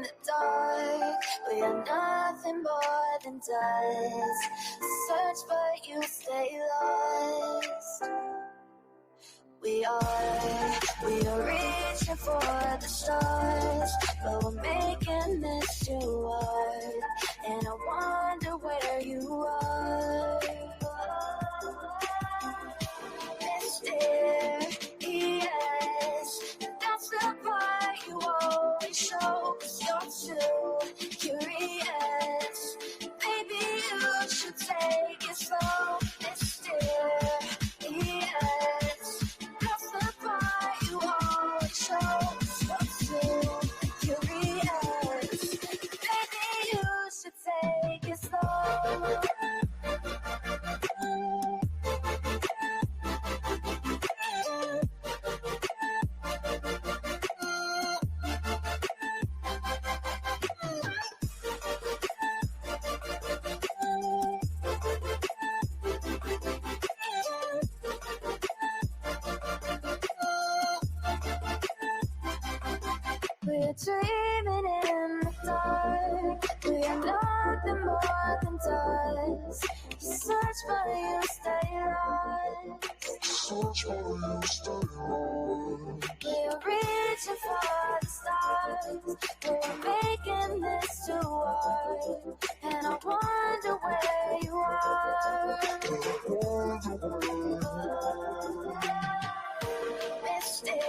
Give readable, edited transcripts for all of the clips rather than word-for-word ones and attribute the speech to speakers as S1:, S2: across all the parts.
S1: the dark. We are nothing more than dust. Search but you stay lost. We are reaching for the stars, but we're making this too hard. And I wonder where you are. Mysterious, that's the part you always show, 'cause you're too curious. Maybe you should take it slow. Mysterious, that's the part you always show, 'cause you're too curious. Maybe you should take it slow. We're dreaming in the dark. We are nothing more than dust. You search but you stay lost. Search but you stay lost. We're reaching for the stars. We're making this too hard. And I wonder where you are. Mysterious,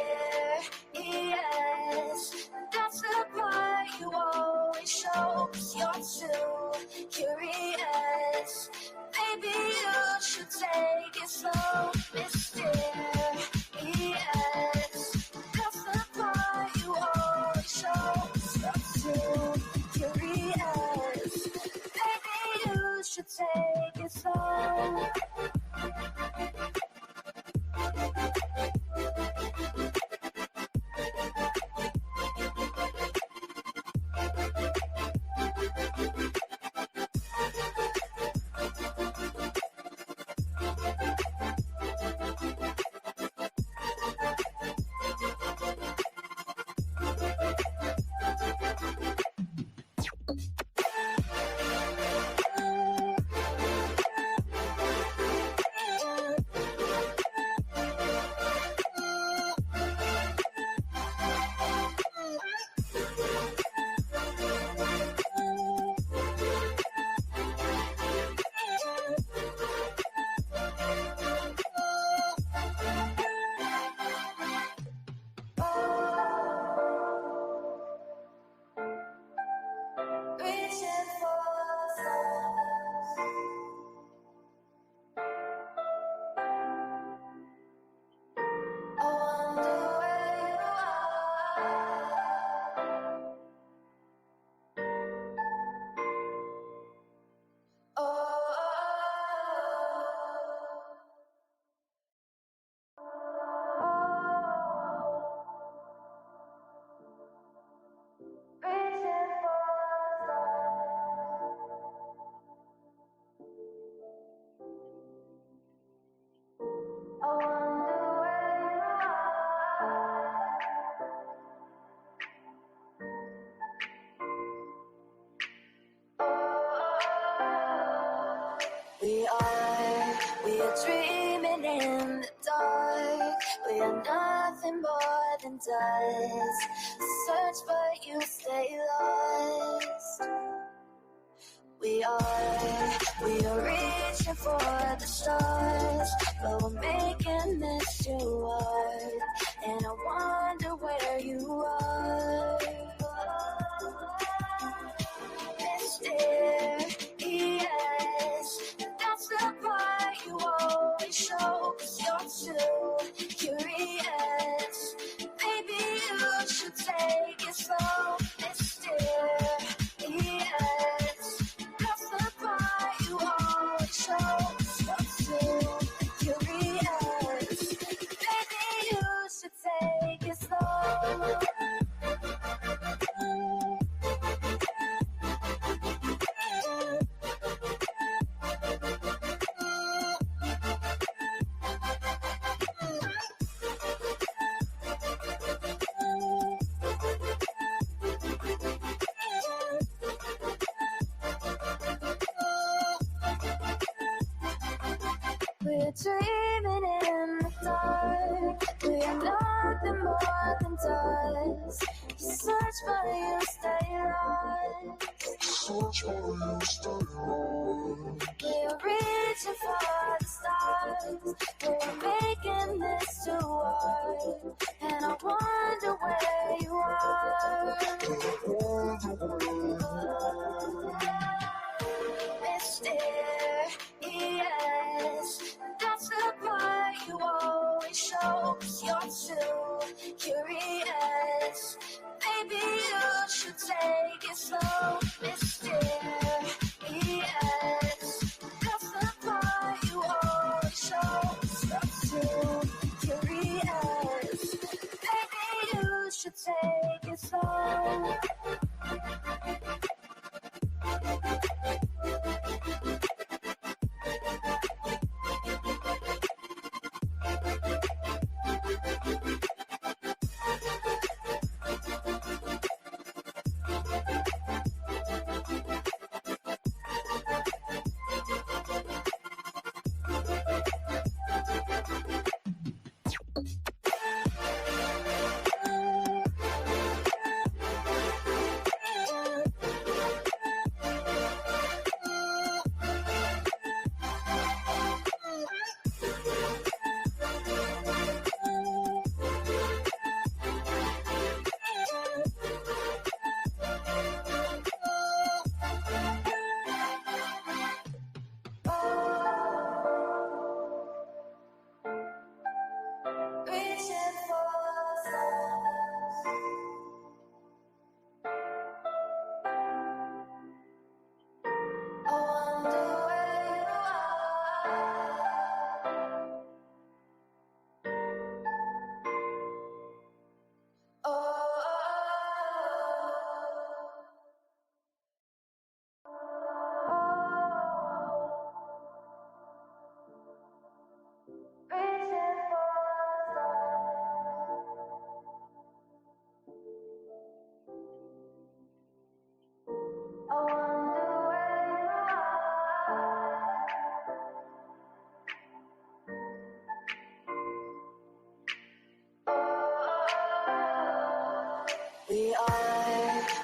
S1: that's the part you always show, 'cause you're too curious. Maybe you should take it slow. Mysterious, that's the part you always show, 'cause you're too curious. Maybe you should take it slow. We are dreaming in the dark. We are nothing more than dust. Search but you stay lost. We are reaching for the stars, but we're making this too hard. And I wonder where you are. Mysterious, that's the part you always show, 'cause you're too curious. Maybe you should take it slow. Mysterious, that's the part you always show, 'cause you're too curious. Maybe you should take it slow. search for you, stay lost. Search for you, stay lost. We're reaching for the stars. We're making this too hard. And I wonder where you are. Mysterious, that's the part you always show. 'Cause you're too curious. Maybe you should take it slow. Mysterious, that's the part you always show. 'Cause you're too curious. Maybe you should take it slow.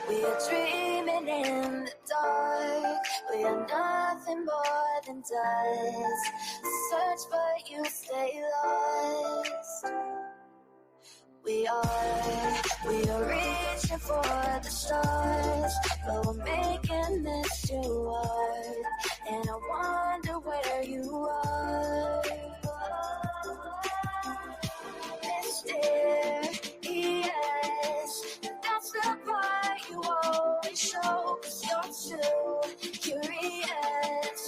S1: We are dreaming in the dark. We are nothing more than dust. Search but you stay lost. We are reaching for the stars, but we're making this too hard. And I wonder where you are. Mysterious, that's the part you always show. 'Cause you're too curious.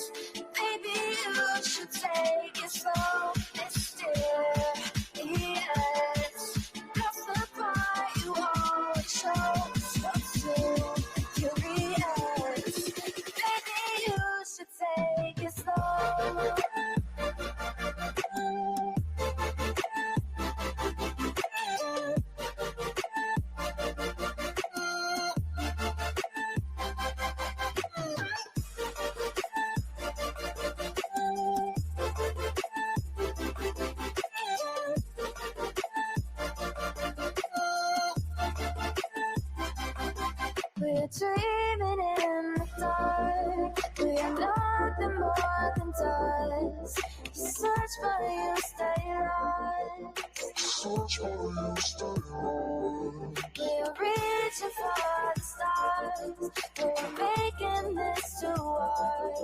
S1: Maybe you should take it slow. Mysterious, that's the part you always show. 'Cause you're too curious. Maybe you should take it slow. We're dreaming in the dark. We are nothing more than dust. Search for you, stay lost. Search for you, stay lost. We're reaching for the stars. We're making this too hard.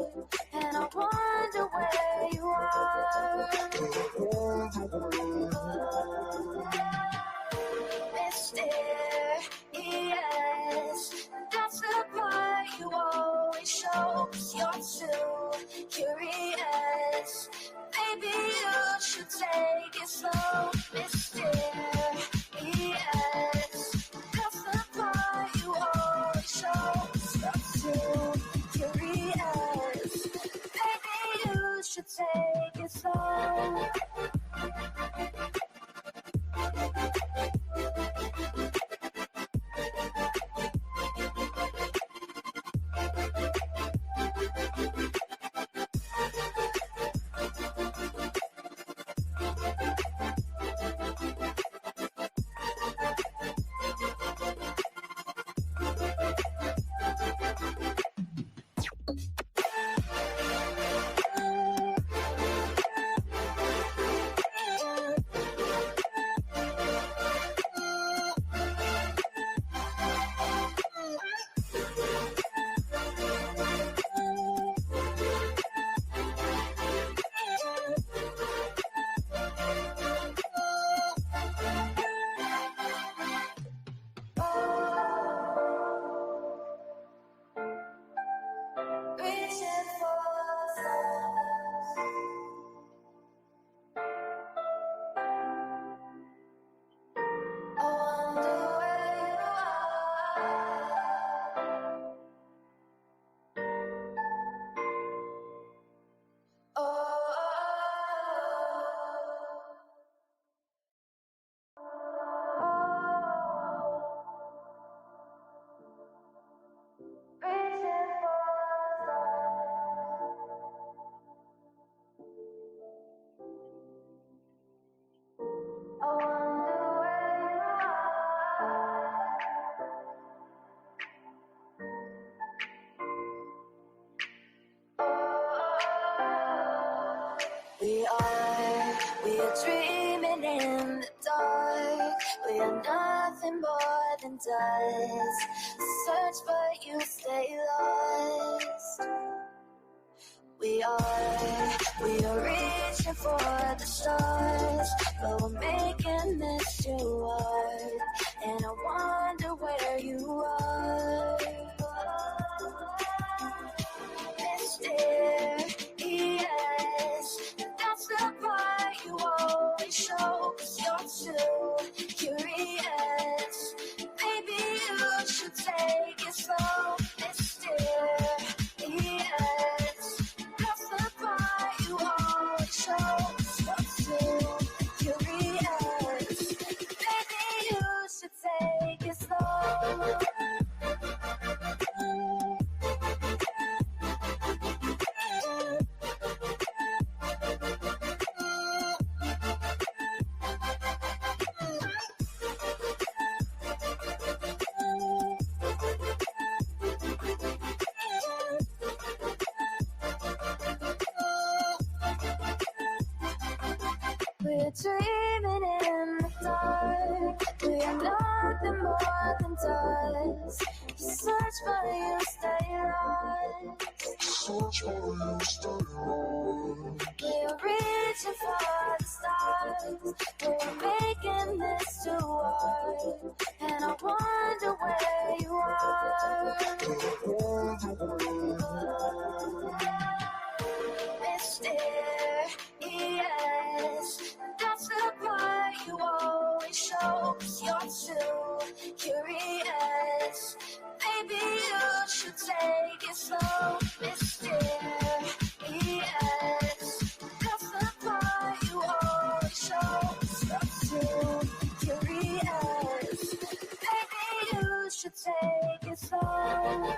S1: And I wonder where you are. Mysterious, that's the part you always show. 'Cause you're too curious. Maybe you should take it slow. Mysterious, that's the part you always show. 'Cause you're too curious. Maybe you should take it slow. does. Search but you stay lost. We are reaching for the stars, but we're making this too hard. And I wonder where you are. Mysterious, that's the part you always show, 'cause you're too curious. Maybe you should take it slow. Mysterious, that's the part you always show, 'cause you're too curious. Maybe you should take it slow. We're dreaming in the dark. We are nothing more than dust. You search but you stay lost. Search but you stay lost. We are reaching for the stars. We're making this too hard. And I wonder where you are. Mysterious, that's the part you always show, 'cause you're too curious. Maybe you should take it slow. Mysterious, that's the part you always show, 'cause you're too curious. Maybe you should take it slow.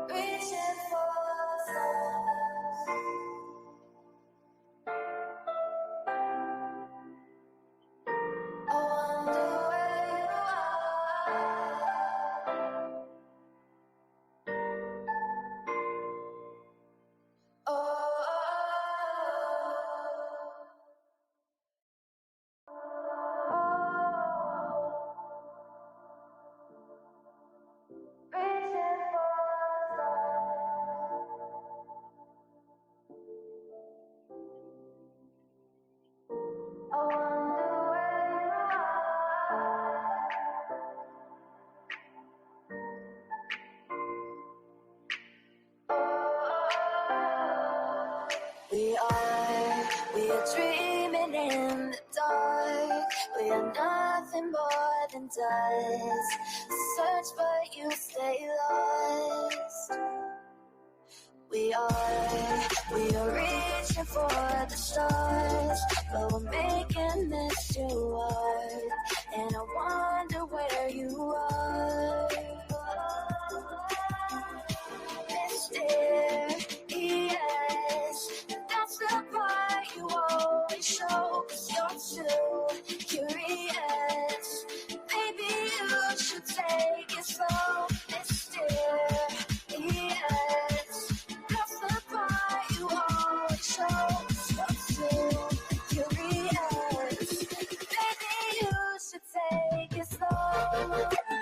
S1: Reaching for stars. I wonder where you are. Oh. Reaching for stars. I wonder where you are. We are dreaming in the dark. We are nothing more than dust. Search but you stay lost. We are reaching for the stars, but we're making this too hard. And I wonder where you are. Mysterious, that's the part you always show, 'cause you're too curious. Maybe you should take it slow. Mysterious, that's the part you always show, 'cause you're too curious. Maybe you should take it slow.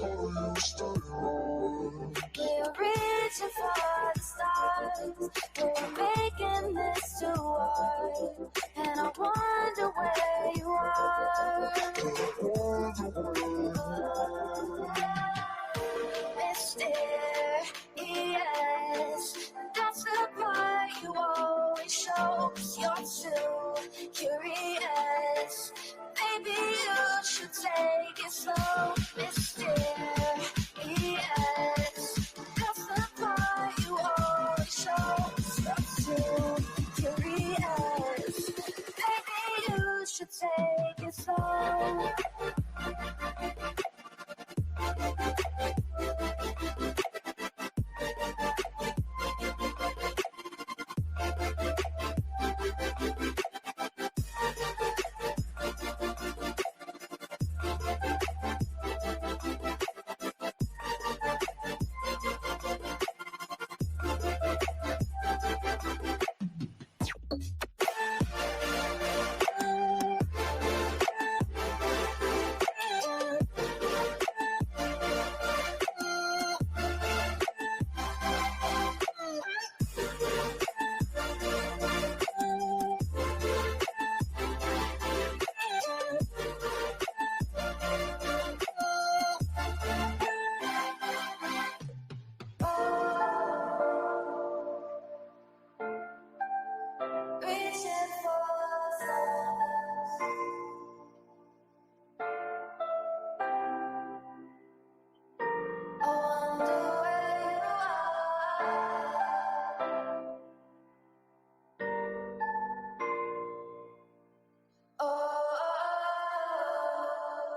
S1: We're reaching for the stars. We're making this too hard. And I wonder where you are. Mysterious. That's the part you always show. 'Cause you're too curious. Maybe you should take it slow. Mysterious. That's the part you always show. 'Cause you're too curious. Maybe you should take it slow. Reaching for the stars. I wonder where you are.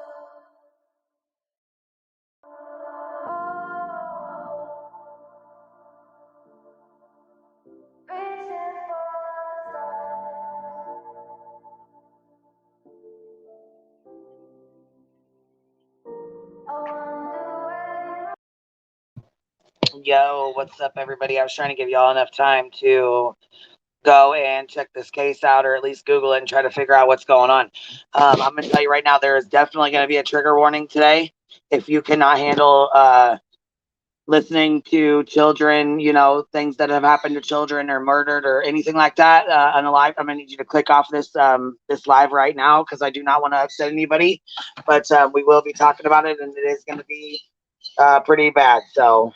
S1: Reaching for the stars. I wonder where you are.
S2: Yo, what's up, everybody? I was trying to give y'all enough time to go and check this case out, or at least Google it and try to figure out what's going on. I'm going to tell you right now, there is definitely going to be a trigger warning today. If you cannot handle listening to children, things that have happened to children or murdered or anything like that on a live, I'm going to need you to click off this live right now, because I do not want to upset anybody. But we will be talking about it, and it is going to be pretty bad. So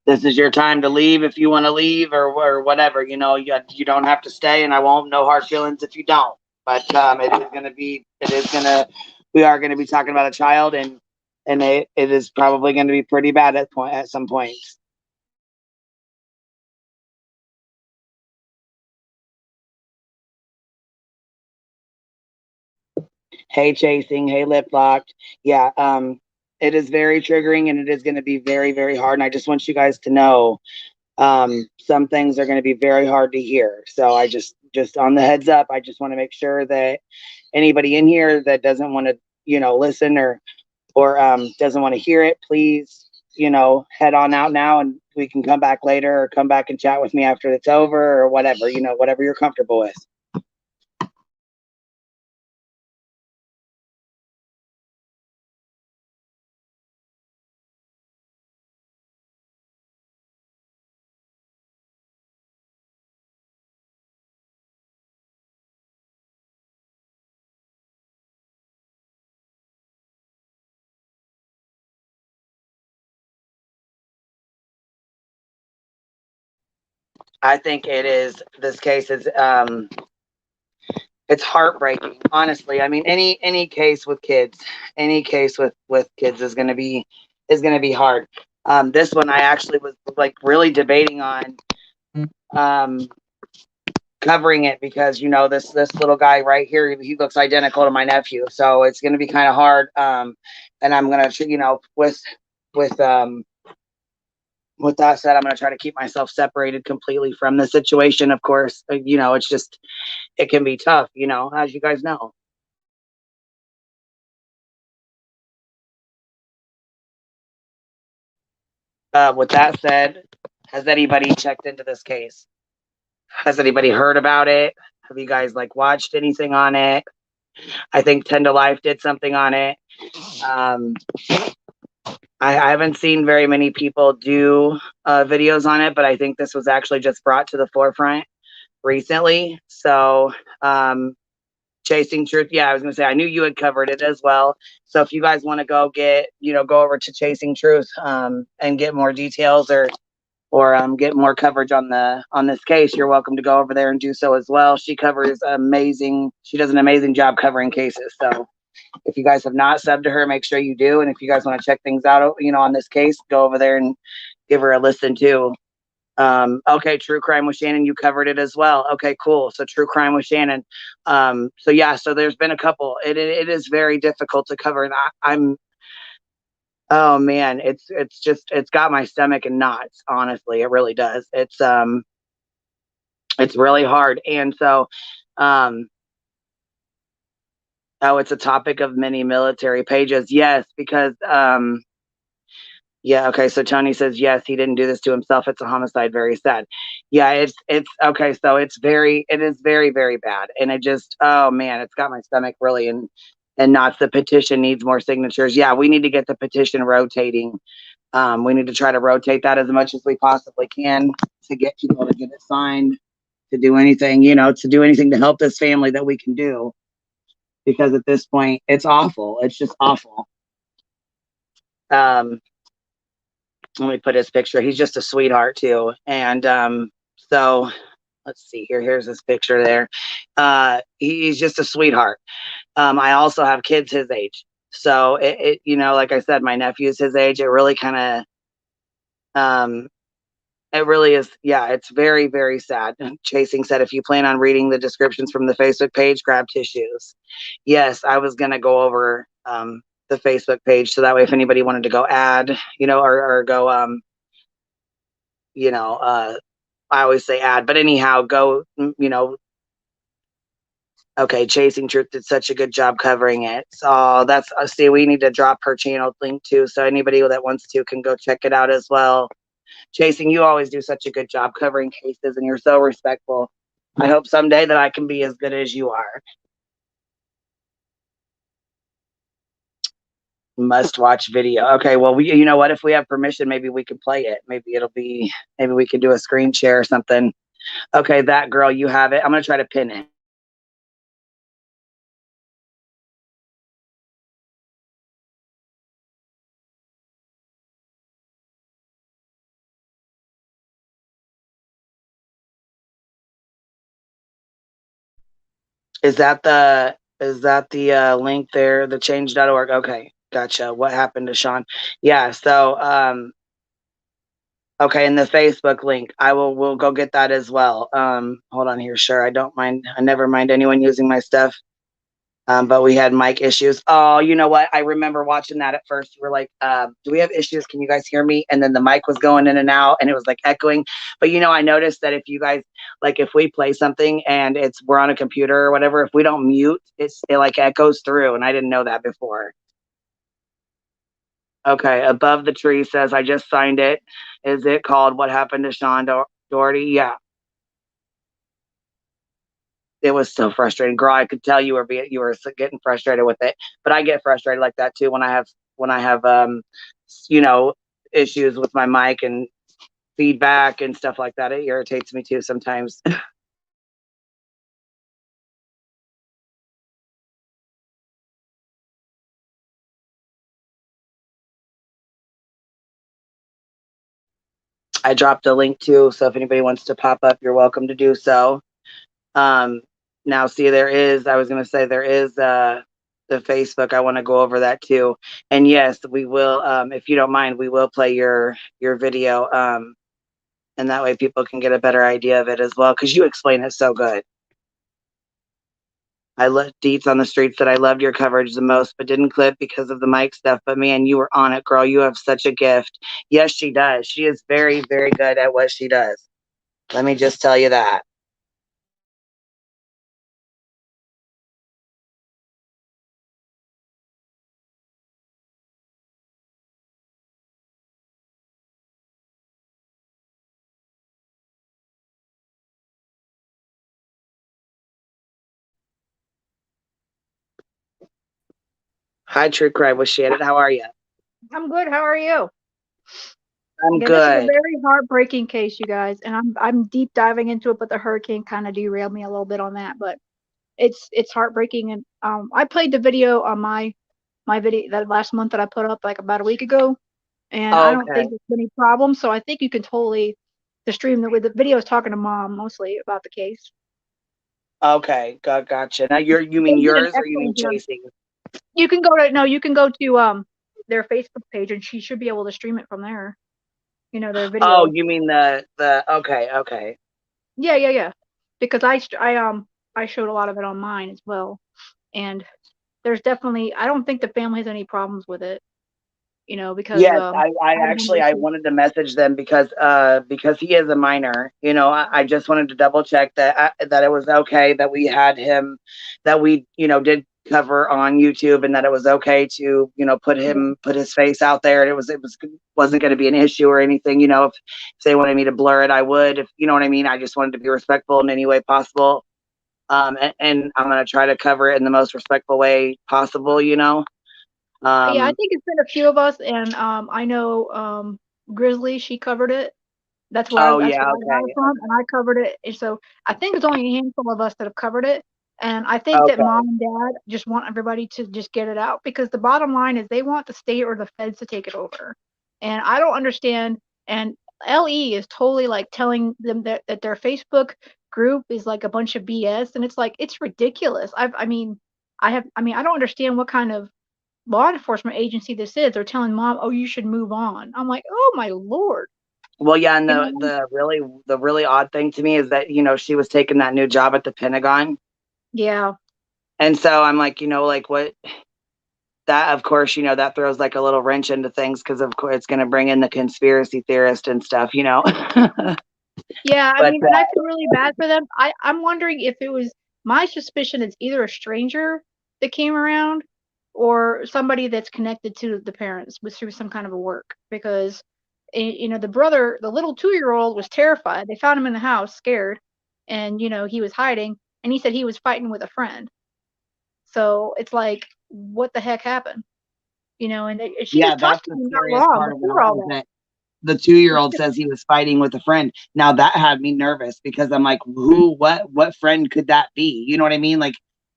S2: this is your time to leave if you want to leave, or whatever. You don't have to stay, and I won't, no hard feelings if you don't. But we are going to be talking about a child, and it is probably going to be pretty bad at some point. Hey, chasing. Hey, lip locked. Yeah. It is very triggering, and it is going to be very, very hard. And I just want you guys to know, some things are going to be very hard to hear. So I just on the heads up, I just want to make sure that anybody in here that doesn't want to, listen, or doesn't want to hear it, please, head on out now, and we can come back later, or come back and chat with me after it's over, or whatever, whatever you're comfortable with. I think this case is, it's heartbreaking, honestly. I mean, any case with kids, is going to be hard. This one I actually was like really debating on um covering it, because this little guy right here, he looks identical to my nephew, so it's going to be kind of hard. And I'm going to, with with that said, I'm going to try to keep myself separated completely from the situation. Of course, it's just, it can be tough, as you guys know. With that said, Has anybody checked into this case? Has anybody heard about it? Have you guys like watched anything on it? I think 10 to Life did something on it. I haven't seen very many people do videos on it, but I think this was actually just brought to the forefront recently. So, Chasing Truth. Yeah, I was going to say, I knew you had covered it as well. So if you guys want to go go over to Chasing Truth and get more details or get more coverage on this case, you're welcome to go over there and do so as well. She does an amazing job covering cases. So if you guys have not subbed to her, make sure you do. And if you guys want to check things out, on this case, go over there and give her a listen too. Okay, True Crime with Shannon, you covered it as well. Okay, cool. So True Crime with Shannon. So there's been a couple. It is very difficult to cover, and oh man, it's got my stomach in knots. Honestly, it really does. It's really hard, and so oh, it's a topic of many military pages. Yes, because yeah, okay. So Tony says yes, he didn't do this to himself. It's a homicide. Very sad. Yeah, it's okay. So it is very, very bad. And it just, oh man, it's got my stomach really and knots. The petition needs more signatures. Yeah, we need to get the petition rotating. We need to try to rotate that as much as we possibly can to get people to get it signed, to do anything, to help this family that we can do. Because at this point, it's awful. It's just awful. Let me put his picture. He's just a sweetheart too. And so let's see here. Here's his picture there. He's just a sweetheart. I also have kids his age. So like I said, my nephew's his age. It really kind of it really is. Yeah, it's very, very sad. Chasing said, if you plan on reading the descriptions from the Facebook page, grab tissues. Yes, I was going to go over the Facebook page. So that way, if anybody wanted to go add, or go, I always say add, but anyhow, go, okay, Chasing Truth did such a good job covering it. So see, we need to drop her channel link too. So anybody that wants to can go check it out as well. Chasing, you always do such a good job covering cases and you're so respectful. I hope someday that I can be as good as you are. Must watch video. Okay, well, you know what? If we have permission, maybe we can play it. Maybe we can do a screen share or something. Okay, that girl, you have it. I'm going to try to pin it. Is that the link there, the change.org? Okay, gotcha. What happened to Sean? Yeah, so okay, and the Facebook link, we'll go get that as well. Hold on here, sure. I don't mind. I never mind anyone using my stuff. But we had mic issues. Oh, you know what? I remember watching that at first. You were like, do we have issues? Can you guys hear me? And then the mic was going in and out and it was like echoing. But I noticed that if you guys, like if we play something and we're on a computer or whatever, if we don't mute, it like echoes through. And I didn't know that before. Okay, Above the Tree says, I just signed it. Is it called What Happened to Sean Doherty? Yeah. It was so frustrating, girl. I could tell you were getting frustrated with it, but I get frustrated like that too when I have issues with my mic and feedback and stuff like that. It irritates me too sometimes. I dropped a link too, so if anybody wants to pop up, you're welcome to do so. Now, see, there is the Facebook. I want to go over that too. And yes, we will, if you don't mind, we will play your video. And that way people can get a better idea of it as well, because you explain it so good. I left Deets on the Streets that I loved your coverage the most, but didn't clip because of the mic stuff. But man, you were on it, girl. You have such a gift. Yes, she does. She is very, very good at what she does. Let me just tell you that. Hi, True Crime with Shannon. How are you?
S3: I'm good. How are you?
S2: I'm
S3: Yeah, this is a
S2: good.
S3: very heartbreaking case, you guys, and I'm deep diving into it, but the hurricane kind of derailed me a little bit on that. But it's heartbreaking, and I played the video on my video that last month that I put up like about a week ago, and I don't
S2: Okay.
S3: think there's any problem. So I think you can totally the stream the video is talking to mom mostly about the case.
S2: Okay. Gotcha. Now you
S3: They
S2: mean
S3: did an
S2: yours or you mean
S3: excellent job.
S2: Chasing?
S3: You can go to no, you can go to their Facebook page, and she should be able to stream it from there. You know, their
S2: Oh,
S3: video.
S2: you mean the okay.
S3: Yeah. Because I showed a lot of it on mine as well, and there's definitely I don't think the family has any problems with it, you know, because
S2: Yes, I
S3: I have no
S2: actually I
S3: issue.
S2: wanted to message them because he is a minor. You know, I just wanted to double check that it was okay that we had him, that we did cover on YouTube, and that it was okay to
S3: Yeah.
S2: put his face out there, and wasn't going to be an issue or anything. You know, if they wanted me to blur it, I would. If you know what I mean, I just wanted to be respectful in any way possible. And I'm gonna try to cover it in the most respectful way possible. You know.
S3: Yeah, I
S2: Um,
S3: think it's been a few of us, and I know Grizzly, she covered it.
S2: oh
S3: That's
S2: yeah,
S3: where I got it
S2: okay,
S3: from, and I covered it. And so I think it's only a handful of us that have covered it. And I think that
S2: okay.
S3: mom and dad just want everybody to just get it out because the bottom line is they want the state or the feds to take it over. And I don't understand. And LE is totally like telling them that their Facebook group is like a bunch of BS. And it's like, it's ridiculous. I mean, I don't understand what kind of law enforcement agency this is. They're telling mom, oh, you should move on. I'm like, oh my Lord.
S2: Well, yeah, and
S3: You know,
S2: the really odd thing to me is that she was taking that new job at the Pentagon,
S3: yeah.
S2: and so I'm like, like what that, of course, that throws like a little wrench into things because of course it's going to bring in the conspiracy theorist and stuff.
S3: Yeah, I
S2: But
S3: mean, and I feel really bad for them. I'm wondering if it was my suspicion it's either a stranger that came around or somebody that's connected to the parents with through some kind of a work because you know, the brother, the little 2-year-old was terrified. They found him in the house scared and you know, he was hiding and he said he was fighting with a friend. So it's like what the heck happened? You know, and she was
S2: yeah, that's
S3: talking to
S2: the
S3: him not
S2: scariest
S3: long
S2: part of it
S3: before
S2: all
S3: all
S2: is
S3: that.
S2: that the 2-year-old says he was fighting with a friend. Now that had me nervous because I'm like, what friend could that be? You know what I mean? Like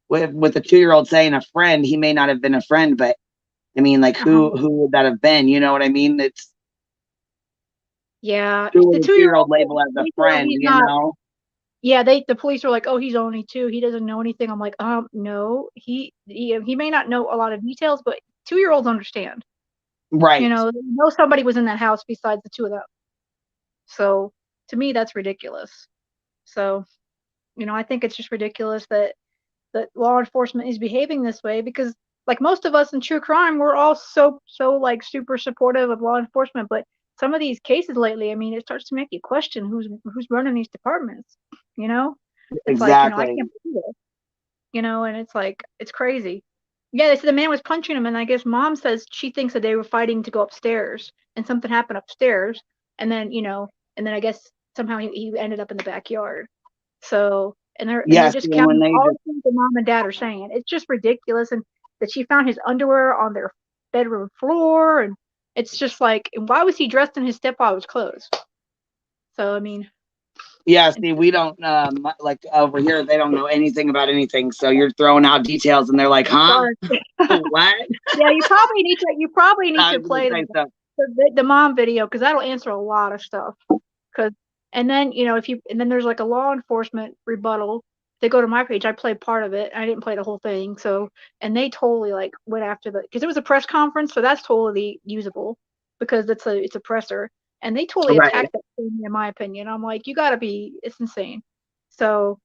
S2: with the 2-year-old saying a friend, he may not have been a friend, but I mean, like
S3: Uh-huh.
S2: who would that have been? You know what I mean? It's
S3: Yeah,
S2: who
S3: the
S2: would a 2-year-old
S3: 2-year-old said
S2: label as a
S3: he said
S2: friend,
S3: he's
S2: you
S3: not.
S2: know?
S3: Yeah, the police were like, "Oh, he's only 2. He doesn't know anything." I'm like, no, he may not know a lot of details, but 2-year-olds understand. You
S2: Right.
S3: know, they know somebody was in that house besides the two of them. So to me, that's ridiculous. So you know, I think it's just ridiculous that law enforcement is behaving this way because, like most of us in true crime, we're all so like super supportive of law enforcement, but some of these cases lately, I mean, it starts to make you question who's running these departments. You know, it's like you know, I
S2: Exactly.
S3: can't believe it. You know, and it's like it's crazy. Yeah, they said the man was punching him, and I guess mom says she thinks that they were fighting to go upstairs, and something happened upstairs, and then you know, and then I guess somehow he ended up in the backyard. So and they're
S2: Yes,
S3: just
S2: and when
S3: counting
S2: they
S3: all
S2: just
S3: the things that mom and dad are saying. It's just ridiculous, and that she found his underwear on their bedroom floor, and it's just like, and why was he dressed in his stepfather's clothes? So I mean,
S2: yeah,
S3: it's
S2: see, we don't like over here they don't know anything about anything. So you're throwing out details and they're like, huh?
S3: dark.
S2: What?
S3: Yeah, you probably need
S2: I
S3: to
S2: was gonna
S3: play
S2: say so.
S3: the mom video because that'll answer a lot of stuff. Cause and then you know if you and then there's like a law enforcement rebuttal. They go to my page. I played part of it. I didn't play the whole thing. So and they totally like went after the because it was a press conference, so that's totally usable because it's a presser. And they totally
S2: Right.
S3: attacked that thing in my opinion. I'm like, you gotta be it's insane. So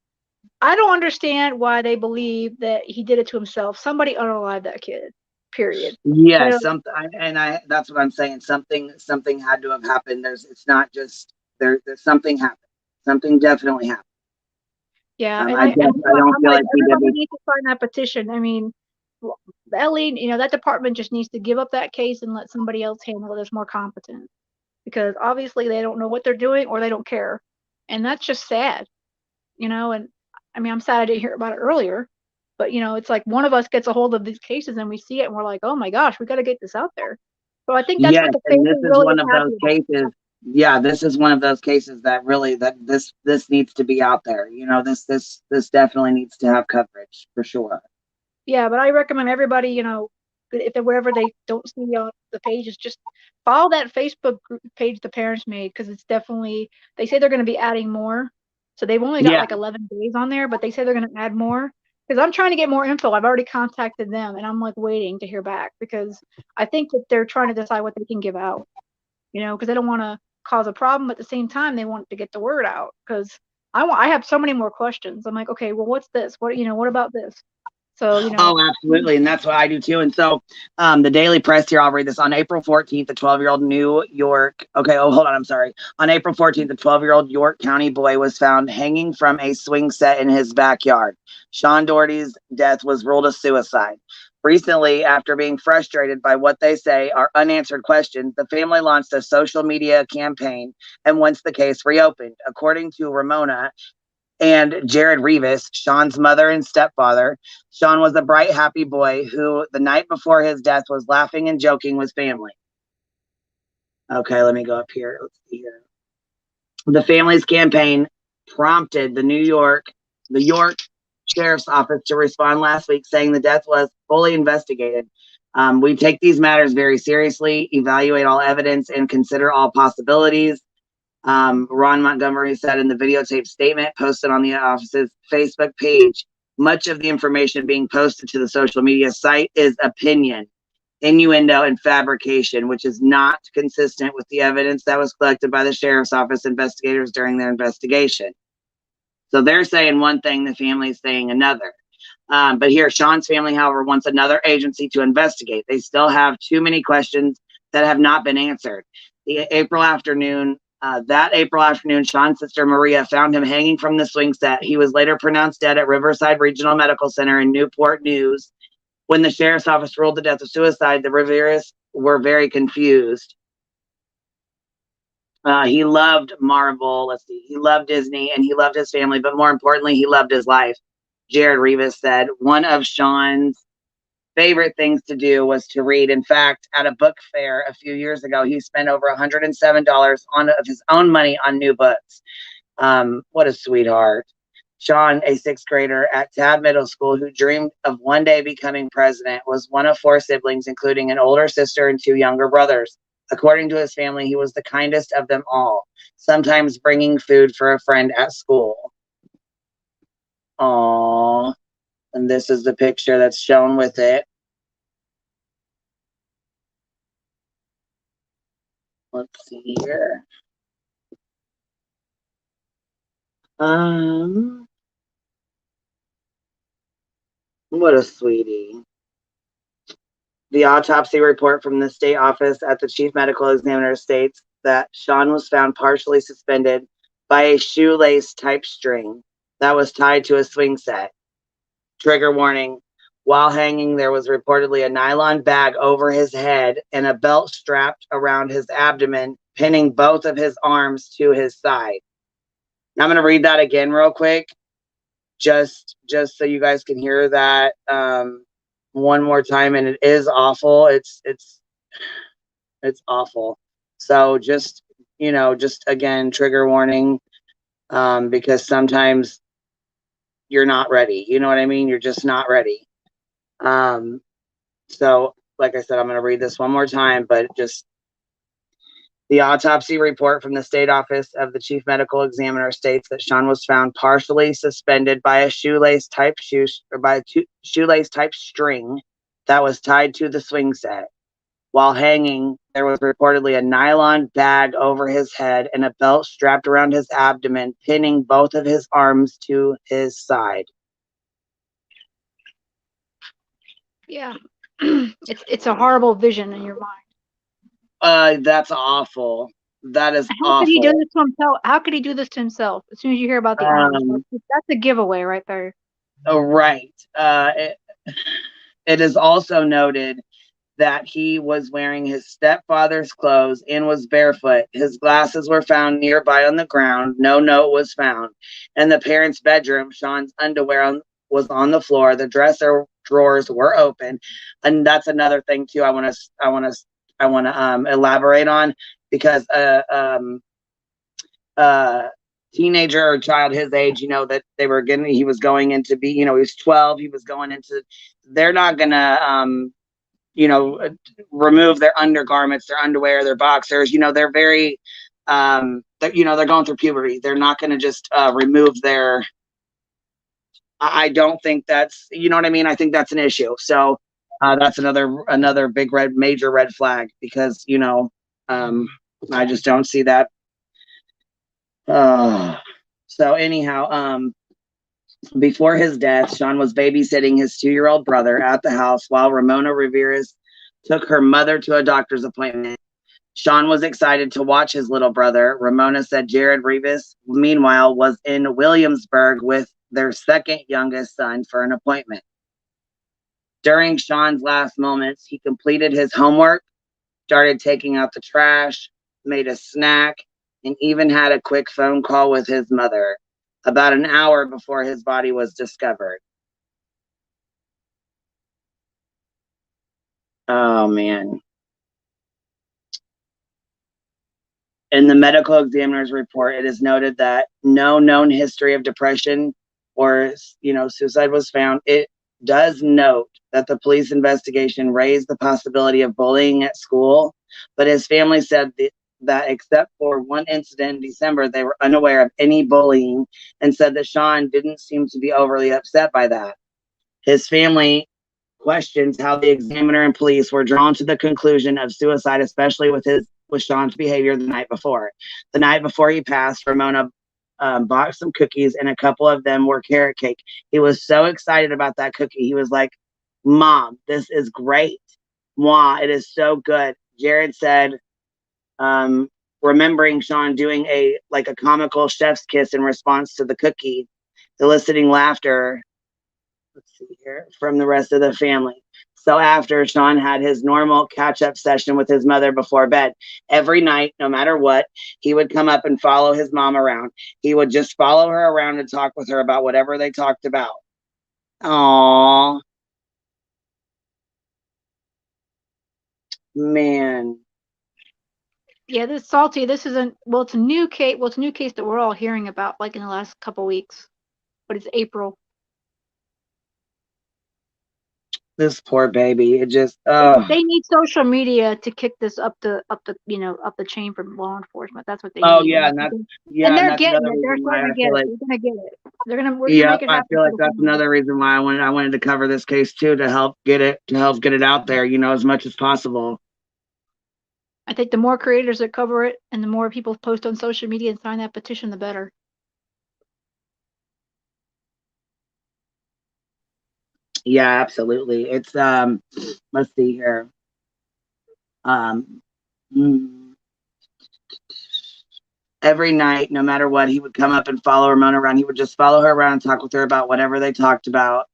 S3: I don't understand why they believe that he did it to himself. Somebody unalive that kid. Period. You
S2: Yeah,
S3: know,
S2: I that's what I'm saying. Something had to have happened. It's not just there's something happened. Something definitely happened.
S3: yeah, and
S2: I don't
S3: I'm
S2: feel
S3: like
S2: like he did
S3: everybody
S2: this.
S3: needs to sign that petition. I mean, Ellie, you know, that department just needs to give up that case and let somebody else handle it that's more competent because obviously they don't know what they're doing or they don't care, and that's just sad, you know. And I mean, I'm sad I didn't hear about it earlier, But it's like one of us gets a hold of these cases and we see it and we're like, oh my gosh, we got to get this out there. So I think that's
S2: Yes,
S3: what the
S2: and this
S3: family
S2: is
S3: really
S2: one
S3: is
S2: of those
S3: happy about.
S2: cases. Yeah, this is one of those cases that really that this needs to be out there. This definitely needs to have coverage for sure.
S3: Yeah, but I recommend everybody, if wherever they don't see the pages, just follow that Facebook group page the parents made, because it's definitely, they say they're going to be adding more. So they've only got
S2: Yeah.
S3: like 11 days on there, but they say they're going to add more. Because I'm trying to get more info. I've already contacted them and I'm like waiting to hear back, because I think that they're trying to decide what they can give out, because they don't want to cause a problem. But at the same time, they want to get the word out, because I have so many more questions. I'm like, okay, well, what's this? What about this? So,
S2: Oh, absolutely. And that's what I do too. And so the Daily Press here, I'll read this. On April 14th, a 12-year-old New York. Okay. Oh, hold on. I'm sorry. On April 14th, a 12-year-old York County boy was found hanging from a swing set in his backyard. Sean Doherty's death was ruled a suicide. Recently, after being frustrated by what they say are unanswered questions, the family launched a social media campaign and wants the case reopened. According to Ramona and Jared Rivas, Sean's mother and stepfather, Sean was a bright, happy boy who, the night before his death, was laughing and joking with family. Okay, let me go up here. Let's see here. The family's campaign prompted the York Sheriff's Office to respond last week, saying the death was fully investigated. We take these matters very seriously, evaluate all evidence, and consider all possibilities. Ron Montgomery said in the videotaped statement posted on the office's Facebook page. Much of the information being posted to the social media site is opinion, innuendo, and fabrication, which is not consistent with the evidence that was collected by the sheriff's office investigators during their investigation. So they're saying one thing, the family's saying another. But here, Sean's family, however, wants another agency to investigate. They still have too many questions that have not been answered. That April afternoon, Sean's sister Maria found him hanging from the swing set. He was later pronounced dead at Riverside Regional Medical Center in Newport News. When the sheriff's office ruled the death a suicide, the Riveras were very confused. He loved Marvel. He loved Disney and he loved his family, but more importantly, he loved his life. Jared Rivas said one of Sean's favorite things to do was to read. In fact, at a book fair a few years ago, he spent over $107 of his own money on new books. What a sweetheart. Sean, a sixth grader at Tabb Middle School who dreamed of one day becoming president, was one of four siblings, including an older sister and two younger brothers. According to his family, he was the kindest of them all, sometimes bringing food for a friend at school. Aww. And this is the picture that's shown with it. Let's see here. What a sweetie. The autopsy report from the state office at the chief medical examiner states that Sean was found partially suspended by a shoelace type string that was tied to a swing set. Trigger warning. While hanging, there was reportedly a nylon bag over his head and a belt strapped around his abdomen, pinning both of his arms to his side. Now I'm going to read that again real quick, just so you guys can hear that one more time. And it is awful. It's awful. So just again, trigger warning, because sometimes you're not ready. You know what I mean? You're just not ready. So like I said, I'm going to read this one more time, but just the autopsy report from the state office of the chief medical examiner states that Sean was found partially suspended by a shoelace type string that was tied to the swing set. While hanging, there was reportedly a nylon bag over his head and a belt strapped around his abdomen, pinning both of his arms to his side.
S3: Yeah. It's a horrible vision in your mind.
S2: That's awful. That is
S3: How could he do
S2: awful.
S3: this to himself? How could he do this to himself? As soon as you hear about the arms, that's a giveaway right there.
S2: Oh, right. It is also noted that he was wearing his stepfather's clothes and was barefoot. His glasses were found nearby on the ground. No note was found. In the parents' bedroom, Sean's underwear was on the floor. The dresser drawers were open, and that's another thing too. I want to elaborate on, because teenager or child his age, that he was going into he was 12, he was going into, they're not gonna remove their undergarments, their underwear, their boxers. They're very they're going through puberty. They're not going to just remove their, I don't think that's, what I mean? I think that's an issue. So that's another major red flag, because I just don't see that. So anyhow, before his death, Sean was babysitting his 2-year-old brother at the house while Ramona Rivera's took her mother to a doctor's appointment. Sean was excited to watch his little brother. Ramona said Jared Rivas, meanwhile, was in Williamsburg with their second youngest son for an appointment. During Sean's last moments, he completed his homework, started taking out the trash, made a snack, and even had a quick phone call with his mother about an hour before his body was discovered. Oh, man. In the medical examiner's report, it is noted that no known history of depression or, suicide was found. It does note that the police investigation raised the possibility of bullying at school, but his family said that except for one incident in December, they were unaware of any bullying, and said that Sean didn't seem to be overly upset by that. His family questions how the examiner and police were drawn to the conclusion of suicide, especially with Sean's behavior the night before. The night before he passed, Ramona bought some cookies, and a couple of them were carrot cake. He was so excited about that cookie. He was like, "Mom, this is great. Mwah, it is so good." Jared said, remembering Sean doing a comical chef's kiss in response to the cookie, eliciting laughter, let's see here, from the rest of the family. So after Sean had his normal catch-up session with his mother before bed, every night, no matter what, he would come up and follow his mom around. He would just follow her around and talk with her about whatever they talked about. Aww. Man.
S3: Yeah, this Salty, this isn't, it's a new case. Well, it's a new case that we're all hearing about, in the last couple weeks. But it's April.
S2: This poor baby. It just
S3: They need social media to kick this up the chain for law enforcement. That's what they need.
S2: Oh yeah, and they're
S3: getting it. They're starting to get it. They're gonna get it. We're gonna make it happen.
S2: I feel like that's another reason why I wanted to cover this case too, to help get it out there, as much as possible.
S3: I think the more creators that cover it and the more people post on social media and sign that petition, the better.
S2: Yeah, absolutely. It's let's see here. Every night, no matter what, he would come up and follow Ramona around. He would just follow her around and talk with her about whatever they talked about.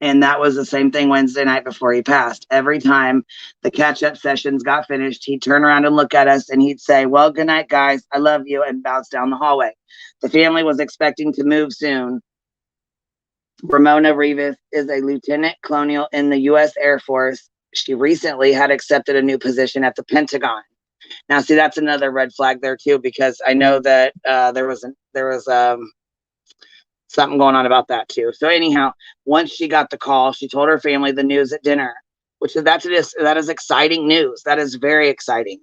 S2: And that was the same thing Wednesday night before he passed. Every time the catch-up sessions got finished, he'd turn around and look at us and he'd say, "Well, good night, guys. I love you," and bounce down the hallway. The family was expecting to move soon. Ramona Rivas is a lieutenant colonel in the U.S. Air Force. She recently had accepted a new position at the Pentagon. Now, see, that's another red flag there too, because I know that there was something going on about that too. So anyhow, once she got the call, she told her family the news at dinner, that is exciting news. That is very exciting.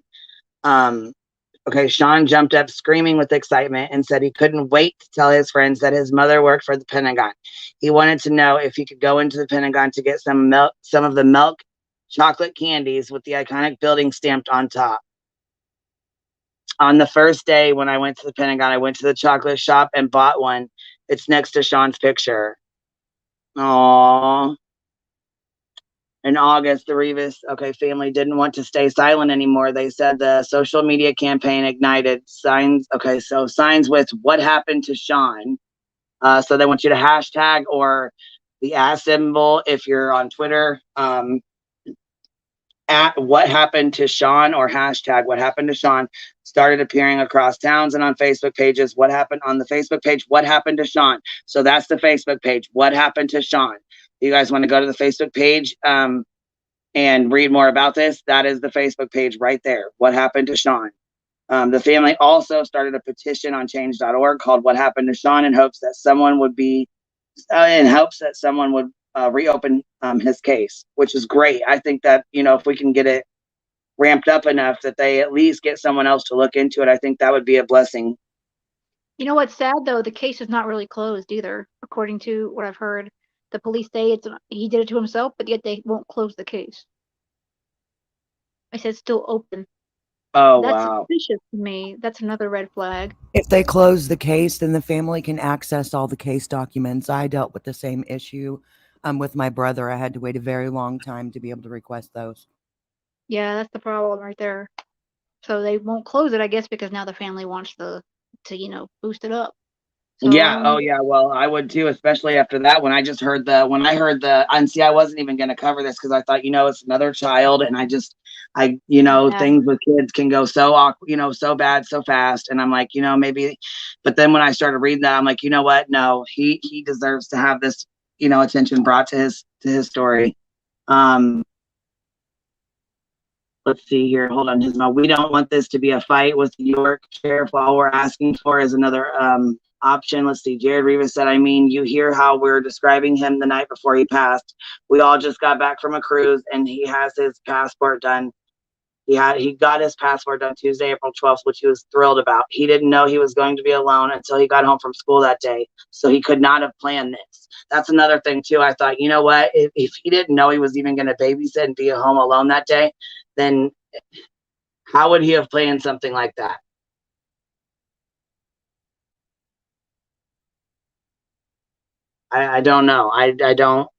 S2: Okay, Sean jumped up screaming with excitement and said he couldn't wait to tell his friends that his mother worked for the Pentagon. He wanted to know if he could go into the Pentagon to get some of the milk chocolate candies with the iconic building stamped on top. On the first day when I went to the Pentagon, I went to the chocolate shop and bought one. It's next to Sean's picture. Aww. In August, the Rivas family didn't want to stay silent anymore. They said the social media campaign ignited signs. So signs with "What happened to Sean?" So they want you to hashtag or the @ symbol if you're on Twitter, at "What happened to Sean?" or hashtag "What happened to Sean." started appearing across towns and on Facebook pages. What happened on the Facebook page? What happened to Sean? So that's the Facebook page. What happened to Sean? You guys want to go to the Facebook page and read more about this? That is the Facebook page right there. What happened to Sean? The family also started a petition on change.org called What Happened to Sean in hopes that someone would reopen his case, which is great. I think that, if we can get it ramped up enough that they at least get someone else to look into it, I think that would be a blessing.
S3: You know what's sad though? The case is not really closed either, according to what I've heard. The police say he did it to himself, but yet they won't close the case. I said it's still open.
S2: Oh,
S3: That's
S2: wow.
S3: suspicious to me. That's another red flag.
S4: If they close the case, then the family can access all the case documents. I dealt with the same issue with my brother. I had to wait a very long time to be able to request those.
S3: Yeah, that's the problem right there. So they won't close it, I guess, because now the family wants to boost it up. So,
S2: yeah. Oh, yeah. Well, I would too, especially after that. When I and see, I wasn't even going to cover this because I thought, it's another child, and things with kids can go so awkward, so bad, so fast, and I'm like, maybe. But then when I started reading that, I'm like, you know what? No, he deserves to have this, attention brought to his story. Let's see here. Hold on. We don't want this to be a fight with the York Sheriff. All we're asking for is another option. Let's see. Jared Rivas said, you hear how we're describing him the night before he passed. We all just got back from a cruise and he has his passport done. He got his passport done Tuesday, April 12th, which he was thrilled about. He didn't know he was going to be alone until he got home from school that day. So he could not have planned this. That's another thing too. I thought, you know what? If he didn't know he was even going to babysit and be at home alone that day, then how would he have planned something like that? I don't know. I don't.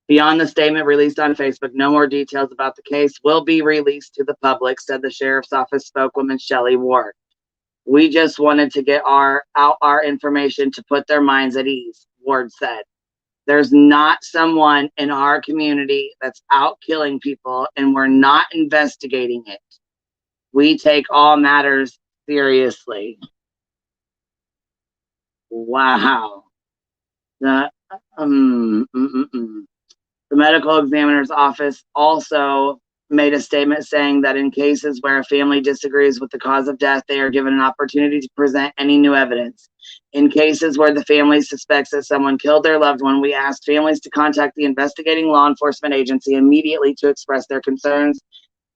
S2: Beyond the statement released on Facebook, no more details about the case will be released to the public, said the sheriff's office spokeswoman Shelley Ward. We just wanted to get our information to put their minds at ease, Ward said. There's not someone in our community that's out killing people, and we're not investigating it. We take all matters seriously. Wow. The medical examiner's office also made a statement saying that in cases where a family disagrees with the cause of death, they are given an opportunity to present any new evidence. In cases where the family suspects that someone killed their loved one, we ask families to contact the investigating law enforcement agency immediately to express their concerns.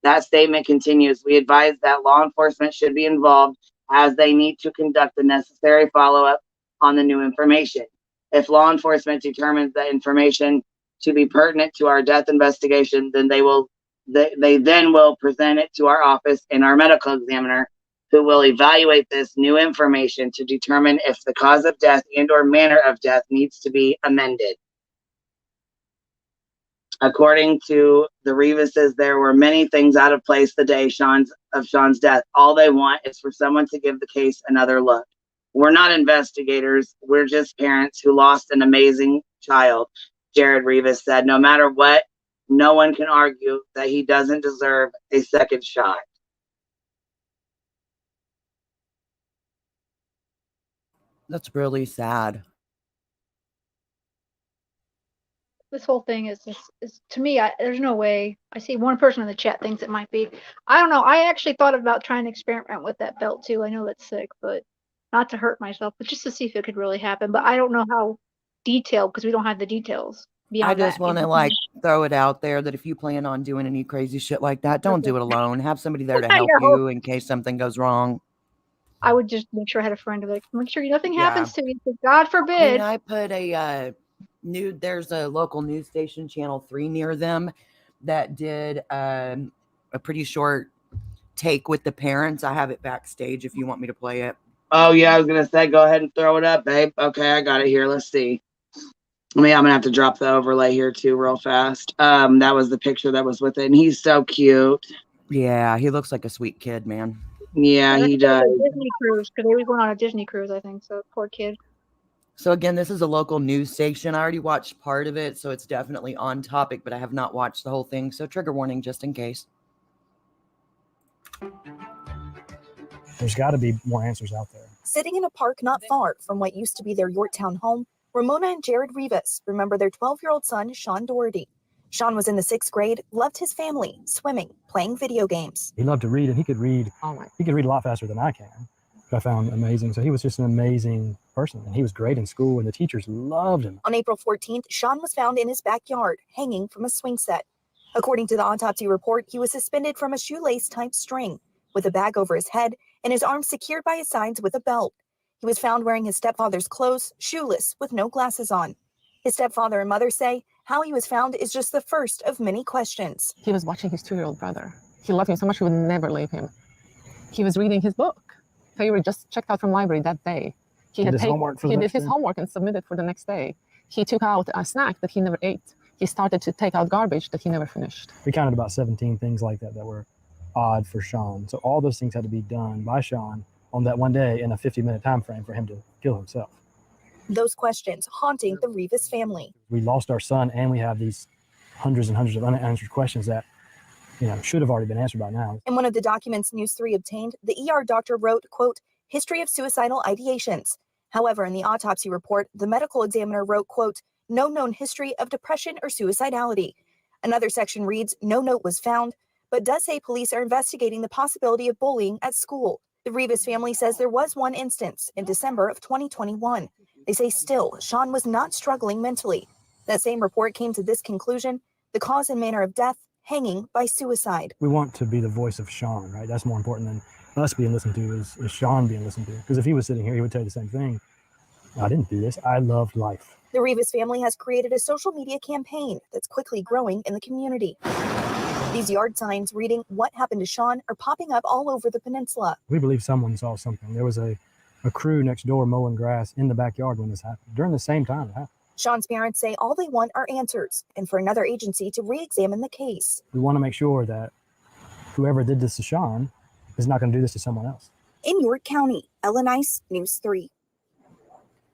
S2: That statement continues. We advise that law enforcement should be involved as they need to conduct the necessary follow-up on the new information. If law enforcement determines that information to be pertinent to our death investigation, then they then will present it to our office and our medical examiner, who will evaluate this new information to determine if the cause of death and or manner of death needs to be amended. According to the Rivases, there were many things out of place the day of Sean's death. All they want is for someone to give the case another look. We're not investigators. We're just parents who lost an amazing child, Jared Rivas said. No matter what, no one can argue that he doesn't deserve a second shot.
S4: That's really sad.
S3: This whole thing is to me, there's no way. I see one person in the chat thinks it might be. I don't know. I actually thought about trying to experiment with that belt too. I know that's sick, but not to hurt myself, but just to see if it could really happen. But I don't know how detailed, because we don't have the details.
S4: I just want to throw it out there that if you plan on doing any crazy shit like that, don't do it alone. Have somebody there to help you in case something goes wrong.
S3: I would just make sure I had a friend to make sure nothing happens to you. God forbid.
S4: I put there's a local news station, Channel 3 near them, that did a pretty short take with the parents. I have it backstage if you want me to play it.
S2: Oh yeah, I was gonna say, go ahead and throw it up, babe. Okay, I got it here. Let's see. I'm gonna have to drop the overlay here too real fast. That was the picture that was with it, and he's so cute.
S4: Yeah, he looks like a sweet kid, man.
S2: Yeah, he does.
S3: Disney cruise, because they was going on a Disney cruise, I think. So poor kid.
S4: So again, this is a local news station. I already watched part of it, so it's definitely on topic, but I have not watched the whole thing. So trigger warning, just in case.
S5: There's got to be more answers out there.
S6: Sitting in a park not far from what used to be their Yorktown home, Ramona and Jared Rivas remember their 12-year-old son, Sean Doherty. Sean was in the 6th grade, loved his family, swimming, playing video games.
S5: He loved to read, and he could read. He could read a lot faster than I can, which I found amazing. So he was just an amazing person, and he was great in school, and the teachers loved him.
S6: On April 14th, Sean was found in his backyard, hanging from a swing set. According to the autopsy report, he was suspended from a shoelace-type string, with a bag over his head and his arms secured by his sides with a belt. He was found wearing his stepfather's clothes, shoeless, with no glasses on. His stepfather and mother say how he was found is just the first of many questions.
S7: He was watching his 2-year-old brother. He loved him so much he would never leave him. He was reading his book. He just checked out from library that day. He did his homework and submitted for the next day. He took out a snack that he never ate. He started to take out garbage that he never finished.
S5: We counted about 17 things like that that were odd for Sean. So all those things had to be done by Sean on that one day in a 50-minute time frame for him to kill himself.
S6: Those questions haunting the Rivas family.
S5: We lost our son, and we have these hundreds and hundreds of unanswered questions that, should have already been answered by now.
S6: In one of the documents News 3 obtained, the ER doctor wrote, quote, history of suicidal ideations. However, in the autopsy report, the medical examiner wrote, quote, no known history of depression or suicidality. Another section reads, no note was found, but does say police are investigating the possibility of bullying at school. The Rivas family says there was one instance in December of 2021. They say still, Sean was not struggling mentally. That same report came to this conclusion, the cause and manner of death, hanging by suicide.
S5: We want to be the voice of Sean, right? That's more important than us being listened to is Sean being listened to. Because if he was sitting here, he would tell you the same thing. I didn't do this. I loved life.
S6: The Rivas family has created a social media campaign that's quickly growing in the community. These yard signs reading what happened to Sean are popping up all over the peninsula.
S5: We believe someone saw something. There was a crew next door mowing grass in the backyard when this happened, during the same time it happened.
S6: Sean's parents say all they want are answers and for another agency to re-examine the case.
S5: We want to make sure that whoever did this to Sean is not going to do this to someone else.
S6: In York County, Ellen Ice, News 3.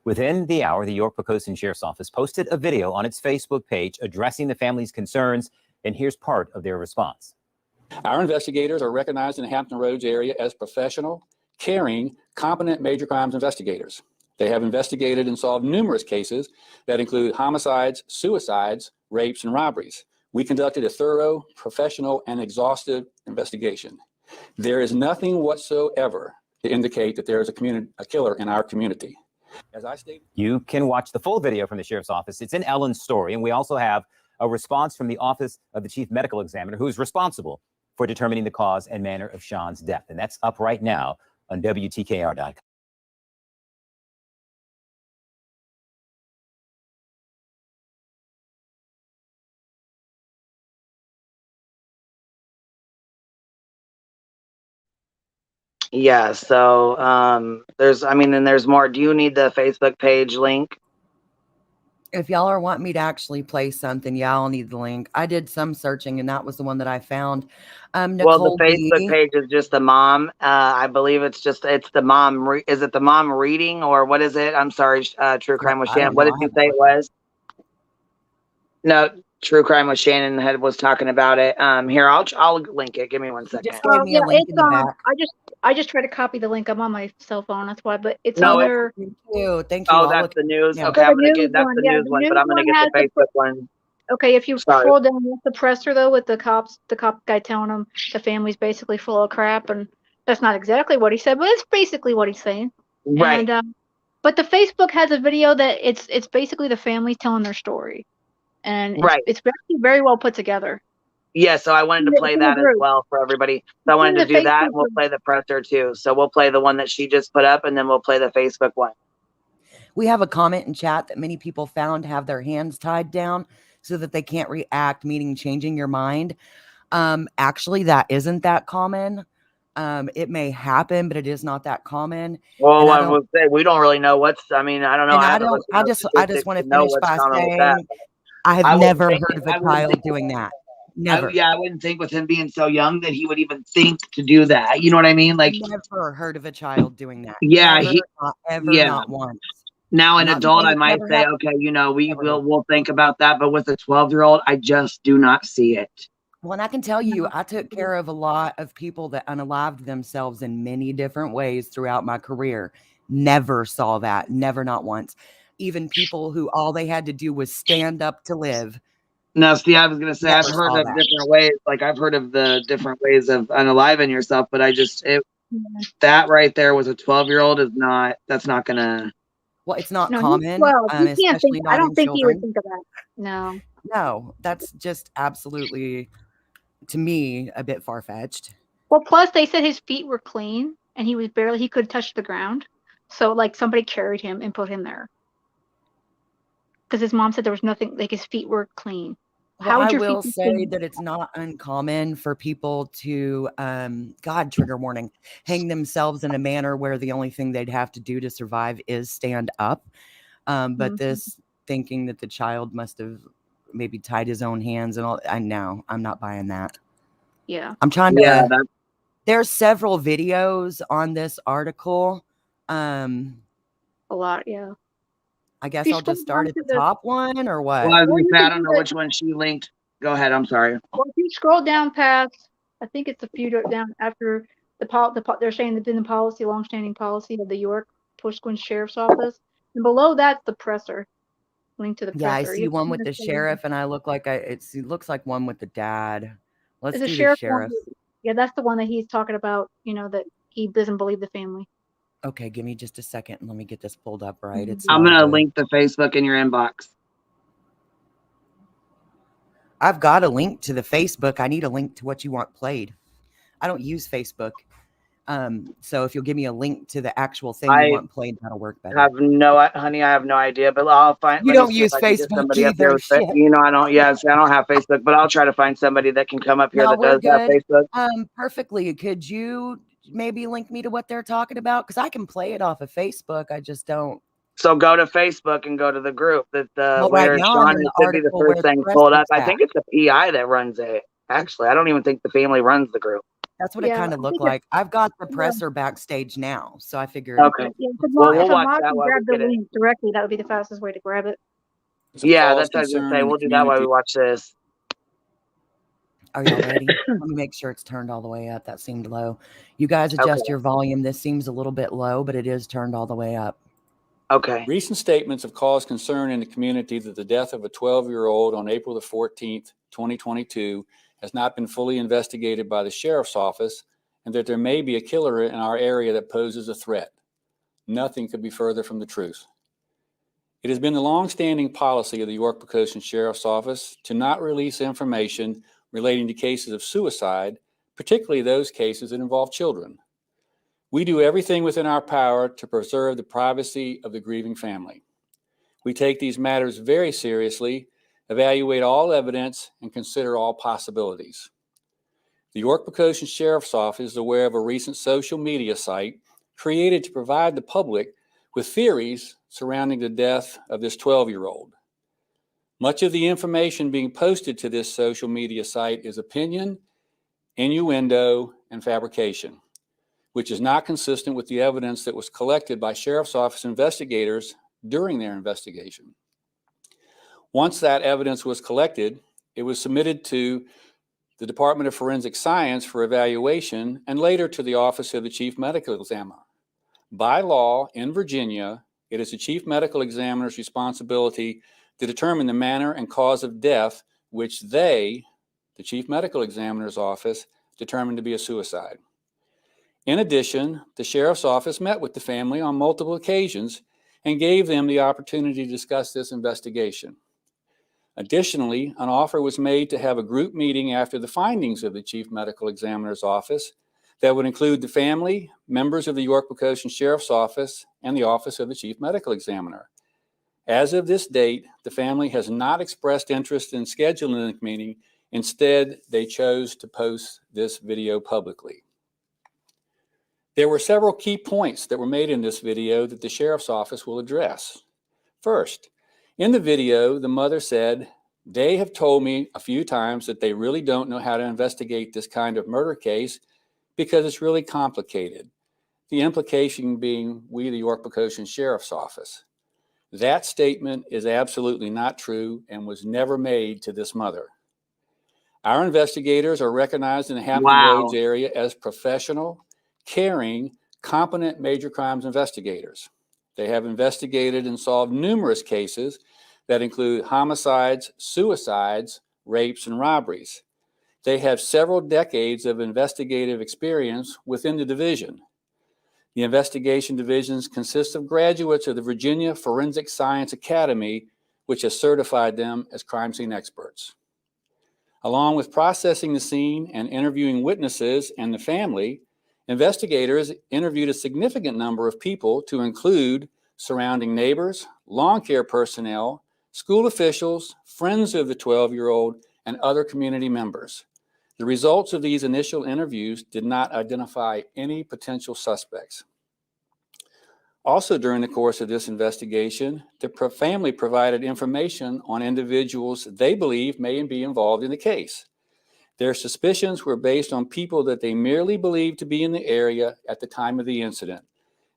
S8: Within the hour, the York-Pocosin Sheriff's Office posted a video on its Facebook page addressing the family's concerns, and here's part of their response.
S9: Our investigators are recognized in the Hampton Roads area as professional, caring, competent major crimes investigators. They have investigated and solved numerous cases that include homicides, suicides, rapes, and robberies. We conducted a thorough, professional, and exhaustive investigation. There is nothing whatsoever to indicate that there is a killer in our community. As I stated,
S8: you can watch the full video from the Sheriff's Office. It's in Ellen's story, and we also have a response from the Office of the Chief Medical Examiner, who is responsible for determining the cause and manner of Sean's death. And that's up right now on WTKR.com.
S2: Yeah, so there's more. Do you need the Facebook page link?
S4: If y'all are wanting me to actually play something, yeah, I'll need the link. I did some searching, and that was the one that I found.
S2: Nicole, the Facebook page is just the mom. I believe it's the mom. Is it the mom reading, or what is it? I'm sorry, True Crime with Shannon. What did you say it was? No, True Crime with Shannon was talking about it. Here, I'll link it. Give me 1 second.
S4: Just give me a link in the back.
S3: I just tried to copy the link. I'm on my cell phone. That's why, but it's
S2: No,
S3: on there.
S4: Thank you.
S2: Oh, that's the news.
S4: Yeah.
S2: Okay,
S3: So
S2: I'm
S3: the
S2: gonna get
S3: news
S2: that's
S3: one,
S2: the
S3: yeah,
S2: news
S3: the
S2: one,
S3: news
S2: but I'm gonna
S3: one
S2: get
S3: has
S2: the
S3: the
S2: Facebook one.
S3: Okay, if you
S2: Sorry.
S3: scroll down, that's the presser though, with the cop guy telling him the family's basically full of crap, and that's not exactly what he said, but it's basically what he's saying.
S2: Right.
S3: And but the Facebook has a video that it's basically the family telling their story, and it's actually very well put together.
S2: Yeah, so I wanted to play that as well for everybody. So I wanted to do that, and we'll play the presser too. So we'll play the one that she just put up, and then we'll play the Facebook one.
S4: We have a comment in chat that many people found have their hands tied down so that they can't react, meaning changing your mind. Actually, that isn't that common. It may happen, but it is not that common.
S2: Well, I would say we don't really know I don't know.
S4: I just want to finish by saying I have never heard of a child doing that. Never.
S2: I wouldn't think with him being so young that he would even think to do that. You know what I mean? Like,
S4: never heard of a child doing that.
S2: Yeah,
S4: not once.
S2: Now an adult, I might say, okay, we'll think about that. But with a 12-year-old, I just do not see it.
S4: Well, and I can tell you, I took care of a lot of people that unalived themselves in many different ways throughout my career. Never saw that. Never, not once. Even people who all they had to do was stand up to live.
S2: No, see, I was going to say, I've
S4: Never
S2: heard
S4: saw
S2: of
S4: that.
S2: different ways. Like, I've heard of the different ways of unaliving yourself, but that right there was a 12-year-old that's not going to.
S4: Well, it's not
S3: No, he's
S4: common,
S3: 12. He can't think.
S4: especially
S3: I
S4: not in
S3: don't think he would
S4: children.
S3: think of that. No.
S4: No, that's just absolutely, to me, a bit far-fetched.
S3: Well, plus they said his feet were clean and he could touch the ground. So like somebody carried him and put him there. Because his mom said there was nothing, like his feet were clean.
S4: Well, I will say that it's not uncommon for people to, God, trigger warning, hang themselves in a manner where the only thing they'd have to do to survive is stand up. But this thinking that the child must have maybe tied his own hands and all, I'm not buying that.
S3: Yeah.
S4: I'm trying to, there's several videos on this article.
S3: A lot, yeah.
S4: I guess I'll just start at the top one or what?
S2: Well, I was going to say, I don't know which one she linked. Go ahead. I'm sorry.
S3: Well, if you scroll down past, I think it's a few down after they're saying that in the longstanding policy of the York Pushquin Sheriff's Office. And below that's the presser. Link to the presser.
S4: Yeah, I see one with the sheriff, and I look like it looks like one with the dad. Let's do the sheriff.
S3: Yeah, that's the one that he's talking about, that he doesn't believe the family.
S4: Okay, give me just a second and let me get this pulled up right.
S2: I'm going to link the Facebook in your inbox.
S4: I've got a link to the Facebook. I need a link to what you want played. I don't use Facebook. So if you'll give me a link to the actual thing you want played, that'll work better.
S2: Honey, I have no idea, but I'll find.
S4: You don't use Facebook either.
S2: I don't. Yes, I don't have Facebook, but I'll try to find somebody that can come up here that does have Facebook.
S4: Perfectly. Could you maybe link me to what they're talking about? Because I can play it off of Facebook. I just don't.
S2: So go to Facebook and go to the group that
S4: where Sean
S2: should be the first thing pulled up. I think it's the PI that runs it. Actually, I don't even think the family runs the group.
S4: That's what it kind of looked like. I've got the presser backstage now, so I figured.
S2: Okay.
S3: Well, we'll watch that while grab the link directly. That would be the fastest way to grab it.
S2: Yeah, that's what I was going to say. We'll do that while we watch this.
S4: Are y'all ready? Let me make sure it's turned all the way up. That seemed low. You guys adjust your volume. This seems a little bit low, but it is turned all the way up.
S2: Okay.
S9: Recent statements have caused concern in the community that the death of a 12-year-old on April the 14th, 2022, has not been fully investigated by the sheriff's office, and that there may be a killer in our area that poses a threat. Nothing could be further from the truth. It has been the long-standing policy of the York Pocosin Sheriff's Office to not release information relating to cases of suicide, particularly those cases that involve children. We do everything within our power to preserve the privacy of the grieving family. We take these matters very seriously, evaluate all evidence, and consider all possibilities. The York Pocosin Sheriff's Office is aware of a recent social media site created to provide the public with theories surrounding the death of this 12-year-old. Much of the information being posted to this social media site is opinion, innuendo, and fabrication, which is not consistent with the evidence that was collected by Sheriff's Office investigators during their investigation. Once that evidence was collected, it was submitted to the Department of Forensic Science for evaluation and later to the Office of the Chief Medical Examiner. By law in Virginia, it is the Chief Medical Examiner's responsibility to determine the manner and cause of death which they, the Chief Medical Examiner's Office, determined to be a suicide. In addition, the Sheriff's Office met with the family on multiple occasions and gave them the opportunity to discuss this investigation. Additionally, an offer was made to have a group meeting after the findings of the Chief Medical Examiner's Office that would include the family, members of the York Pocosin Sheriff's Office, and the Office of the Chief Medical Examiner. As of this date, the family has not expressed interest in scheduling the meeting. Instead, they chose to post this video publicly. There were several key points that were made in this video that the Sheriff's Office will address. First, in the video, the mother said, "They have told me a few times that they really don't know how to investigate this kind of murder case because it's really complicated." The implication being we, the York Pocosin Sheriff's Office. That statement is absolutely not true and was never made to this mother. Our investigators are recognized in the Hampton
S2: Wow.
S9: Roads area as professional, caring, competent major crimes investigators. They have investigated and solved numerous cases that include homicides, suicides, rapes, and robberies. They have several decades of investigative experience within the division. The investigation divisions consist of graduates of the Virginia Forensic Science Academy, which has certified them as crime scene experts. Along with processing the scene and interviewing witnesses and the family, investigators interviewed a significant number of people to include surrounding neighbors, lawn care personnel, school officials, friends of the 12-year-old, and other community members. The results of these initial interviews did not identify any potential suspects. Also during the course of this investigation, the family provided information on individuals they believe may be involved in the case. Their suspicions were based on people that they merely believed to be in the area at the time of the incident.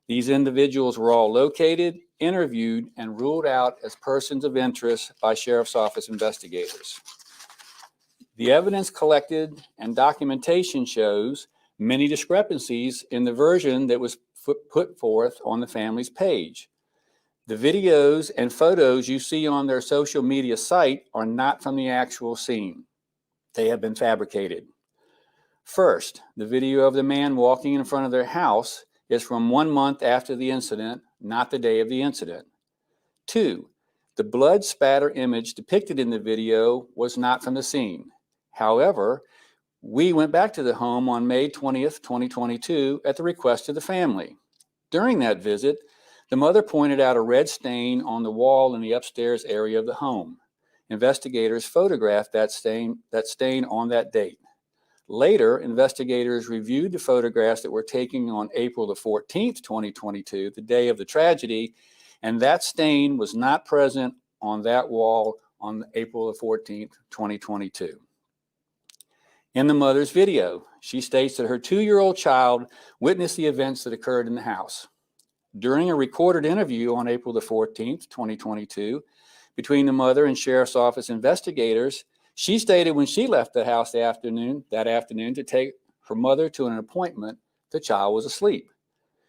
S9: These individuals were all located, interviewed, and ruled out as persons of interest by Sheriff's Office investigators. The evidence collected and documentation shows many discrepancies in the version that was put forth on the family's page. The videos and photos you see on their social media site are not from the actual scene. They have been fabricated. First, the video of the man walking in front of their house is from 1 month after the incident, not the day of the incident. 2, the blood spatter image depicted in the video was not from the scene. However, we went back to the home on May 20th, 2022 at the request of the family. During that visit, the mother pointed out a red stain on the wall in the upstairs area of the home. Investigators photographed that stain on that date. Later, investigators reviewed the photographs that were taken on April the 14th, 2022, the day of the tragedy, and that stain was not present on that wall on April the 14th, 2022. In the mother's video, she states that her 2-year-old child witnessed the events that occurred in the house. During a recorded interview on April the 14th, 2022, between the mother and Sheriff's Office investigators, she stated when she left the house that afternoon to take her mother to an appointment, the child was asleep.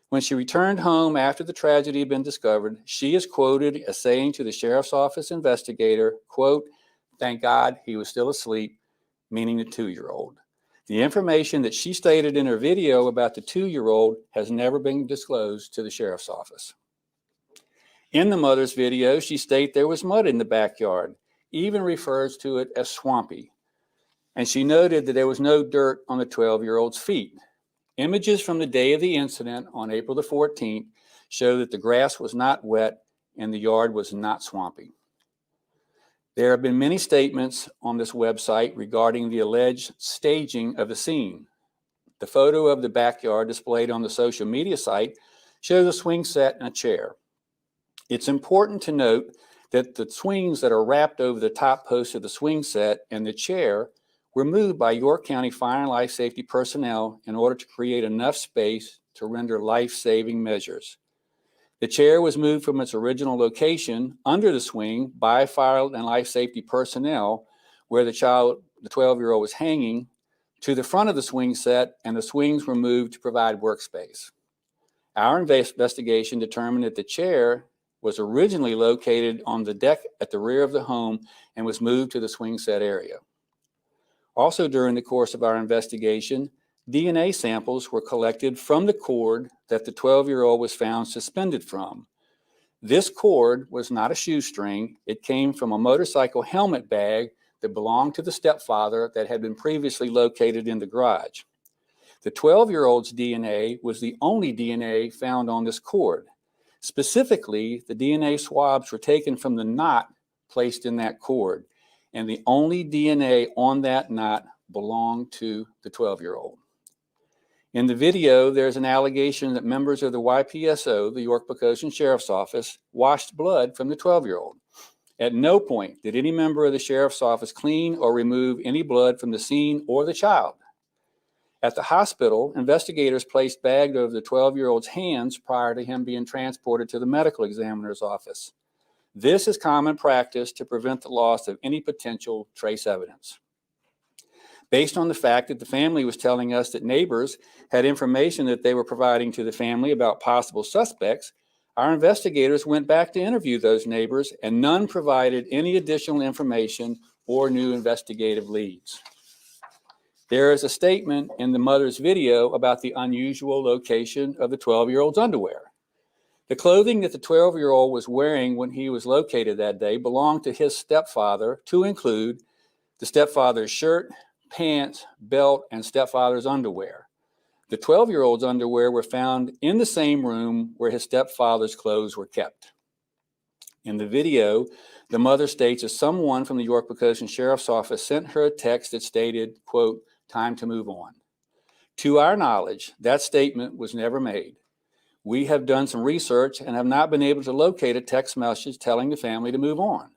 S9: When she returned home after the tragedy had been discovered, she is quoted as saying to the Sheriff's Office investigator, quote, "Thank God he was still asleep," meaning the 2-year-old. The information that she stated in her video about the 2-year-old has never been disclosed to the Sheriff's Office. In the mother's video, she states there was mud in the backyard, even refers to it as swampy. And she noted that there was no dirt on the 12-year-old's feet. Images from the day of the incident on April the 14th show that the grass was not wet and the yard was not swampy. There have been many statements on this website regarding the alleged staging of the scene. The photo of the backyard displayed on the social media site shows a swing set and a chair. It's important to note that the swings that are wrapped over the top post of the swing set and the chair were moved by York County Fire and Life Safety personnel in order to create enough space to render life-saving measures. The chair was moved from its original location under the swing by Fire and Life Safety personnel where the 12-year-old was hanging, to the front of the swing set, and the swings were moved to provide workspace. Our investigation determined that the chair was originally located on the deck at the rear of the home and was moved to the swing set area. Also during the course of our investigation, DNA samples were collected from the cord that the 12-year-old was found suspended from. This cord was not a shoestring. It came from a motorcycle helmet bag that belonged to the stepfather that had been previously located in the garage. The 12-year-old's DNA was the only DNA found on this cord. Specifically, the DNA swabs were taken from the knot placed in that cord, and the only DNA on that knot belonged to the 12-year-old. In the video, there's an allegation that members of the YPSO, the York Poquoson Sheriff's Office, washed blood from the 12-year-old. At no point did any member of the Sheriff's Office clean or remove any blood from the scene or the child. At the hospital, investigators placed bags over the 12-year-old's hands prior to him being transported to the medical examiner's office. This is common practice to prevent the loss of any potential trace evidence. Based on the fact that the family was telling us that neighbors had information that they were providing to the family about possible suspects, our investigators went back to interview those neighbors, and none provided any additional information or new investigative leads. There is a statement in the mother's video about the unusual location of the 12-year-old's underwear. The clothing that the 12-year-old was wearing when he was located that day belonged to his stepfather, to include the stepfather's shirt, pants, belt, and stepfather's underwear. The 12-year-old's underwear were found in the same room where his stepfather's clothes were kept. In the video, the mother states that someone from the York Pocosin Sheriff's Office sent her a text that stated, quote, "Time to move on." To our knowledge, that statement was never made. We have done some research and have not been able to locate a text message telling the family to move on.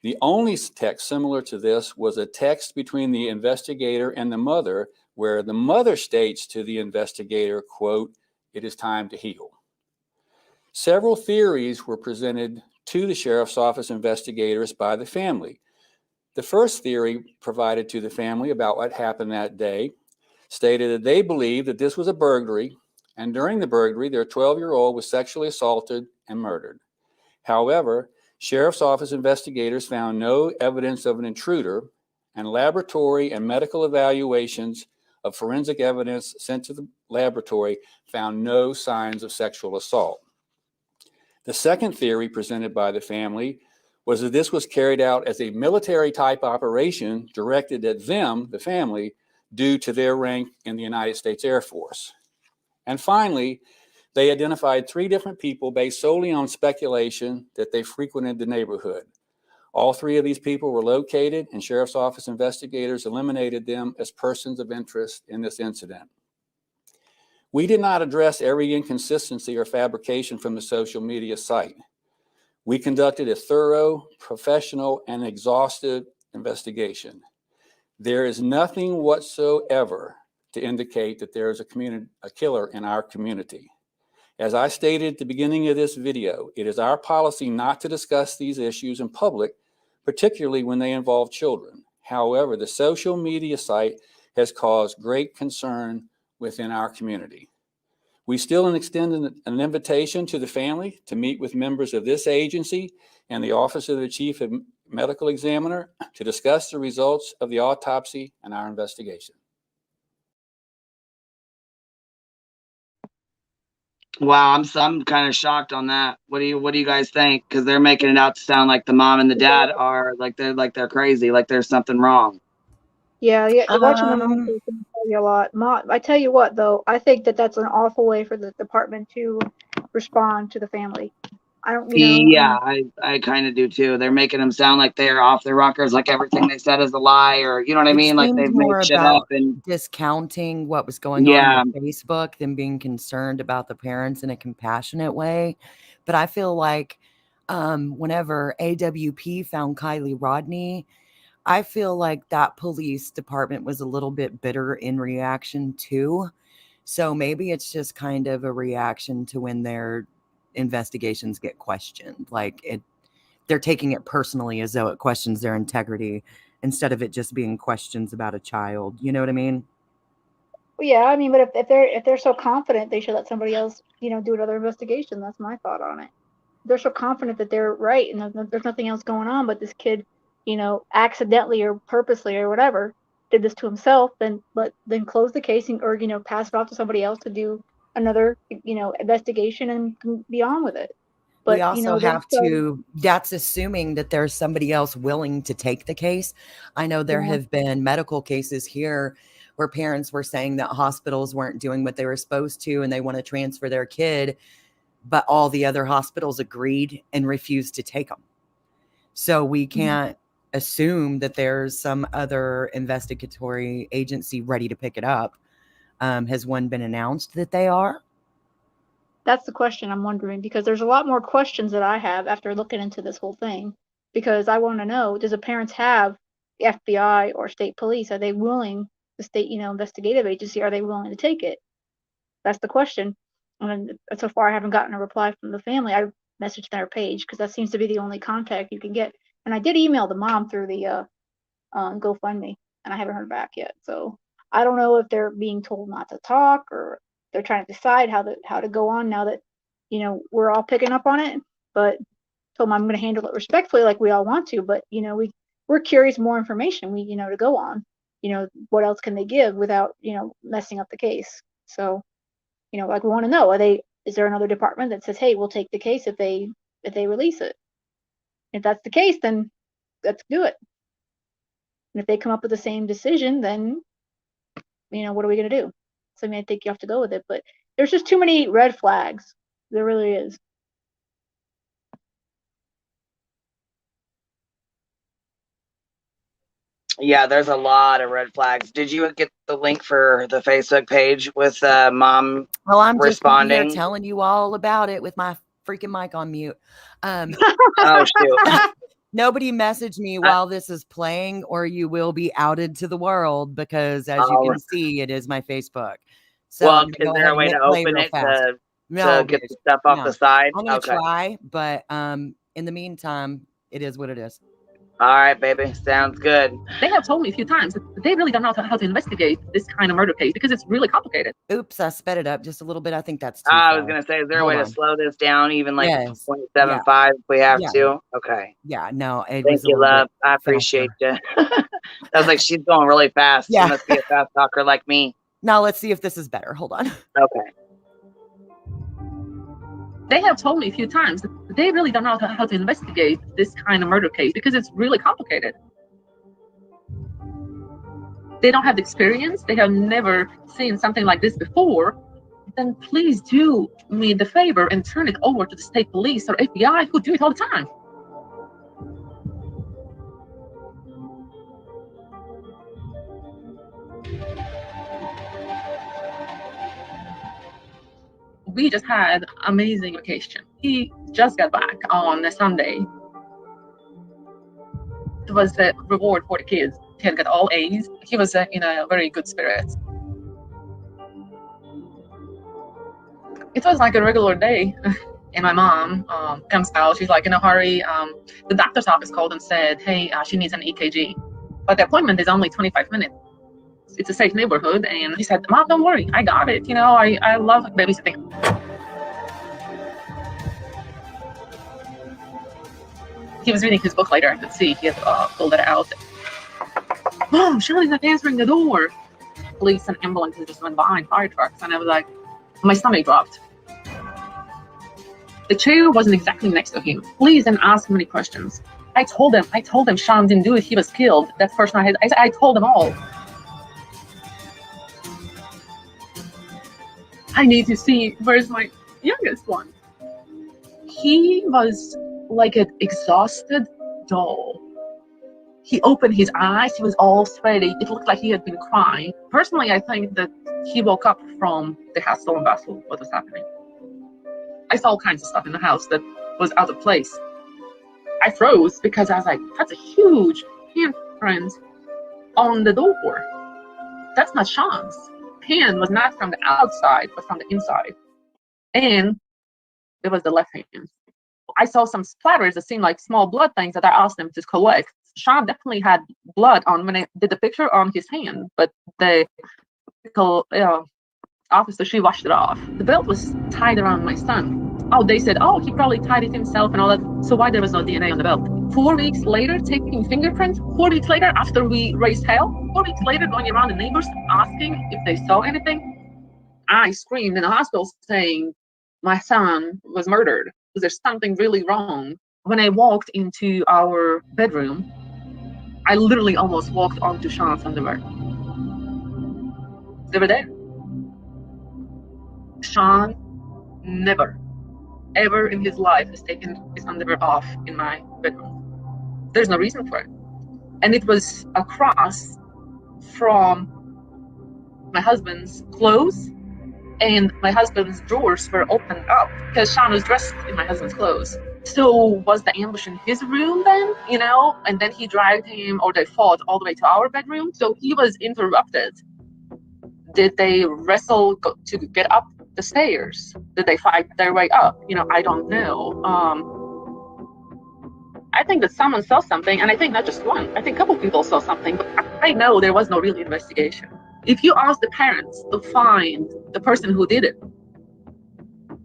S9: The only text similar to this was a text between the investigator and the mother, where the mother states to the investigator, quote, "It is time to heal." Several theories were presented to the Sheriff's Office investigators by the family. The first theory provided to the family about what happened that day stated that they believed that this was a burglary, and during the burglary, their 12-year-old was sexually assaulted and murdered. However, Sheriff's Office investigators found no evidence of an intruder, and laboratory and medical evaluations of forensic evidence sent to the laboratory found no signs of sexual assault. The second theory presented by the family was that this was carried out as a military-type operation directed at them, the family, due to their rank in the United States Air Force. And finally, they identified 3 different people based solely on speculation that they frequented the neighborhood. All 3 of these people were located, and Sheriff's Office investigators eliminated them as persons of interest in this incident. We did not address every inconsistency or fabrication from the social media site. We conducted a thorough, professional, and exhaustive investigation. There is nothing whatsoever to indicate that there is a killer in our community. As I stated at the beginning of this video, it is our policy not to discuss these issues in public, particularly when they involve children. However, the social media site has caused great concern within our community. We still extend an invitation to the family to meet with members of this agency and the Office of the Chief Medical Examiner to discuss the results of the autopsy and our investigation.
S2: Wow, I'm kind of shocked on that. What do you guys think? Because they're making it out to sound like the mom and the dad are like they're crazy, like there's something wrong.
S3: Yeah, watching the mom can tell you a lot. I tell you what, though, I think that that's an awful way for the department to respond to the family. I don't,
S2: Yeah, I kind of do too. They're making them sound like they're off their rockers, like everything they said is a lie, or you know what I mean? Like they've made shit up and
S4: discounting what was going on on Facebook than being concerned about the parents in a compassionate way. But I feel like whenever AWP found Kylie Rodney, I feel like that police department was a little bit bitter in reaction too. So maybe it's just kind of a reaction to when their investigations get questioned. Like they're taking it personally as though it questions their integrity instead of it just being questions about a child. You know what I mean?
S3: Well, yeah, I mean, but if they're so confident, they should let somebody else, do another investigation. That's my thought on it. They're so confident that they're right and there's nothing else going on, but this kid, accidentally or purposely or whatever did this to himself, then close the case or pass it off to somebody else to do another investigation and be on with it. But
S4: we also have to, that's assuming that there's somebody else willing to take the case. I know there have been medical cases here where parents were saying that hospitals weren't doing what they were supposed to and they want to transfer their kid, but all the other hospitals agreed and refused to take them. So we can't assume that there's some other investigatory agency ready to pick it up. Has one been announced that they are?
S3: That's the question I'm wondering, because there's a lot more questions that I have after looking into this whole thing, because I want to know, does the parents have the FBI or state police? Are they willing, the state, investigative agency, are they willing to take it? That's the question. And so far, I haven't gotten a reply from the family. I messaged their page because that seems to be the only contact you can get. And I did email the mom through the GoFundMe. and I haven't heard back yet. So I don't know if they're being told not to talk, or they're trying to decide how to go on now that, you know, we're all picking up on it. But told them I'm going to handle it respectfully, like we all want to. But, you know, we're curious more information, you know, to go on. You know, what else can they give without, you know, messing up the case? So, you know, like, we want to know, is there another department that says, hey, we'll take the case if they release it? If that's the case, then let's do it. And if they come up with the same decision, then, you know, what are we going to do? So, I mean, I think you have to go with it. But there's just too many red flags. There really is.
S2: Yeah, there's a lot of red flags. Did you get the link for the Facebook page with mom
S4: Well, I'm
S2: responding?
S4: just here telling you all about it with my freaking mic on mute.
S2: Oh, shoot.
S4: Nobody message me while this is playing, or you will be outed to the world, because as you can see, it is my Facebook. So
S2: well, is there a way to open it to get the stuff off the side?
S4: I'm going to try, but in the meantime, it is what it is.
S2: All right, baby. Sounds good.
S7: They have told me a few times that they really don't know how to investigate this kind of murder case because it's really complicated.
S4: Oops, I sped it up just a little bit. I think that's too
S2: I
S4: far.
S2: was going to say, is there a way to slow this down even like
S4: Yes.
S2: 0.75 if we have to? Okay.
S4: Yeah, no.
S2: Thank you, love. I appreciate you. I was like, she's going really fast.
S4: Yeah.
S2: She must be a fast talker like me.
S4: Now let's see if this is better. Hold on.
S2: Okay.
S7: They have told me a few times that they really don't know how to investigate this kind of murder case because it's really complicated. They don't have the experience. They have never seen something like this before. Then please do me the favor and turn it over to the state police or FBI, who do it all the time. We just had amazing vacation. He just got back on a Sunday. It was a reward for the kids. He had got all A's. He was in a very good spirit. It was like a regular day. And my mom comes out. She's like in a hurry. The doctor's office called and said, hey, she needs an EKG. But the appointment is only 25 minutes. It's a safe neighborhood. And he said, Mom, don't worry. I got it. You know, I love babysitting. He was reading his book later. I could see he had pulled it out. Mom, Shirley's not answering the door. Police and ambulances just went by, fire trucks. And I was like, my stomach dropped. The chair wasn't exactly next to him. Please didn't ask him any questions. I told him Sean didn't do it. He was killed. That person I told them all. I need to see, where's my youngest one? He was like an exhausted doll. He opened his eyes. He was all sweaty. It looked like he had been crying. Personally, I think that he woke up from the hustle and bustle, what was happening. I saw all kinds of stuff in the house that was out of place. I froze because I was like, that's a huge handprint on the door. That's not Sean's. Hand was not from the outside, but from the inside. And it was the left hand. I saw some splatters that seemed like small blood things that I asked them to collect. Sean definitely had blood on when I did the picture on his hand, but the officer, she washed it off. The belt was tied around my son. Oh, they said, oh, he probably tied it himself and all that. So why there was no DNA on the belt? 4 weeks later, taking fingerprints. 4 weeks later, after we raised hell. 4 weeks later, going around the neighbors asking if they saw anything. I screamed in the hospital saying, my son was murdered. There's something really wrong. When I walked into our bedroom, I literally almost walked onto Sean's underwear. They were there. Sean never, ever in his life has taken his underwear off in my bedroom. There's no reason for it. And it was across from my husband's clothes, and my husband's drawers were opened up because Sean was dressed in my husband's clothes. So was the ambush in his room then, you know? And then he dragged him, or they fought all the way to our bedroom. So he was interrupted. Did they wrestle to get up the stairs? Did they fight their way up? You know, I don't know. I think that someone saw something, and I think not just one. I think a couple people saw something, but
S10: I know there was no real investigation. If you ask the parents to find the person who did it,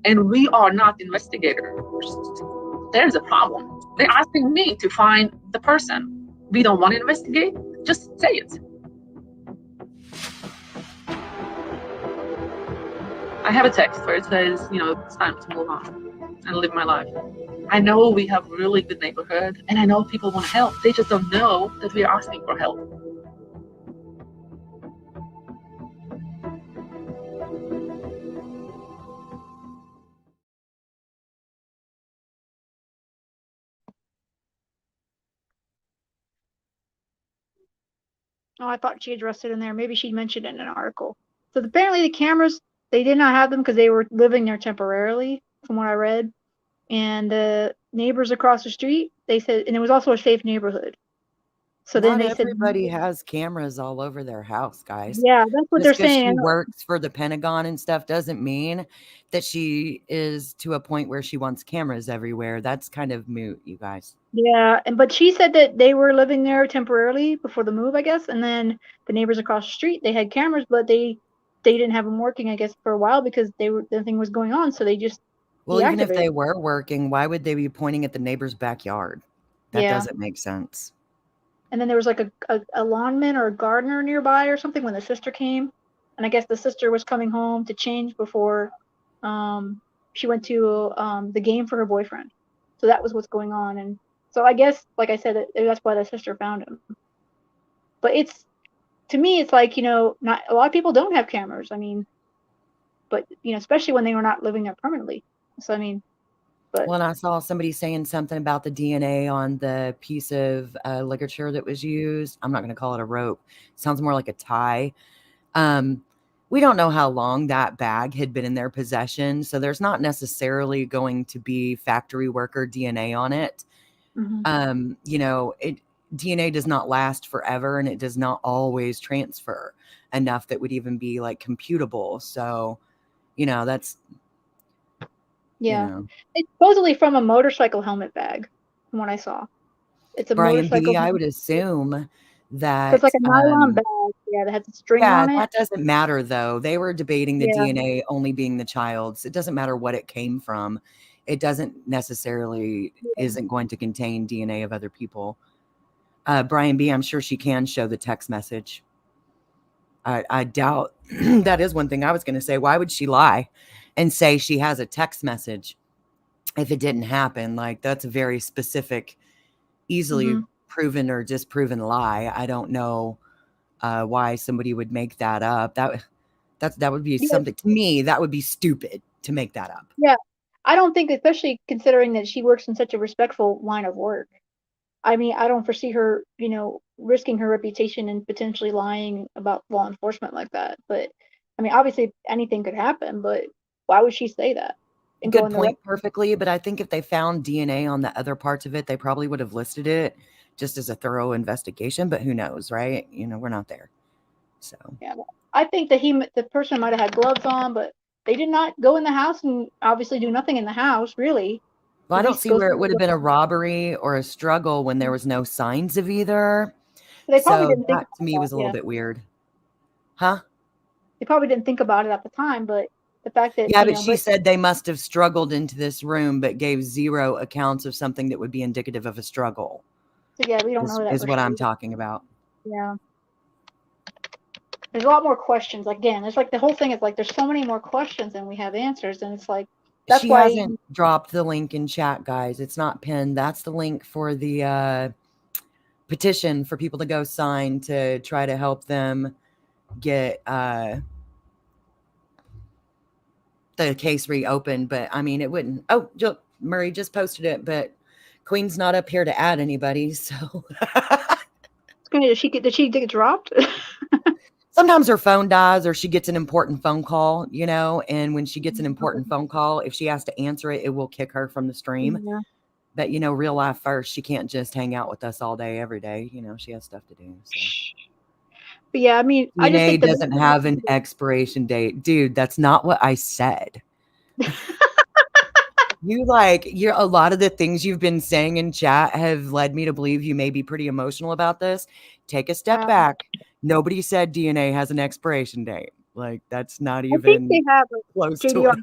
S10: and we are not investigators, there's a problem. They're asking me to find the person. We don't want to investigate, just say it. I have a text where it says, you know, it's time to move on and live my life. I know we have a really good neighborhood, and I know people want to help. They just don't know that we are asking for help.
S3: Oh, I thought she addressed it in there. Maybe she mentioned it in an article. So apparently the cameras, they did not have them because they were living there temporarily, from what I read. And the neighbors across the street, they said, and it was also a safe neighborhood. So then
S4: Not
S3: they said,
S4: everybody has cameras all over their house, guys.
S3: yeah, that's what they're
S4: Just 'cause
S3: saying.
S4: she works for the Pentagon and stuff doesn't mean that she is to a point where she wants cameras everywhere. That's kind of moot, you guys.
S3: Yeah, but she said that they were living there temporarily before the move, I guess. And then the neighbors across the street, they had cameras, but they didn't have them working, I guess, for a while because the thing was going on. So they just
S4: Well, even if they
S3: deactivated.
S4: were working, why would they be pointing at the neighbor's backyard? That
S3: Yeah.
S4: doesn't make sense.
S3: And then there was like a lawnman or a gardener nearby or something when the sister came. And I guess the sister was coming home to change before she went to the game for her boyfriend. So that was what's going on. And so I guess, like I said, that's why the sister found him. But it's, to me, it's like, you know, not a lot of people don't have cameras. I mean, but, you know, especially when they were not living there permanently. So, I mean, but.
S4: Well, and I saw somebody saying something about the DNA on the piece of ligature that was used. I'm not going to call it a rope. It sounds more like a tie. We don't know how long that bag had been in their possession. So there's not necessarily going to be factory worker DNA on it.
S3: Mm-hmm.
S4: You know, DNA does not last forever, and it does not always transfer enough that would even be like computable. So, you know, that's,
S3: yeah.
S4: you know.
S3: It's supposedly from a motorcycle helmet bag, from what I saw. It's a
S4: Brian
S3: motorcycle.
S4: B, I would assume that
S3: It's like a nylon bag, yeah, that has a string on it.
S4: that doesn't matter though. They were debating the
S3: Yeah.
S4: DNA only being the child's. It doesn't matter what it came from. It doesn't necessarily isn't going to contain DNA of other people. Brian B, I'm sure she can show the text message. I doubt that is one thing I was going to say. Why would she lie and say she has a text message if it didn't happen? Like, that's a very specific, easily proven or disproven lie. I don't know why somebody would make that up. That would be something, to me, that would be stupid to make that up.
S3: Yeah. I don't think, especially considering that she works in such a respectful line of work. I mean, I don't foresee her, you know, risking her reputation and potentially lying about law enforcement like that. But I mean, obviously anything could happen, but why would she say that? And
S4: Good point, perfectly. But I think if they found DNA on the other parts of it, they probably would have listed it just as a thorough investigation. But who knows, right? You know, we're not there. So
S3: yeah, I think that the person might have had gloves on, but they did not go in the house and obviously do nothing in the house, really.
S4: Well, I don't see where it would have been a robbery or a struggle when there was no signs of either.
S3: They probably didn't think
S4: that to me was a little bit weird. Huh?
S3: They probably didn't think about it at the time, but the fact that
S4: but she said they must have struggled into this room, but gave zero accounts of something that would be indicative of a struggle.
S3: So yeah, we don't know that
S4: is what I'm talking about.
S3: Yeah. There's a lot more questions. Again, it's like the whole thing is like there's so many more questions than we have answers, and it's like that's
S4: she
S3: why
S4: hasn't dropped the link in chat, guys. It's not pinned. That's the link for the petition for people to go sign to try to help them get the case reopened. But I mean, it wouldn't. Oh, Murray just posted it, but Queen's not up here to add anybody. So
S3: did she get dropped?
S4: Sometimes her phone dies or she gets an important phone call, you know, and when she gets an important phone call, if she has to answer it, it will kick her from the stream.
S3: Yeah.
S4: But, you know, real life first, she can't just hang out with us all day, every day. You know, she has stuff to do. So.
S3: But yeah, I mean,
S4: I just think doesn't have an expiration date. Dude, that's not what I said. You're a lot of the things you've been saying in chat have led me to believe you may be pretty emotional about this. take a step back. Nobody said DNA has an expiration date. Like, that's not
S3: I think
S4: even
S3: they have
S4: close
S3: JD,
S4: to
S3: I
S4: what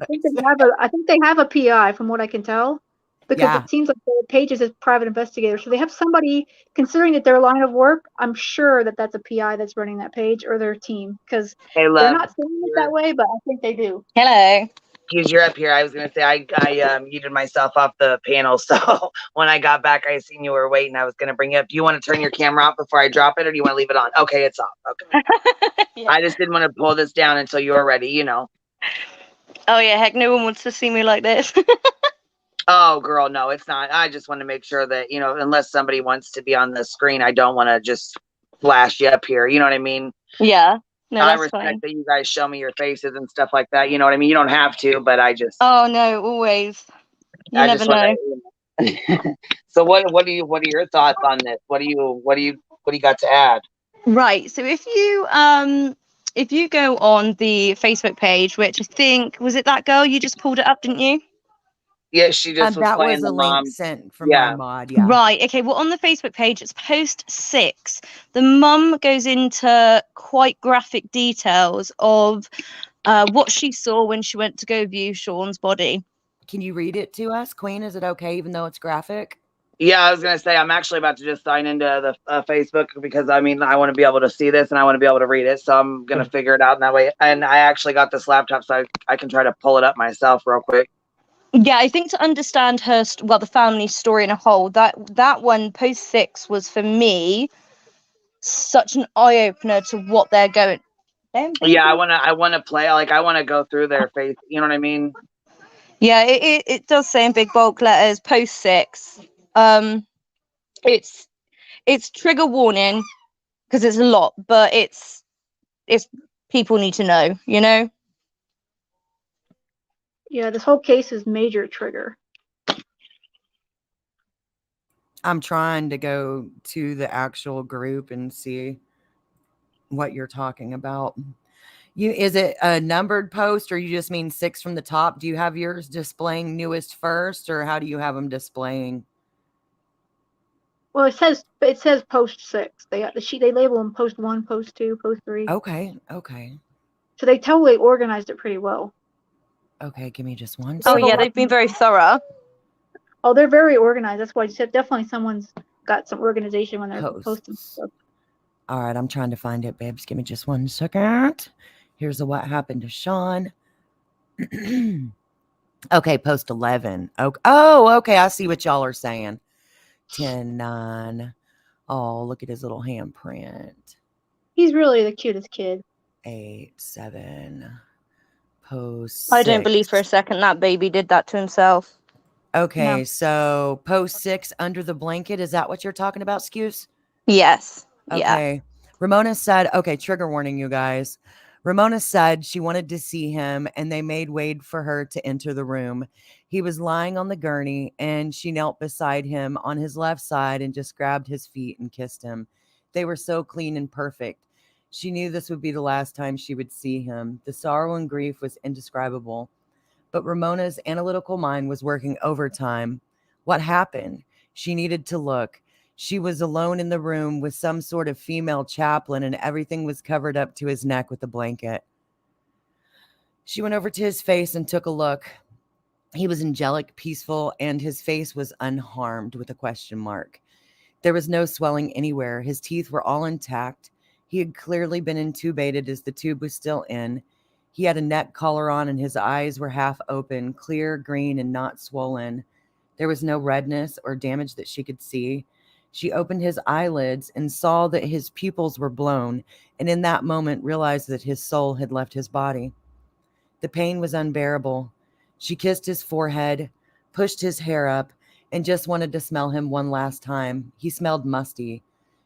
S4: I
S3: think they have a PI from what I can tell, because
S4: Yeah.
S3: it seems like the pages is private investigator. So they have somebody, considering that their line of work, I'm sure that that's a PI that's running that page, or their team, because
S2: Hey,
S3: they're
S2: love.
S3: not saying it that way, but I think they do.
S11: Hello.
S2: Hughes, you're up here. I was gonna say I muted myself off the panel, so when I got back, I seen you were waiting. I was gonna bring you up. Do you want to turn your camera off before I drop it, or do you want to leave it on? Okay, it's off. Okay.
S11: Yeah.
S2: I just didn't want to pull this down until you were ready. You know.
S11: Oh yeah, heck, no one wants to see me like this.
S2: Oh, girl, no, it's not. I just want to make sure that, you know, unless somebody wants to be on the screen, I don't want to just flash you up here. You know what I mean?
S11: Yeah. No,
S2: I
S11: that's
S2: respect
S11: fine.
S2: that you guys show me your faces and stuff like that. You know what I mean? You don't have to, but I just.
S11: Oh no, always. You
S2: I
S11: never
S2: just
S11: know.
S2: So what are your thoughts on this? What do you got to add?
S11: Right. So if you go on the Facebook page, which I think was it that girl you just pulled it up, didn't you?
S2: Yeah, she just was
S4: that
S2: playing
S4: was
S2: the
S4: a link
S2: mom.
S4: sent from our mod. Yeah.
S11: Right. Okay. Well, on the Facebook page, it's post 6. The mum goes into quite graphic details of what she saw when she went to go view Sean's body.
S4: Can you read it to us, Queen? Is it okay, even though it's graphic?
S2: Yeah, I was gonna say I'm actually about to just sign into the Facebook, because I mean I want to be able to see this and I want to be able to read it, so I'm gonna figure it out in that way. And I actually got this laptop, so I can try to pull it up myself real quick.
S11: Yeah, I think to understand the family story in a whole, that one post 6 was for me such an eye opener to what they're going.
S2: Yeah, I wanna play, like I want to go through their face. You know what I mean?
S11: Yeah, it does say in big bulk letters post 6. It's trigger warning because it's a lot, but it's people need to know, you know.
S3: Yeah, this whole case is major trigger.
S4: I'm trying to go to the actual group and see what you're talking about. Is it a numbered post, or you just mean 6 from the top? Do you have yours displaying newest first, or how do you have them displaying?
S3: Well, it says post 6. They got the sheet. They label them post 1, post 2, post 3.
S4: Okay.
S3: So they totally organized it pretty well.
S4: Okay, give me just one.
S11: Oh yeah, they've been very thorough.
S3: Oh, they're very organized. That's why you said definitely someone's got some organization when they're posting stuff.
S4: All right, I'm trying to find it, babes. Give me just 1 second. Here's what happened to Sean. Okay, post 11. Oh, okay. I see what y'all are saying. 10-9. Oh, look at his little handprint.
S3: He's really the cutest kid.
S4: 8-7. Post 6.
S11: I don't believe for a second that baby did that to himself.
S4: Okay, so post 6 under the blanket. Is that what you're talking about, Skews?
S11: Yes.
S4: Okay.
S11: Yeah.
S4: Ramona said, okay, trigger warning, you guys. Ramona said she wanted to see him, and they made way for her to enter the room. He was lying on the gurney, and she knelt beside him on his left side and just grabbed his feet and kissed him. They were so clean and perfect. She knew this would be the last time she would see him. The sorrow and grief was indescribable. But Ramona's analytical mind was working overtime. What happened? She needed to look. She was alone in the room with some sort of female chaplain, and everything was covered up to his neck with a blanket. She went over to his face and took a look. He was angelic, peaceful, and his face was unharmed with a question mark. There was no swelling anywhere. His teeth were all intact. He had clearly been intubated as the tube was still in. He had a neck collar on, and his eyes were half open, clear, green, and not swollen. There was no redness or damage that she could see. She opened his eyelids and saw that his pupils were blown, and in that moment realized that his soul had left his body. The pain was unbearable. She kissed his forehead, pushed his hair up, and just wanted to smell him one last time. He smelled musty.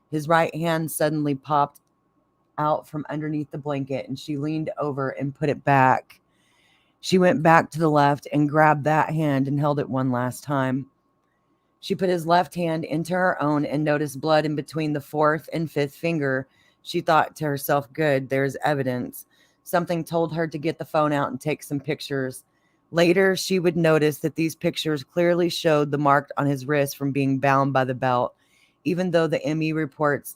S4: His right hand suddenly popped out from underneath the blanket, and she leaned over and put it back. She went back to the left and grabbed that hand and held it one last time. She put his left hand into her own and noticed blood in between the 4th and 5th finger. She thought to herself, good, there's evidence. Something told her to get the phone out and take some pictures. Later, she would notice that these pictures clearly showed the mark on his wrist from being bound by the belt. Even though the ME reports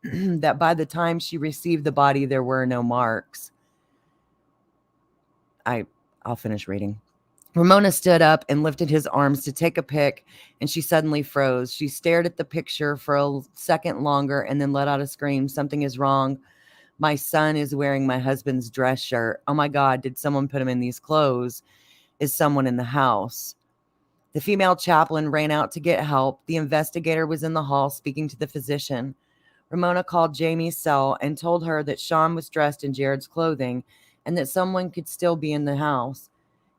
S4: that by the time she received the body, there were no marks. I'll finish reading. Ramona stood up and lifted his arms to take a pic, and she suddenly froze. She stared at the picture for a second longer and then let out a scream. Something is wrong. My son is wearing my husband's dress shirt. Oh my God, did someone put him in these clothes? Is someone in the house? The female chaplain ran out to get help. The investigator was in the hall speaking to the physician. Ramona called Jamie's cell and told her that Sean was dressed in Jared's clothing and that someone could still be in the house.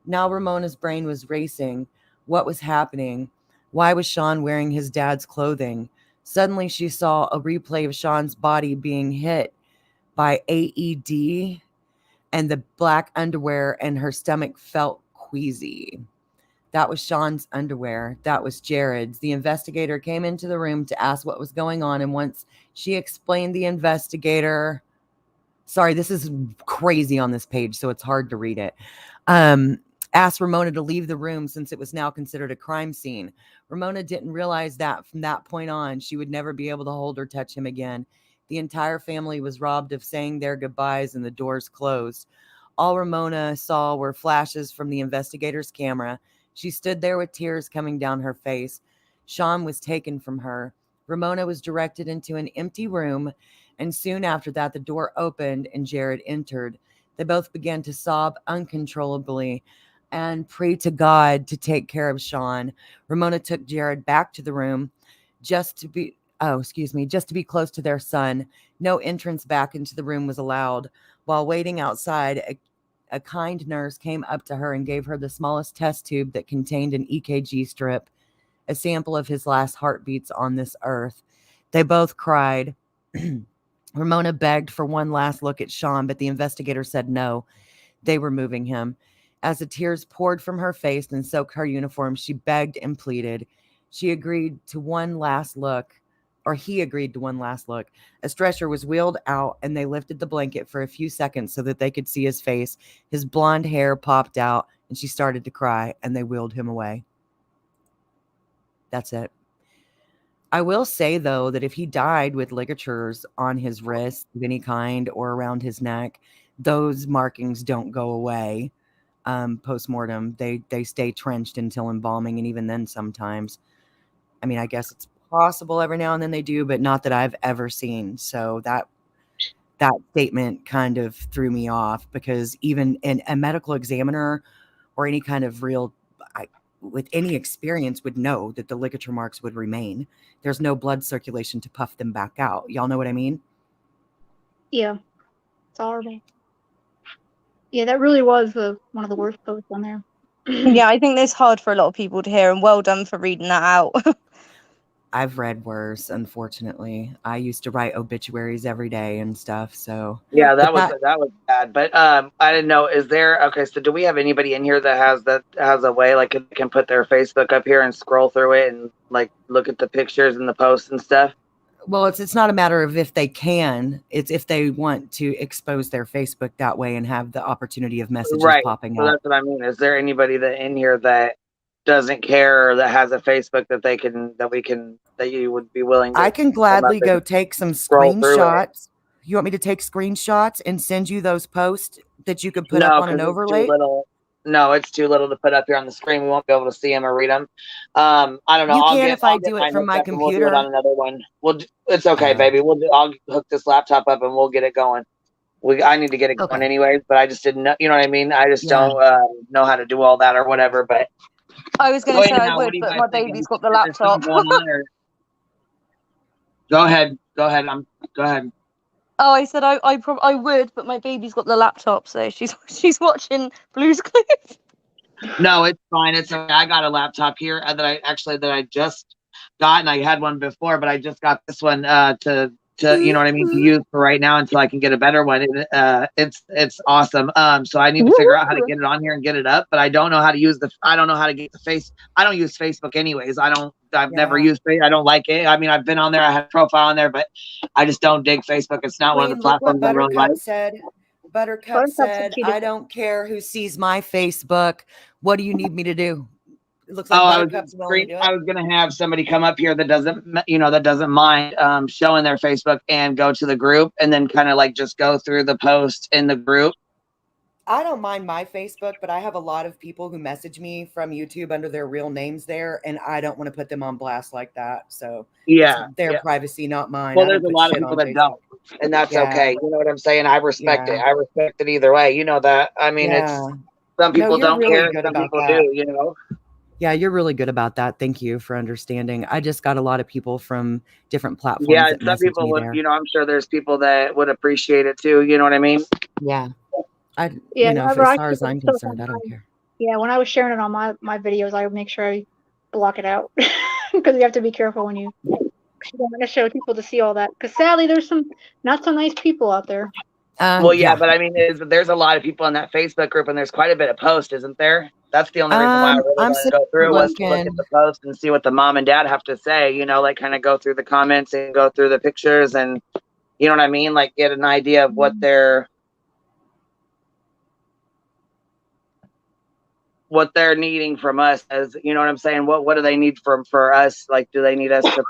S4: Now Ramona's brain was racing. What was happening? Why was Sean wearing his dad's clothing? Suddenly she saw a replay of Sean's body being hit by AED and the black underwear, and her stomach felt queasy. That was Sean's underwear. That was Jared's. The investigator came into the room to ask what was going on, and once she explained, the investigator... Sorry, this is crazy on this page, so it's hard to read it. Asked Ramona to leave the room since it was now considered a crime scene. Ramona didn't realize that from that point on, she would never be able to hold or touch him again. The entire family was robbed of saying their goodbyes and the doors closed. All Ramona saw were flashes from the investigator's camera. She stood there with tears coming down her face. Sean was taken from her. Ramona was directed into an empty room, and soon after that, the door opened and Jared entered. They both began to sob uncontrollably and pray to God to take care of Sean. Ramona took Jared back to the room just to be close to their son. No entrance back into the room was allowed. While waiting outside, a kind nurse came up to her and gave her the smallest test tube that contained an EKG strip, a sample of his last heartbeats on this earth. They both cried. Ramona begged for one last look at Sean, but the investigator said no. They were moving him. As the tears poured from her face and soaked her uniform, she begged and pleaded. She agreed to one last look, or he agreed to one last look. A stretcher was wheeled out, and they lifted the blanket for a few seconds so that they could see his face. His blonde hair popped out, and she started to cry, and they wheeled him away. That's it. I will say, though, that if he died with ligatures on his wrist of any kind or around his neck, those markings don't go away post-mortem. They stay trenched until embalming, and even then sometimes. I mean, I guess it's possible every now and then they do, but not that I've ever seen. So that statement kind of threw me off, because even a medical examiner or any kind of real... with any experience would know that the ligature marks would remain. There's no blood circulation to puff them back out. Y'all know what I mean?
S3: Yeah. It's horrible. Yeah, that really was one of the worst posts on there.
S11: Yeah, I think that's hard for a lot of people to hear, and well done for reading that out.
S4: I've read worse, unfortunately. I used to write obituaries every day and stuff, so...
S2: Yeah, that was bad. But I didn't know, so do we have anybody in here that has a way, like, can put their Facebook up here and scroll through it and, like, look at the pictures and the posts and stuff?
S4: Well, it's not a matter of if they can, it's if they want to expose their Facebook that way and have the opportunity of messages popping up.
S2: That's what I mean. Is there anybody in here that doesn't care, or that has a Facebook that you would be willing to...
S4: I can gladly go take some screenshots. You want me to take screenshots and send you those posts that you could put up on an overlay?
S2: No, it's too little to put up here on the screen. We won't be able to see them or read them. I don't know.
S4: You can if I do it from my computer.
S2: We'll do it on another one. It's okay, baby. I'll hook this laptop up and we'll get it going. I need to get it going anyways, but I just didn't know. You know what I mean? I just don't know how to do all that or whatever. But
S11: I was going to say I would, but my baby's got the laptop.
S2: Go ahead. Go ahead.
S11: Oh, I said I would, but my baby's got the laptop, so she's watching Blue's Clues.
S2: No, it's fine. It's okay. I got a laptop here that I just got, and I had one before, but I just got this one to you know what I mean, to use for right now until I can get a better one. It's awesome. So I need to figure out how to get it on here and get it up, but I don't know how to use I don't know how to get the face. I don't use Facebook anyways. I've never used it. I don't like it. I mean, I've been on there. I had a profile on there, but I just don't dig Facebook. It's not one of the platforms I really like.
S4: Buttercup said, I don't care who sees my Facebook. What do you need me to do? It looks like
S2: I was
S4: Buttercup's willing to do
S2: I
S4: it.
S2: was gonna have somebody come up here that doesn't mind showing their Facebook and go to the group and then kind of like just go through the post in the group.
S4: I don't mind my Facebook, but I have a lot of people who message me from YouTube under their real names there, and I don't want to put them on blast like that. So
S2: Yeah,
S4: it's their privacy, not mine.
S2: Well,
S4: I don't
S2: there's a
S4: put
S2: lot of
S4: shit
S2: people
S4: on
S2: that
S4: Facebook.
S2: don't, and that's okay. You know what I'm saying? I respect it.
S4: Yeah.
S2: I respect it either way. You know that. I mean, it's
S4: Yeah.
S2: some people
S4: you're
S2: don't
S4: really
S2: care, and
S4: good
S2: some
S4: about
S2: people
S4: that.
S2: do. You know.
S4: Yeah, you're really good about that. Thank you for understanding. I just got a lot of people from different platforms
S2: Yeah,
S4: that
S2: some
S4: message
S2: people
S4: me
S2: would.
S4: there.
S2: You know, I'm sure there's people that would appreciate it too. You know what I mean?
S4: Yeah.
S3: Yeah,
S4: you know,
S3: whenever
S4: as
S3: I
S4: far as
S3: share
S4: I'm
S3: stuff
S4: concerned, I
S3: on
S4: don't care.
S3: Yeah, when I was sharing it on my videos, I would make sure I block it out because you have to be careful when you don't want to show people to see all that. Because sadly, there's some not so nice people out there.
S2: Well, yeah, but I mean, there's a lot of people in that Facebook group, and there's quite a bit of posts, isn't there? That's the only reason why I really
S4: I'm
S2: wanted to go through was to look
S4: looking.
S2: at the post and see what the mom and dad have to say. You know, like kind of go through the comments and go through the pictures, and you know what I mean, like get an idea of what they're needing from us, as you know what I'm saying. What do they need for us? Like, do they need us to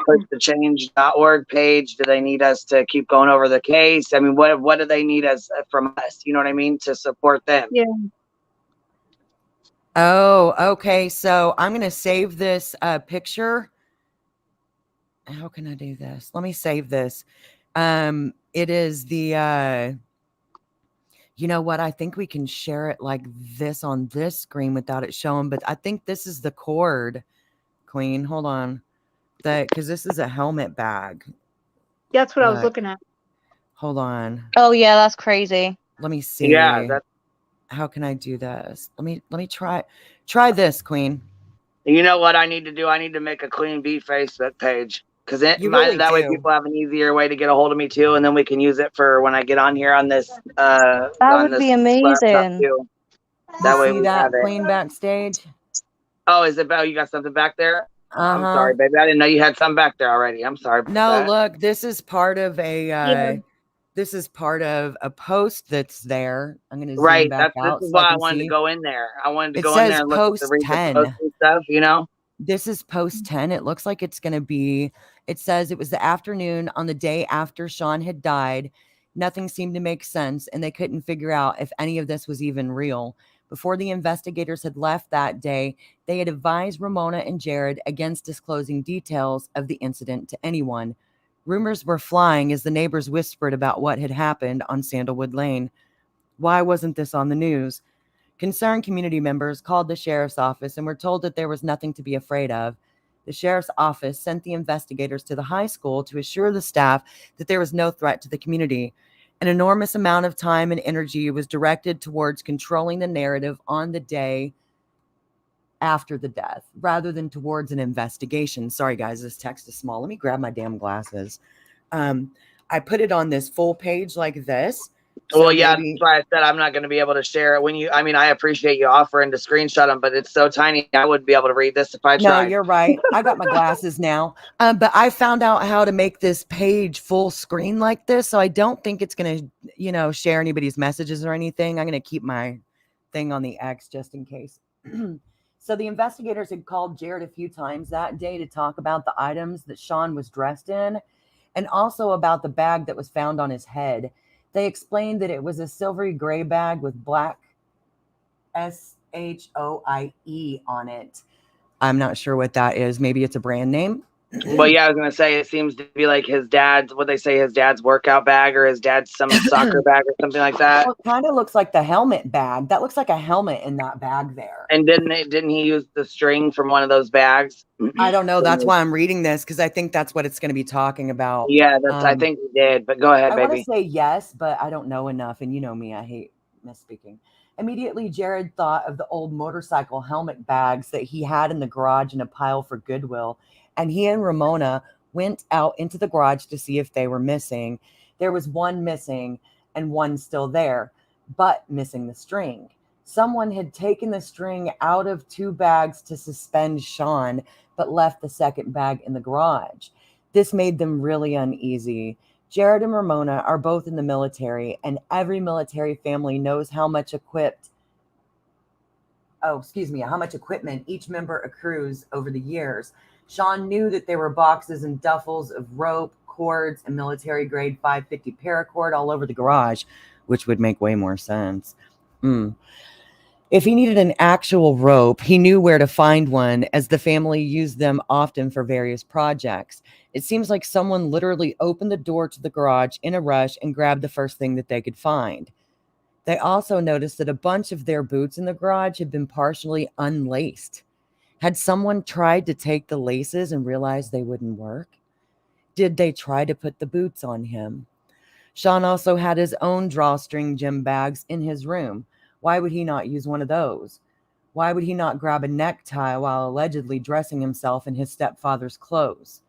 S2: push the change.org page? Do they need us to keep going over the case? I mean, what do they need us from us? You know what I mean, to support them.
S3: Yeah.
S4: Oh, okay. So I'm gonna save this picture. How can I do this? Let me save this. It is the you know what? I think we can share it like this on this screen without it showing, but I think this is the cord, Queen. Hold on. Because this is a helmet bag.
S3: That's what I was looking at.
S4: Hold on.
S11: Oh yeah, that's crazy.
S4: Let me see.
S2: Yeah,
S4: how can I do this? Let me try this, Queen.
S2: You know what I need to do? I need to make a Clean Beat Facebook page because that way people have an easier way to get a hold of me too, and then we can use it for when I get on here on this
S11: That would be
S2: laptop
S11: amazing.
S2: too. That way
S4: see
S2: we
S4: that
S2: have it.
S4: Queen backstage.
S2: Oh, is it about you got something back there? I'm
S4: Uh-huh.
S2: sorry, baby. I didn't know you had something back there already. I'm sorry.
S4: No, look, this is part of a this is part of a post that's there. I'm gonna zoom back out.
S2: This is
S4: so
S2: why I
S4: can
S2: wanted to
S4: see.
S2: go in there. I wanted to
S4: It
S2: go in there
S4: says
S2: and look at read the post
S4: 10.
S2: and stuff, you know?
S4: This is post 10. It looks like it's gonna be, it says it was the afternoon on the day after Sean had died. Nothing seemed to make sense, and they couldn't figure out if any of this was even real. Before the investigators had left that day, they had advised Ramona and Jared against disclosing details of the incident to anyone. Rumors were flying as the neighbors whispered about what had happened on Sandalwood Lane. Why wasn't this on the news? Concerned community members called the sheriff's office and were told that there was nothing to be afraid of. The sheriff's office sent the investigators to the high school to assure the staff that there was no threat to the community. An enormous amount of time and energy was directed towards controlling the narrative on the day after the death, rather than towards an investigation. Sorry, guys, this text is small. Let me grab my damn glasses. I put it on this full page like this.
S2: Well, yeah, that's why I said I'm not going to be able to share it. I appreciate you offering to screenshot them, but it's so tiny. I wouldn't be able to read this if I tried.
S4: No, you're right. I got my glasses now. But I found out how to make this page full screen like this. So I don't think it's going to, share anybody's messages or anything. I'm going to keep my thing on the X just in case. So the investigators had called Jared a few times that day to talk about the items that Sean was dressed in and also about the bag that was found on his head. They explained that it was a silvery gray bag with black SHOIE on it. I'm not sure what that is. Maybe it's a brand name.
S2: Well, yeah, I was going to say, it seems to be like his dad's workout bag or his dad's some soccer bag or something like that.
S4: Well, it kind of looks like the helmet bag. That looks like a helmet in that bag there.
S2: And didn't he use the string from one of those bags?
S4: I don't know. That's why I'm reading this, because I think that's what it's going to be talking about.
S2: Yeah, I think he did, but go ahead,
S4: I
S2: baby.
S4: I want to say yes, but I don't know enough. And you know me, I hate misspeaking. Immediately, Jared thought of the old motorcycle helmet bags that he had in the garage in a pile for Goodwill. And he and Ramona went out into the garage to see if they were missing. There was one missing and one still there, but missing the string. Someone had taken the string out of two bags to suspend Sean, but left the second bag in the garage. This made them really uneasy. Jared and Ramona are both in the military, and every military family knows how much equipped how much equipment each member accrues over the years. Sean knew that there were boxes and duffels of rope, cords, and military grade 550 paracord all over the garage, which would make way more sense. If he needed an actual rope, he knew where to find one, as the family used them often for various projects. It seems like someone literally opened the door to the garage in a rush and grabbed the first thing that they could find. They also noticed that a bunch of their boots in the garage had been partially unlaced. Had someone tried to take the laces and realized they wouldn't work? Did they try to put the boots on him? Sean also had his own drawstring gym bags in his room. Why would he not use one of those? Why would he not grab a necktie while allegedly dressing himself in his stepfather's clothes?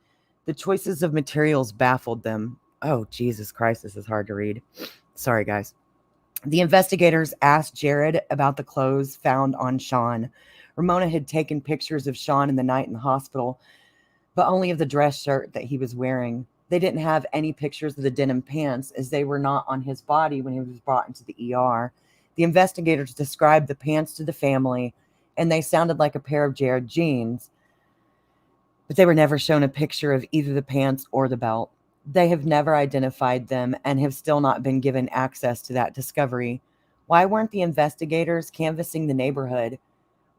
S4: The choices of materials baffled them. Oh, Jesus Christ, this is hard to read. Sorry, guys. The investigators asked Jared about the clothes found on Sean. Ramona had taken pictures of Sean in the night in the hospital, but only of the dress shirt that he was wearing. They didn't have any pictures of the denim pants, as they were not on his body when he was brought into the ER. The investigators described the pants to the family, and they sounded like a pair of Jared jeans, but they were never shown a picture of either the pants or the belt. They have never identified them and have still not been given access to that discovery. Why weren't the investigators canvassing the neighborhood?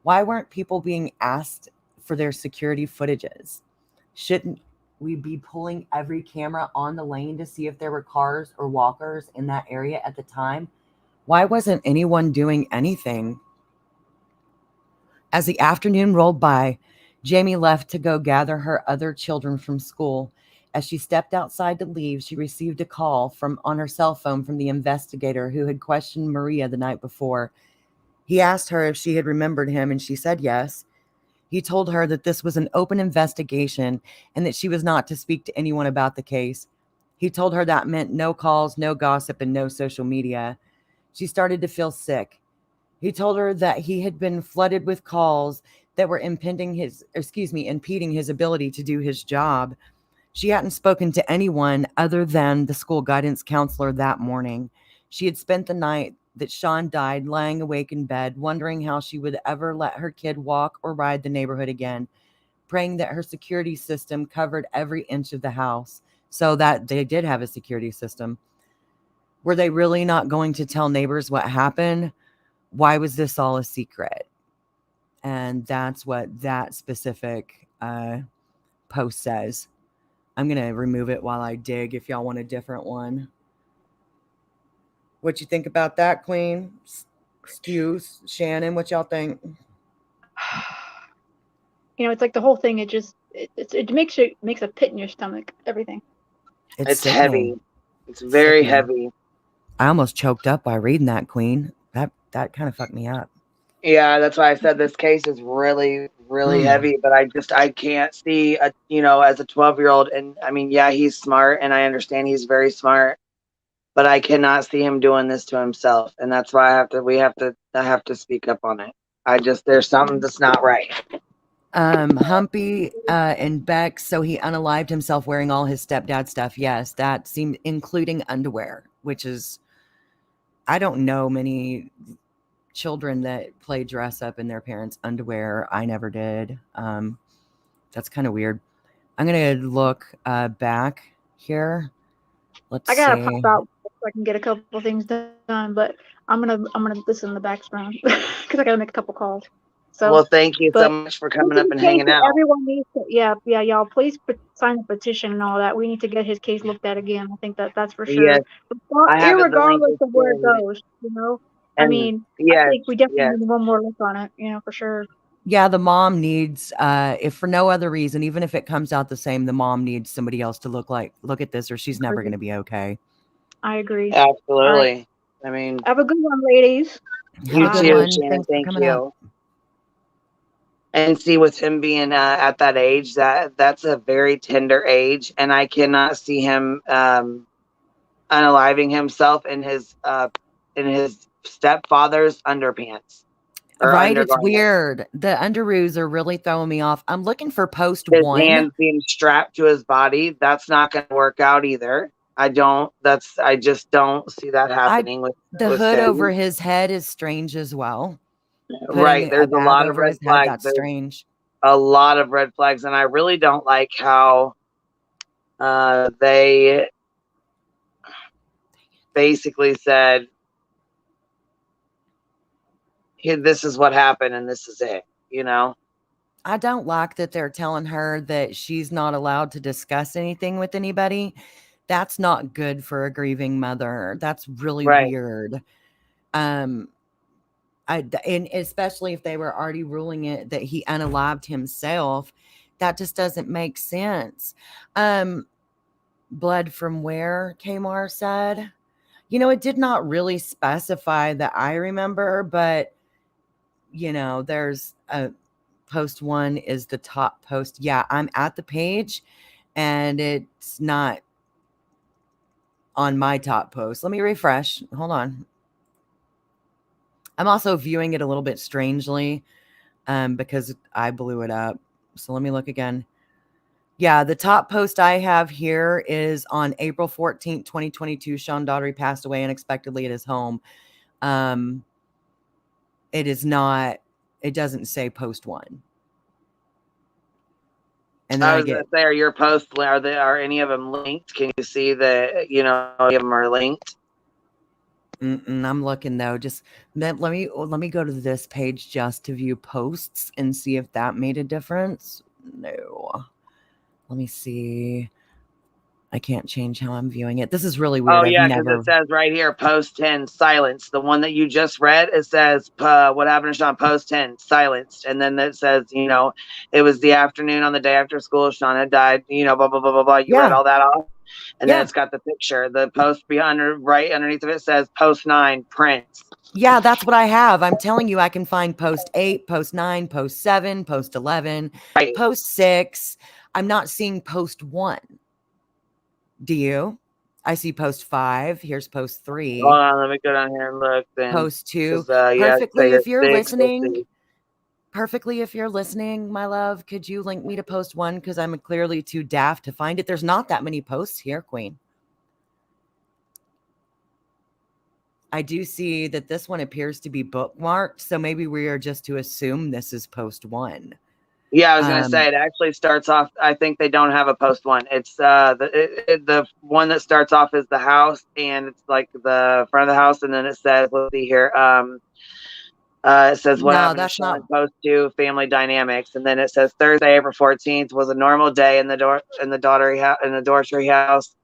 S4: Why weren't people being asked for their security footages? Shouldn't we be pulling every camera on the lane to see if there were cars or walkers in that area at the time? Why wasn't anyone doing anything? As the afternoon rolled by, Jamie left to go gather her other children from school. As she stepped outside to leave, she received a call on her cell phone from the investigator who had questioned Maria the night before. He asked her if she had remembered him, and she said yes. He told her that this was an open investigation and that she was not to speak to anyone about the case. He told her that meant no calls, no gossip, and no social media. She started to feel sick. He told her that he had been flooded with calls that were impeding his ability to do his job. She hadn't spoken to anyone other than the school guidance counselor that morning. She had spent the night that Sean died lying awake in bed, wondering how she would ever let her kid walk or ride the neighborhood again, praying that her security system covered every inch of the house, so that they did have a security system. Were they really not going to tell neighbors what happened? Why was this all a secret? And that's what that specific post says. I'm going to remove it while I dig if y'all want a different one. What you think about that, Queen? Stu, Shannon, what y'all think?
S3: It's like the whole thing. It makes a pit in your stomach. Everything.
S2: It's heavy. It's very heavy.
S4: I almost choked up by reading that, Queen. That kind of fucked me up.
S2: Yeah, that's why I said this case is really, really heavy. But I can't see as a 12-year-old, and I mean, yeah, he's smart, and I understand he's very smart, but I cannot see him doing this to himself, and that's why I have to speak up on it. There's something that's not right.
S4: Humpy and Beck, so he unalived himself wearing all his stepdad stuff. Yes, that seemed including underwear, which is, I don't know many children that play dress up in their parents' underwear. I never did. That's kind of weird. I'm gonna look back here.
S3: I gotta pop out so I can get a couple things done, but I'm gonna listen in the background because I gotta make a couple calls. So,
S2: well, thank you so much for coming up and hanging out.
S3: Everyone needs to, y'all. Please sign the petition and all that. We need to get his case looked at again. I think that's for sure.
S2: Yes,
S3: irregardless of where it goes, I mean, I think we definitely need one more look on it, for sure.
S4: Yeah, the mom needs, if for no other reason, even if it comes out the same, the mom needs somebody else to look at this, or she's never going to be okay.
S3: I agree.
S2: Absolutely. Right. I mean,
S3: have a good one, ladies.
S2: You too, Shannon. Thank you. And see, with him being at that age, that's a very tender age, and I cannot see him unaliving himself in his stepfather's underpants.
S4: Right, it's weird. The underoos are really throwing me off. I'm looking for post
S2: his
S4: 1.
S2: Hands being strapped to his body. That's not going to work out either. I just don't see that happening.
S4: The hood over his head is strange as well.
S2: Right.
S4: Putting a
S2: There's a
S4: bag
S2: lot of
S4: over
S2: red
S4: his head,
S2: flags.
S4: that's
S2: There's
S4: strange.
S2: a lot of red flags, and I really don't like how they basically said, "Hey, this is what happened, and this is it." You know.
S4: I don't like that they're telling her that she's not allowed to discuss anything with anybody. That's not good for a grieving mother. That's really
S2: Right.
S4: weird. And especially if they were already ruling it that he unalived himself, that just doesn't make sense. Blood from where, Kmar said? You know, it did not really specify that I remember, but you know, there's a post 1 is the top post. Yeah, I'm at the page and it's not on my top post. Let me refresh. Hold on. I'm also viewing it a little bit strangely because I blew it up. So let me look again. Yeah, the top post I have here is on April 14th, 2022. Sean Daughtery passed away unexpectedly at his home. It is not, it doesn't say post 1. And then
S2: I was going to say, are your posts, are any of them linked? Can you see that, you know, any of them are linked?
S4: I'm looking though. Just let me go to this page just to view posts and see if that made a difference. No. Let me see. I can't change how I'm viewing it. This is really weird.
S2: Oh, yeah, because it says right here, post 10, silenced. The one that you just read, it says, what happened to Sean, post 10, silenced. And then it says, you know, it was the afternoon on the day after school. Sean had died, you know, blah, blah, blah, blah, blah. You read all that off. And then it's got the picture. The post right underneath of it says post 9, Prince.
S4: Yeah, that's what I have. I'm telling you, I can find post 8, post 9, post 7, post 11, post 6. I'm not seeing post 1. Do you? I see post 5. Here's post 3.
S2: Hold on, let me go down here and look. Then
S4: post 2.
S2: yeah,
S4: Perfectly, if you're
S2: 6,
S4: listening. Perfectly, if you're listening, my love, could you link me to post 1? Because I'm clearly too daft to find it. There's not that many posts here, Queen. I do see that this one appears to be bookmarked, so maybe we are just to assume this is post 1.
S2: Yeah, I was going to say, it actually starts off, I think they don't have a post 1. It's the one that starts off is the house, and it's like the front of the house, and then it says, let's see here, it says what happened to Sean, post 2, family dynamics, and then it says Thursday, April 14th was a normal day in the Daughtery house,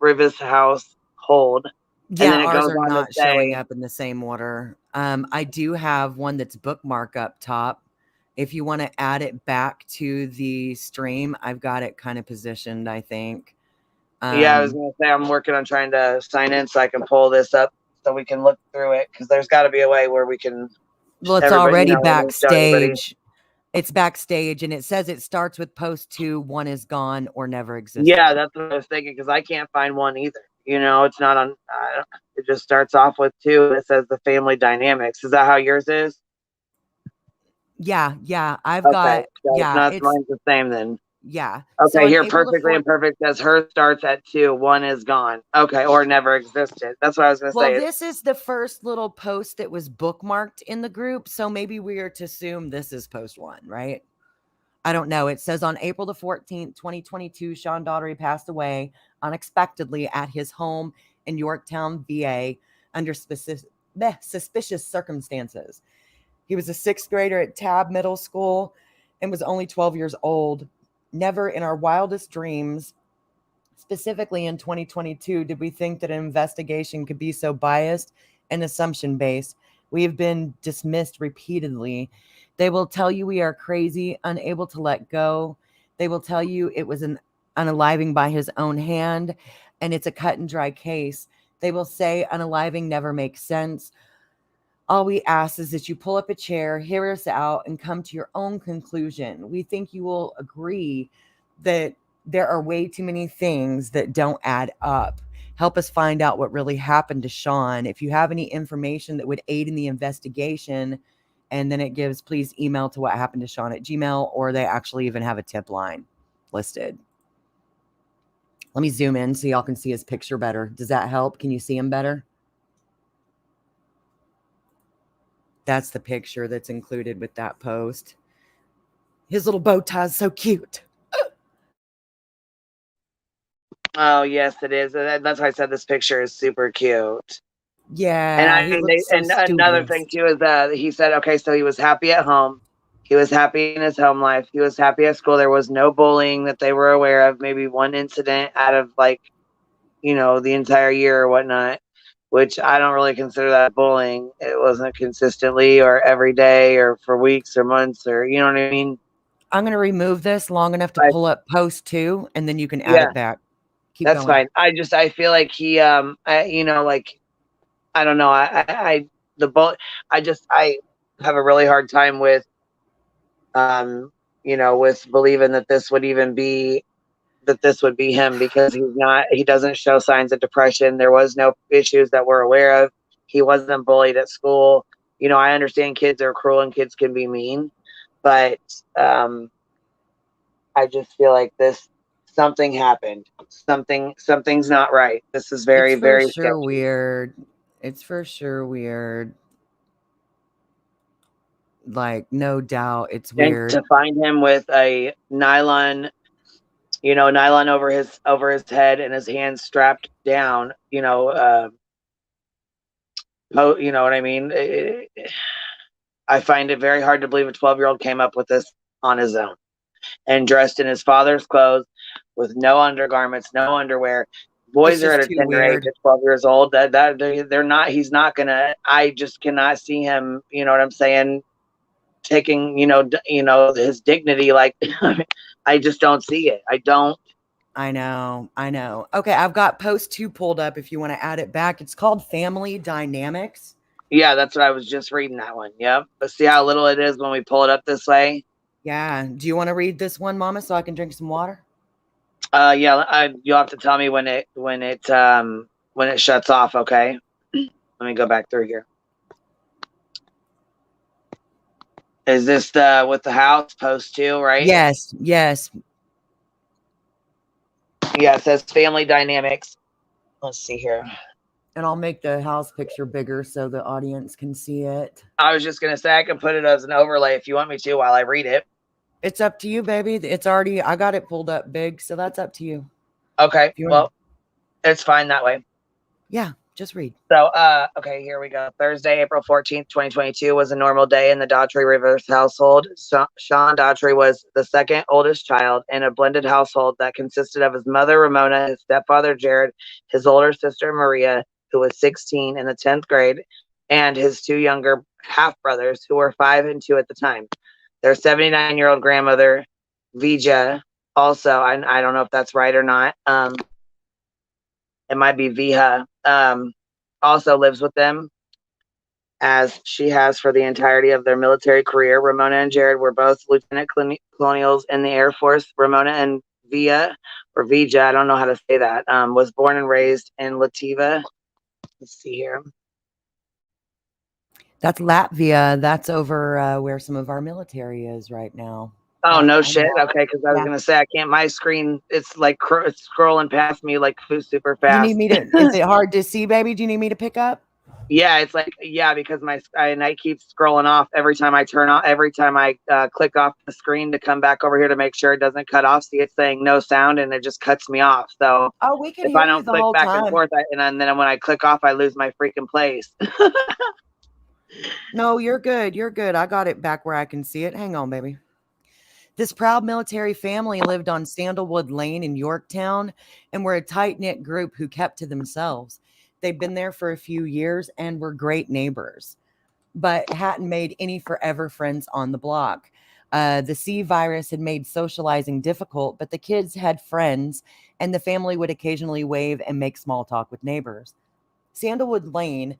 S2: Rivis household.
S4: Yeah,
S2: and then it
S4: ours
S2: goes
S4: are
S2: on
S4: not
S2: to say,
S4: showing up in the same order. I do have one that's bookmark up top. If you want to add it back to the stream, I've got it kind of positioned, I think.
S2: Yeah, I was going to say, I'm working on trying to sign in so I can pull this up so we can look through it, because there's got to be a way where we can.
S4: Well, it's already backstage. It's backstage, and it says it starts with post 2, 1 is gone or never existed.
S2: Yeah, that's what I was thinking, because I can't find 1 either. You know, it's not on. It just starts off with 2. It says the family dynamics. Is that how yours is?
S4: Yeah, I've got.
S2: So
S4: yeah,
S2: mine's the same then.
S4: Yeah.
S2: Okay,
S4: so
S2: here, perfectly imperfect says her starts at 2, 1 is gone. Okay, or never existed. That's what I was going to say.
S4: Well, this is the first little post that was bookmarked in the group, so maybe we are to assume this is post 1, right? I don't know. It says on April the 14th, 2022, Sean Daughtery passed away unexpectedly at his home in Yorktown, VA, under suspicious circumstances. He was a 6th grader at Tab Middle School and was only 12 years old. Never in our wildest dreams, specifically in 2022, did we think that an investigation could be so biased and assumption-based. We have been dismissed repeatedly. They will tell you we are crazy, unable to let go. They will tell you it was an unaliving by his own hand, and it's a cut and dry case. They will say unaliving never makes sense. All we ask is that you pull up a chair, hear us out, and come to your own conclusion. We think you will agree that there are way too many things that don't add up. Help us find out what really happened to Sean. If you have any information that would aid in the investigation, and then it gives, please email to whathappenedtoshawn@gmail.com, or they actually even have a tip line listed. Let me zoom in so y'all can see his picture better. Does that help? Can you see him better? That's the picture that's included with that post. His little bow tie is so cute.
S2: Oh, yes, it is. That's why I said this picture is super cute.
S4: Yeah, he looks so
S2: and another
S4: stupid.
S2: thing too is that he said, okay, so he was happy at home. He was happy in his home life. He was happy at school. There was no bullying that they were aware of. Maybe one incident out of like, the entire year or whatnot, which I don't really consider that bullying. It wasn't consistently or every day or for weeks or months or, you know what I mean?
S4: I'm going to remove this long enough to pull up post 2, and then you can add
S2: Yeah,
S4: it back. Keep
S2: that's
S4: going.
S2: fine. I feel like he, like, I don't know. I have a really hard time with, with believing that this would be him, because he doesn't show signs of depression. There was no issues that we're aware of. He wasn't bullied at school. I understand kids are cruel and kids can be mean, but, I just feel like something happened. Something's not right. This is very,
S4: It's for
S2: very
S4: sure
S2: sketchy.
S4: weird. It's for sure weird. Like, no doubt, it's
S2: And
S4: weird.
S2: to find him with a nylon over his head and his hands strapped down, you know what I mean? I find it very hard to believe a 12-year-old came up with this on his own and dressed in his father's clothes with no undergarments, no underwear. Boys are at a tender age at 12 years old. They're not. He's not gonna. I just cannot see him. You know what I'm saying? Taking his dignity. Like, I just don't see it. I don't.
S4: I know. Okay, I've got post 2 pulled up if you want to add it back. It's called Family Dynamics.
S2: Yeah, that's what I was just reading, that one. Yep. But see how little it is when we pull it up this way?
S4: Yeah. Do you want to read this one, Mama, so I can drink some water?
S2: Yeah, you'll have to tell me when it shuts off, okay? Let me go back through here. Is this with the house post 2, right?
S4: Yes.
S2: Yeah, it says Family Dynamics. Let's see here.
S4: And I'll make the house picture bigger so the audience can see it.
S2: I was just going to say I can put it as an overlay if you want me to while I read it.
S4: It's up to you, baby. I got it pulled up big, so that's up to you.
S2: Okay. Well, it's fine that way.
S4: Yeah, just read.
S2: So, okay, here we go. Thursday, April 14th, 2022 was a normal day in the Daughtry Rivers household. Sean Daughtry was the second oldest child in a blended household that consisted of his mother, Ramona, his stepfather, Jared, his older sister, Maria, who was 16 in the 10th grade, and his 2 younger half-brothers, who were 5 and 2 at the time. Their 79-year-old grandmother, Vija, also, I don't know if that's right or not. It might be Viha, also lives with them, as she has for the entirety of their military career. Ramona and Jared were both lieutenant colonials in the Air Force. Ramona and Vija, I don't know how to say that, was born and raised in Latvia. Let's see here.
S4: That's Latvia. That's over where some of our military is right now.
S2: Oh, no shit. Okay, because I was going to say, I can't, my screen, it's like it's scrolling past me like super fast.
S4: You need me to, is it hard to see, baby? Do you need me to pick up?
S2: Yeah, it's like, because I keep scrolling off every time I click off the screen to come back over here to make sure it doesn't cut off. See, it's saying no sound and it just cuts me off. So
S4: we can
S2: if
S4: hear
S2: I don't
S4: you the
S2: click
S4: whole
S2: back
S4: time.
S2: and forth, and then when I click off, I lose my freaking place.
S4: No, you're good. You're good. I got it back where I can see it. Hang on, baby. This proud military family lived on Sandalwood Lane in Yorktown and were a tight-knit group who kept to themselves. They'd been there for a few years and were great neighbors, but hadn't made any forever friends on the block. The C virus had made socializing difficult, but the kids had friends, and the family would occasionally wave and make small talk with neighbors. Sandalwood Lane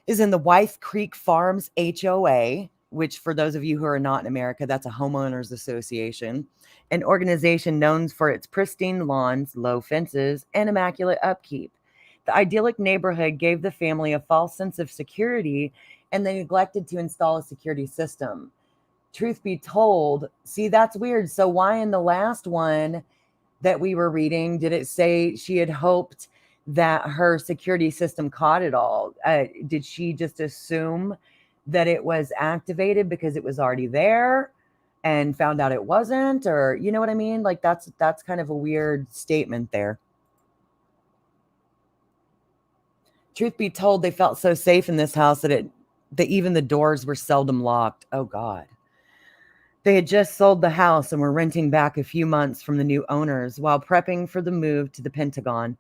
S4: is in the Wythe Creek Farms HOA, which for those of you who are not in America, that's a homeowners association, an organization known for its pristine lawns, low fences, and immaculate upkeep. The idyllic neighborhood gave the family a false sense of security, and they neglected to install a security system. Truth be told, see, that's weird. So why in the last one that we were reading did it say she had hoped that her security system caught it all? Did she just assume that it was activated because it was already there and found out it wasn't, or you know what I mean? Like that's kind of a weird statement there. Truth be told, they felt so safe in this house that even the doors were seldom locked. Oh God. They had just sold the house and were renting back a few months from the new owners while prepping for the move to the Pentagon.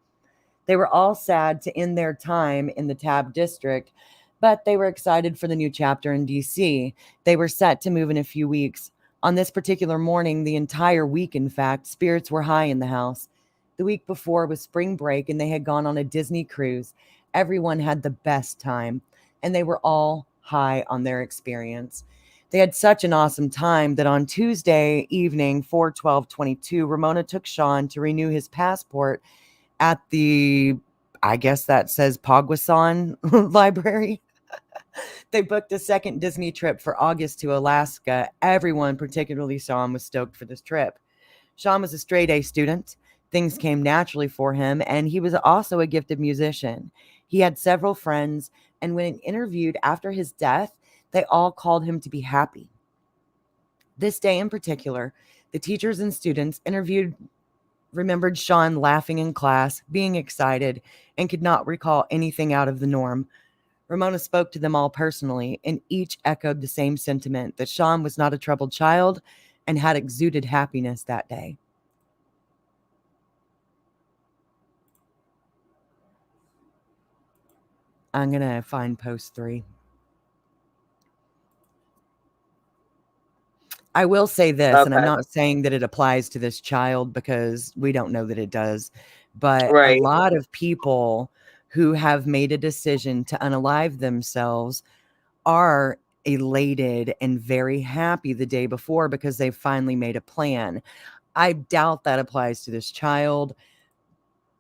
S4: They were all sad to end their time in the Tab district, but they were excited for the new chapter in DC. They were set to move in a few weeks. On this particular morning, the entire week, in fact, spirits were high in the house. The week before was spring break and they had gone on a Disney cruise. Everyone had the best time and they were all high on their experience. They had such an awesome time that on Tuesday evening, 4/12/22, Ramona took Sean to renew his passport at the, I guess that says Pogwasan Library. They booked a second Disney trip for August to Alaska. Everyone, particularly Sean, was stoked for this trip. Sean was a straight A student. Things came naturally for him, and he was also a gifted musician. He had several friends, and when interviewed after his death, they all called him to be happy. This day in particular, the teachers and students remembered Sean laughing in class, being excited, and could not recall anything out of the norm. Ramona spoke to them all personally, and each echoed the same sentiment that Sean was not a troubled child and had exuded happiness that day. I'm going to find post 3. I will say this, and I'm not saying that it applies to this child because we don't know that it does, but a lot of people who have made a decision to unalive themselves are elated and very happy the day before because they've finally made a plan. I doubt that applies to this child,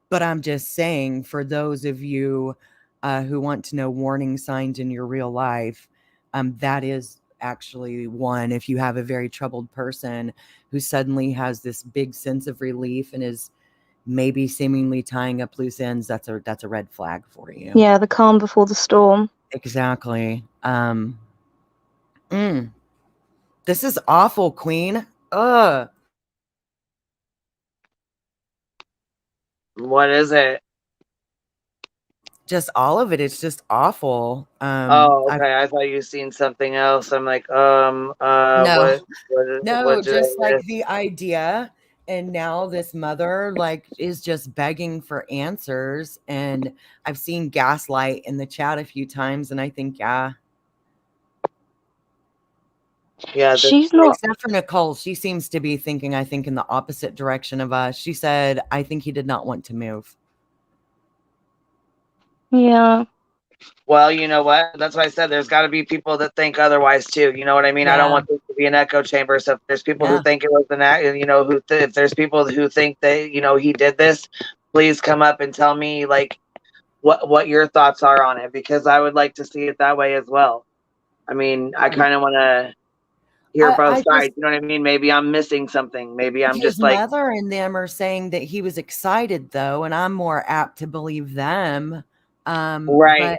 S4: but I'm just saying for those of you who want to know warning signs in your real life, that is actually one. If you have a very troubled person who suddenly has this big sense of relief and is maybe seemingly tying up loose ends, that's a red flag for you.
S11: Yeah, the calm before the storm.
S4: Exactly. This is awful, Queen. Ugh.
S2: What is it?
S4: Just all of it. It's just awful.
S2: Oh, okay. I thought you seen something else. I'm like,
S4: no,
S2: what
S4: just like the idea. And now this mother is just begging for answers. And I've seen gaslight in the chat a few times, and I think, yeah,
S11: she's not.
S4: Except for Nicole, she seems to be thinking, I think, in the opposite direction of us. She said, I think he did not want to move.
S11: Yeah.
S2: Well, you know what? That's why I said there's got to be people that think otherwise too. You know what I mean?
S4: Yeah.
S2: I don't want this to be an echo chamber. So if there's people who think it was an act, if there's people who think that, he did this, please come up and tell me what your thoughts are on it, because I would like to see it that way as well. I mean, I kind of want to hear both sides. You know what I mean? Maybe I'm missing something. Maybe I'm just like,
S4: his mother and them are saying that he was excited though, and I'm more apt to believe them.
S2: Right.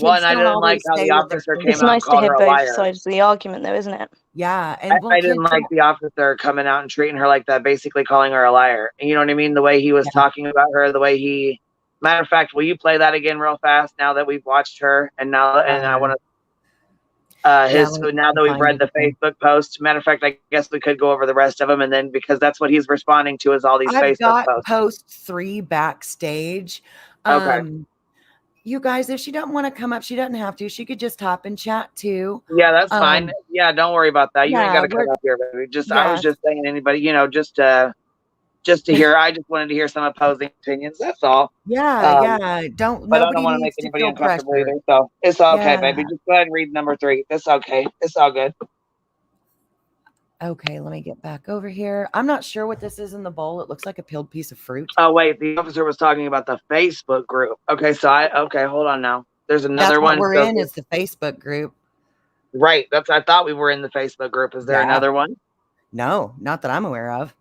S2: Well, and I didn't like how the officer came out and called her a liar.
S11: It's nice to hear both sides of the argument, though, isn't it?
S4: Yeah, and
S2: I didn't like the officer coming out and treating her like that, basically calling her a liar. And you know what I mean? The way he was talking about her, the way he. Matter of fact, will you play that again real fast now that we've watched her, and I want to. Now that we've read the Facebook post. Matter of fact, I guess we could go over the rest of them, and then because that's what he's responding to is all these Facebook posts.
S4: Post 3 backstage.
S2: Okay.
S4: You guys, if she don't want to come up, she doesn't have to. She could just hop and chat too.
S2: Yeah, that's fine. Yeah, don't worry about that. You ain't got to come up here, baby. I was just saying, anybody, just to hear. I just wanted to hear some opposing opinions. That's all.
S4: Yeah.
S2: But I don't want to make anybody uncomfortable either. So it's okay, baby. Just go ahead and read number 3. It's okay. It's all good.
S4: Okay, let me get back over here. I'm not sure what this is in the bowl. It looks like a peeled piece of fruit.
S2: Oh, wait. The officer was talking about the Facebook group. Okay, hold on now. There's another one.
S4: We're in is the Facebook group.
S2: Right. I thought we were in the Facebook group. Is there another one?
S4: No, not that I'm aware of.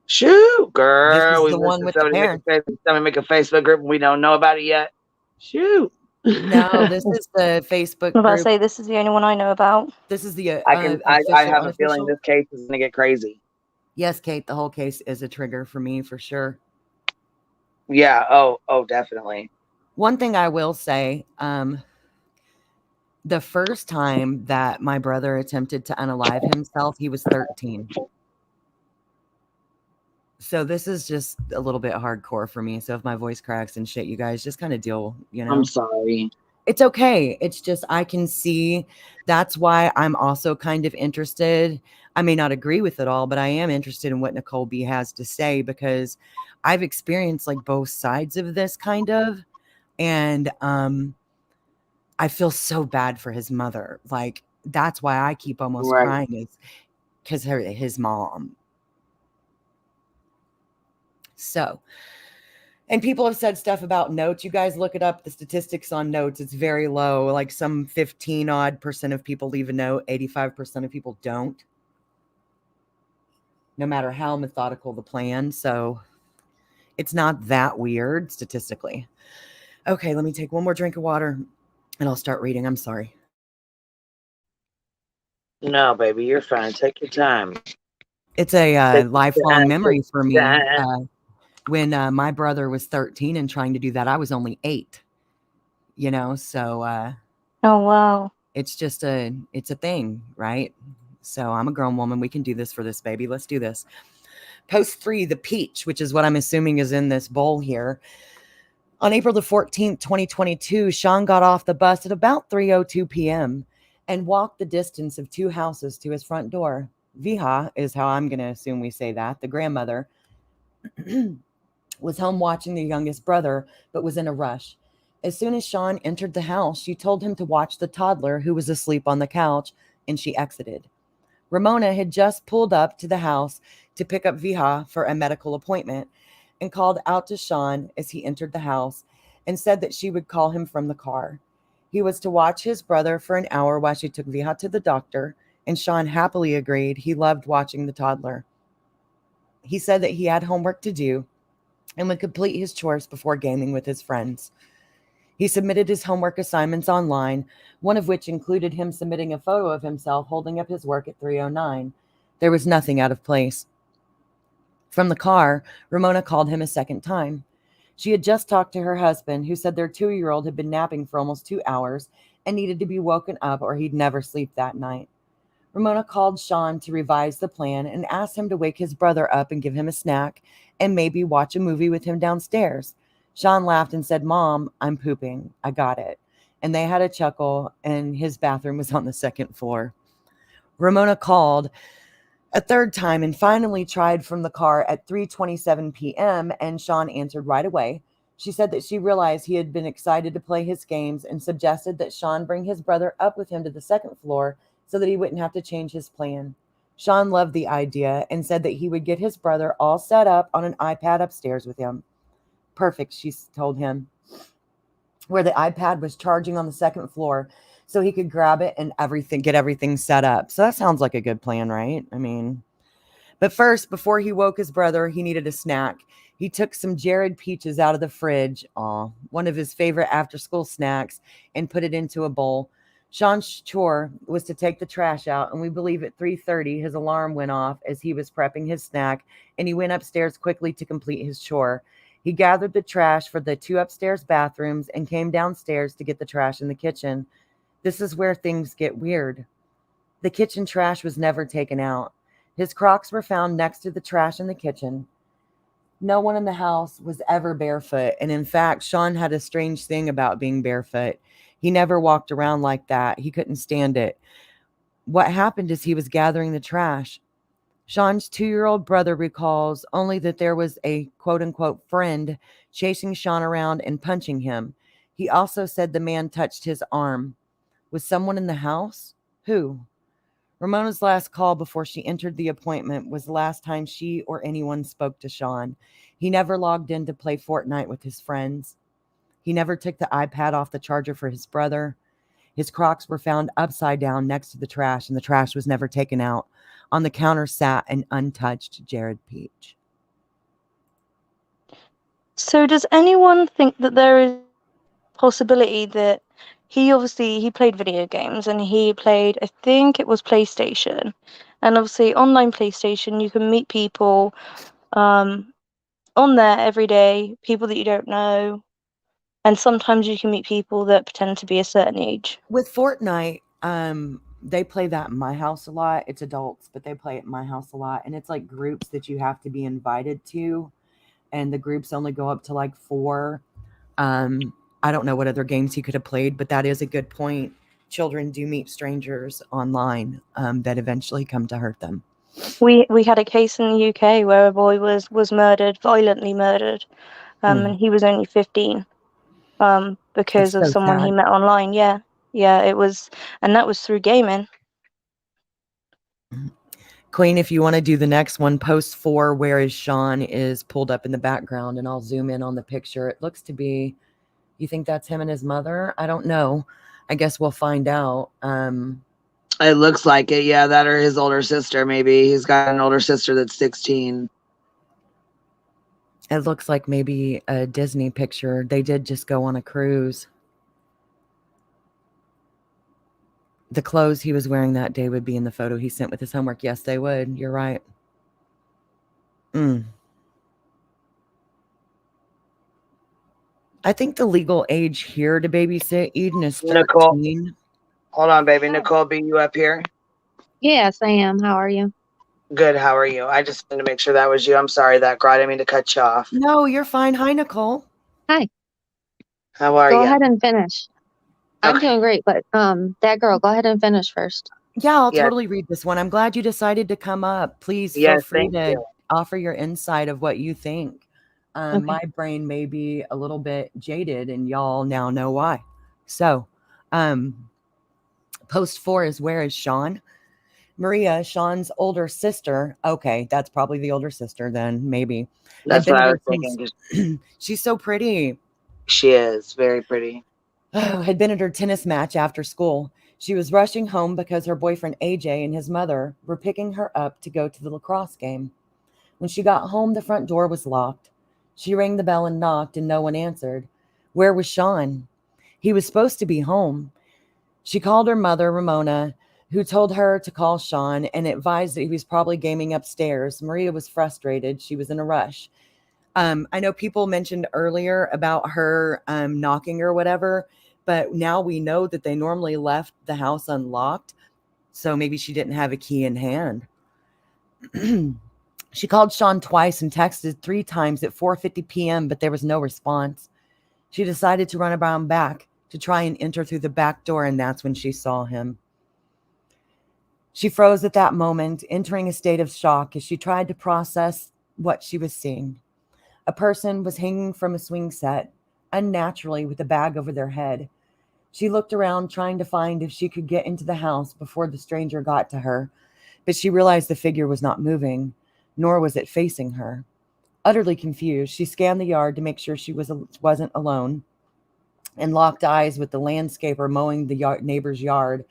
S2: Shoot, girl.
S4: This is the one with the parents.
S2: Somebody make a Facebook group and we don't know about it yet. Shoot.
S4: No, this is the Facebook
S11: I'm about to
S4: group.
S11: say this is the only one I know about.
S4: This is the
S2: I
S4: official,
S2: have a feeling
S4: unofficial.
S2: this case is gonna get crazy.
S4: Yes, Kate, the whole case is a trigger for me for sure.
S2: Yeah. Oh, definitely.
S4: One thing I will say, the first time that my brother attempted to unalive himself, he was 13. So this is just a little bit hardcore for me. So if my voice cracks and shit, you guys just kind of deal, you know.
S2: I'm sorry.
S4: It's okay. It's just I can see that's why I'm also kind of interested. I may not agree with it all, but I am interested in what Nicole B has to say because I've experienced like both sides of this kind of, and I feel so bad for his mother. Like that's why I keep almost
S2: Right.
S4: crying is because his mom. So, and people have said stuff about notes. You guys look it up. The statistics on notes, it's very low. Like some 15 odd % of people leave a note. 85% of people don't. No matter how methodical the plan. So it's not that weird statistically. Okay, let me take one more drink of water and I'll start reading. I'm sorry.
S2: No, baby, you're fine. Take your time.
S4: It's a lifelong memory for me.
S2: time.
S4: When my brother was 13 and trying to do that, I was only 8. You know, so
S11: Oh wow.
S4: it's a thing, right? So I'm a grown woman. We can do this for this baby. Let's do this. Post 3, the peach, which is what I'm assuming is in this bowl here. On April the 14th, 2022, Sean got off the bus at about 3:02 p.m. and walked the distance of 2 houses to his front door. Viha is how I'm going to assume we say that. The grandmother was home watching the youngest brother, but was in a rush. As soon as Sean entered the house, she told him to watch the toddler who was asleep on the couch, and she exited. Ramona had just pulled up to the house to pick up Viha for a medical appointment and called out to Sean as he entered the house and said that she would call him from the car. He was to watch his brother for an hour while she took Viha to the doctor, and Sean happily agreed. He loved watching the toddler. He said that he had homework to do and would complete his chores before gaming with his friends. He submitted his homework assignments online, one of which included him submitting a photo of himself holding up his work at 3:09. There was nothing out of place. From the car, Ramona called him a second time. She had just talked to her husband, who said their 2-year-old had been napping for almost 2 hours and needed to be woken up or he'd never sleep that night. Ramona called Sean to revise the plan and asked him to wake his brother up and give him a snack and maybe watch a movie with him downstairs. Sean laughed and said, "Mom, I'm pooping. I got it." And they had a chuckle, and his bathroom was on the second floor. Ramona called a third time and finally tried from the car at 3:27 p.m., and Sean answered right away. She said that she realized he had been excited to play his games and suggested that Sean bring his brother up with him to the second floor so that he wouldn't have to change his plan. Sean loved the idea and said that he would get his brother all set up on an iPad upstairs with him. Perfect, she told him, where the iPad was charging on the second floor so he could grab it and get everything set up. So that sounds like a good plan, right? I mean, but first, before he woke his brother, he needed a snack. He took some Jared peaches out of the fridge, one of his favorite after-school snacks, and put it into a bowl. Sean's chore was to take the trash out, and we believe at 3:30 his alarm went off as he was prepping his snack, and he went upstairs quickly to complete his chore. He gathered the trash for the 2 upstairs bathrooms and came downstairs to get the trash in the kitchen. This is where things get weird. The kitchen trash was never taken out. His Crocs were found next to the trash in the kitchen. No one in the house was ever barefoot, and in fact, Sean had a strange thing about being barefoot. He never walked around like that. He couldn't stand it. What happened is he was gathering the trash. Sean's 2-year-old brother recalls only that there was a quote-unquote friend chasing Sean around and punching him. He also said the man touched his arm. Was someone in the house? Who? Ramona's last call before she entered the appointment was the last time she or anyone spoke to Sean. He never logged in to play Fortnite with his friends. He never took the iPad off the charger for his brother. His Crocs were found upside down next to the trash, and the trash was never taken out. On the counter sat an untouched Jared peach.
S11: So does anyone think that there is possibility that he played video games, and he played, I think it was PlayStation, and obviously online PlayStation, you can meet people on there every day, people that you don't know, and sometimes you can meet people that pretend to be a certain age.
S4: With Fortnite, they play that in my house a lot. It's adults, but they play it in my house a lot, and it's like groups that you have to be invited to, and the groups only go up to like 4. I don't know what other games he could have played, but that is a good point. Children do meet strangers online that eventually come to hurt them.
S11: We had a case in the UK where a boy was murdered, violently murdered, and he was only 15, because of
S4: so
S11: someone he
S4: sad.
S11: met online. Yeah, it was, and that was through gaming.
S4: Queen, if you want to do the next one, post 4, where is Sean, is pulled up in the background, and I'll zoom in on the picture. It looks to be, you think that's him and his mother? I don't know. I guess we'll find out.
S2: It looks like it. Yeah, that or his older sister, maybe. He's got an older sister that's 16.
S4: It looks like maybe a Disney picture. They did just go on a cruise. The clothes he was wearing that day would be in the photo he sent with his homework. Yes, they would. You're right. I think the legal age here to babysit Eden is 13.
S2: Nicole. Hold on, baby. Nicole, be you up here?
S12: Yes, I am. How are you?
S2: Good. How are you? I just wanted to make sure that was you. I'm sorry that girl. I didn't mean to cut you off.
S4: No, you're fine. Hi, Nicole.
S12: Hi.
S2: How are you?
S12: Go ahead and finish. I'm doing great, but that girl, go ahead and finish first.
S4: Yeah, I'll totally read this one. I'm glad you decided to come up. Please feel free to offer your insight of what you think. My brain may be a little bit jaded, and y'all now know why. So, post 4 is where is Sean? Maria, Sean's older sister. Okay, that's probably the older sister then, maybe.
S2: That's what I was thinking.
S4: She's so pretty.
S2: She is very pretty.
S4: Had been at her tennis match after school. She was rushing home because her boyfriend AJ and his mother were picking her up to go to the lacrosse game. When she got home, the front door was locked. She rang the bell and knocked, and no one answered. Where was Sean? He was supposed to be home. She called her mother, Ramona, who told her to call Sean and advised that he was probably gaming upstairs. Maria was frustrated. She was in a rush. I know people mentioned earlier about her knocking or whatever, but now we know that they normally left the house unlocked, so maybe she didn't have a key in hand. She called Sean twice and texted 3 times at 4:50 p.m., but there was no response. She decided to run around back to try and enter through the back door, and that's when she saw him. She froze at that moment, entering a state of shock as she tried to process what she was seeing. A person was hanging from a swing set, unnaturally with a bag over their head. She looked around, trying to find if she could get into the house before the stranger got to her, but she realized the figure was not moving, nor was it facing her. Utterly confused, she scanned the yard to make sure she wasn't alone, and locked eyes with the landscaper mowing the neighbor's yard,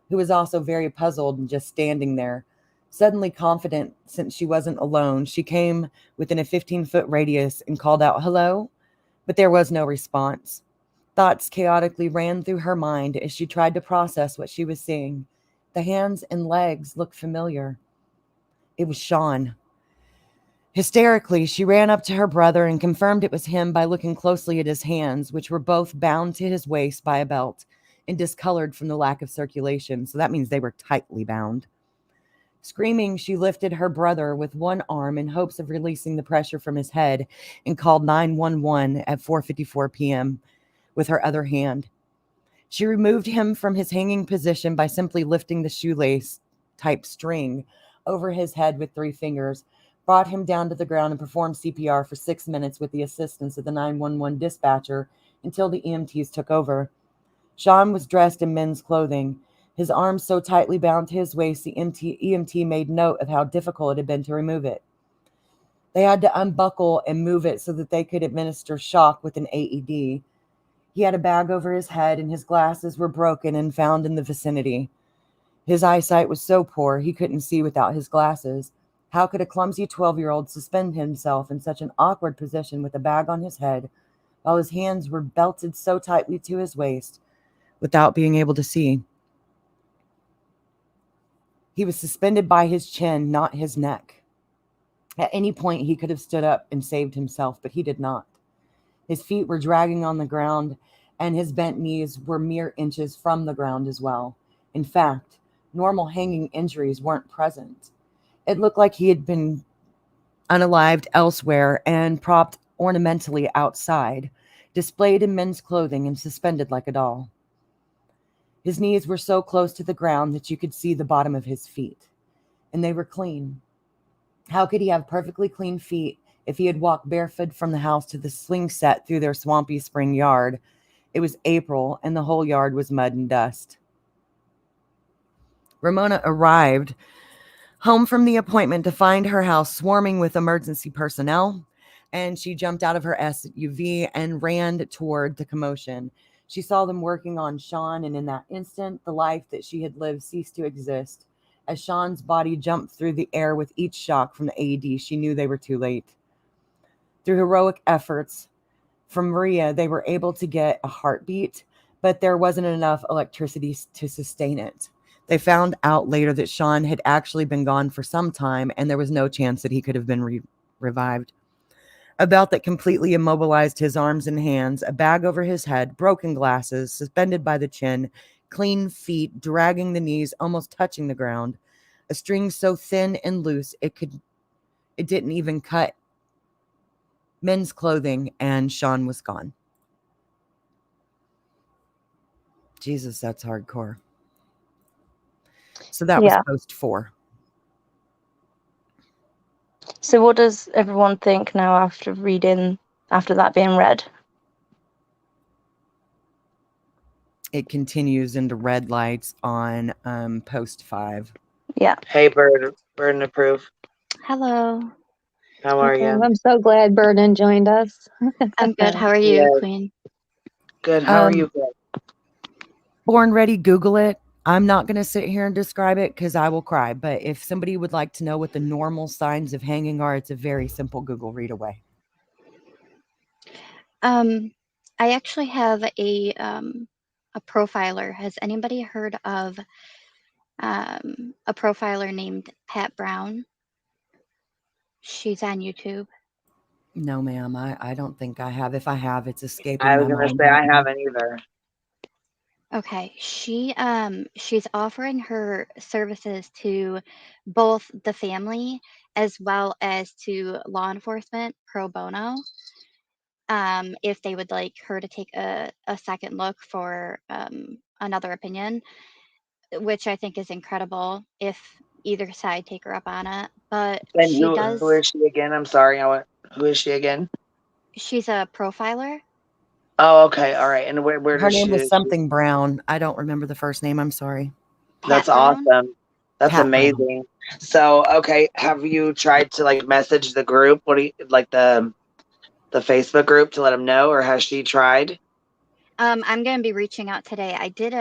S4: who was also very puzzled and just standing there. Suddenly confident, since she wasn't alone, she came within a 15-foot radius and called out, "Hello?" But there was no response. Thoughts chaotically ran through her mind as she tried to process what she was seeing. The hands and legs looked familiar. It was Sean. Hysterically, she ran up to her brother and confirmed it was him by looking closely at his hands, which were both bound to his waist by a belt and discolored from the lack of circulation, so that means they were tightly bound. Screaming, she lifted her brother with one arm in hopes of releasing the pressure from his head and called 911 at 4:54 p.m. with her other hand. She removed him from his hanging position by simply lifting the shoelace-type string over his head with 3 fingers, brought him down to the ground, and performed CPR for 6 minutes with the assistance of the 911 dispatcher until the EMTs took over. Sean was dressed in men's clothing, his arms so tightly bound to his waist, the EMT made note of how difficult it had been to remove it. They had to unbuckle and move it so that they could administer shock with an AED. He had a bag over his head, and his glasses were broken and found in the vicinity. His eyesight was so poor he couldn't see without his glasses. How could a clumsy 12-year-old suspend himself in such an awkward position with a bag on his head, while his hands were belted so tightly to his waist without being able to see. He was suspended by his chin, not his neck. At any point, he could have stood up and saved himself, but he did not. His feet were dragging on the ground, and his bent knees were mere inches from the ground as well. In fact, normal hanging injuries weren't present. It looked like he had been unalived elsewhere and propped ornamentally outside, displayed in men's clothing and suspended like a doll. His knees were so close to the ground that you could see the bottom of his feet, and they were clean. How could he have perfectly clean feet if he had walked barefoot from the house to the swing set through their swampy spring yard? It was April, and the whole yard was mud and dust. Ramona arrived home from the appointment to find her house swarming with emergency personnel, and she jumped out of her SUV and ran toward the commotion. She saw them working on Sean, and in that instant, the life that she had lived ceased to exist. As Sean's body jumped through the air with each shock from the AED, she knew they were too late. Through heroic efforts from Maria, they were able to get a heartbeat, but there wasn't enough electricity to sustain it. They found out later that Sean had actually been gone for some time, and there was no chance that he could have been revived. A belt that completely immobilized his arms and hands, a bag over his head, broken glasses, suspended by the chin, clean feet, dragging the knees, almost touching the ground, a string so thin and loose it didn't even cut men's clothing, and Sean was gone. Jesus, that's hardcore. So that was post 4.
S11: So what does everyone think now after that being read?
S4: It continues into red lights on post 5.
S11: Yeah.
S2: Hey, Burden of Proof.
S11: Hello.
S2: How are you?
S12: I'm so glad Burden joined us.
S11: I'm good. How are you, Queen?
S2: Good. How are you?
S4: Born Ready, Google it. I'm not going to sit here and describe it because I will cry. But if somebody would like to know what the normal signs of hanging are, it's a very simple Google read away.
S13: I actually have a profiler. Has anybody heard of a profiler named Pat Brown? She's on YouTube.
S4: No, ma'am. I don't think I have. If I have, it's escaping
S2: I
S4: my
S2: was going to
S4: mind.
S2: say I haven't either.
S13: Okay, she's offering her services to both the family as well as to law enforcement pro bono. If they would like her to take a second look for another opinion, which I think is incredible if either side take her up on it. But
S2: And
S13: she
S2: who
S13: does.
S2: is she again? I'm sorry. Who is she again?
S13: She's a profiler.
S2: Oh, okay. All right. And where
S4: Her
S2: does
S4: name
S2: she?
S4: was something Brown. I don't remember the first name. I'm sorry.
S2: That's
S13: Pat Brown?
S2: awesome. That's
S4: Pat
S2: amazing. So, okay, have you tried to like message the group? What do you like the Facebook group to let them know, or has she tried?
S13: I'm going to be reaching out today. I did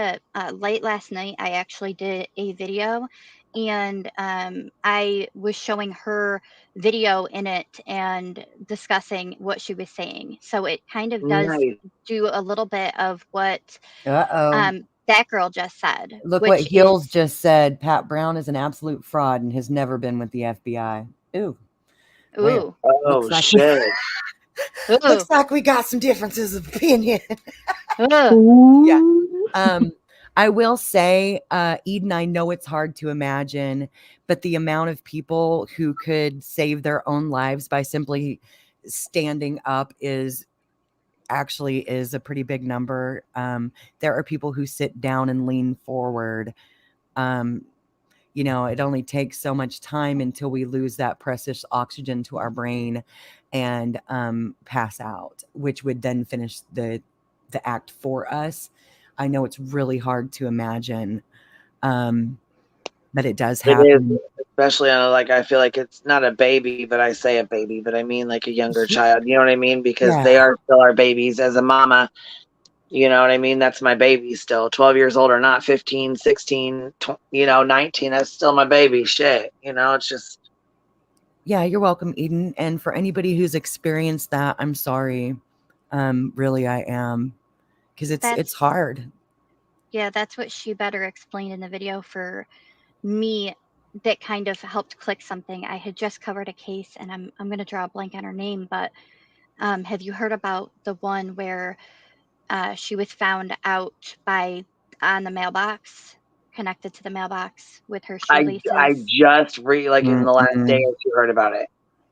S13: late last night. I actually did a video, and I was showing her video in it and discussing what she was saying. So it kind of does
S2: Nice.
S13: do a little bit of what that girl just said.
S4: Look
S13: which
S4: what Heels
S13: is,
S4: just said. Pat Brown is an absolute fraud and has never been with the FBI. Ooh.
S13: Ooh.
S2: Oh, shit.
S4: Looks like we got some differences of opinion.
S13: Yeah.
S4: I will say, Eden, I know it's hard to imagine, but the amount of people who could save their own lives by simply standing up is a pretty big number. There are people who sit down and lean forward. It only takes so much time until we lose that precious oxygen to our brain and pass out, which would then finish the act for us. I know it's really hard to imagine, but it does happen.
S2: It is, especially on I feel like it's not a baby, but I say a baby, but I mean like a younger child. You know what I mean? Because they are still our babies. As a mama, you know what I mean? That's my baby still. 12 years old or not, 15, 16, 19. That's still my baby. Shit. It's just.
S4: Yeah, you're welcome, Eden. And for anybody who's experienced that, I'm sorry. Really, I am, because it's hard.
S13: Yeah, that's what she better explained in the video for me. That kind of helped click something. I had just covered a case, and I'm going to draw a blank on her name, but have you heard about the one where she was found out on the mailbox, connected to the mailbox with her shoelaces?
S2: I just in the last day or two heard about it.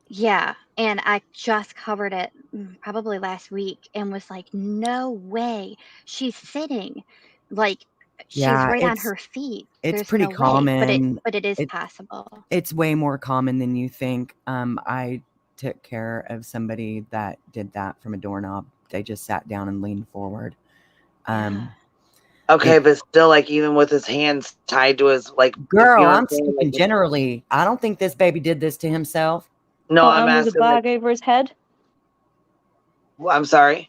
S13: Yeah, and I just covered it probably last week and was like, no way. She's sitting like she's right on her feet.
S4: It's
S13: There's
S4: pretty
S13: no way,
S4: common.
S13: but it is possible.
S4: It's way more common than you think. I took care of somebody that did that from a doorknob. They just sat down and leaned forward.
S2: Okay, but still, like, even with his hands tied to his, like,
S4: girl,
S2: you know
S4: I'm speaking like, generally. I don't think this baby did this to himself.
S2: No, I'm asking.
S11: With a bag over his head.
S2: I'm sorry.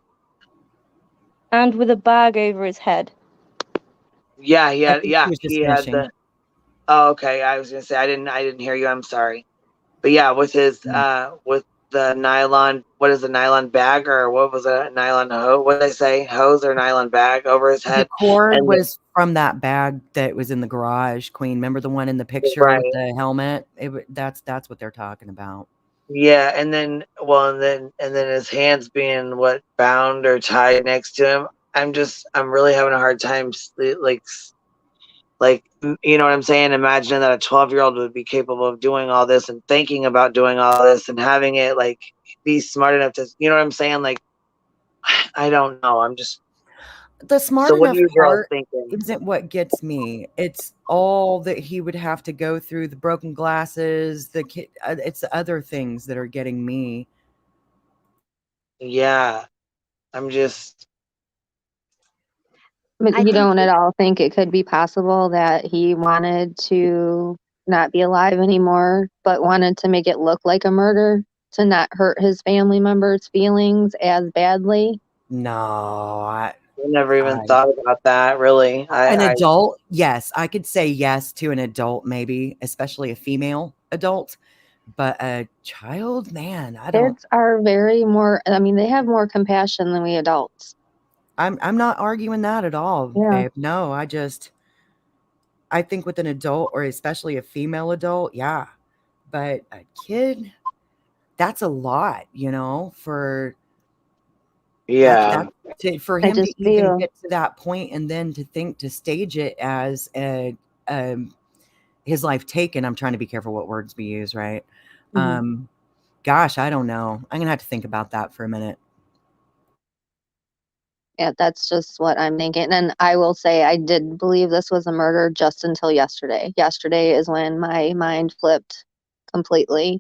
S11: And with a bag over his head.
S2: Yeah, he had the. Oh, okay. I was gonna say I didn't hear you. I'm sorry, but yeah, with his with the nylon. What is a nylon bag, or what was a nylon hose? What did I say? Hose or nylon bag over his head?
S4: The cord was from that bag that was in the garage. Queen, remember the one in the picture with the helmet? That's what they're talking about.
S2: Yeah, and then his hands being bound or tied next to him. I'm really having a hard time like, you know what I'm saying? Imagining that a 12-year-old would be capable of doing all this and thinking about doing all this and having it like be smart enough to, you know what I'm saying? Like, I don't know. I'm just
S4: the smart enough part isn't what gets me. It's all that he would have to go through, the broken glasses, it's the other things that are getting me.
S2: Yeah, I'm just.
S12: But you don't at all think it could be possible that he wanted to not be alive anymore, but wanted to make it look like a murder to not hurt his family members' feelings as badly?
S4: No, I
S2: never even thought about that, really.
S4: An adult, yes. I could say yes to an adult, maybe, especially a female adult. But a child, man, I don't.
S12: Kids are they have more compassion than we adults.
S4: I'm not arguing that at all, babe. No, I think with an adult, or especially a female adult, yeah. But a kid, that's a lot, for for him to even get to that point, and then to think to stage it as his life taken. I'm trying to be careful what words we use, right? Mm-hmm. Gosh, I don't know. I'm gonna have to think about that for a minute.
S12: Yeah, that's just what I'm thinking. And I will say I did believe this was a murder just until yesterday. Yesterday is when my mind flipped completely.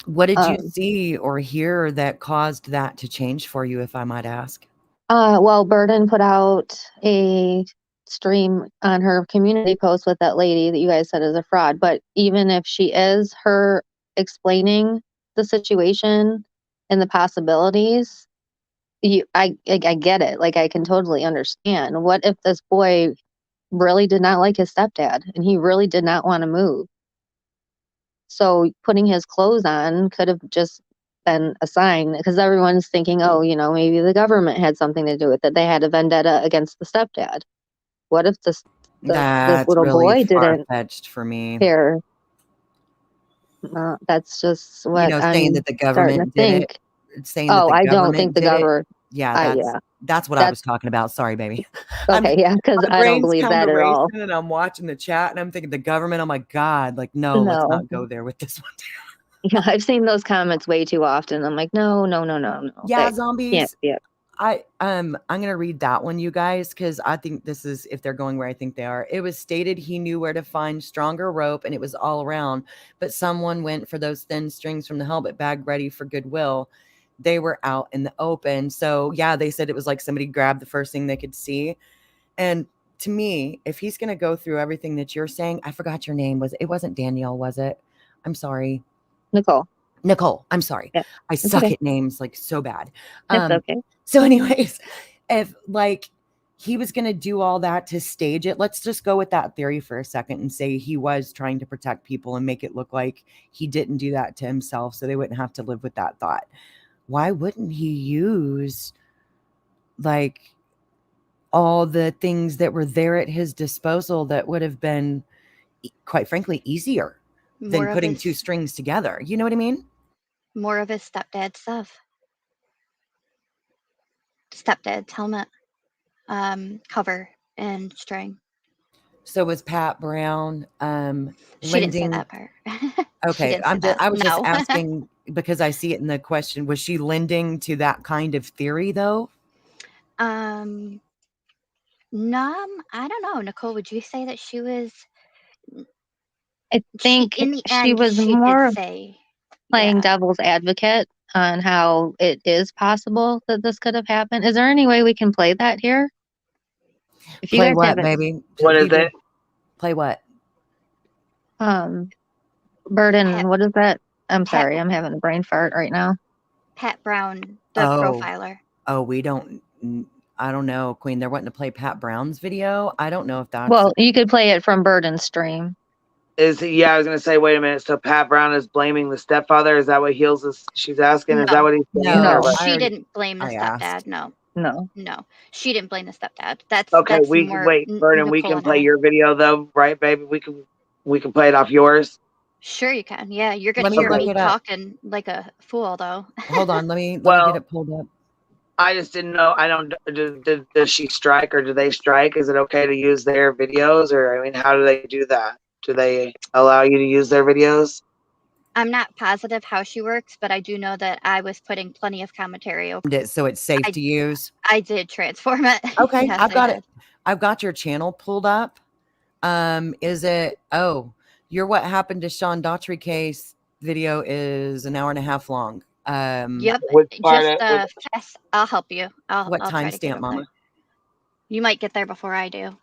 S4: What did you see or hear that caused that to change for you, if I might ask?
S12: Well, Burden put out a stream on her community post with that lady that you guys said is a fraud. But even if she is, her explaining the situation and the possibilities, I get it. Like, I can totally understand. What if this boy really did not like his stepdad and he really did not want to move? So putting his clothes on could have just been a sign, because everyone's thinking, maybe the government had something to do with it. They had a vendetta against the stepdad. What if this little
S4: really
S12: boy didn't
S4: far-fetched for me
S12: care? That's just what I'm
S4: saying that the government did it. Saying that the
S12: I
S4: government
S12: don't think the government.
S4: Yeah, that's what I was talking about. Sorry, baby.
S12: Okay, yeah, because I don't believe that at all.
S4: And I'm watching the chat and I'm thinking the government. Oh my God! Like, no, let's not go there with this one.
S12: Yeah, I've seen those comments way too often. I'm like, no.
S4: Yeah, zombies. Yeah. I'm gonna read that one, you guys, because I think this is, if they're going where I think they are. It was stated he knew where to find stronger rope and it was all around, but someone went for those thin strings from the helmet bag ready for goodwill. They were out in the open. So yeah, they said it was like somebody grabbed the first thing they could see. And to me, if he's gonna go through everything that you're saying, I forgot your name. It wasn't Danielle, was it? I'm sorry. Nicole, I'm sorry. Yeah, I suck at names like so bad.
S12: That's okay.
S4: So anyways, if like he was going to do all that to stage it, let's just go with that theory for a second and say he was trying to protect people and make it look like he didn't do that to himself so they wouldn't have to live with that thought. Why wouldn't he use like all the things that were there at his disposal that would have been, quite frankly, easier than putting two strings together. You know what I mean?
S13: More of his stepdad's stuff. Stepdad's helmet, cover, and string.
S4: So was Pat Brown
S13: She didn't say
S4: lending?
S13: that part.
S4: Okay,
S13: She didn't say
S4: I was
S13: that.
S4: just
S13: No.
S4: asking because I see it in the question. Was she lending to that kind of theory though?
S13: No, I don't know. Nicole, would you say that she was?
S12: I think
S13: in the
S12: she
S13: end,
S12: was
S13: she
S12: more
S13: did say,
S12: playing
S13: yeah.
S12: devil's advocate on how it is possible that this could have happened. Is there any way we can play that here? If you
S4: Play
S12: guys
S4: what,
S12: have it,
S4: baby?
S2: What is it?
S4: Play what?
S12: Burden,
S13: Pat-
S12: what is that? I'm
S13: Pat-
S12: sorry, I'm having a brain fart right now.
S13: Pat Brown, the profiler.
S4: Oh, we don't. I don't know, Queen. They're wanting to play Pat Brown's video. I don't know if that's.
S12: Well, you could play it from Burden's stream.
S2: Yeah, I was gonna say, wait a minute. So Pat Brown is blaming the stepfather. Is that what Heels is? She's asking.
S13: No.
S2: Is that what he's saying?
S12: No,
S13: She didn't blame the stepdad. No.
S12: No.
S13: She didn't blame the stepdad. That's
S2: Okay.
S13: that's
S2: We
S13: more
S2: wait, Vernon. We
S13: Nicole
S2: can
S13: and
S2: play
S13: I.
S2: your video though, right, baby? We can play it off yours.
S13: Sure, you can. Yeah, you're gonna
S4: Let me
S13: hear
S4: look
S13: me
S4: it up.
S13: talking like a fool, though.
S4: Hold on, let me
S2: Well,
S4: get it pulled up.
S2: I just didn't know. I don't. Does she strike or do they strike? Is it okay to use their videos, or I mean, how do they do that? Do they allow you to use their videos?
S13: I'm not positive how she works, but I do know that I was putting plenty of commentary over.
S4: So it's safe to use.
S13: I did transform it.
S4: Okay,
S13: Yes,
S4: I've got
S13: I
S4: it. I've got your channel pulled up. Is it? Oh, your What Happened to Sean Daughtry case video is an hour and a half long.
S13: Yep. Fast. I'll help you. I'll try to get
S4: timestamp,
S13: over
S4: Mama?
S13: there. You might get there before I do.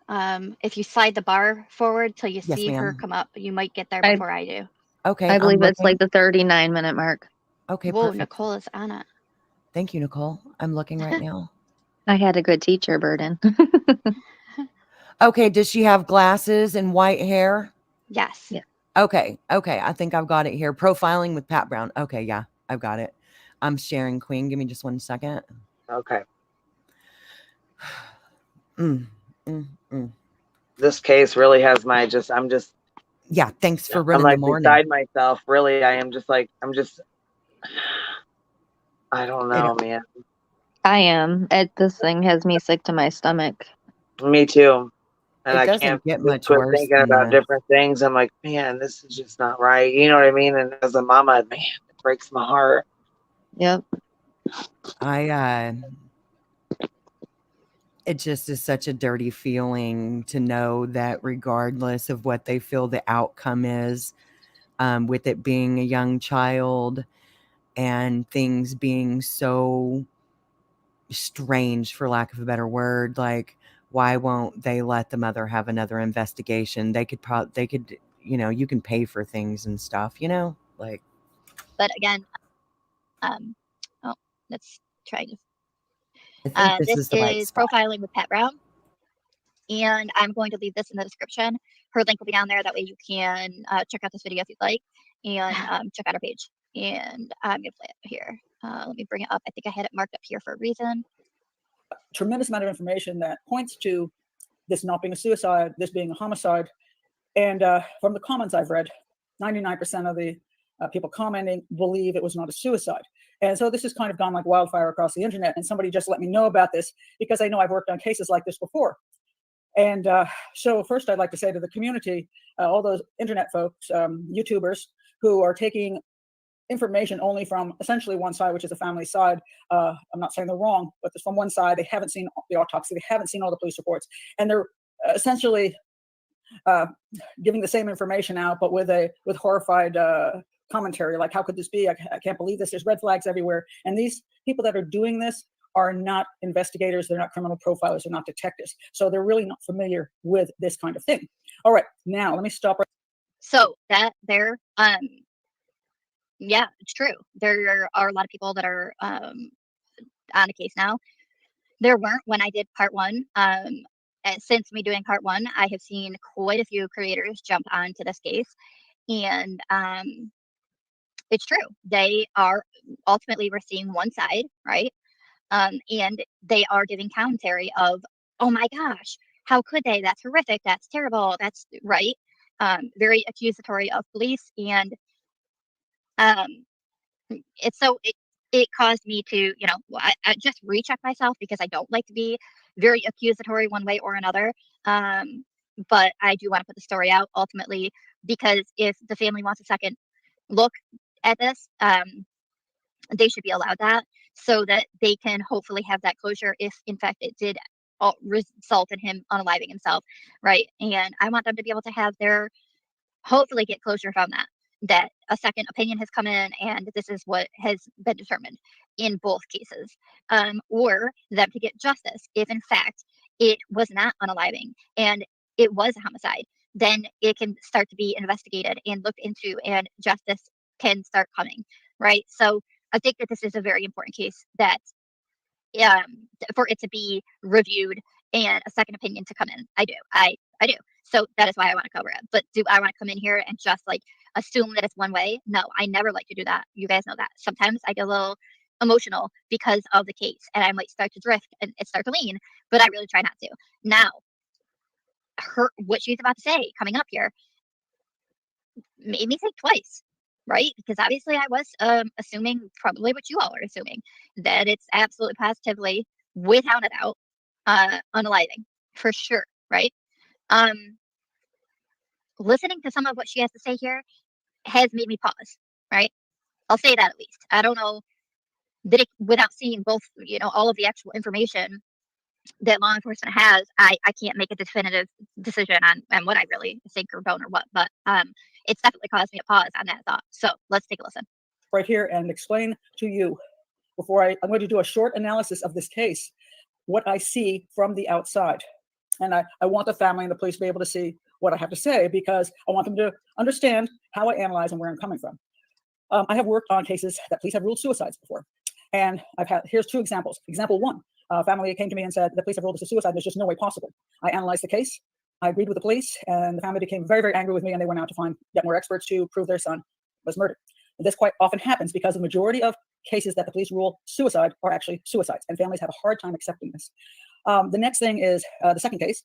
S13: If you slide the bar forward till you see her
S4: ma'am.
S13: come up, you might get there before I do.
S4: Okay,
S12: I believe it's like the 39-minute mark.
S4: Okay,
S13: Whoa,
S4: perfect.
S13: Nicole is on it.
S4: Thank you, Nicole. I'm looking right now.
S12: I had a good teacher, Burden.
S4: Okay, does she have glasses and white hair?
S13: Yes.
S12: Yeah.
S4: Okay. I think I've got it here. Profiling with Pat Brown. Okay, yeah, I've got it. I'm sharing, Queen. Give me just 1 second.
S2: Okay. This case really has my I'm just.
S4: Yeah, thanks for
S2: I'm
S4: running
S2: like
S4: the morning.
S2: beside myself. Really, I am just like I don't know, man.
S12: I am. This thing has me sick to my stomach.
S2: Me too. And
S4: It
S2: I
S4: doesn't
S2: can't
S4: get much
S2: quit
S4: worse
S2: thinking
S4: than
S2: about
S4: this.
S2: different things. I'm like, man, this is just not right. You know what I mean? And as a mama, man, it breaks my heart.
S12: Yep.
S4: It just is such a dirty feeling to know that regardless of what they feel the outcome is, with it being a young child and things being so strange, for lack of a better word, like, why won't they let the mother have another investigation? They could you can pay for things and stuff, like.
S13: But again, let's try to.
S4: I think this
S13: This
S4: is the right
S13: is
S4: spot.
S13: Profiling with Pat Brown, and I'm going to leave this in the description. Her link will be down there. That way you can check out this video if you'd like, and check out her page. And I'm gonna play it here. Let me bring it up. I think I had it marked up here for a reason.
S14: Tremendous amount of information that points to this not being a suicide, this being a homicide. And from the comments I've read, 99% of the people commenting believe it was not a suicide. And so this has kind of gone like wildfire across the internet. And somebody just let me know about this because I know I've worked on cases like this before. And so first I'd like to say to the community, all those internet folks, YouTubers who are taking information only from essentially one side, which is the family side. I'm not saying they're wrong, but it's from one side. They haven't seen the autopsy. They haven't seen all the police reports. And they're essentially giving the same information out, but with horrified commentary, like, how could this be? I can't believe this. There's red flags everywhere. And these people that are doing this are not investigators. They're not criminal profilers. They're not detectives. So they're really not familiar with this kind of thing. All right, now let me stop.
S13: So that there, yeah, it's true. There are a lot of people that are on the case now. There weren't when I did part one. Since me doing part one, I have seen quite a few creators jump onto this case, and it's true. They are ultimately, we're seeing one side, right? And they are giving commentary of, oh my gosh, how could they? That's horrific. That's terrible. That's right. Very accusatory of police. And um, it caused me to, you know, I just recheck myself because I don't like to be very accusatory one way or another. But I do want to put the story out ultimately, because if the family wants a second look at this, they should be allowed that, so that they can hopefully have that closure if in fact it did result in him unaliving himself, right? And I want them to be able to have their, hopefully get closure from that a second opinion has come in and this is what has been determined in both cases, or them to get justice if in fact it was not unaliving and it was a homicide. Then it can start to be investigated and looked into and justice can start coming, right? So I think that this is a very important case, that for it to be reviewed and a second opinion to come in. I do. So that is why I want to cover it. But do I want to come in here and just like assume that it's one way? No, I never like to do that. You guys know that. Sometimes I get a little emotional because of the case and I might start to drift and it start to lean, but I really try not to. Now, what she's about to say coming up here made me think twice, right? Because obviously I was assuming probably what you all are assuming, that it's absolutely positively, without a doubt, unaliving for sure, right? Listening to some of what she has to say here has made me pause, right? I'll say that at least. I don't know that without seeing both, you know, all of the actual information that law enforcement has, I can't make a definitive decision on what I really think or don't or what, but it's definitely caused me a pause on that thought. So let's take a listen.
S14: Right here and explain to you, before I'm going to do a short analysis of this case, what I see from the outside. And I want the family and the police to be able to see what I have to say, because I want them to understand how I analyze and where I'm coming from. I have worked on cases that police have ruled suicides before. And here's two examples. Example one, a family came to me and said, the police have ruled this a suicide. There's just no way possible. I analyzed the case. I agreed with the police, and the family became very, very angry with me, and they went out to get more experts to prove their son was murdered. This quite often happens because the majority of cases that the police rule suicide are actually suicides, and families have a hard time accepting this. The next thing is the second case.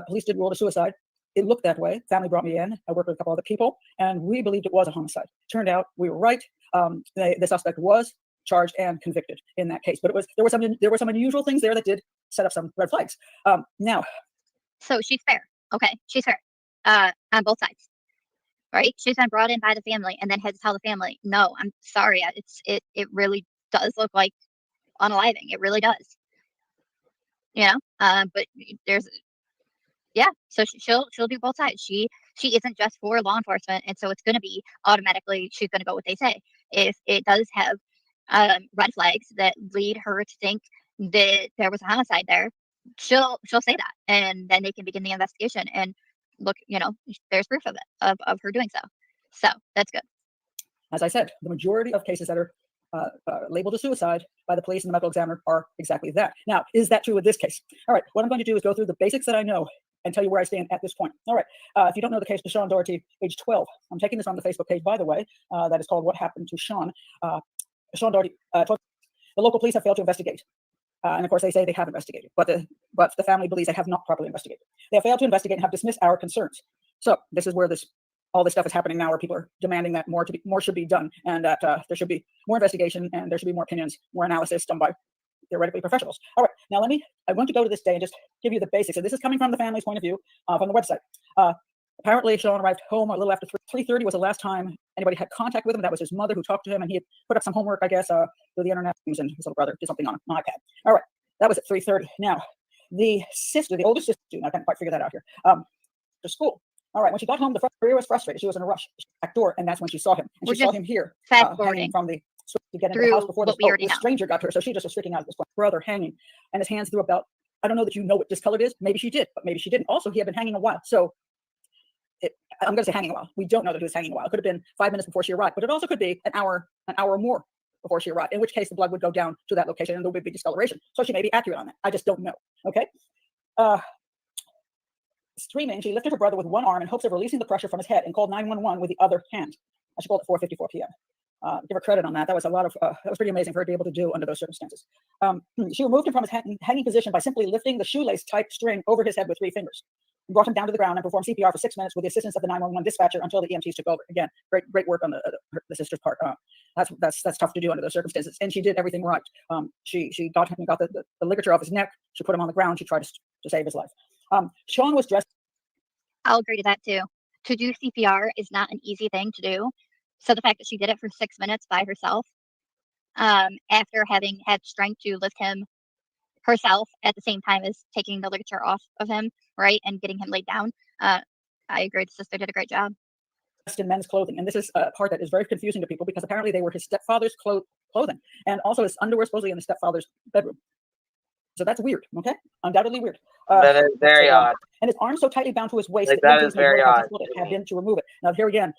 S14: Police did rule it a suicide. It looked that way. Family brought me in. I worked with a couple other people, and we believed it was a homicide. Turned out we were right. The suspect was charged and convicted in that case, but there were some unusual things there that did set up some red flags. Now,
S13: so she's fair. Okay, she's fair on both sides, right? She's been brought in by the family and then had to tell the family, no, I'm sorry. It really does look like unaliving. It really does. You know, but so she'll do both sides. She isn't just for law enforcement, and so it's going to be automatically she's going to go what they say. If it does have red flags that lead her to think that there was a homicide there, she'll say that, and then they can begin the investigation and look, you know, there's proof of it, of her doing so. So that's good.
S14: As I said, the majority of cases that are labeled as suicide by the police and the medical examiner are exactly that. Now, is that true with this case? All right, what I'm going to do is go through the basics that I know and tell you where I stand at this point. All right, if you don't know the case of Sean Doherty, age 12, I'm taking this on the Facebook page, by the way, that is called What Happened to Sean. Sean Doherty, the local police have failed to investigate. And of course, they say they have investigated, but the family believes they have not properly investigated. They have failed to investigate and have dismissed our concerns. So this is where all this stuff is happening now, where people are demanding that more should be done, and that there should be more investigation, and there should be more opinions, more analysis done by theoretically professionals. All right, now I'm going to go to this day and just give you the basics. And this is coming from the family's point of view, from the website. Apparently, Sean arrived home a little after 3:30 was the last time anybody had contact with him. That was his mother who talked to him, and he had put up some homework, I guess, through the internet. And his little brother did something on an iPad. All right, that was at 3:30. Now, the oldest sister, I can't quite figure that out here, to school. All right, when she got home, the career was frustrated. She was in a rush. Back door, and that's when she saw him. And she saw him here, hanging from the to get into the house before this stranger got to her. So she just was freaking out at this point. Brother hanging, and his hands through a belt. I don't know that you know what discolored is. Maybe she did, but maybe she didn't. Also, he had been hanging a while. So I'm going to say hanging a while. We don't know that he was hanging a while. It could have been 5 minutes before she arrived, but it also could be an hour or more before she arrived, in which case the blood would go down to that location and there would be discoloration. So she may be accurate on that. I just don't know. Okay. Screaming, she lifted her brother with one arm in hopes of releasing the pressure from his head and called 911 with the other hand. She called at 4:54 p.m. give her credit on that. That was that was pretty amazing for her to be able to do under those circumstances. She removed him from his hanging position by simply lifting the shoelace type string over his head with 3 fingers. And brought him down to the ground and performed CPR for 6 minutes with the assistance of the 911 dispatcher until the EMTs took over. Again, great work on the sister's part. That's tough to do under those circumstances. And she did everything right. She got the ligature off his neck. She put him on the ground. She tried to save his life. Sean was dressed.
S13: I'll agree to that too. To do CPR is not an easy thing to do. So the fact that she did it for 6 minutes by herself, after having had strength to lift him herself at the same time as taking the ligature off of him, right, and getting him laid down, I agree. The sister did a great job.
S14: In men's clothing, and this is a part that is very confusing to people because apparently they were his stepfather's clothing, and also his underwear supposedly in the stepfather's bedroom. So that's weird. Okay, undoubtedly weird.
S2: That is very odd.
S14: And his arm so tightly bound to his waist
S2: that is very odd.
S14: Have been to remove it. Now here again,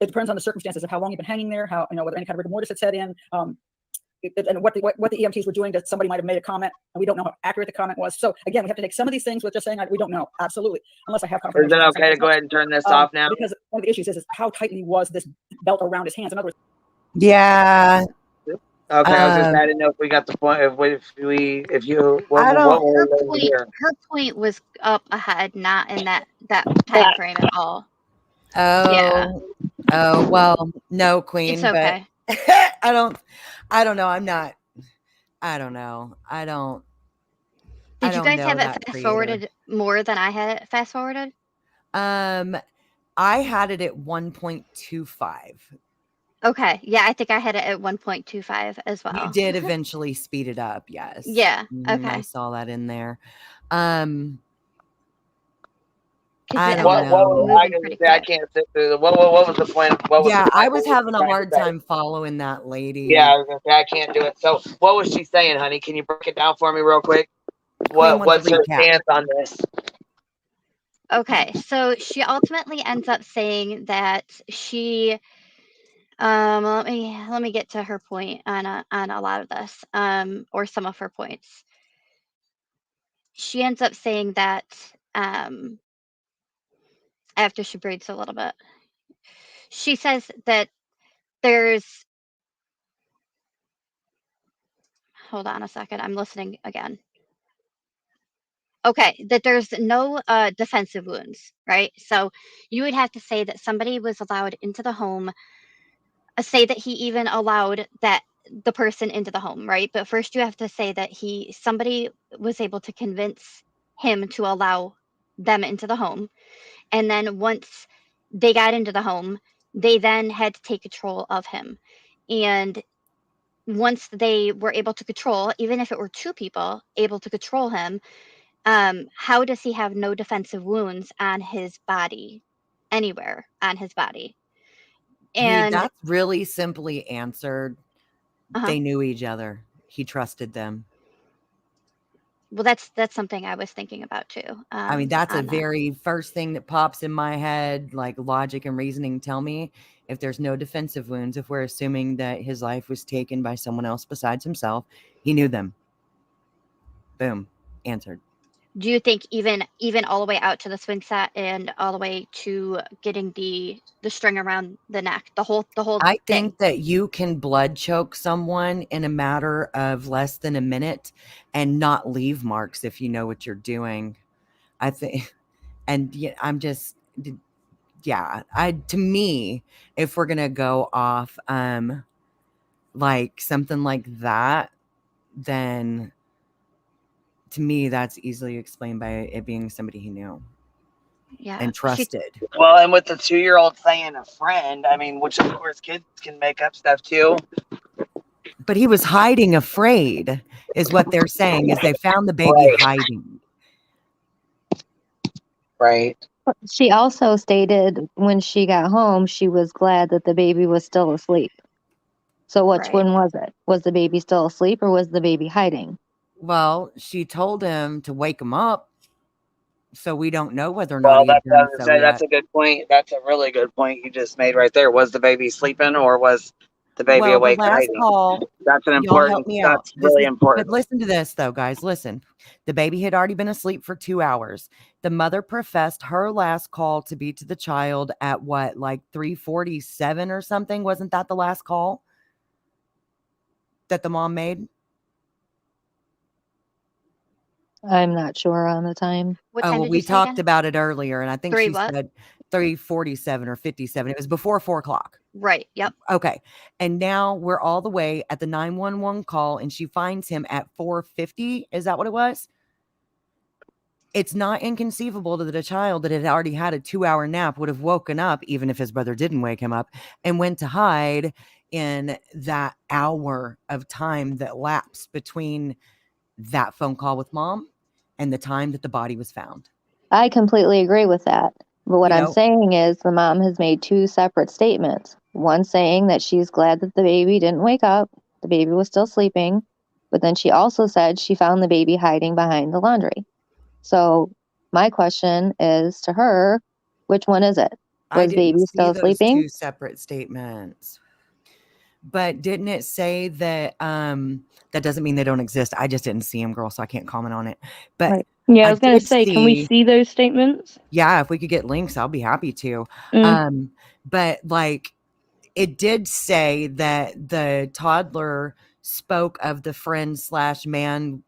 S14: it depends on the circumstances of how long you've been hanging there, how whether any kind of rigor mortis had set in, and what the EMTs were doing. That somebody might have made a comment, and we don't know how accurate the comment was. So again, we have to take some of these things with just saying we don't know absolutely, unless I have confirmation.
S2: Is it okay to go ahead and turn this off now?
S14: Because one of the issues is how tightly was this belt around his hands? In other words,
S4: yeah.
S2: Okay, I was just I didn't know if we got the point.
S13: Her point was up ahead, not in that time frame at all.
S4: Oh,
S13: yeah.
S4: Oh well, no, Queen.
S13: It's okay.
S4: But I don't know. I don't.
S13: Did you guys have it fast forwarded more than I had it fast forwarded?
S4: I had it at 1.25.
S13: Okay. Yeah, I think I had it at 1.25 as well.
S4: You did eventually speed it up, yes.
S13: Yeah. Okay.
S4: I saw that in there.
S2: I can't sit through the. What was the point?
S4: I was having a hard time following that lady.
S2: Yeah, I was gonna say I can't do it. So, what was she saying, honey? Can you break it down for me real quick? What's her stance on this?
S13: Okay, so she ultimately ends up saying that she. Let me get to her point on a lot of this, or some of her points. She ends up saying that after she breathes a little bit, she says that there's. Hold on a second. I'm listening again. Okay, that there's no defensive wounds, right? So you would have to say that somebody was allowed into the home. Say that he even allowed the person into the home, right? But first you have to say that somebody was able to convince him to allow them into the home. And then once they got into the home, they then had to take control of him. And once they were able to control, even if it were 2 people able to control him, how does he have no defensive wounds on his body, anywhere on his body? And
S4: that's really simply answered. They knew each other. He trusted them.
S13: Well, that's something I was thinking about too.
S4: I mean, that's a very first thing that pops in my head. Like logic and reasoning tell me if there's no defensive wounds, if we're assuming that his life was taken by someone else besides himself, he knew them. Boom, answered.
S13: Do you think even all the way out to the swing set and all the way to getting the string around the neck, the whole
S4: I think that you can blood choke someone in a matter of less than a minute and not leave marks if you know what you're doing. I think, and yeah, to me, if we're gonna go off like something like that, then to me, that's easily explained by it being somebody he knew and trusted.
S2: Well, and with the 2-year-old saying a friend, I mean, which of course kids can make up stuff too.
S4: But he was hiding afraid, is what they're saying, is they found the baby hiding.
S2: Right.
S12: She also stated when she got home, she was glad that the baby was still asleep. So which one was it? Was the baby still asleep or was the baby hiding?
S4: Well, she told him to wake him up, so we don't know whether or not.
S2: That's a good point. That's a really good point you just made right there. Was the baby sleeping or was the baby
S4: Well, the
S2: awake
S4: last
S2: hiding.
S4: call,
S2: That's an
S4: y'all help
S2: important.
S4: me out.
S2: That's
S4: This
S2: really
S4: is,
S2: important.
S4: but listen to this though, guys. Listen, the baby had already been asleep for 2 hours. The mother professed her last call to be to the child at what, like 3:47 or something? Wasn't that the last call that the mom made?
S12: I'm not sure on the time.
S13: What
S4: Oh,
S13: time
S4: well,
S13: did
S4: we
S13: you say
S4: talked
S13: again?
S4: about it earlier, and I think
S13: 3
S4: she
S13: what?
S4: said 3:47 or 57. It was before 4 o'clock.
S13: Right. Yep.
S4: Okay. And now we're all the way at the 911 call, and she finds him at 4:50. Is that what it was? It's not inconceivable that a child that had already had a 2-hour nap would have woken up, even if his brother didn't wake him up, and went to hide in that hour of time that lapsed between that phone call with mom and the time that the body was found.
S12: I completely agree with that. But what
S4: You
S12: I'm
S4: know,
S12: saying is the mom has made two separate statements. One saying that she's glad that the baby didn't wake up, the baby was still sleeping, but then she also said she found the baby hiding behind the laundry. So my question is to her, which one is it?
S4: I
S12: Was
S4: didn't
S12: baby
S4: see
S12: still
S4: those
S12: sleeping?
S4: two separate statements. But didn't it say that that doesn't mean they don't exist? I just didn't see them, girl, so I can't comment on it. But
S12: Right.
S11: Yeah, I
S4: I
S11: was going to
S4: did
S11: say, can we
S4: see,
S11: see those statements?
S4: yeah, if we could get links, I'll be happy to.
S11: Mm.
S4: But like it did say that the toddler spoke of the friend / man,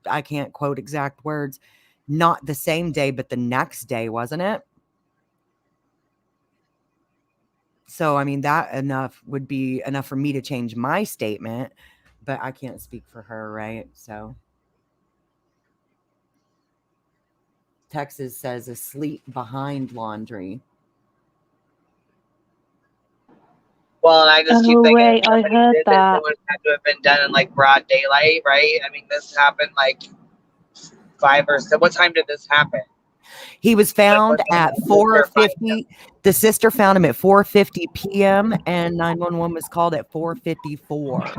S4: I can't quote exact words, not the same day, but the next day, wasn't it? So, I mean, that enough would be enough for me to change my statement, but I can't speak for her, right? So, Texas says asleep behind laundry.
S2: Well, and I just keep
S11: Oh,
S2: thinking if
S11: wait, I
S2: somebody
S11: heard
S2: did this, it
S11: that.
S2: would have to have been done in like broad daylight, right? I mean, this happened like 5 or so. What time did this happen?
S4: He was
S2: Like,
S4: found
S2: what time
S4: at
S2: did the sister find him?
S4: 4:50. The sister found him at 4:50 p.m. and 911 was called at 4:54.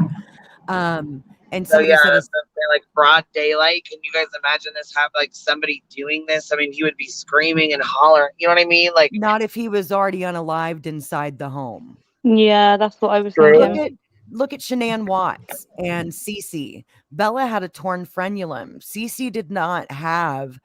S4: And
S2: So
S4: somebody
S2: yeah,
S4: said
S2: that's what I'm saying, like broad daylight. Can you guys imagine this? Have like somebody doing this? I mean, he would be screaming and hollering. You know what I mean? Like,
S4: not if he was already unalived inside the home.
S11: Yeah, that's what I was
S2: true.
S11: thinking.
S4: Look at Shanann Watts and Cece. Bella had a torn frenulum. Cece did not have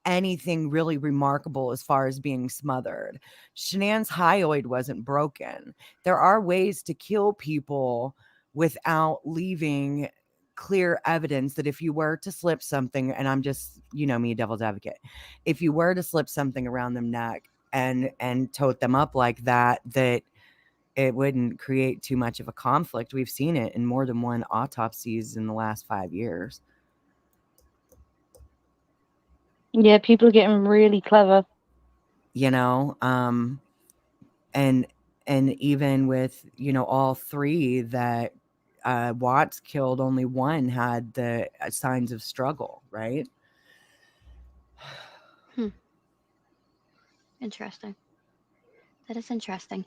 S4: anything really remarkable as far as being smothered. Shanann's hyoid wasn't broken. There are ways to kill people without leaving clear evidence that if you were to slip something, and I'm just, you know me, devil's advocate, if you were to slip something around them neck and tote them up like that, that it wouldn't create too much of a conflict. We've seen it in more than one autopsies in the last 5 years.
S11: Yeah, people are getting really clever.
S4: You know, and even with, you know, all three that Watts killed, only one had the signs of struggle, right?
S13: Interesting. That is interesting.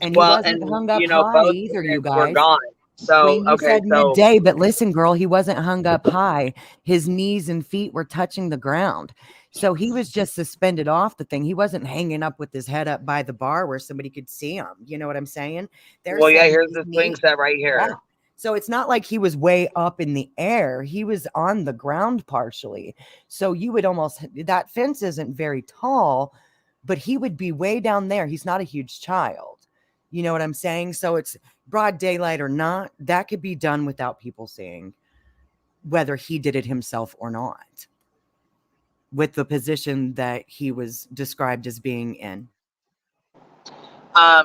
S4: And he
S2: Well,
S4: wasn't
S2: and
S4: hung up
S2: you know,
S4: high
S2: both
S4: either, you
S2: parents were
S4: guys.
S2: gone. So
S4: Queen, you
S2: okay,
S4: said
S2: so
S4: midday, but listen, girl, he wasn't hung up high. His knees and feet were touching the ground. So he was just suspended off the thing. He wasn't hanging up with his head up by the bar where somebody could see him. You know what I'm saying? They're
S2: well, yeah,
S4: saying
S2: here's
S4: his
S2: the swing
S4: knee.
S2: set right here.
S4: Yeah. So it's not like he was way up in the air. He was on the ground partially. So you would almost, that fence isn't very tall, but he would be way down there. He's not a huge child. You know what I'm saying? So it's broad daylight or not, that could be done without people seeing whether he did it himself or not, with the position that he was described as being in.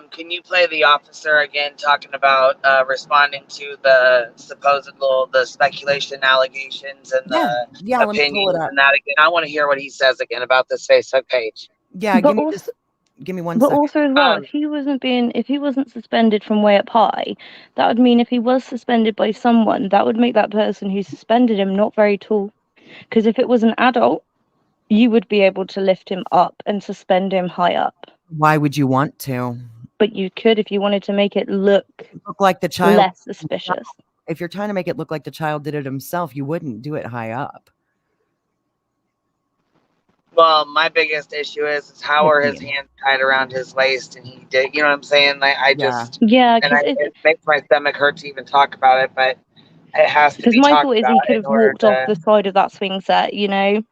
S2: Can you play the officer again talking about responding to the supposed the speculation allegations and the
S4: Yeah, let me pull it
S2: opinions
S4: up.
S2: and that again? I want to hear what he says again about this Facebook page.
S4: Yeah,
S11: But
S4: give me one
S11: But
S4: second.
S11: also as well, if he wasn't suspended from way up high, that would mean if he was suspended by someone, that would make that person who suspended him not very tall. Because if it was an adult, you would be able to lift him up and suspend him high up.
S4: Why would you want to?
S11: But you could if you wanted to make it look
S4: like the child
S11: less suspicious.
S4: If you're trying to make it look like the child did it himself, you wouldn't do it high up.
S2: Well, my biggest issue is how are his hands tied around his waist, and he did. You know what I'm saying? Like I just
S11: Yeah,
S2: and it makes my stomach hurt to even talk about it, but it has to
S11: because
S2: be
S11: my
S2: talked
S11: thought is
S2: about
S11: he could
S2: in
S11: have
S2: order
S11: walked off
S2: to.
S11: the side of that swing set, you know.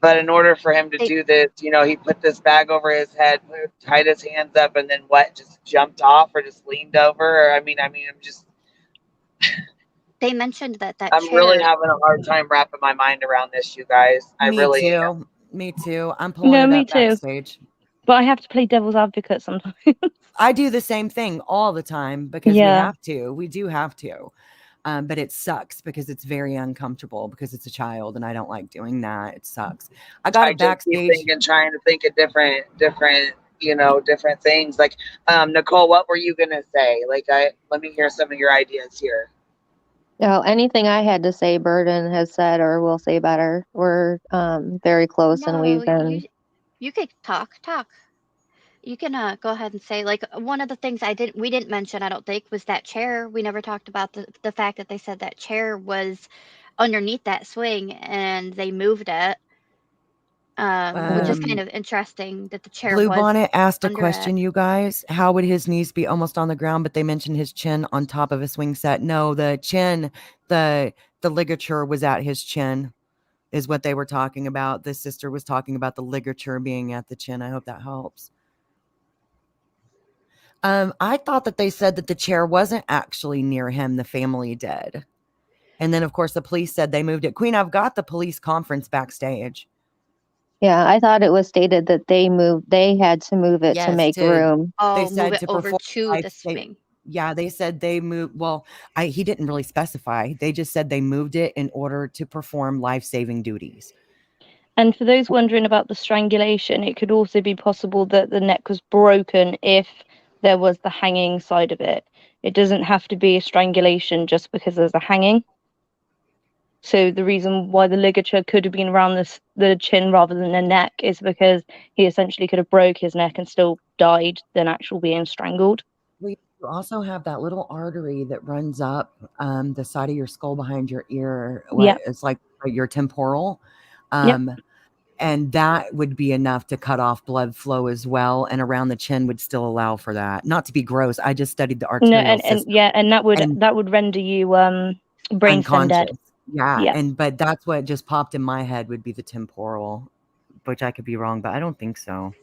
S2: But in order for him to
S13: They
S2: do this, you know, he put this bag over his head, tied his hands up, and then what? Just jumped off or just leaned over? Or, I mean, I'm just.
S13: they mentioned that
S2: I'm really
S13: chair.
S2: having a hard time wrapping my mind around this, you guys. I
S4: Me
S2: really am.
S4: too. Me too. I'm pulling
S11: No,
S4: it
S11: me
S4: up
S11: too.
S4: backstage.
S11: But I have to play devil's advocate sometimes.
S4: I do the same thing all the time because we
S11: Yeah.
S4: have to. We do have to. But it sucks because it's very uncomfortable because it's a child and I don't like doing that. It sucks. I got
S2: I
S4: it
S2: just keep
S4: backstage.
S2: thinking, trying to think of different, you know, different things. Like, Nicole, what were you gonna say? Like, let me hear some of your ideas here.
S12: Anything I had to say, Burden has said or will say better. We're very close, and
S13: No,
S12: we've been.
S13: you could talk. You can go ahead and say, like, one of the things we didn't mention, I don't think, was that chair. We never talked about the fact that they said that chair was underneath that swing and they moved it. Which is kind of interesting that the chair
S4: Blue
S13: was
S4: Bonnet asked a
S13: under it.
S4: question, you guys. How would his knees be almost on the ground? But they mentioned his chin on top of a swing set. No, the chin, the ligature was at his chin, is what they were talking about. The sister was talking about the ligature being at the chin. I hope that helps. I thought that they said that the chair wasn't actually near him. The family did. And then, of course, the police said they moved it. Queen, I've got the police conference backstage.
S12: Yeah, I thought it was stated that they had to move it to make room.
S4: They
S13: Move
S4: said
S13: it
S4: to
S13: over
S4: perform
S13: to
S4: life
S13: the
S4: sa-
S13: swing.
S4: Yeah, they said they moved. Well, he didn't really specify. They just said they moved it in order to perform life-saving duties.
S11: And for those wondering about the strangulation, it could also be possible that the neck was broken if there was the hanging side of it. It doesn't have to be a strangulation just because there's a hanging. So the reason why the ligature could have been around the chin rather than the neck is because he essentially could have broke his neck and still died than actual being strangled.
S4: We also have that little artery that runs up the side of your skull behind your ear. It's like your temporal. And that would be enough to cut off blood flow as well. And around the chin would still allow for that. Not to be gross. I just studied the arterial system.
S11: And that would render you brainstem dead.
S4: Yeah. But that's what just popped in my head would be the temporal, which I could be wrong, but I don't think so.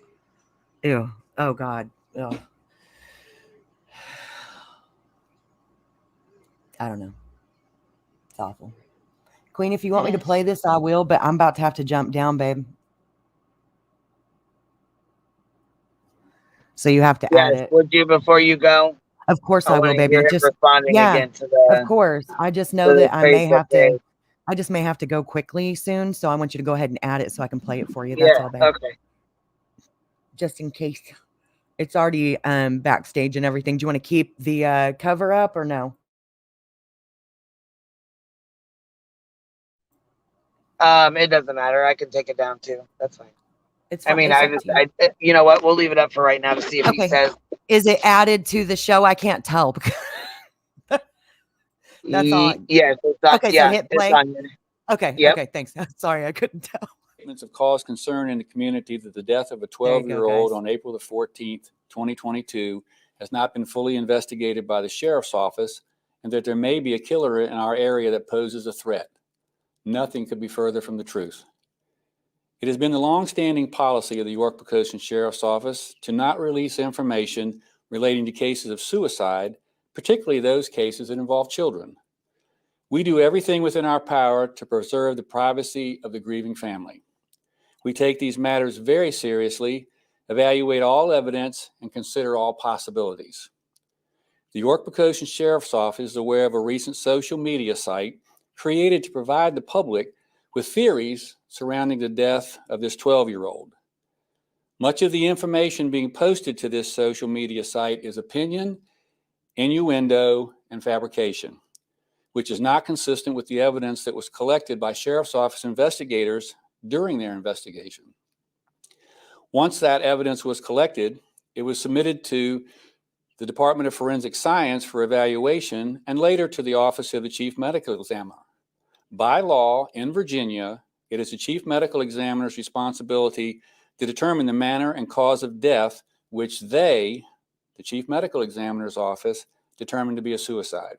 S4: Ew. Oh God. Ew. I don't know. It's awful. Queen, if you want me to play this, I will, but I'm about to have to jump down, babe. So you have to add it.
S2: Would you before you go?
S4: Of course I will, baby.
S2: Just responding again to the.
S4: Of course. I just know that I may have to. I just may have to go quickly soon, so I want you to go ahead and add it so I can play it for you. That's all, babe.
S2: Okay.
S4: Just in case. It's already backstage and everything. Do you want to keep the cover up or no?
S2: It doesn't matter. I can take it down too. That's fine.
S4: It's fine.
S2: I mean, you know what? We'll leave it up for right now to see if he says.
S4: Is it added to the show? I can't tell. That's all.
S2: Yes.
S4: Okay, so hit play. Okay.
S2: Yep.
S4: Okay, thanks. Sorry, I couldn't tell.
S9: Statements of cause concern in the community that the death of a 12-year-old on April the 14th, 2022 has not been fully investigated by the sheriff's office and that there may be a killer in our area that poses a threat. Nothing could be further from the truth. It has been the long-standing policy of the York-Poquoson Sheriff's Office to not release information relating to cases of suicide, particularly those cases that involve children. We do everything within our power to preserve the privacy of the grieving family. We take these matters very seriously, evaluate all evidence, and consider all possibilities. The York-Poquoson Sheriff's Office is aware of a recent social media site created to provide the public with theories surrounding the death of this 12-year-old. Much of the information being posted to this social media site is opinion, innuendo, and fabrication, which is not consistent with the evidence that was collected by Sheriff's Office investigators during their investigation. Once that evidence was collected, it was submitted to the Department of Forensic Science for evaluation and later to the Office of the Chief Medical Examiner. By law in Virginia, it is the chief medical examiner's responsibility to determine the manner and cause of death, which they, the chief medical examiner's office, determined to be a suicide.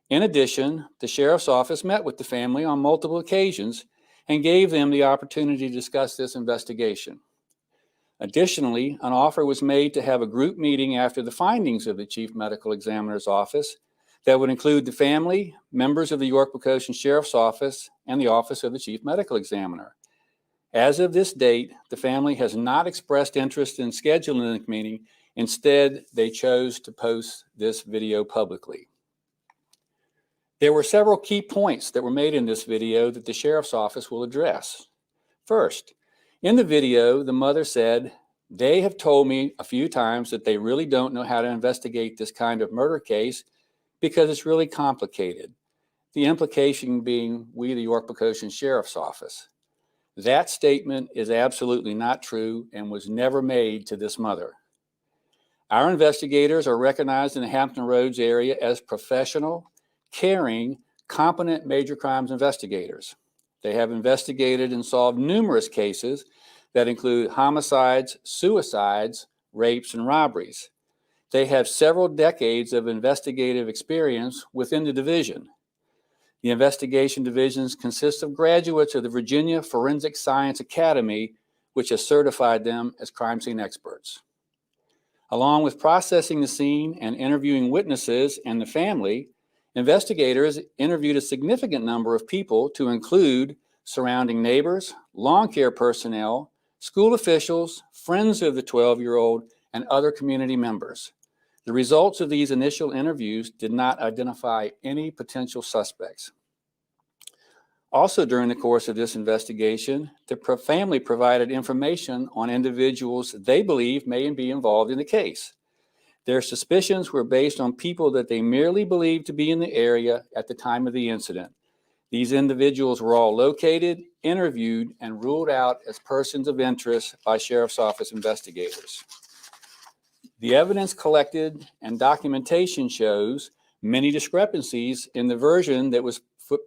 S9: In addition, the sheriff's office met with the family on multiple occasions and gave them the opportunity to discuss this investigation. Additionally, an offer was made to have a group meeting after the findings of the chief medical examiner's office that would include the family, members of the York-Pocoshin Sheriff's Office, and the office of the chief medical examiner. As of this date, the family has not expressed interest in scheduling the meeting. Instead, they chose to post this video publicly. There were several key points that were made in this video that the sheriff's office will address. First, in the video, the mother said, "They have told me a few times that they really don't know how to investigate this kind of murder case because it's really complicated." The implication being we, the York-Pocoshin Sheriff's Office. That statement is absolutely not true and was never made to this mother. Our investigators are recognized in the Hampton Roads area as professional, caring, competent major crimes investigators. They have investigated and solved numerous cases that include homicides, suicides, rapes, and robberies. They have several decades of investigative experience within the division. The investigation divisions consist of graduates of the Virginia Forensic Science Academy, which has certified them as crime scene experts. Along with processing the scene and interviewing witnesses and the family, investigators interviewed a significant number of people to include surrounding neighbors, lawn care personnel, school officials, friends of the 12-year-old, and other community members. The results of these initial interviews did not identify any potential suspects. Also during the course of this investigation, the family provided information on individuals they believe may be involved in the case. Their suspicions were based on people that they merely believed to be in the area at the time of the incident. These individuals were all located, interviewed, and ruled out as persons of interest by Sheriff's Office investigators. The evidence collected and documentation shows many discrepancies in the version that was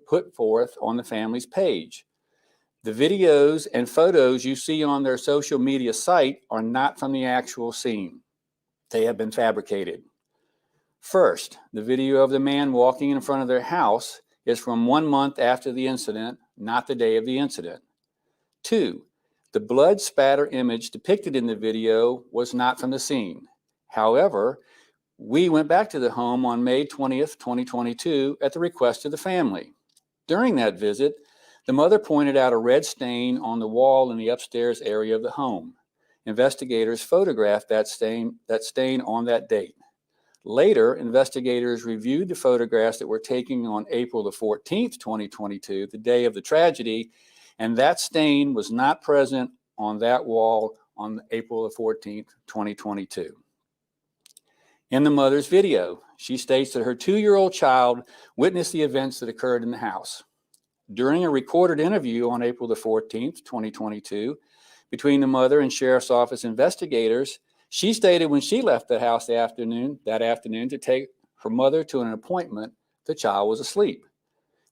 S9: put forth on the family's page. The videos and photos you see on their social media site are not from the actual scene. They have been fabricated. First, the video of the man walking in front of their house is from 1 month after the incident, not the day of the incident. 2, the blood spatter image depicted in the video was not from the scene. However, we went back to the home on May 20th, 2022 at the request of the family. During that visit, the mother pointed out a red stain on the wall in the upstairs area of the home. Investigators photographed that stain on that date. Later, investigators reviewed the photographs that were taken on April the 14th, 2022, the day of the tragedy, and that stain was not present on that wall on April the 14th, 2022. In the mother's video, she states that her 2-year-old child witnessed the events that occurred in the house. During a recorded interview on April the 14th, 2022, between the mother and Sheriff's Office investigators, she stated when she left the house that afternoon to take her mother to an appointment, the child was asleep.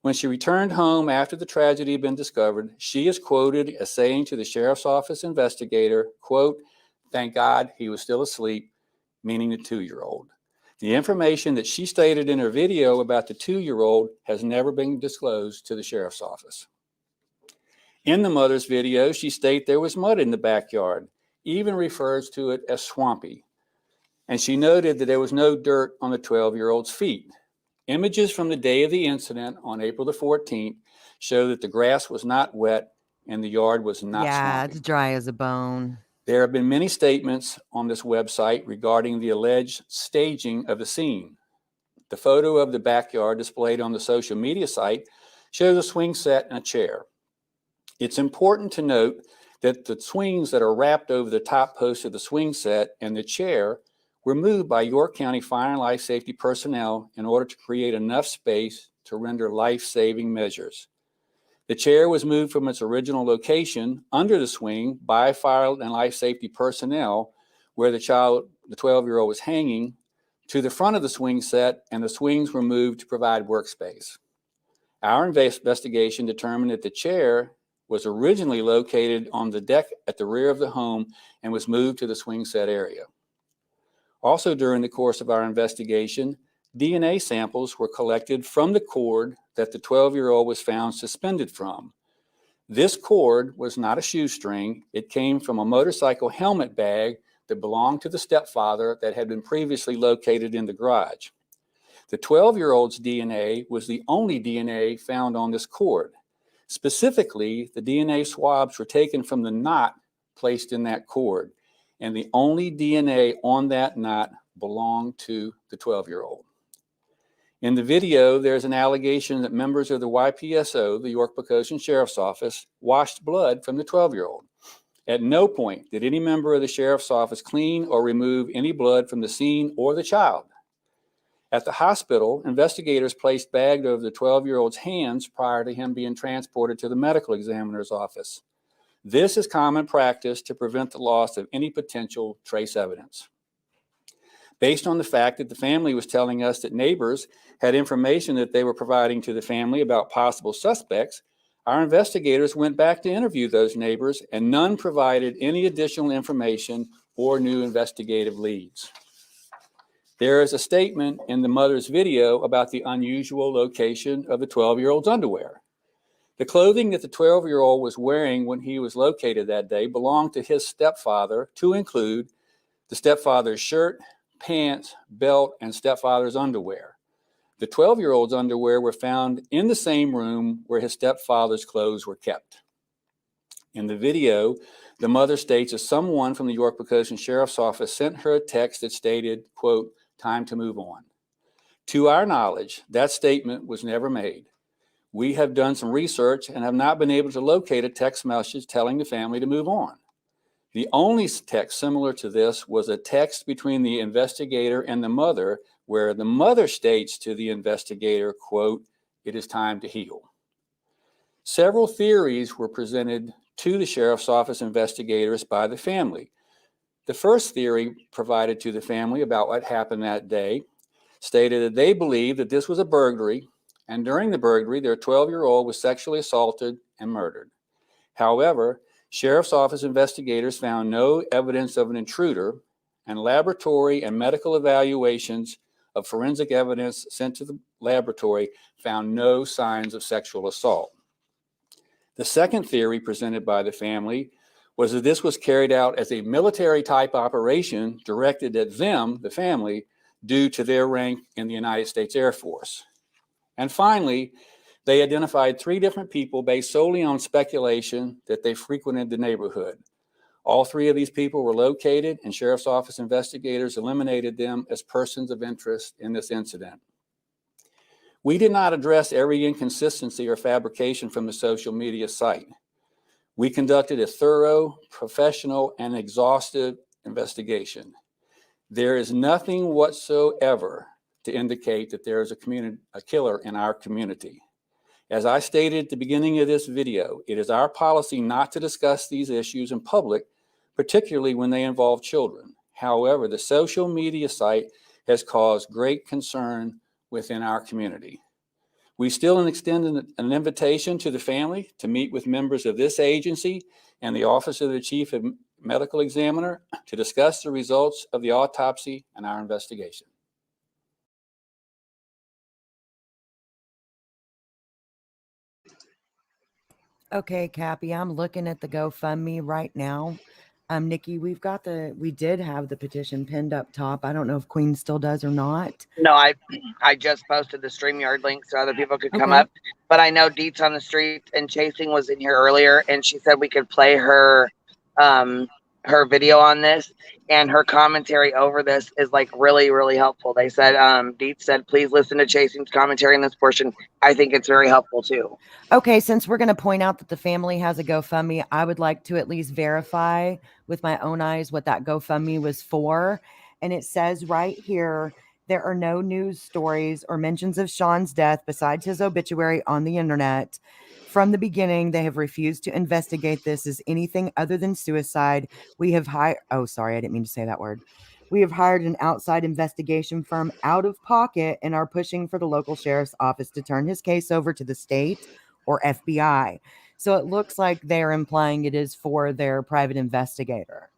S9: When she returned home after the tragedy had been discovered, she is quoted as saying to the Sheriff's Office investigator, quote, "Thank God he was still asleep," meaning the 2-year-old. The information that she stated in her video about the 2-year-old has never been disclosed to the Sheriff's Office. In the mother's video, she states there was mud in the backyard, even refers to it as swampy. And she noted that there was no dirt on the 12-year-old's feet. Images from the day of the incident on April the 14th show that the grass was not wet and the yard was not swampy.
S4: It's dry as a bone.
S9: There have been many statements on this website regarding the alleged staging of the scene. The photo of the backyard displayed on the social media site shows a swing set and a chair. It's important to note that the swings that are wrapped over the top post of the swing set and the chair were moved by York County Fire and Life Safety personnel in order to create enough space to render life-saving measures. The chair was moved from its original location under the swing by Fire and Life Safety personnel where the 12-year-old was hanging, to the front of the swing set, and the swings were moved to provide workspace. Our investigation determined that the chair was originally located on the deck at the rear of the home and was moved to the swing set area. Also during the course of our investigation, DNA samples were collected from the cord that the 12-year-old was found suspended from. This cord was not a shoestring. It came from a motorcycle helmet bag that belonged to the stepfather that had been previously located in the garage. The 12-year-old's DNA was the only DNA found on this cord. Specifically, the DNA swabs were taken from the knot placed in that cord, and the only DNA on that knot belonged to the 12-year-old. In the video, there's an allegation that members of the YPSO, the York Poquoson Sheriff's Office, washed blood from the 12-year-old. At no point did any member of the Sheriff's Office clean or remove any blood from the scene or the child. At the hospital, investigators placed bags over the 12-year-old's hands prior to him being transported to the medical examiner's office. This is common practice to prevent the loss of any potential trace evidence. Based on the fact that the family was telling us that neighbors had information that they were providing to the family about possible suspects, our investigators went back to interview those neighbors, and none provided any additional information or new investigative leads. There is a statement in the mother's video about the unusual location of the 12-year-old's underwear. The clothing that the 12-year-old was wearing when he was located that day belonged to his stepfather, to include the stepfather's shirt, pants, belt, and stepfather's underwear. The 12-year-old's underwear were found in the same room where his stepfather's clothes were kept. In the video, the mother states that someone from the York Poquoson Sheriff's Office sent her a text that stated, quote, "Time to move on." To our knowledge, that statement was never made. We have done some research and have not been able to locate a text message telling the family to move on. The only text similar to this was a text between the investigator and the mother, where the mother states to the investigator, quote, "It is time to heal." Several theories were presented to the Sheriff's Office investigators by the family. The first theory provided to the family about what happened that day stated that they believed that this was a burglary, and during the burglary, their 12-year-old was sexually assaulted and murdered. However, Sheriff's Office investigators found no evidence of an intruder, and laboratory and medical evaluations of forensic evidence sent to the laboratory found no signs of sexual assault. The second theory presented by the family was that this was carried out as a military-type operation directed at them, the family, due to their rank in the United States Air Force. And finally, they identified 3 different people based solely on speculation that they frequented the neighborhood. All 3 of these people were located, and Sheriff's Office investigators eliminated them as persons of interest in this incident. We did not address every inconsistency or fabrication from the social media site. We conducted a thorough, professional, and exhaustive investigation. There is nothing whatsoever to indicate that there is a killer in our community. As I stated at the beginning of this video, it is our policy not to discuss these issues in public, particularly when they involve children. However, the social media site has caused great concern within our community. We still extend an invitation to the family to meet with members of this agency and the Office of the Chief Medical Examiner to discuss the results of the autopsy and our investigation.
S4: Okay, Cappy, I'm looking at the GoFundMe right now. Nikki, we did have the petition pinned up top. I don't know if Queen still does or not.
S2: No, I just posted the StreamYard link so other people could come up. But I know Deet's on the street, and Chasing was in here earlier, and she said we could play her video on this, and her commentary over this is like really, really helpful. They said, Deet said, please listen to Chasing's commentary in this portion. I think it's very helpful too.
S4: Okay, since we're going to point out that the family has a GoFundMe, I would like to at least verify with my own eyes what that GoFundMe was for. And it says right here, there are no news stories or mentions of Sean's death besides his obituary on the internet. From the beginning, they have refused to investigate this as anything other than suicide. We have hired, oh, sorry, I didn't mean to say that word. We have hired an outside investigation firm out of pocket and are pushing for the local sheriff's office to turn his case over to the state or FBI. So it looks like they're implying it is for their private investigator.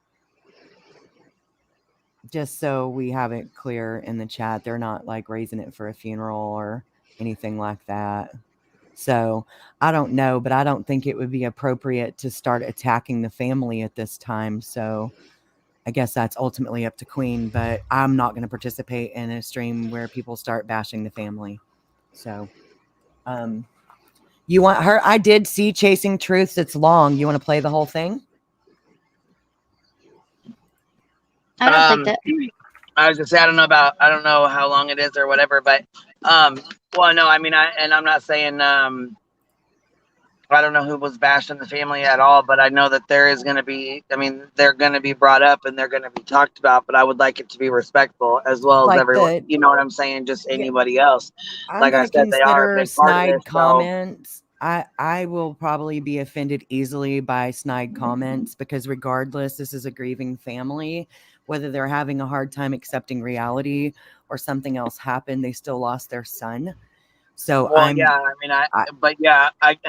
S4: Just so we have it clear in the chat, they're not like raising it for a funeral or anything like that. So I don't know, but I don't think it would be appropriate to start attacking the family at this time. So I guess that's ultimately up to Queen, but I'm not going to participate in a stream where people start bashing the family. So, you want her? I did see Chasing Truths. It's long. You want to play the whole thing?
S13: I don't think that.
S2: I was just saying, I don't know how long it is or whatever, but, well, no, I mean, I'm not saying, I don't know who was bashing the family at all, but I know that there is going to be, I mean, they're going to be brought up and they're going to be talked about, but I would like it to be respectful as well as everyone, you know what I'm saying? Just anybody else.
S4: I'm
S2: Like I
S4: going to
S2: said, they are a
S4: consider
S2: big part of
S4: snide
S2: this.
S4: comments. I will probably be offended easily by snide comments because regardless, this is a grieving family. Whether they're having a hard time accepting reality or something else happened, they still lost their son. So
S2: well, yeah, I mean,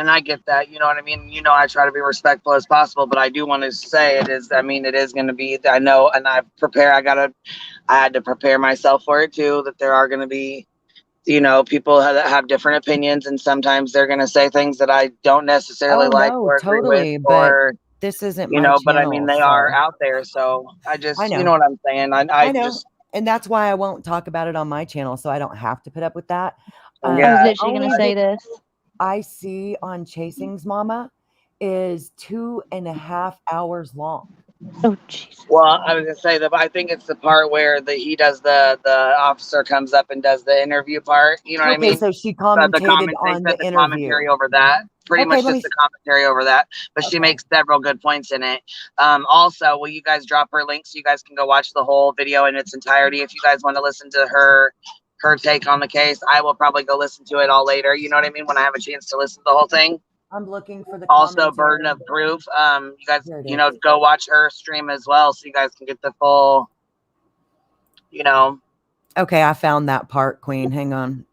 S2: I get that, you know what I mean? You know, I try to be respectful as possible, but I do want to say it is going to be, I know, and I had to prepare myself for it too, that there are going to be, you know, people that have different opinions, and sometimes they're going to say things that I don't necessarily like or agree with, or,
S4: this isn't
S2: you
S4: my
S2: know,
S4: channel,
S2: but I mean, they are out there. So I just, you know what I'm saying? I
S4: know.
S2: just,
S4: and that's why I won't talk about it on my channel. So I don't have to put up with that.
S11: I was literally going to say this.
S4: I see on Chasing's Mama is 2.5 hours long.
S11: Oh, Jesus.
S2: Well, I was gonna say that I think it's the part where he does the officer comes up and does the interview part. You know what I mean?
S4: So she commentated on the interview.
S2: Commentary over that. Pretty much just the commentary over that. But she makes several good points in it. Also, will you guys drop her link so you guys can go watch the whole video in its entirety if you guys want to listen to her take on the case? I will probably go listen to it all later. You know what I mean? When I have a chance to listen to the whole thing.
S4: I'm looking for the
S2: also burden of proof. You guys, you know, go watch her stream as well, so you guys can get the full, you know.
S4: Okay, I found that part, Queen. Hang on.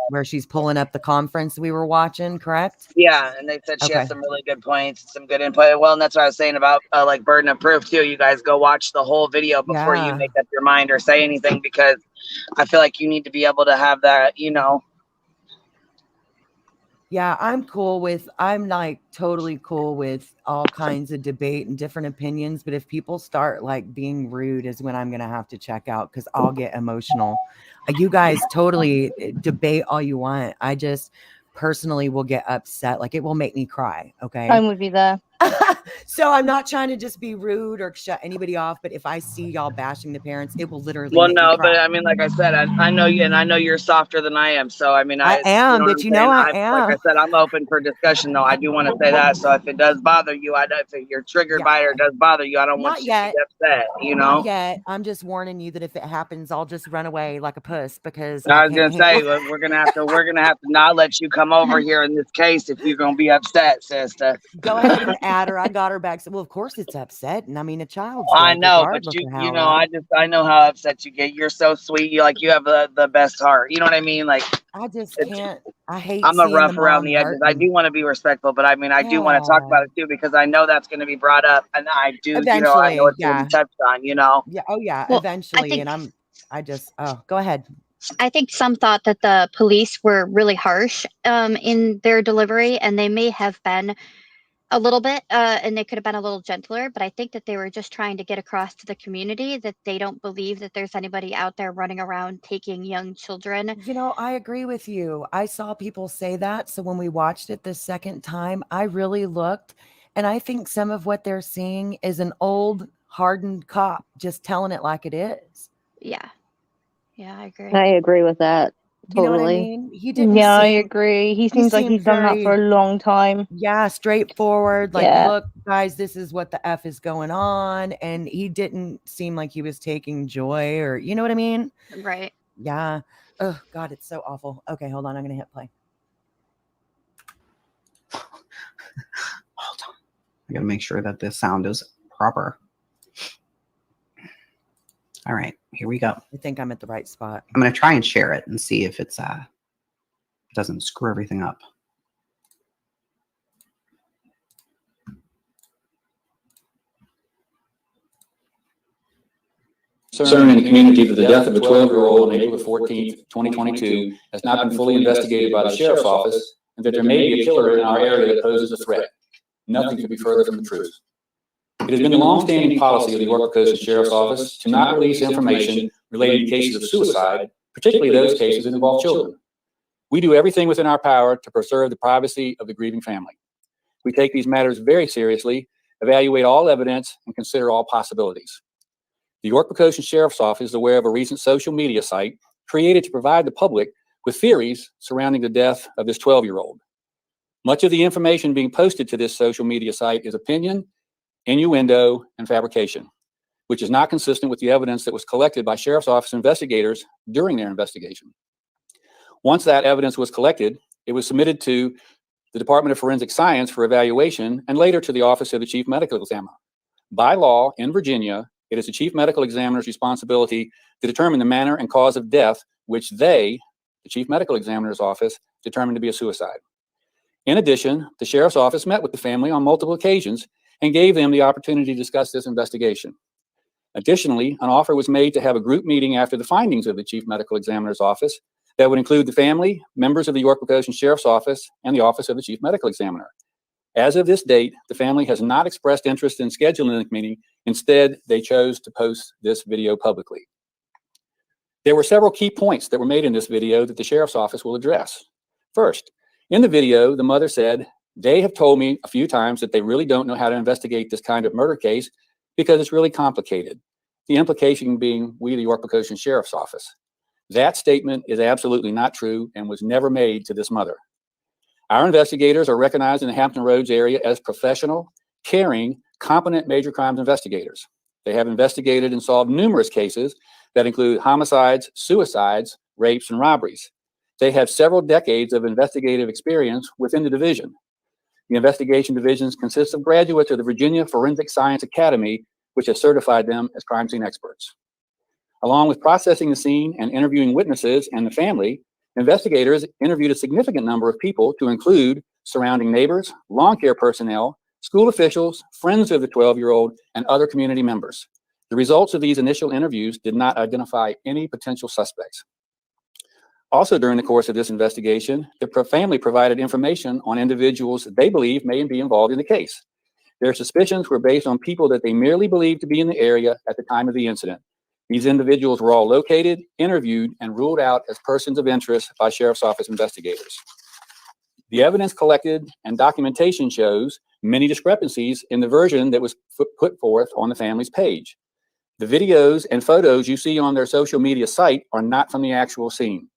S4: Where she's pulling up the conference we were watching, correct?
S2: Yeah, and they said she has some really good points, some good input. Well, and that's what I was saying about like burden of proof too. You guys go watch the whole video before you make up your mind or say anything, because I feel like you need to be able to have that, you know.
S4: Yeah, I'm like totally cool with all kinds of debate and different opinions. But if people start like being rude is when I'm going to have to check out, because I'll get emotional. You guys totally debate all you want. I just personally will get upset. Like it will make me cry. Okay.
S11: I'm with you there.
S4: So I'm not trying to just be rude or shut anybody off, but if I see y'all bashing the parents, it will literally make me cry.
S2: But I mean, like I said, I know you, and I know you're softer than I am. So I mean,
S4: I am,
S2: you know
S4: but you know I am.
S2: Like I said, I'm open for discussion, though. I do want to say that. So if it does bother you, if you're triggered by it or does bother you, I don't want you to be upset. You know.
S4: Not yet. I'm just warning you that if it happens, I'll just run away like a puss, because
S2: I was gonna say we're gonna have to not let you come over here in this case if you're gonna be upset, sister.
S4: Go ahead and add her. I got her back. Well, of course it's upset, and I mean a child's.
S2: I know, but you know, I know how upset you get. You're so sweet. You have the best heart. You know what I mean? Like
S4: I just can't. I hate.
S2: I'm a rough around the edges. I do want to be respectful, but I mean, I do want to talk about it too, because I know that's going to be brought up, and I do.
S4: Eventually,
S2: you know, I know it's going to be touched on. You know.
S4: Yeah. Oh yeah.
S13: Well,
S4: eventually, and go ahead.
S13: I think some thought that the police were really harsh in their delivery, and they may have been a little bit, and they could have been a little gentler, but I think that they were just trying to get across to the community that they don't believe that there's anybody out there running around taking young children.
S4: You know, I agree with you. I saw people say that. So when we watched it the second time, I really looked, and I think some of what they're seeing is an old, hardened cop just telling it like it is.
S13: Yeah. Yeah, I agree.
S12: I agree with that. Totally.
S4: You know what I mean? He didn't.
S11: Yeah, I agree. He seems like he's done that for a long time.
S4: Yeah, straightforward. Like, look, guys, this is what the F is going on. And he didn't seem like he was taking joy, or, you know what I mean?
S13: Right.
S4: Yeah. Oh, God, it's so awful. Okay, hold on. I'm going to hit play.
S15: Hold on. I got to make sure that the sound is proper. All right, here we go.
S4: I think I'm at the right spot.
S15: I'm going to try and share it and see if it's doesn't screw everything up.
S9: concern in the community that the death of a 12-year-old on April 14th, 2022 has not been fully investigated by the Sheriff's Office, and that there may be a killer in our area that poses a threat. Nothing could be further from the truth. It has been the long-standing policy of the York Coast Sheriff's Office to not release information relating to cases of suicide, particularly those cases that involve children. We do everything within our power to preserve the privacy of the grieving family. We take these matters very seriously, evaluate all evidence, and consider all possibilities. The York Coast Sheriff's Office is aware of a recent social media site created to provide the public with theories surrounding the death of this 12-year-old. Much of the information being posted to this social media site is opinion, innuendo, and fabrication, which is not consistent with the evidence that was collected by Sheriff's Office investigators during their investigation. Once that evidence was collected, it was submitted to the Department of Forensic Science for evaluation and later to the Office of the Chief Medical Examiner. By law, in Virginia, it is the Chief Medical Examiner's responsibility to determine the manner and cause of death, which they, the Chief Medical Examiner's Office, determined to be a suicide. In addition, the Sheriff's Office met with the family on multiple occasions and gave them the opportunity to discuss this investigation. Additionally, an offer was made to have a group meeting after the findings of the Chief Medical Examiner's Office that would include the family, members of the York Coast Sheriff's Office, and the Office of the Chief Medical Examiner. As of this date, the family has not expressed interest in scheduling the meeting. Instead, they chose to post this video publicly. There were several key points that were made in this video that the Sheriff's Office will address. First, in the video, the mother said, "They have told me a few times that they really don't know how to investigate this kind of murder case because it's really complicated." The implication being we, the York Coast Sheriff's Office. That statement is absolutely not true and was never made to this mother. Our investigators are recognized in the Hampton Roads area as professional, caring, competent major crimes investigators. They have investigated and solved numerous cases that include homicides, suicides, rapes, and robberies. They have several decades of investigative experience within the division. The investigation divisions consist of graduates of the Virginia Forensic Science Academy, which has certified them as crime scene experts. Along with processing the scene and interviewing witnesses and the family, investigators interviewed a significant number of people to include surrounding neighbors, lawn care personnel, school officials, friends of the 12-year-old, and other community members. The results of these initial interviews did not identify any potential suspects. Also during the course of this investigation, the family provided information on individuals they believe may be involved in the case. Their suspicions were based on people that they merely believed to be in the area at the time of the incident. These individuals were all located, interviewed, and ruled out as persons of interest by Sheriff's Office investigators. The evidence collected and documentation shows many discrepancies in the version that was put forth on the family's page. The videos and photos you see on their social media site are not from the actual scene.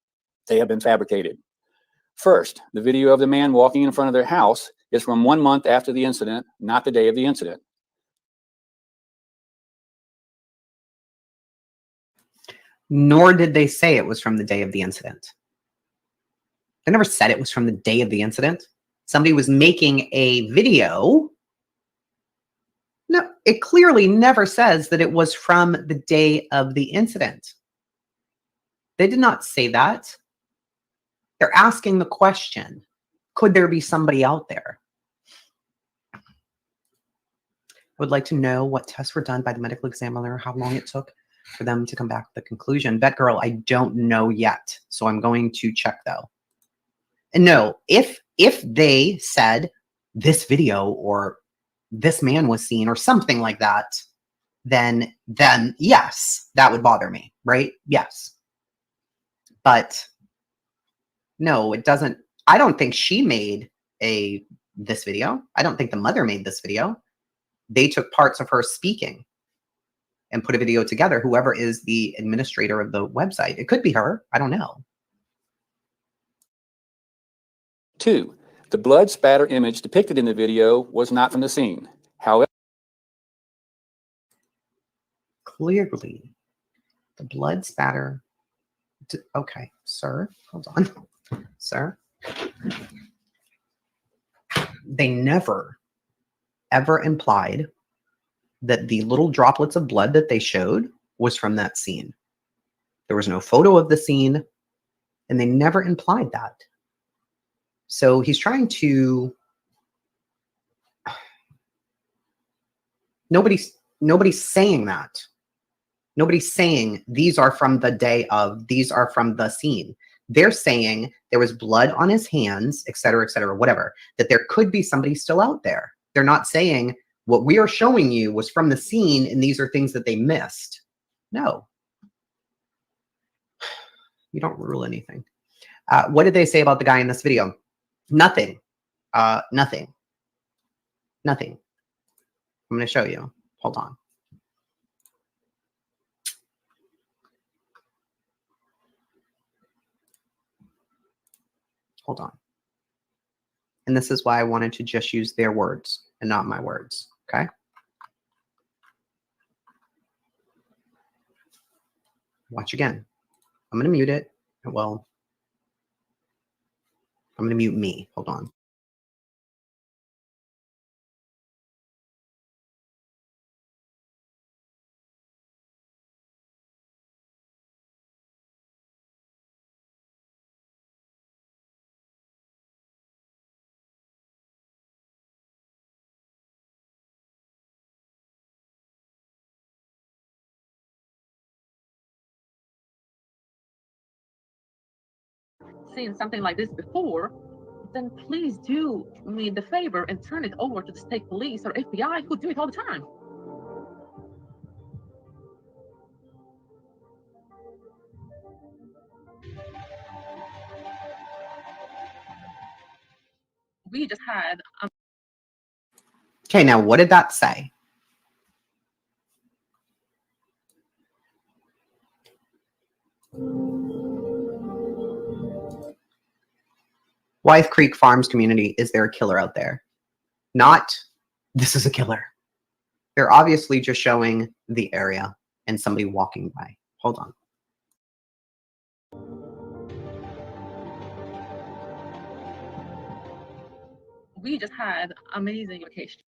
S9: They have been fabricated. First, the video of the man walking in front of their house is from 1 month after the incident, not the day of the incident.
S15: Nor did they say it was from the day of the incident. They never said it was from the day of the incident. Somebody was making a video. No, it clearly never says that it was from the day of the incident. They did not say that. They're asking the question, could there be somebody out there? I would like to know what tests were done by the medical examiner, how long it took for them to come back to the conclusion. Bet girl, I don't know yet. So I'm going to check though. And no, if they said this video or this man was seen or something like that, then yes, that would bother me, right? Yes. But no, it doesn't. I don't think she made this video. I don't think the mother made this video. They took parts of her speaking and put a video together, whoever is the administrator of the website. It could be her. I don't know.
S9: 2, the blood spatter image depicted in the video was not from the scene. However,
S15: clearly, the blood spatter. Okay, sir, hold on. Sir, they never, ever implied that the little droplets of blood that they showed was from that scene. There was no photo of the scene, and they never implied that. So he's trying to... Nobody's saying that. Nobody's saying these are from the day of, these are from the scene. They're saying there was blood on his hands, et cetera, whatever, that there could be somebody still out there. They're not saying what we are showing you was from the scene and these are things that they missed. No. You don't rule anything. What did they say about the guy in this video? Nothing. Nothing. Nothing. I'm going to show you. Hold on. Hold on. And this is why I wanted to just use their words and not my words. Okay. Watch again. I'm going to mute it. Well, I'm going to mute me. Hold on.
S10: Seen something like this before, then please do me the favor and turn it over to the state police or FBI who do it all the time. We just had
S15: Okay, now what did that say? Wythe Creek Farms community, is there a killer out there? Not, this is a killer. They're obviously just showing the area and somebody walking by. Hold on.
S10: we just had amazing vacation.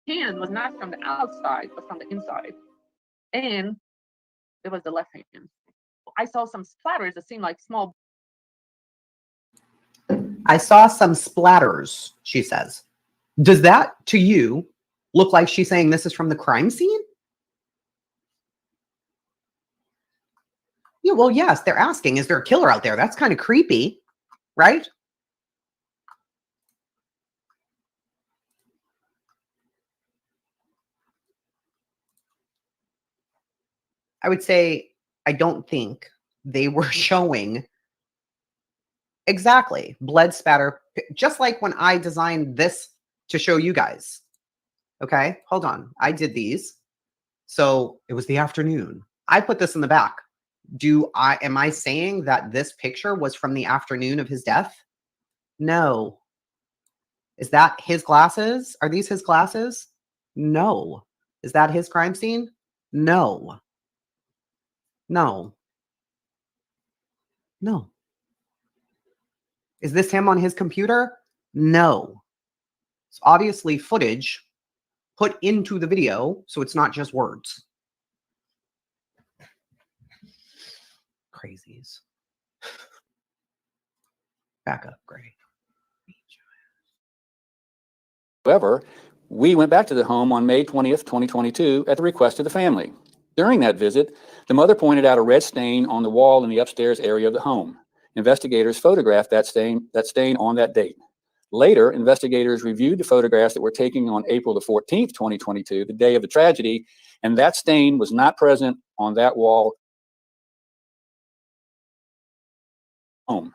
S10: Hand was not from the outside, but from the inside. And it was the left hand. I saw some splatters that seemed like small.
S15: I saw some splatters, she says. Does that, to you, look like she's saying this is from the crime scene? Yeah, well, yes, they're asking, is there a killer out there? That's kind of creepy, right? I would say, I don't think they were showing exactly blood spatter, just like when I designed this to show you guys. Okay, hold on. I did these. So it was the afternoon. I put this in the back. Am I saying that this picture was from the afternoon of his death? No. Is that his glasses? Are these his glasses? No. Is that his crime scene? No. No. No. Is this him on his computer? No. It's obviously footage put into the video, so it's not just words. Crazies. Back up, Gray.
S9: However, we went back to the home on May 20th, 2022 at the request of the family. During that visit, the mother pointed out a red stain on the wall in the upstairs area of the home. Investigators photographed that stain on that date. Later, investigators reviewed the photographs that were taken on April the 14th, 2022, the day of the tragedy, and that stain was not present on that wall. Home.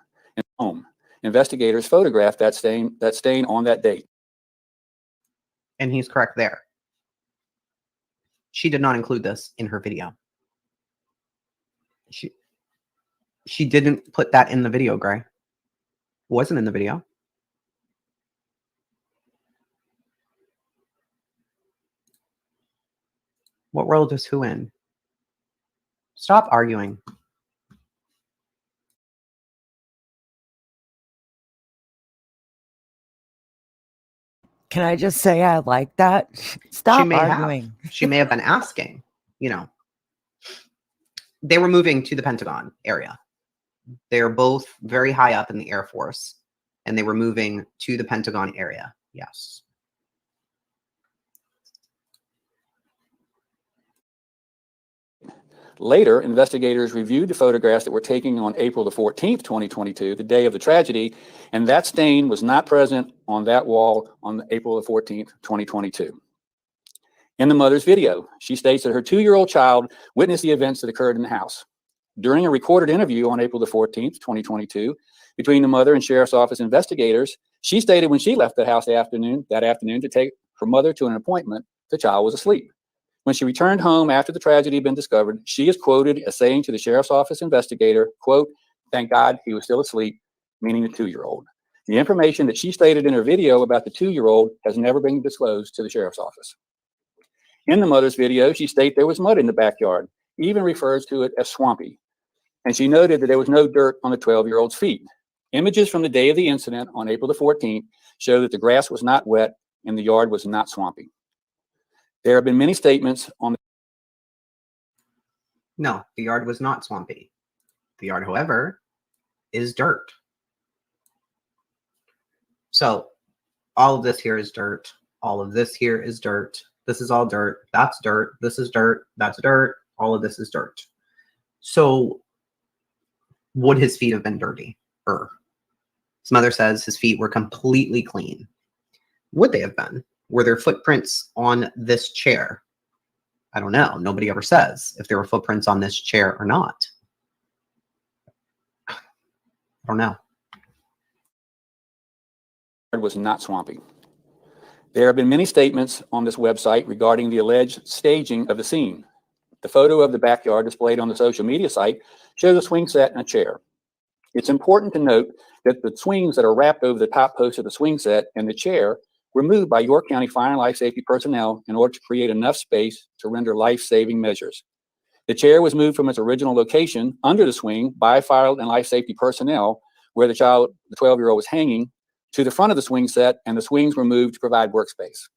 S9: Investigators photographed that stain on that date.
S15: And he's correct there. She did not include this in her video. She didn't put that in the video, Gray. It wasn't in the video. What world is who in? Stop arguing.
S4: Can I just say I like that? Stop arguing.
S15: She may have been asking, you know. They were moving to the Pentagon area. They're both very high up in the Air Force, and they were moving to the Pentagon area. Yes.
S9: Later, investigators reviewed the photographs that were taken on April the 14th, 2022, the day of the tragedy, and that stain was not present on that wall on April the 14th, 2022. In the mother's video, she states that her 2-year-old child witnessed the events that occurred in the house. During a recorded interview on April the 14th, 2022, between the mother and Sheriff's Office investigators, she stated when she left the house that afternoon to take her mother to an appointment, the child was asleep. When she returned home after the tragedy had been discovered, she is quoted as saying to the Sheriff's Office investigator, quote, "Thank God he was still asleep," meaning the 2-year-old. The information that she stated in her video about the 2-year-old has never been disclosed to the Sheriff's Office. In the mother's video, she stated there was mud in the backyard, even refers to it as swampy. And she noted that there was no dirt on the 12-year-old's feet. Images from the day of the incident on April the 14th show that the grass was not wet and the yard was not swampy. There have been many statements on
S15: No, the yard was not swampy. The yard, however, is dirt. So all of this here is dirt. All of this here is dirt. This is all dirt. That's dirt. This is dirt. That's dirt. All of this is dirt. So would his feet have been dirty? His mother says his feet were completely clean. Would they have been? Were there footprints on this chair? I don't know. Nobody ever says if there were footprints on this chair or not. I don't know.
S9: It was not swampy. There have been many statements on this website regarding the alleged staging of the scene. The photo of the backyard displayed on the social media site shows a swing set and a chair. It's important to note that the swings that are wrapped over the top post of the swing set and the chair were moved by York County Fire and Life Safety personnel in order to create enough space to render life-saving measures. The chair was moved from its original location under the swing by Fire and Life Safety personnel, where the 12-year-old was hanging, to the front of the swing set, and the swings were moved to provide workspace.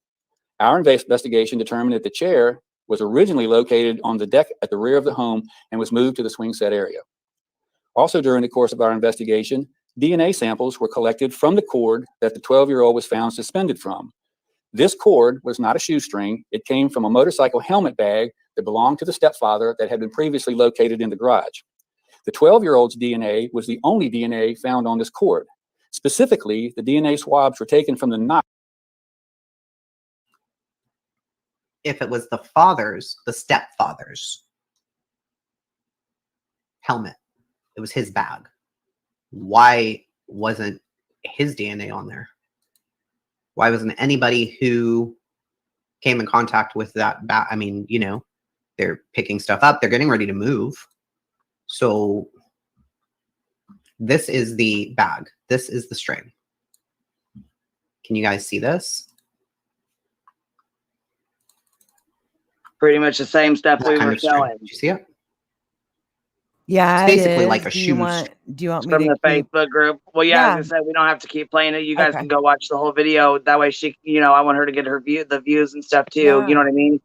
S9: Our investigation determined that the chair was originally located on the deck at the rear of the home and was moved to the swing set area. Also, during the course of our investigation, DNA samples were collected from the cord that the 12-year-old was found suspended from. This cord was not a shoestring. It came from a motorcycle helmet bag that belonged to the stepfather that had been previously located in the garage. The 12-year-old's DNA was the only DNA found on this cord. Specifically, the DNA swabs were taken from the knot.
S15: If it was the stepfather's helmet, it was his bag. Why wasn't his DNA on there? Why wasn't anybody who came in contact with that bag? I mean, you know, they're picking stuff up. They're getting ready to move. So this is the bag. This is the string. Can you guys see this?
S2: Pretty much the same stuff we were showing.
S15: Did you see it?
S4: Yeah,
S15: it's basically
S4: it
S15: like a
S4: is.
S15: shoe.
S4: Do you want me
S2: From
S4: to
S2: the
S4: keep-
S2: Facebook group? Well, yeah,
S4: Yeah.
S2: as I said, we don't have to keep playing it. You guys
S4: Okay.
S2: can go watch the whole video. That way, she, you know, I want her to get her the views and stuff too.
S4: Yeah.
S2: You know what I mean?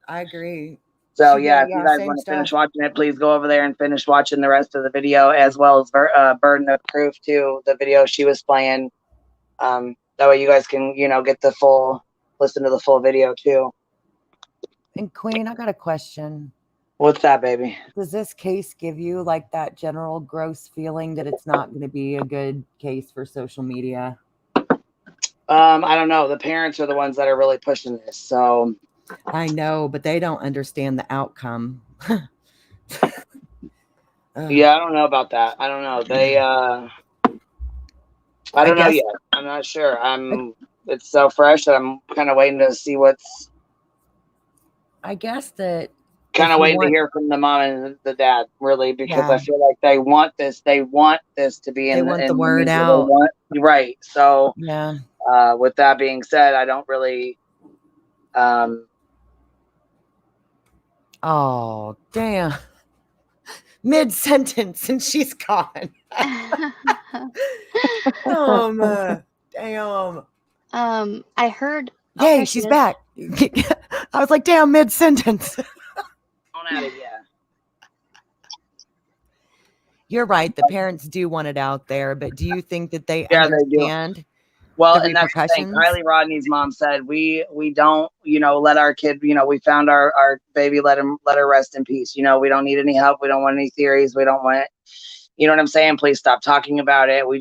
S4: I agree.
S2: So
S4: She
S2: yeah,
S4: did,
S2: if you guys
S4: same
S2: want to
S4: stuff.
S2: finish watching it, please go over there and finish watching the rest of the video, as well as burden of proof too. The video she was playing. That way, you guys can, you know, get the full, listen to the full video too.
S4: And Queen, I got a question.
S2: What's that, baby?
S4: Does this case give you like that general gross feeling that it's not going to be a good case for social media?
S2: I don't know. The parents are the ones that are really pushing this. So
S4: I know, but they don't understand the outcome.
S2: yeah, I don't know about that. I don't know. They I don't know yet. I'm not sure. It's so fresh that I'm kind of waiting to see what's
S4: I guess that
S2: kind of waiting to hear from the mom and the dad, really, because I
S4: Yeah.
S2: feel like they want this to be in
S4: They want the
S2: in
S4: word
S2: media. They
S4: out.
S2: right. So
S4: Yeah.
S2: with that being said, I don't really
S4: Oh, damn. Mid-sentence and she's gone. Damn.
S13: I heard.
S4: Yay, she's back. I was like, damn, mid-sentence.
S2: on out of here.
S4: You're right. The parents do want it out there, but do you think that they
S2: Yeah, they do.
S4: understand
S2: Well,
S4: the
S2: and that's the thing.
S4: repercussions?
S2: Kylie Rodney's mom said, we don't, let our kid, we found our baby, let her rest in peace. We don't need any help. We don't want any theories. We don't want, you know what I'm saying? Please stop talking about it. We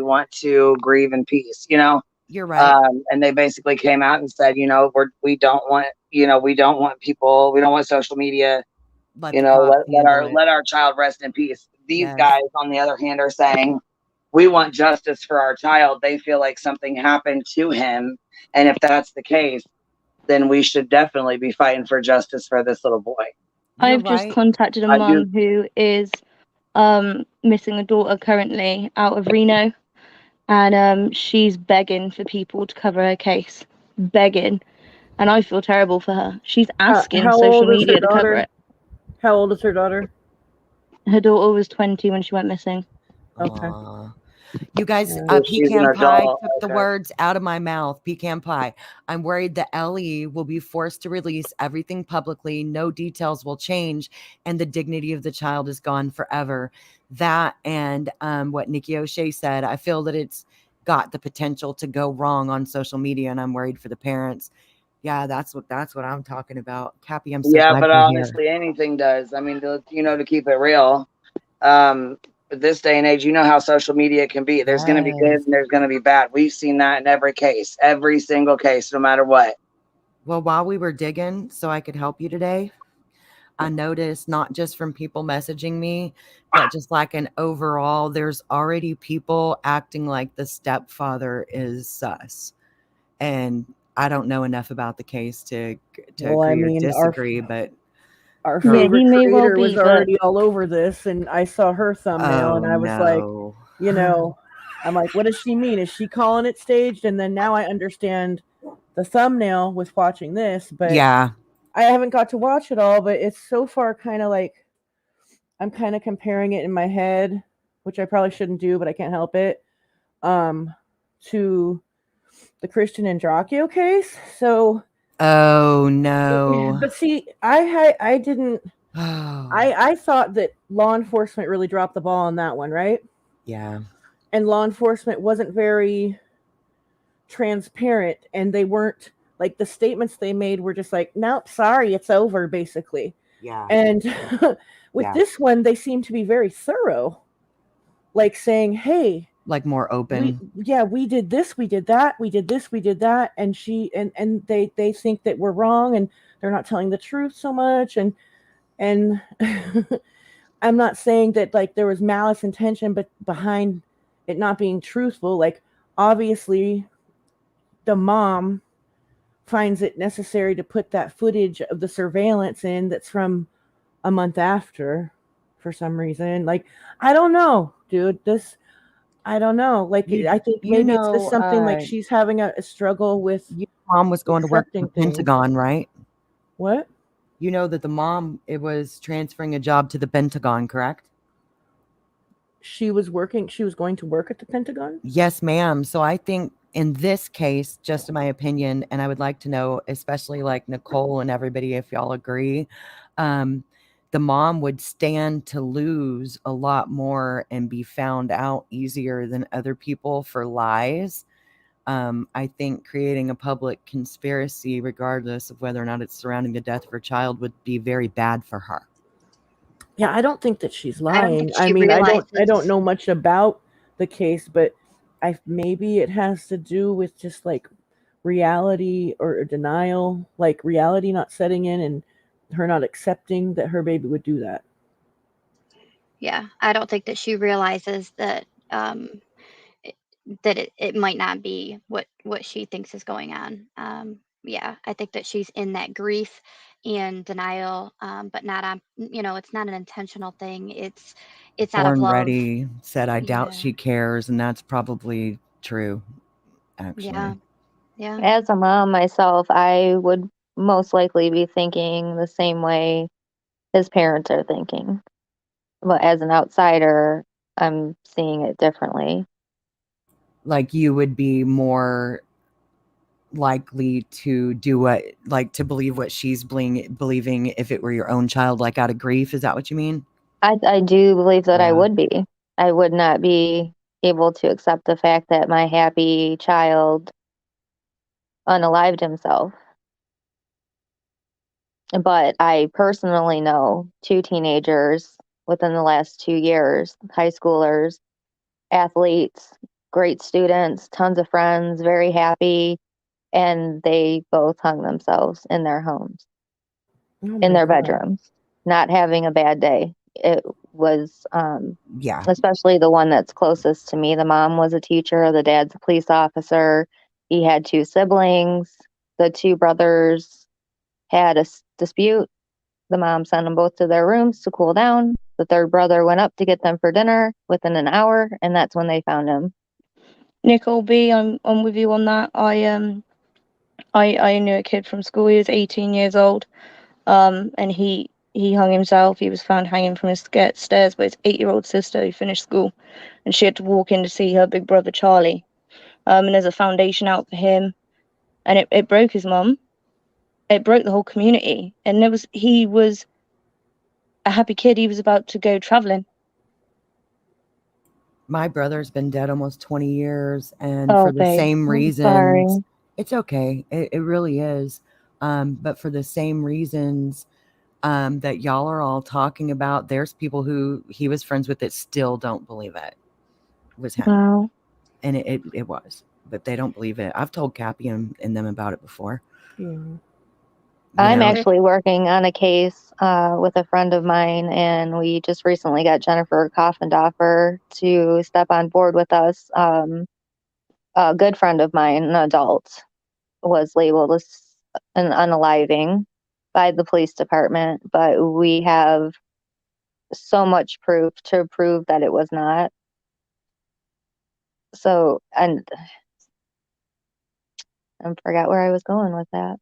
S2: want to grieve in peace,
S4: You're right.
S2: And they basically came out and said, we don't want people, we don't want social media,
S4: Let the cops handle it.
S2: let our child rest in peace. These
S4: Yes.
S2: guys, on the other hand, are saying, we want justice for our child. They feel like something happened to him. And if that's the case, then we should definitely be fighting for justice for this little boy.
S11: I've just contacted a mum who is missing a daughter currently out of Reno, and she's begging for people to cover her case. Begging. And I feel terrible for her. She's asking
S16: How
S11: social
S16: old is her
S11: media to cover
S16: daughter?
S11: it.
S16: How old is her daughter?
S11: Her daughter was 20 when she went missing.
S16: Okay.
S4: You guys,
S2: she's an
S4: Pecan Pie
S2: adult.
S4: took the
S2: Okay.
S4: words out of my mouth. Pecan Pie. I'm worried that Ellie will be forced to release everything publicly. No details will change, and the dignity of the child is gone forever. That and what Nikki O'Shea said, I feel that it's got the potential to go wrong on social media, and I'm worried for the parents. Yeah, that's what I'm talking about. Cappy, I'm so
S2: Yeah,
S4: glad
S2: but
S4: you're
S2: honestly, anything does. I mean, to keep it real, this day and age, how social media can be. There's going to be good and there's going to be bad. We've seen that in every case, every single case, no matter what.
S4: Well, while we were digging so I could help you today, I noticed not just from people messaging me, but just like an overall, there's already people acting like the stepfather is sus. And I don't know enough about the case to
S16: Well, I
S4: agree or
S16: mean,
S4: disagree, but
S16: our
S11: Yeah,
S16: favorite
S11: he may well
S16: creator was
S11: be, but
S16: already all over this, and I saw her thumbnail, and I was like,
S4: no.
S16: I'm like, what does she mean? Is she calling it staged? And then now I understand the thumbnail with watching this, but
S4: Yeah.
S16: I haven't got to watch it all, but it's so far kind of like I'm kind of comparing it in my head, which I probably shouldn't do, but I can't help it, to the Christian Androcchio case. So
S4: Oh no.
S16: but see, I didn't. I thought that law enforcement really dropped the ball on that one, right?
S4: Yeah.
S16: And law enforcement wasn't very transparent, and they weren't like the statements they made were just like, nope, sorry, it's over, basically.
S4: Yeah.
S16: And with this one, they seem to be very thorough, like saying, hey,
S4: like more open.
S16: we did this, we did that, we did this, we did that, and they think that we're wrong, and they're not telling the truth so much, and I'm not saying that like there was malice intention, but behind it not being truthful, like obviously the mom finds it necessary to put that footage of the surveillance in that's from a month after for some reason. Like, I don't know, dude, I don't know. Like, I think maybe it's just something like she's having a struggle with.
S4: Mom was going to work at the
S16: things.
S4: Pentagon, right?
S16: What?
S4: You know that the mom, it was transferring a job to the Pentagon, correct?
S16: She was going to work at the Pentagon?
S4: Yes, ma'am. So I think in this case, just in my opinion, and I would like to know, especially like Nicole and everybody, if y'all agree, the mom would stand to lose a lot more and be found out easier than other people for lies. I think creating a public conspiracy, regardless of whether or not it's surrounding the death of her child, would be very bad for her.
S16: Yeah, I don't think that she's
S13: I don't
S16: lying.
S13: think she
S16: I mean, I don't
S13: realizes-
S16: know much about the case, but maybe it has to do with just like reality or denial, like reality not setting in and her not accepting that her baby would do that.
S13: Yeah, I don't think that she realizes that it might not be what she thinks is going on. Yeah, I think that she's in that grief and denial, but not on, it's not an intentional thing. It's out of
S4: Born
S13: love.
S4: Ready said, I doubt
S13: Yeah.
S4: she cares, and that's probably true, actually.
S13: Yeah.
S12: As a mom myself, I would most likely be thinking the same way his parents are thinking. But as an outsider, I'm seeing it differently.
S4: Like you would be more likely to do to believe what she's believing if it were your own child, like out of grief. Is that what you mean?
S12: I do believe that I
S5: Yeah.
S12: would be. I would not be able to accept the fact that my happy child unalived himself. But I personally know 2 teenagers within the last 2 years, high schoolers, athletes, great students, tons of friends, very happy, and they both hung themselves in their homes,
S16: Oh
S12: in
S16: my
S12: their
S16: God.
S12: bedrooms, not having a bad day. It was,
S4: Yeah.
S12: especially the one that's closest to me. The mom was a teacher, the dad's a police officer. He had 2 siblings. The 2 brothers had a dispute. The mom sent them both to their rooms to cool down. The 3rd brother went up to get them for dinner within an hour, and that's when they found him.
S11: Nicole B, I'm with you on that. I knew a kid from school. He was 18 years old, and he hung himself. He was found hanging from his stairs by his 8-year-old sister who finished school, and she had to walk in to see her big brother Charlie. And there's a foundation out for him, and it broke his mum. It broke the whole community, and he was a happy kid. He was about to go traveling.
S4: My brother's been dead almost 20 years, and
S11: Oh,
S4: for the
S11: babe,
S4: same
S11: I'm sorry.
S4: reasons, it's okay. It really is. But for the same reasons that y'all are all talking about, there's people who he was friends with that still don't believe it was him.
S11: Wow.
S4: And it was, but they don't believe it. I've told Cappy and them about it before.
S16: Yeah.
S12: I'm actually working on a case with a friend of mine, and we just recently got Jennifer Coffendoffer to step on board with us. A good friend of mine, an adult, was labeled as an unaliving by the police department, but we have so much proof to prove that it was not. So, and I forgot where I was going with that.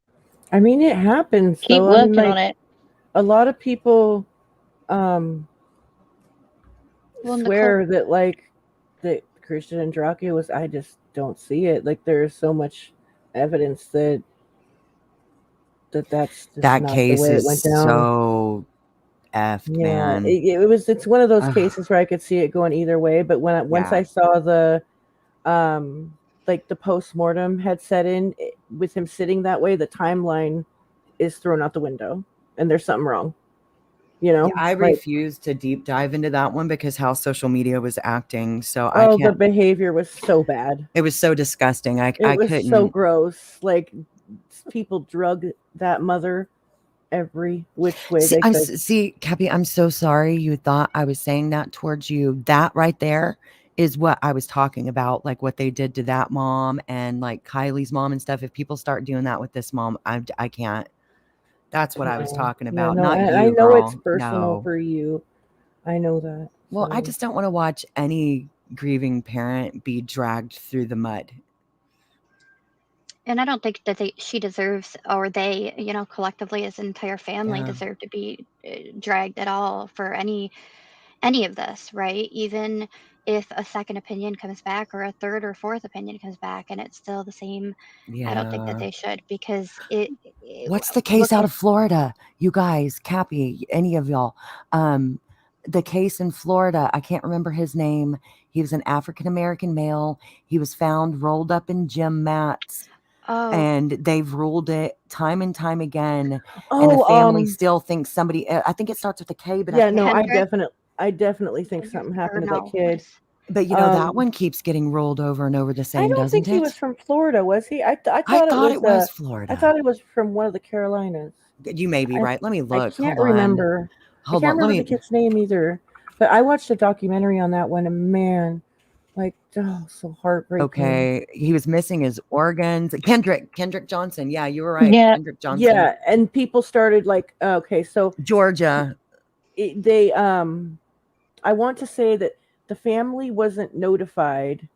S16: I mean, it happens.
S11: Keep
S16: though.
S11: working
S16: I mean,
S11: on it.
S16: A lot of people
S13: Well,
S16: swear that that Christian and Drake was. I just don't see it. Like there's so much evidence that that's just
S4: that
S16: not
S4: case
S16: the way
S4: is
S16: it went down.
S4: so effed,
S16: Yeah,
S4: man.
S16: it's one of those
S4: Ugh.
S16: cases where I could see it going either way. But once
S4: Yeah.
S16: I saw the the post-mortem had set in with him sitting that way, the timeline is thrown out the window, and there's something wrong. You know,
S4: Yeah, I refuse to deep dive into that one because how social media was acting. So I can't.
S16: the behavior was so bad.
S4: It was so disgusting. I
S16: was
S4: couldn't.
S16: so gross. Like people drug that mother every which way they could.
S4: See, Cappy, I'm so sorry you thought I was saying that towards you. That right there is what I was talking about, like what they did to that mom and like Kylie's mom and stuff. If people start doing that with this mom, I can't. That's what I was talking about.
S16: Yeah, no,
S4: Not you,
S16: I know
S4: girl.
S16: it's personal
S4: No.
S16: for you. I know that.
S4: Well, I
S16: so.
S4: just don't want to watch any grieving parent be dragged through the mud.
S13: And I don't think that she deserves, or they, collectively as an entire family deserve to be dragged at all for any of this, right? Even if a second opinion comes back or a third or fourth opinion comes back and it's still the same, I don't think that they should, because
S4: What's the case out of Florida? You guys, Cappy, any of y'all? The case in Florida, I can't remember his name. He was an African-American male. He was found rolled up in gym mats.
S13: Oh.
S4: And they've ruled it time and time again. And the family still thinks somebody, I think it starts with a K, but
S16: yeah, no, I definitely think something happened to that kid.
S4: But that one keeps getting rolled over and over the same,
S16: I don't
S4: doesn't
S16: think
S4: it?
S16: he was from Florida, was he? I thought it was
S4: Florida.
S16: I thought it was from one of the Carolinas.
S4: You may be right. Let me look.
S16: I can't remember. I can't remember the kid's name either. But I watched a documentary on that one, and man, so heartbreaking.
S4: Okay, he was missing his organs. Kendrick Johnson. Yeah, you were right.
S16: Yeah,
S4: Kendrick Johnson.
S16: Yeah, and people started okay, so
S4: Georgia.
S16: I want to say that the family wasn't notified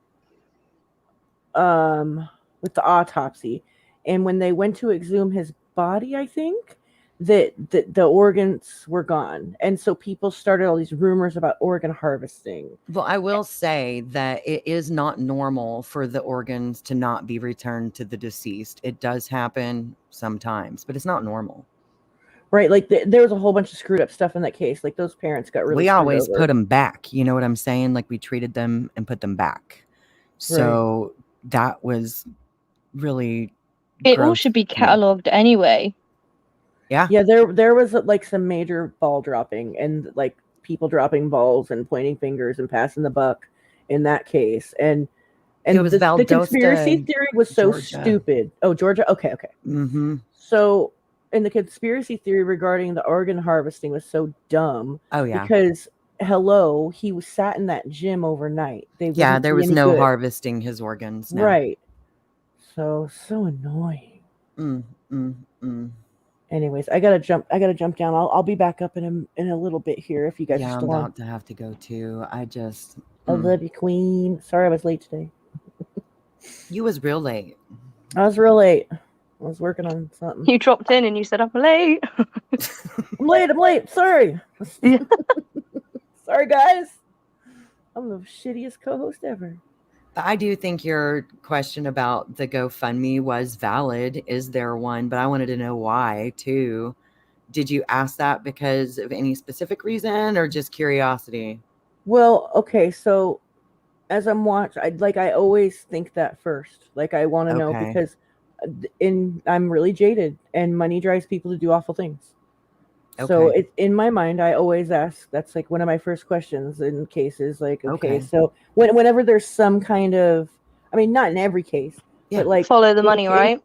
S16: with the autopsy, and when they went to exhume his body, I think that the organs were gone, and so people started all these rumors about organ harvesting.
S4: Well, I will say that it is not normal for the organs to not be returned to the deceased. It does happen sometimes, but it's not normal.
S16: Right, like there was a whole bunch of screwed up stuff in that case. Like those parents got really
S4: We
S16: screwed
S4: always
S16: over.
S4: put them back. You know what I'm saying? Like we treated them and put them back. So that was really
S11: It all
S4: gross
S11: should be
S4: to me.
S11: catalogued anyway.
S4: Yeah.
S16: Yeah, there was like some major ball dropping and like people dropping balls and pointing fingers and passing the buck in that case. And
S4: It was
S16: the conspiracy
S4: Valdosta,
S16: theory was so
S4: Georgia.
S16: stupid. Oh, Georgia? Okay.
S4: Mm-hmm.
S16: So, and the conspiracy theory regarding the organ harvesting was so dumb.
S4: Oh, yeah.
S16: Because, hello, he was sat in that gym overnight. They
S4: Yeah,
S16: wouldn't
S4: there
S16: be
S4: was
S16: any
S4: no
S16: good.
S4: harvesting his organs. No.
S16: Right. So annoying. Anyways, I gotta jump down. I'll be back up in a little bit here if you guys are
S4: Yeah, I'm
S16: still on.
S4: about to have to go too. I
S16: love you, Queen. Sorry I was late today.
S4: You was real late.
S16: I was real late. I was working on something.
S11: You dropped in and you said, I'm late.
S16: I'm late. Sorry.
S11: Yeah.
S16: Sorry, guys. I'm the shittiest co-host ever.
S4: But I do think your question about the GoFundMe was valid. Is there one? But I wanted to know why too. Did you ask that because of any specific reason or just curiosity?
S16: Well, okay, so as I'm watching, I always think that first. Like I want to know
S4: Okay.
S16: because I'm really jaded and money drives people to do awful things. So
S4: Okay.
S16: it's in my mind, I always ask. That's like one of my first questions in cases. Like, okay,
S4: Okay.
S16: so whenever there's some kind of, I mean, not in every case,
S4: Yeah.
S16: but like
S11: Follow the money, right?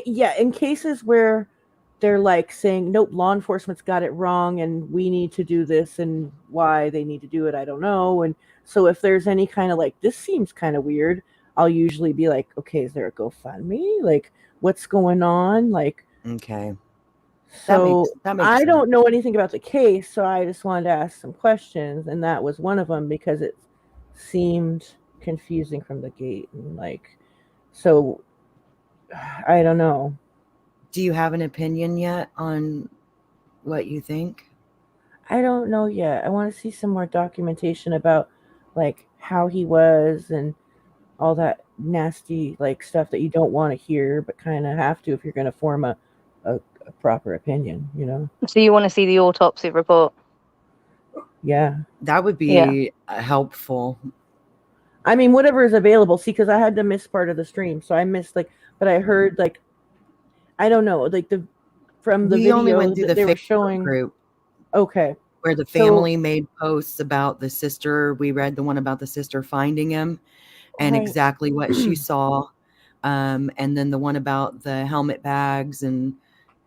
S16: Yeah, in cases where they're like saying, nope, law enforcement's got it wrong, and we need to do this, and why they need to do it, I don't know. And so if there's any kind of like, this seems kind of weird, I'll usually be like, okay, is there a GoFundMe? Like, what's going on? Like,
S4: Okay.
S16: so
S4: that makes
S16: I
S4: sense.
S16: don't know anything about the case, so I just wanted to ask some questions, and that was one of them because it seemed confusing from the gate, and like, so I don't know.
S4: Do you have an opinion yet on what you think?
S16: I don't know yet. I want to see some more documentation about like how he was and all that nasty like stuff that you don't want to hear, but kind of have to if you're going to form a proper opinion, you know?
S11: So you want to see the autopsy report?
S16: Yeah.
S4: That would be helpful.
S16: I mean, whatever is available. See, because I had to miss part of the stream, so I missed like, but I heard like, I don't know, like from the
S4: We
S16: video
S4: only went through the
S16: they were
S4: Facebook
S16: showing.
S4: group.
S16: Okay.
S4: Where the family made posts about the sister. We read the one about the sister finding him and
S16: Right.
S4: exactly what she saw. And then the one about the helmet bags and,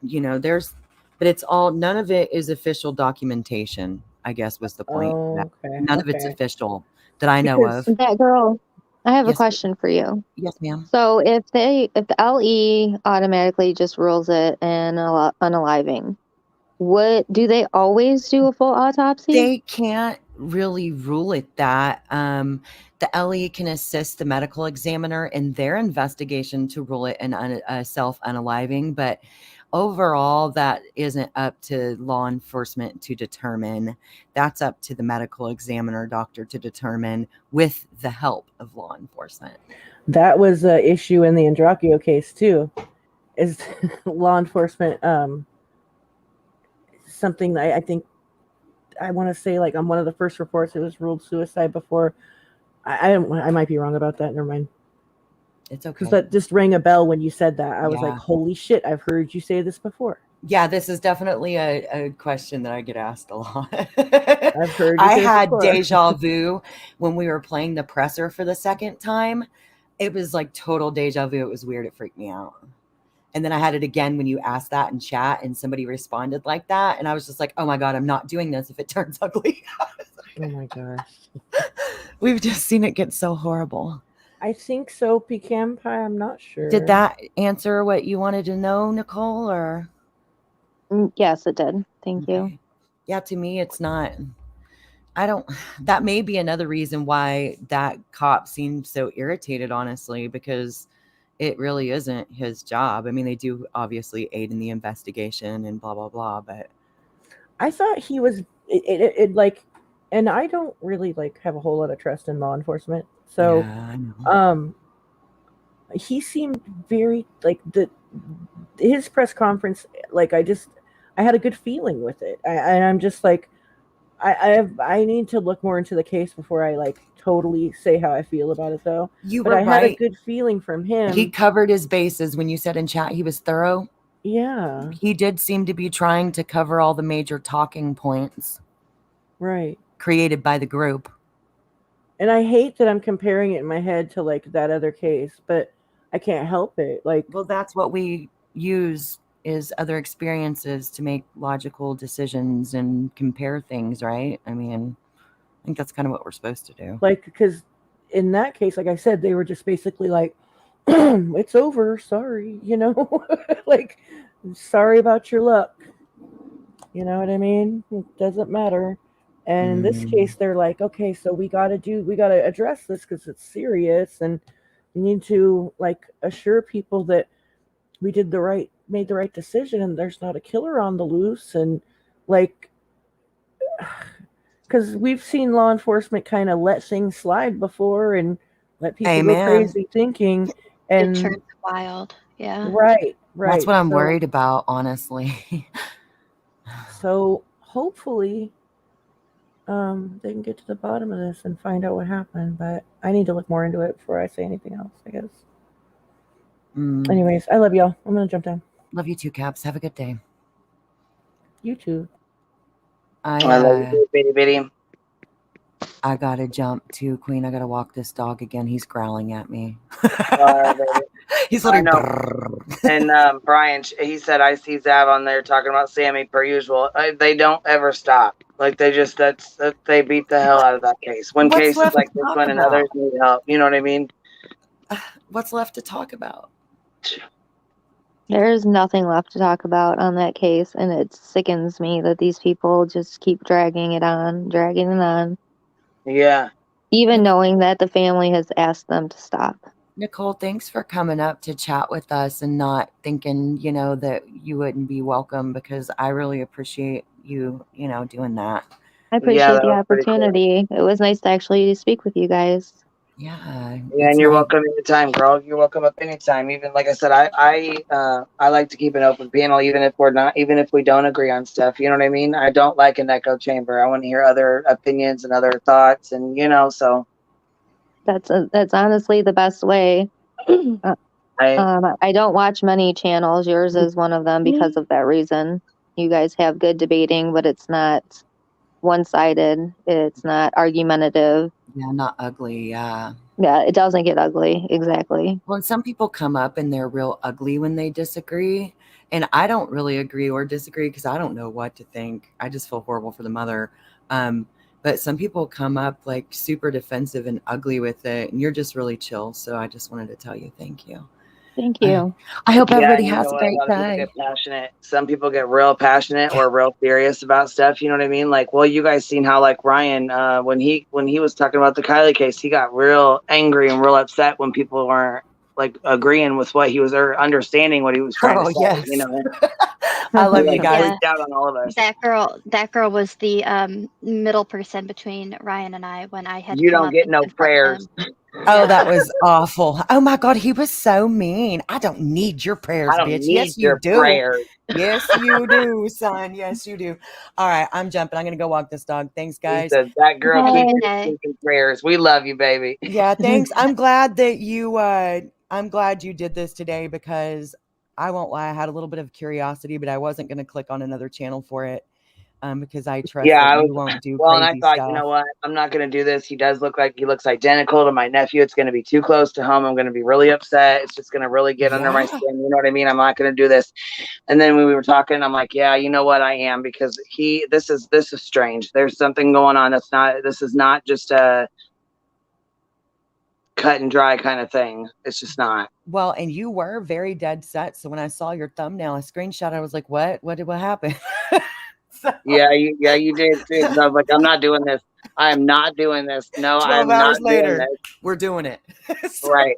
S4: you know, but it's all, none of it is official documentation, I guess was the point.
S16: Okay.
S4: None of it's official that I know of.
S12: That girl, I have a
S4: Yes,
S12: question for you.
S4: Yes, ma'am.
S12: So if the LE automatically just rules it in unaliving, what do they always do a full autopsy?
S4: They can't really rule it that. The LE can assist the medical examiner in their investigation to rule it a self-unaliving, but overall, that isn't up to law enforcement to determine. That's up to the medical examiner doctor to determine with the help of law enforcement.
S16: That was an issue in the Andracchio case too. Is law enforcement something that I think I want to say like on one of the first reports it was ruled suicide before. I might be wrong about that. Never mind.
S4: It's okay.
S16: Because that just rang a bell when you said that. I was like,
S4: Yeah.
S16: holy shit, I've heard you say this before.
S4: Yeah, this is definitely a question that I get asked a lot.
S16: I've heard you
S4: I
S16: say this
S4: had
S16: before.
S4: deja vu when we were playing the presser for the second time. It was like total deja vu. It was weird. It freaked me out. And then I had it again when you asked that in chat and somebody responded like that. And I was just like, oh my God, I'm not doing this if it turns ugly.
S16: Oh my gosh.
S4: We've just seen it get so horrible.
S16: I think so, Pecan Pie. I'm not sure.
S4: Did that answer what you wanted to know, Nicole? Or
S12: Yes, it did. Thank you.
S4: Yeah, to me, it's not. That may be another reason why that cop seemed so irritated, honestly, because it really isn't his job. I mean, they do obviously aid in the investigation and blah, blah, blah, but
S16: I thought he was it like, and I don't really like have a whole lot of trust in law enforcement. So,
S4: yeah, I know.
S16: He seemed very like his press conference. Like I I had a good feeling with it. And I'm just like, I need to look more into the case before I like totally say how I feel about it though.
S4: You
S16: but
S4: were
S16: I had a
S4: right.
S16: good feeling from him.
S4: He covered his bases when you said in chat he was thorough.
S16: Yeah.
S4: He did seem to be trying to cover all the major talking points.
S16: Right.
S4: Created by the group.
S16: And I hate that I'm comparing it in my head to like that other case, but I can't help it. Like,
S4: well, that's what we use is other experiences to make logical decisions and compare things, right? I mean, I think that's kind of what we're supposed to do.
S16: Like, because in that case, like I said, they were just basically like, it's over, sorry, you know, like, sorry about your luck. You know what I mean? It doesn't matter. And in this case, they're like, okay, so we got to address this because it's serious, and we need to like assure people that we made the right decision, and there's not a killer on the loose, and like, because we've seen law enforcement kind of let things slide before and let people go crazy thinking, and
S13: it turns wild. Yeah.
S16: Right.
S4: That's what I'm
S16: So-
S4: worried about, honestly.
S16: So hopefully they can get to the bottom of this and find out what happened, but I need to look more into it before I say anything else, I guess. Anyways, I love y'all. I'm gonna jump down.
S4: Love you too, Caps. Have a good day.
S16: You too.
S2: I love you too, bitty bitty.
S4: I gotta jump too, Queen. I gotta walk this dog again. He's growling at me. He's
S2: I
S4: literally.
S2: know. And Brian, he said, I see Zav on there talking about Sammy per usual. They don't ever stop. Like they just they beat the hell out of that case. When
S4: What's
S2: cases
S4: left
S2: like
S4: to
S2: this
S4: talk
S2: one and
S4: about?
S2: others need help, you know what I mean?
S4: What's left to talk about?
S12: There's nothing left to talk about on that case, and it sickens me that these people just keep dragging it on.
S2: Yeah.
S12: Even knowing that the family has asked them to stop.
S4: Nicole, thanks for coming up to chat with us and not thinking, that you wouldn't be welcome, because I really appreciate you, doing that.
S12: I appreciate the opportunity. It was nice to actually speak with you guys.
S4: Yeah.
S2: Yeah, and you're welcome anytime, girl. You're welcome up anytime. Even like I said, I like to keep an open panel, even if we don't agree on stuff. You know what I mean? I don't like an echo chamber. I want to hear other opinions and other thoughts, and so.
S12: That's honestly the best way. I don't watch many channels. Yours is one of them because of that reason. You guys have good debating, but it's not one-sided. It's not argumentative.
S4: Yeah, not ugly. Yeah.
S12: Yeah, it doesn't get ugly. Exactly.
S4: Well, and some people come up and they're real ugly when they disagree. And I don't really agree or disagree because I don't know what to think. I just feel horrible for the mother. But some people come up like super defensive and ugly with it, and you're just really chill. So I just wanted to tell you thank you.
S12: Thank you.
S4: I hope everybody
S2: you
S4: has
S2: know
S4: a
S2: what?
S4: great
S2: lot of people
S4: day.
S2: get passionate. Some people get real passionate or real serious about stuff. You know what I mean? Like, well, you guys seen how like Ryan, when he was talking about the Kylie case, he got real angry and real upset when people weren't like agreeing with what he was or understanding what he was trying to say.
S4: Yes.
S2: You know,
S4: I love you guys.
S2: Freaked out on all of us.
S13: That girl was the middle person between Ryan and I when I had.
S2: You
S13: come
S2: don't
S13: up
S2: get
S13: and
S2: no
S13: confront
S2: prayers.
S13: him.
S4: Oh, that was awful. Oh my God, he was so mean. I don't need your prayers,
S2: I don't
S4: bitch.
S2: need
S4: Yes, you
S2: your
S4: do.
S2: prayers.
S4: Yes, you do, son. Yes, you do. All right, I'm jumping. I'm gonna go walk this dog. Thanks,
S2: He
S4: guys.
S2: said, that girl
S13: Bye.
S2: keeps speaking prayers. We love you, baby.
S4: Yeah, thanks. I'm glad that you I'm glad you did this today, because I won't lie, I had a little bit of curiosity, but I wasn't gonna click on another channel for it. Because I trust that you won't do
S2: well,
S4: crazy
S2: and I thought,
S4: stuff.
S2: you know what? I'm not going to do this. He looks identical to my nephew. It's going to be too close to home. I'm going to be really upset. It's just going to really get under my skin. You know what I mean? I'm not going to do this. And then when we were talking, I'm like, yeah, you know what? I am, because this is strange. There's something going on. This is not just a cut and dry kind of thing. It's just not.
S4: Well, and you were very dead set. So when I saw your thumbnail, I screenshot, I was like, what happened?
S2: Yeah, you did too. I was like, I'm not doing this. I am not doing this. No,
S4: 12
S2: I'm
S4: hours
S2: not doing
S4: later,
S2: this.
S4: we're doing it.
S2: Right.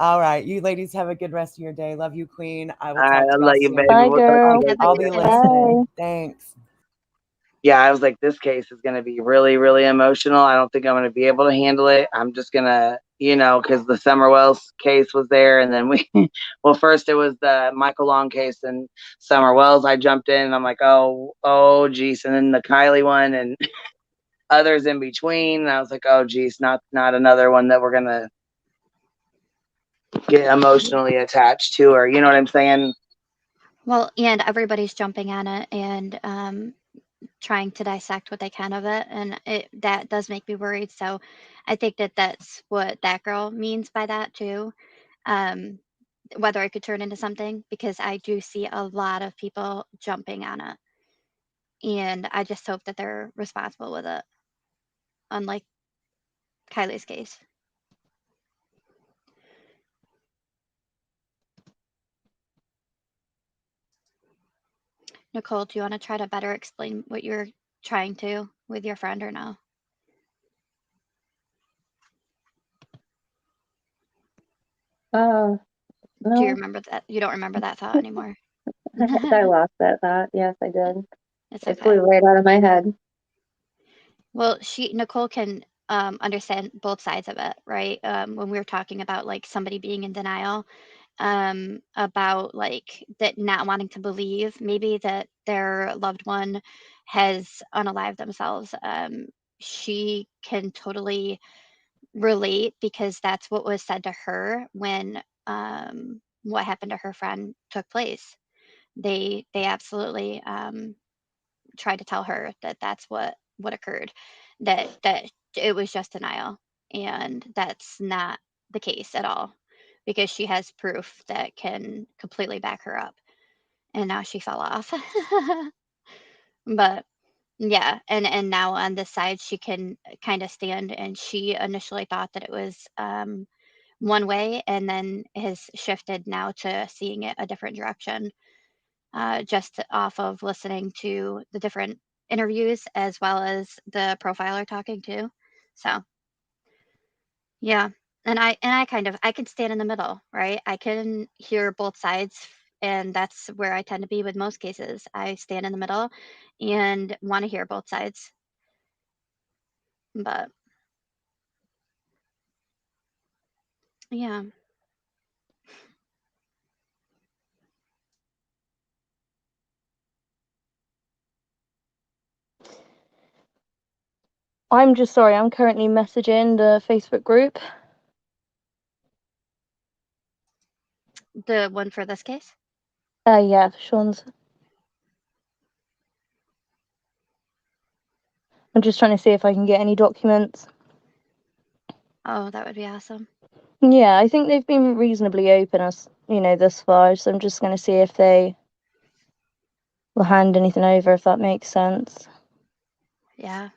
S4: All right. You ladies have a good rest of your day. Love you, Queen. I will
S2: All
S4: talk
S2: right,
S4: to
S2: I
S4: y'all
S2: love you,
S4: soon.
S2: baby.
S12: Bye,
S2: We'll talk to
S12: girl.
S2: you
S4: I'll be
S2: later.
S4: listening. Thanks.
S2: Yeah, I was like, this case is going to be really, really emotional. I don't think I'm going to be able to handle it. I'm just going to, you know, because the Summer Wells case was there, and then well, first it was the Michael Long case and Summer Wells. I jumped in, and I'm like, oh, geez, and then the Kylie one and others in between. And I was like, oh, geez, not another one that we're gonna get emotionally attached to, or you know what I'm saying?
S13: Well, and everybody's jumping on it and trying to dissect what they can of it, and that does make me worried. So I think that's what that girl means by that too. Whether it could turn into something, because I do see a lot of people jumping on it, and I just hope that they're responsible with it, unlike Kylie's case. Nicole, do you want to try to better explain what you're trying to with your friend, or no?
S12: No.
S13: Do you remember that? You don't remember that thought anymore?
S12: I lost that thought. Yes, I did.
S13: It's
S12: It
S13: okay.
S12: flew right out of my head.
S13: Well, Nicole can understand both sides of it, right? When we were talking about like somebody being in denial, about like that not wanting to believe maybe that their loved one has unalived themselves. She can totally relate, because that's what was said to her when what happened to her friend took place. They absolutely tried to tell her that that's what occurred, that it was just denial, and that's not the case at all, because she has proof that can completely back her up, and now she fell off. But yeah, and now on this side she can kind of stand, and she initially thought that it was one way, and then has shifted now to seeing it a different direction, just off of listening to the different interviews as well as the profiler talking too. So yeah, and I kind of, I can stand in the middle, right? I can hear both sides, and that's where I tend to be with most cases. I stand in the middle and want to hear both sides. But yeah.
S11: I'm just sorry, I'm currently messaging the Facebook group.
S13: The one for this case?
S11: Yeah, Sean's. I'm just trying to see if I can get any documents.
S13: Oh, that would be awesome.
S11: Yeah, I think they've been reasonably open, as you know, thus far. So I'm just going to see if they will hand anything over, if that makes sense.
S13: Yeah,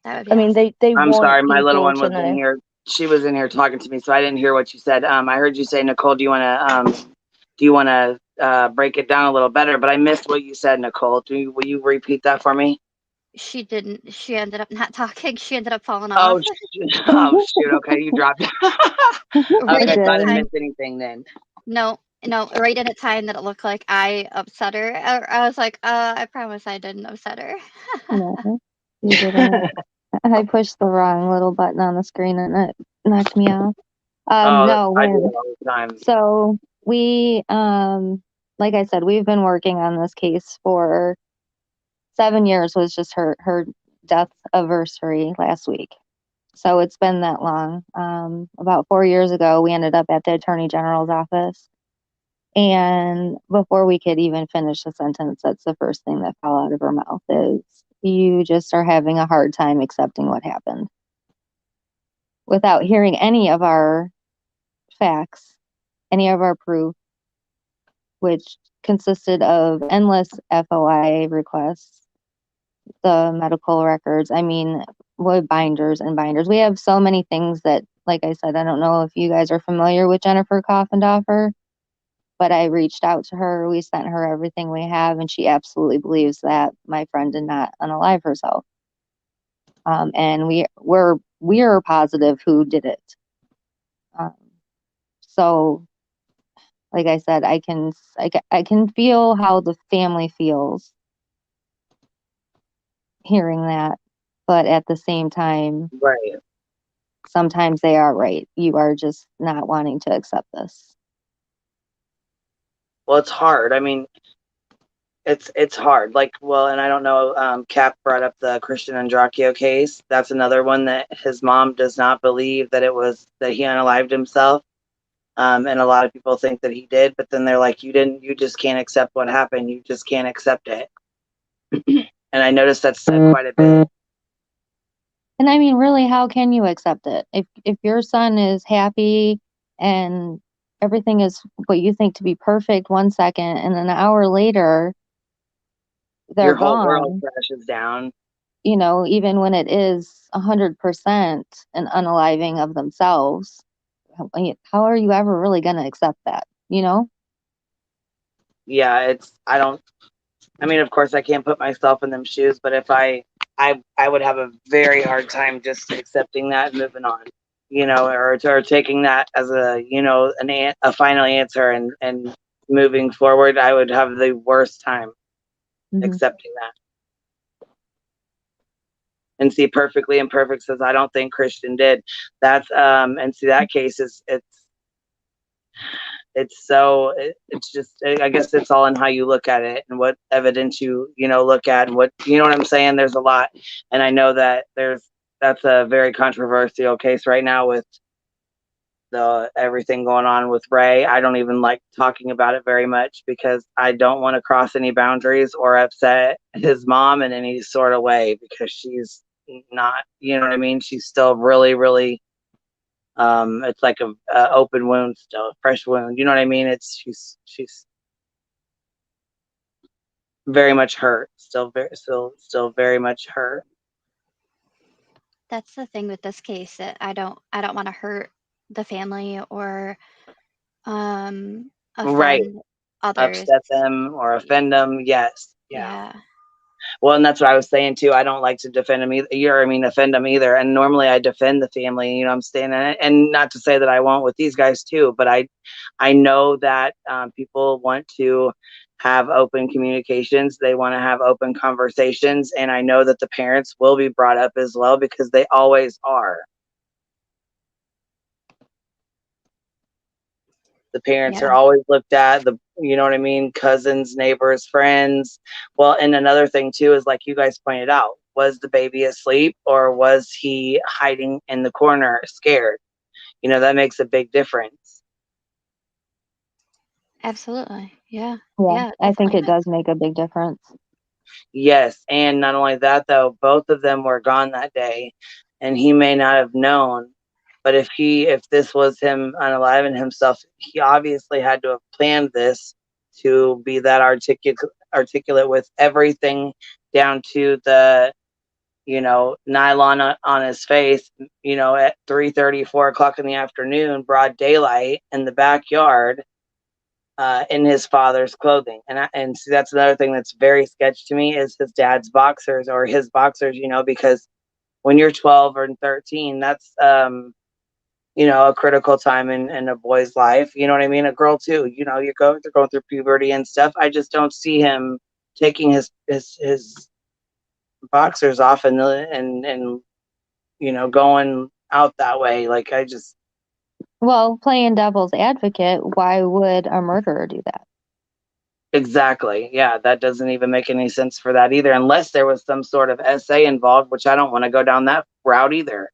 S13: that would be
S11: I mean,
S13: awesome.
S11: they
S2: I'm
S11: want
S2: sorry, my little
S11: people
S2: one
S11: to
S2: was in
S11: know.
S2: here. She was in here talking to me, so I didn't hear what you said. I heard you say, Nicole, do you want to break it down a little better? But I missed what you said, Nicole. Will you repeat that for me?
S13: She didn't. She ended up not talking. She ended up falling
S2: Oh,
S13: off.
S2: oh shoot. Okay, you dropped it.
S13: Right
S2: Okay,
S13: at
S2: so I
S13: the
S2: didn't
S13: time.
S2: miss anything then.
S13: No, right at a time that it looked like I upset her. I was like, I promise I didn't upset her.
S12: No, you didn't. I pushed the wrong little button on the screen and it knocked me off.
S2: Oh,
S12: No,
S2: I do
S12: when
S2: it all the time.
S12: so we like I said, we've been working on this case for 7 years. Was just her death anniversary last week. So it's been that long. About 4 years ago, we ended up at the Attorney General's office. And before we could even finish the sentence, that's the first thing that fell out of her mouth is, you just are having a hard time accepting what happened. Without hearing any of our facts, any of our proof, which consisted of endless FOI requests, the medical records. I mean, what binders and binders. We have so many things that, like I said, I don't know if you guys are familiar with Jennifer Coffendorfer, but I reached out to her. We sent her everything we have, and she absolutely believes that my friend did not unalive herself. And we're positive who did it. So, like I said, I can feel how the family feels hearing that, but at the same time,
S2: right,
S12: sometimes they are right. You are just not wanting to accept this.
S2: Well, it's hard. I mean, it's hard. Like, well, and I don't know, Cap brought up the Christian Andracchio case. That's another one that his mom does not believe that it was that he unalived himself. And a lot of people think that he did, but then they're like, you didn't, you just can't accept what happened. You just can't accept it. And I noticed that's said quite a bit.
S12: And I mean, really, how can you accept it? If your son is happy and everything is what you think to be perfect 1 second, and an hour later, they're
S2: Your whole world
S12: gone.
S2: crashes down.
S12: You know, even when it is 100% an unaliving of themselves, how are you ever really going to accept that? You know?
S2: Yeah, I mean, of course I can't put myself in them shoes, but if I would have a very hard time just accepting that and moving on, you know, or taking that as a, you know, a final answer and moving forward. I would have the worst time accepting that. And see, Perfectly Imperfect says, I don't think Christian did. That's and see, that case is it's just, I guess it's all in how you look at it and what evidence you know look at, and what, you know what I'm saying. There's a lot, and I know that that's a very controversial case right now with the everything going on with Ray. I don't even like talking about it very much because I don't want to cross any boundaries or upset his mom in any sort of way, because she's not, you know what I mean, she's still really, really it's like a open wound, still a fresh wound, you know what I mean. It's she's very much hurt, still very much hurt.
S13: That's the thing with this case, that I don't want to hurt the family or
S2: Right.
S13: offend others.
S2: Upset them or offend them. Yes.
S13: Yeah.
S2: Well, and that's what I was saying too. I don't like to defend them either. Offend them either. And normally I defend the family, you know, I'm staying in it. And not to say that I won't with these guys too, but I know that people want to have open communications. They want to have open conversations. And I know that the parents will be brought up as well, because they always are. The parents are always looked at, you know what I mean? Cousins, neighbors, friends. Well, and another thing too is, like you guys pointed out, was the baby asleep or was he hiding in the corner scared? You know, that makes a big difference.
S13: Absolutely. Yeah.
S12: Yeah, I think it does make a big difference.
S2: Yes. And not only that though, both of them were gone that day, and he may not have known. But if this was him unaliving himself, he obviously had to have planned this to be that articulate with everything down to the, you know, nylon on his face, you know, at 3:30, 4 o'clock in the afternoon, broad daylight in the backyard, in his father's clothing. And see, that's another thing that's very sketch to me, is his dad's boxers or his boxers, you know, because when you're 12 or 13, that's, you know, a critical time in a boy's life. You know what I mean? A girl too, you know, they're going through puberty and stuff. I just don't see him taking his boxers off and you know, going out that way. Like,
S12: Well, playing devil's advocate, why would a murderer do that?
S2: Exactly. Yeah, that doesn't even make any sense for that either, unless there was some sort of essay involved, which I don't want to go down that route either.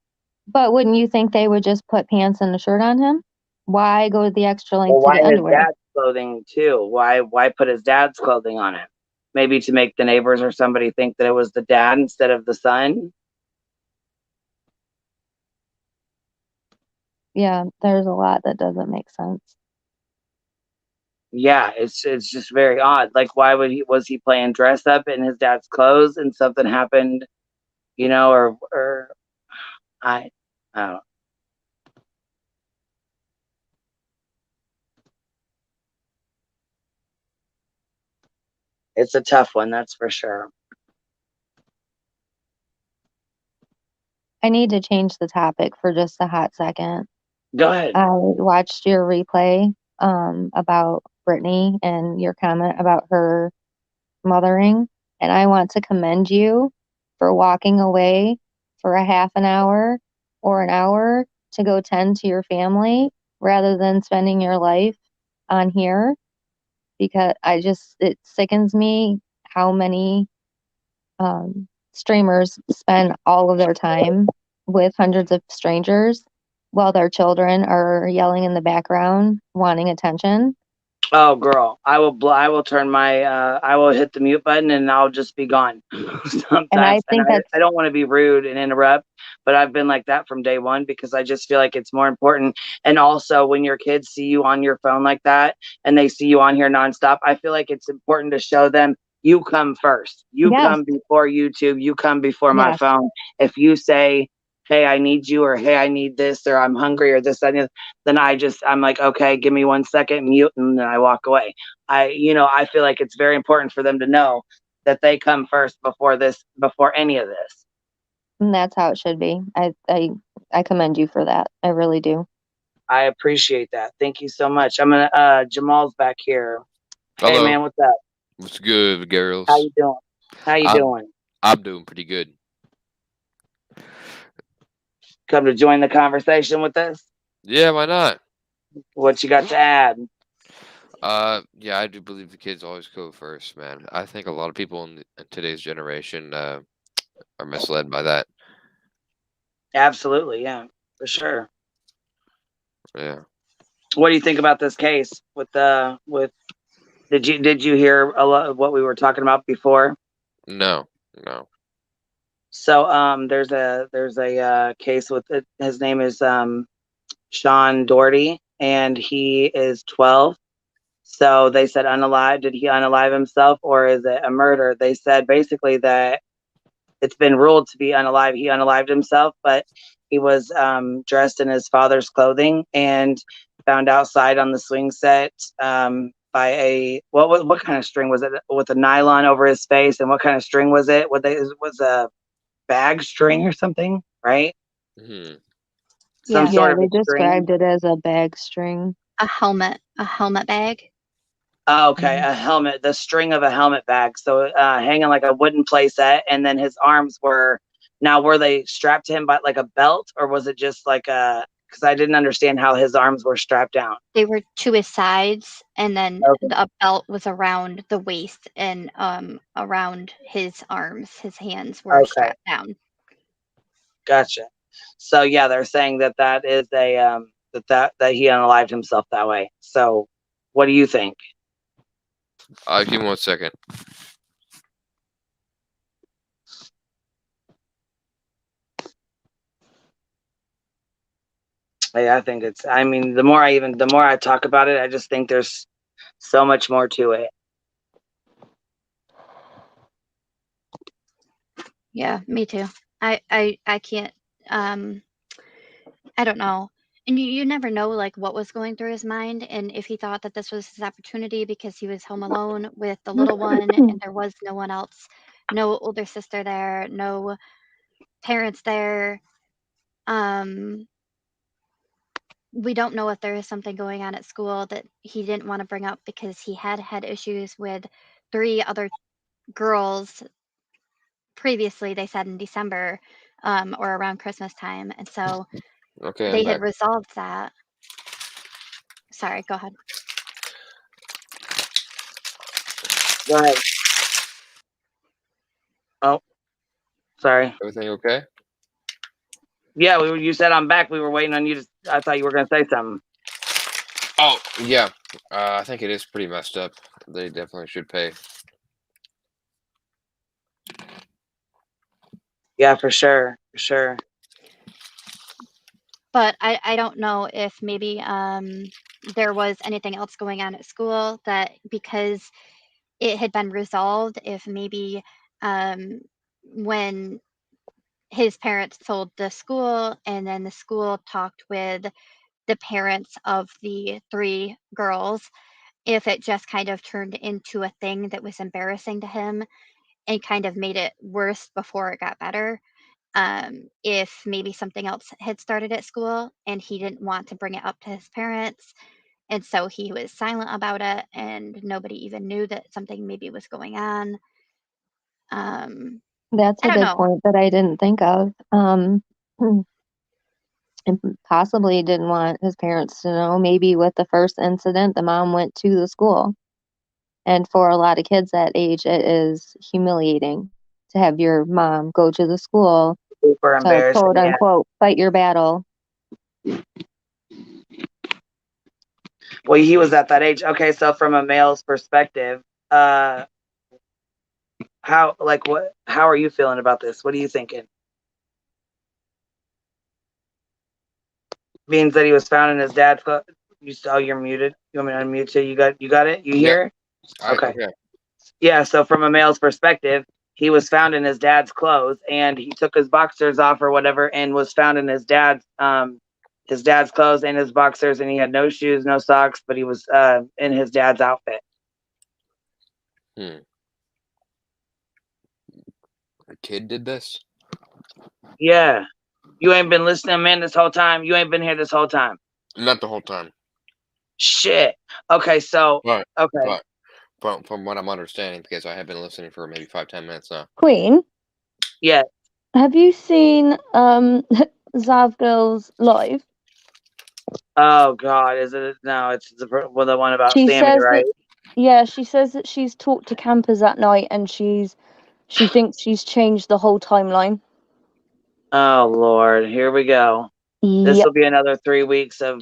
S12: But wouldn't you think they would just put pants and a shirt on him? Why go the extra length
S2: Well,
S12: to the
S2: why his
S12: underwear?
S2: dad's clothing too? Why put his dad's clothing on him? Maybe to make the neighbors or somebody think that it was the dad instead of the son.
S12: Yeah, there's a lot that doesn't make sense.
S2: Yeah, it's just very odd. Like, why was he playing dress up in his dad's clothes and something happened, you know, or I don't know. It's a tough one, that's for sure.
S12: I need to change the topic for just a hot second.
S2: Go ahead.
S12: I watched your replay about Brittany and your comment about her mothering, and I want to commend you for walking away for a half an hour or an hour to go tend to your family rather than spending your life on here, because it sickens me how many streamers spend all of their time with hundreds of strangers while their children are yelling in the background wanting attention.
S2: Oh, girl, I will turn my, I will hit the mute button and I'll just be gone sometimes.
S12: And I think that's,
S2: I don't want to be rude and interrupt, but I've been like that from day one because I just feel like it's more important. And also when your kids see you on your phone like that and they see you on here nonstop, I feel like it's important to show them you come first. You
S12: yes,
S2: come before YouTube. You come before my
S12: yes,
S2: phone. If you say, hey, I need you, or hey, I need this, or I'm hungry, or this, that, and the other, then I'm like, okay, give me 1 second, mute, and then I walk away. I feel like it's very important for them to know that they come first before any of this.
S12: and that's how it should be. I commend you for that. I really do.
S2: I appreciate that. Thank you so much. I'm gonna Jamal's back here. Hey
S17: Hello.
S2: man, what's up?
S17: What's good, girls?
S2: How you doing?
S17: I'm doing pretty good.
S2: Come to join the conversation with us?
S17: Yeah, why not?
S2: What you got to add?
S17: Yeah, I do believe the kids always go first, man. I think a lot of people in today's generation are misled by that.
S2: Absolutely, yeah, for sure.
S17: Yeah.
S2: What do you think about this case did you hear a lot of what we were talking about before?
S17: No.
S2: So there's a case with it. His name is Sean Doherty, and he is 12. So they said unalive. Did he unalive himself, or is it a murder? They said basically that it's been ruled to be unalive. He unalived himself, but he was dressed in his father's clothing and found outside on the swing set by a what kind of string was it, with a nylon over his face, and what kind of string was it? Was a bag string or something, right?
S17: Mm-hmm.
S2: Some
S12: Yeah,
S2: sort of
S12: they
S2: a string.
S12: described it as a bag string.
S13: A helmet bag.
S2: Oh, okay, a helmet, the string of a helmet bag. So hanging like a wooden play set, and then his arms were they strapped to him by like a belt, or was it just like because I didn't understand how his arms were strapped down.
S13: They were to his sides, and then
S2: Okay.
S13: a belt was around the waist and around his arms. His hands were
S2: Okay.
S13: strapped down.
S2: Gotcha. So yeah, they're saying that is a that he unalived himself that way. So what do you think?
S17: Give me 1 second.
S2: I think I mean, the more I talk about it, I just think there's so much more to it.
S13: Yeah, me too. I can't. I don't know. And you never know like what was going through his mind, and if he thought that this was his opportunity because he was home alone with the little one and there was no one else, no older sister there, no parents there. We don't know if there is something going on at school that he didn't want to bring up because he had issues with 3 other girls previously, they said in December, or around Christmas time, and so
S17: Okay,
S13: they
S17: I'm
S13: had
S17: back.
S13: resolved that. Sorry, go ahead.
S2: Go ahead. Oh, sorry.
S17: Everything okay?
S2: Yeah, you said I'm back. We were waiting on you. I thought you were going to say something.
S17: Oh, yeah. I think it is pretty messed up. They definitely should pay.
S2: Yeah, for sure. For sure.
S13: But I don't know if maybe there was anything else going on at school that because it had been resolved, if maybe when his parents told the school and then the school talked with the parents of the 3 girls, if it just kind of turned into a thing that was embarrassing to him and kind of made it worse before it got better. If maybe something else had started at school and he didn't want to bring it up to his parents, and so he was silent about it and nobody even knew that something maybe was going on.
S12: That's
S13: I
S12: a
S13: don't
S12: good
S13: know.
S12: point that I didn't think of. And possibly didn't want his parents to know. Maybe with the first incident, the mom went to the school. And for a lot of kids that age, it is humiliating to have your mom go to the school
S2: Super
S12: to
S2: embarrassing.
S12: quote
S2: Yeah.
S12: unquote fight your battle.
S2: Well, he was at that age. Okay, so from a male's perspective, how are you feeling about this? What are you thinking? Being that he was found in his dad's clothes. You're muted. You want me to unmute you? You got it? You hear? Okay. Yeah, so from a male's perspective, he was found in his dad's clothes, and he took his boxers off or whatever and was found in his dad's clothes and his boxers, and he had no shoes, no socks, but he was in his dad's outfit.
S17: A kid did this?
S2: Yeah. You ain't been listening, man, this whole time? You ain't been here this whole time?
S17: Not the whole time.
S2: Shit. Okay, so
S17: But
S2: okay.
S17: From what I'm understanding, because I have been listening for maybe 5-10 minutes now.
S11: Queen,
S2: Yeah.
S11: have you seen Zav Girls live?
S2: Oh God, is it? No, it's the one about
S11: She
S2: Sammy,
S11: says
S2: right?
S11: she says that she's talked to campers that night, and she thinks she's changed the whole timeline.
S2: Oh Lord, here we go. This
S11: Yep.
S2: will be another 3 weeks of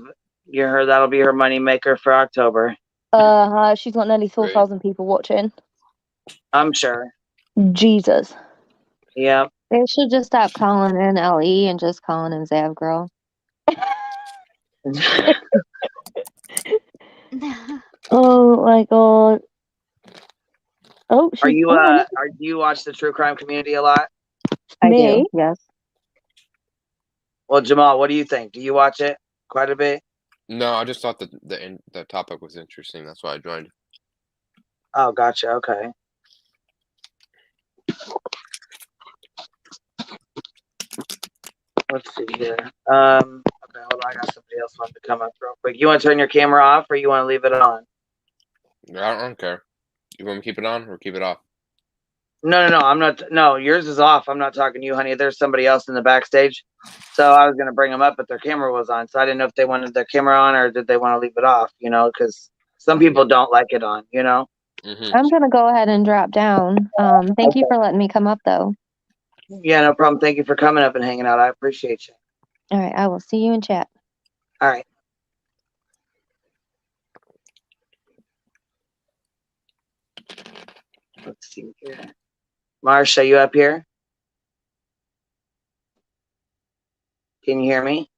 S2: that'll be her money maker for October.
S11: She's got nearly 4,000 people watching.
S2: I'm sure.
S11: Jesus.
S2: Yep.
S12: They should just stop calling in LE and just calling in Zav Girl.
S11: Oh my God. Oh,
S2: Are
S11: she's
S2: you
S11: on.
S2: do you watch the true crime community a lot?
S12: I do, yes.
S2: Well, Jamal, what do you think? Do you watch it quite a bit?
S17: No, I just thought that the topic was interesting. That's why I joined.
S2: Oh, gotcha. Okay. Let's see here. Okay, hold on. I got somebody else wanting to come up real quick. You want to turn your camera off, or you want to leave it on?
S17: I don't care. You want me to keep it on or keep it off?
S2: No. I'm not. No, yours is off. I'm not talking to you, honey. There's somebody else in the backstage. So I was gonna bring them up, but their camera was on. So I didn't know if they wanted their camera on or did they want to leave it off. Because some people don't like it on.
S12: I'm gonna go ahead and drop down. Thank you for letting me come up though.
S2: Yeah, no problem. Thank you for coming up and hanging out. I appreciate you.
S12: All right, I will see you in chat.
S2: All right. Let's see here. Marsha, you up here? Can you hear me?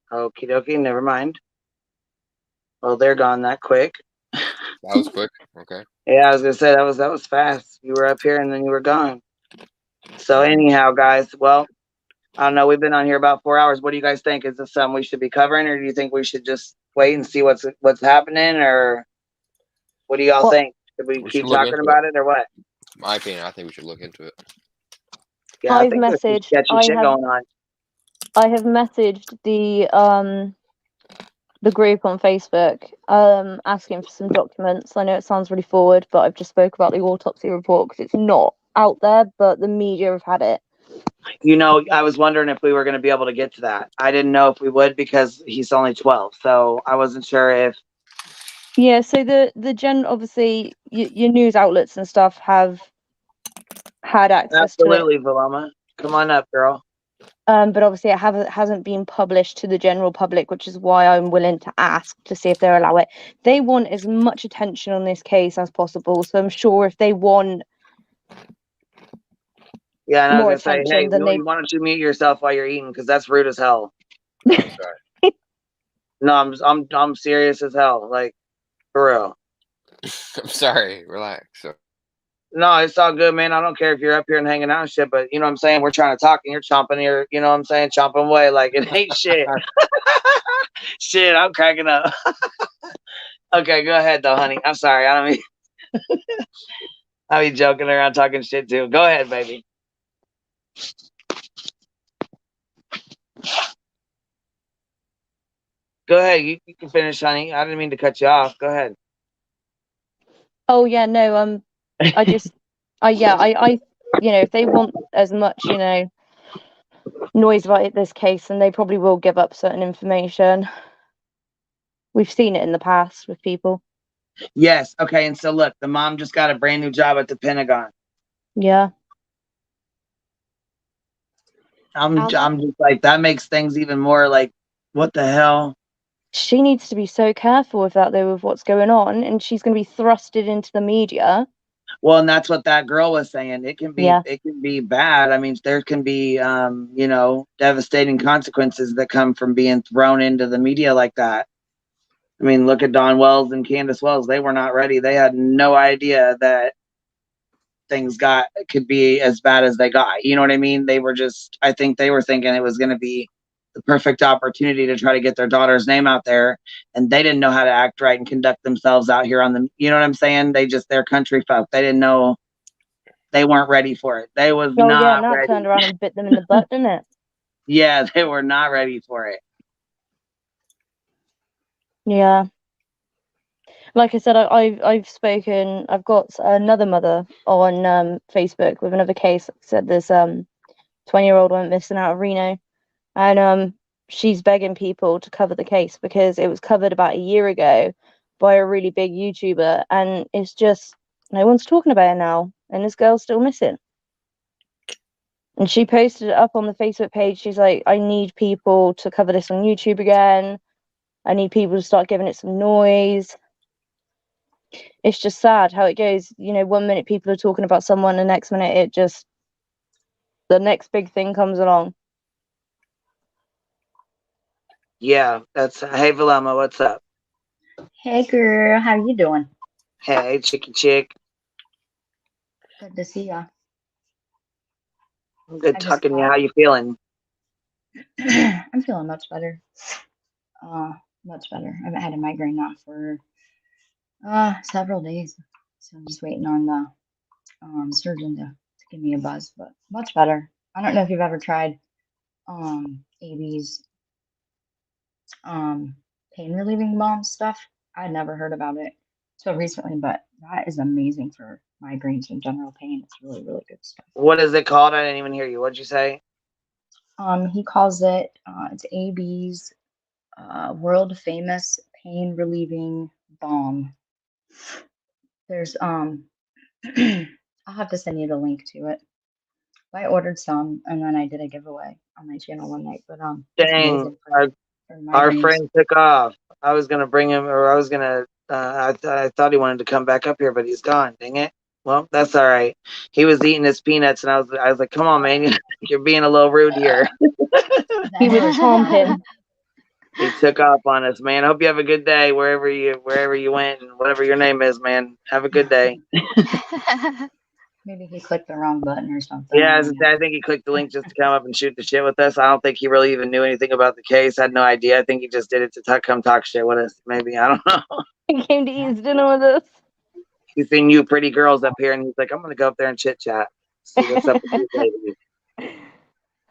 S2: Okie dokie, never mind. Well, they're gone that quick.
S17: That was quick. Okay.
S2: Yeah, I was gonna say that was fast. You were up here and then you were gone. So anyhow, guys, well, I don't know. We've been on here about 4 hours. What do you guys think? Is this something we should be covering, or do you think we should just wait and see what's happening, or what do y'all think? Should we keep talking about it, or what?
S17: My opinion, I think we should look into it.
S2: Yeah, I think there's some sketchy shit going on.
S11: I have messaged the group on Facebook asking for some documents. I know it sounds really forward, but I've just spoke about the autopsy report because it's not out there, but the media have had it.
S2: I was wondering if we were going to be able to get to that. I didn't know if we would because he's only 12, so I wasn't sure if.
S11: Yeah, so the obviously your news outlets and stuff have had access to it.
S2: Absolutely, Valoma. Come on up, girl.
S11: But obviously it hasn't been published to the general public, which is why I'm willing to ask to see if they'll allow it. They want as much attention on this case as possible, so I'm sure if they want
S2: and I
S11: more
S2: was gonna say, hey, why don't you mute yourself while you're eating? Because that's rude as hell.
S17: Oh, sorry.
S2: No, I'm serious as hell. Like, for real.
S17: I'm sorry. Relax.
S2: No, it's all good, man. I don't care if you're up here and hanging out and shit, but you know what I'm saying? We're trying to talk and you're chomping your, you know what I'm saying? Chomping away like it ain't shit. Shit, I'm cracking up. Okay, go ahead though, honey. I'm sorry. I don't mean I be joking around talking shit too. Go ahead, baby. Go ahead. You can finish, honey. I didn't mean to cut you off. Go ahead.
S11: Oh yeah, no, I if they want as much, noise about this case, and they probably will give up certain information. We've seen it in the past with people.
S2: Yes. Okay. And so look, the mom just got a brand new job at the Pentagon.
S11: Yeah.
S2: I'm just like, that makes things even more like, what the hell?
S11: She needs to be so careful with that, though, with what's going on, and she's going to be thrusted into the media.
S2: Well, and that's what that girl was saying. It can be,
S11: Yeah.
S2: it can be bad. I mean, there can be, you know, devastating consequences that come from being thrown into the media like that. I mean, look at Dawn Wells and Candace Wells. They were not ready. They had no idea that things could be as bad as they got. You know what I mean? They were just, I think they were thinking it was going to be the perfect opportunity to try to get their daughter's name out there. And they didn't know how to act right and conduct themselves out here on the, you know what I'm saying? They're country folk. They didn't know, they weren't ready for it. They was
S11: Oh, yeah,
S2: not
S11: and that
S2: ready.
S11: turned around and bit them in the butt, didn't it?
S2: Yeah, they were not ready for it.
S11: Yeah. Like I said, I've spoken. I've got another mother on Facebook with another case. Like I said, this 20-year-old went missing out of Reno, and she's begging people to cover the case because it was covered about a year ago by a really big YouTuber, and it's just no one's talking about it now, and this girl's still missing. And she posted it up on the Facebook page. She's like, I need people to cover this on YouTube again. I need people to start giving it some noise. It's just sad how it goes. You know, 1 minute people are talking about someone, the next minute the next big thing comes along.
S2: Yeah, that's, hey, Vilama, what's up?
S18: Hey girl, how you doing?
S2: Hey, chicky chick.
S18: Good to see ya.
S2: I'm good
S18: I just
S2: talking to you.
S18: caught.
S2: How you feeling?
S18: I'm feeling much better. Much better. I've had a migraine now for several days, so I'm just waiting on the surgeon to give me a buzz. But much better. I don't know if you've ever tried AB's pain relieving balm stuff. I'd never heard about it so recently, but that is amazing for migraines and general pain. It's really, really good stuff.
S2: What is it called? I didn't even hear you. What'd you say?
S18: He calls it it's AB's world famous pain relieving balm. There's I'll have to send you the link to it. I ordered some and then I did a giveaway on my channel one night, but it's
S2: Dang,
S18: amazing
S2: our
S18: migraines.
S2: friend took off. I was gonna bring him, or I was gonna. I thought he wanted to come back up here, but he's gone. Dang it. Well, that's all right. He was eating his peanuts, and I was like, "Come on, man, you're being a little rude here."
S11: He was chomping.
S2: He took off on us, man. I hope you have a good day wherever you went, and whatever your name is, man. Have a good day.
S18: Maybe he clicked the wrong button or something.
S2: Yeah, I think he clicked the link just to come up and shoot the shit with us. I don't think he really even knew anything about the case. I had no idea. I think he just did it to come talk shit with us. Maybe, I don't know.
S11: He came to eat his dinner with us.
S2: He's seen you pretty girls up here, and he's like, I'm gonna go up there and chit chat, see what's up with you ladies.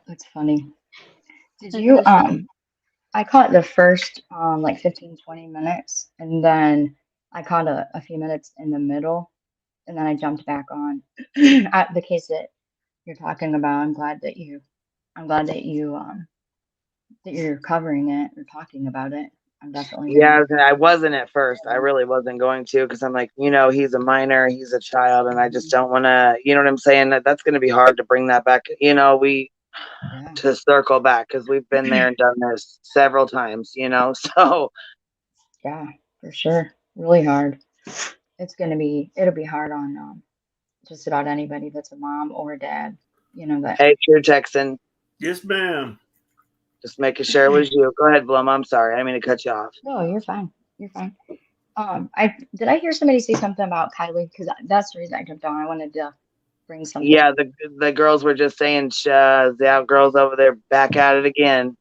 S18: That's funny. Did you I caught the first like 15-20 minutes, and then I caught a few minutes in the middle, and then I jumped back on at the case that you're talking about. I'm glad that you that you're covering it or talking about it. I'm definitely
S2: Yeah, I wasn't at first. I really wasn't going to, because I'm like, you know, he's a minor, he's a child, and I just don't want to, you know what I'm saying? That's going to be hard to bring that back. You know, to circle back, because we've been there and done this several times, you know, so.
S18: Yeah, for sure. Really hard. It'll be hard on just about anybody that's a mom or a dad, you know, that.
S2: Hey, True Texan.
S19: Yes, ma'am.
S2: Just making sure it was you. Go ahead, Blum. I'm sorry. I didn't mean to cut you off.
S18: No, you're fine. You're fine. Did I hear somebody say something about Kylie? Because that's the reason I jumped on. I wanted to bring something.
S2: Yeah, the girls were just saying, the out girls over there back at it again.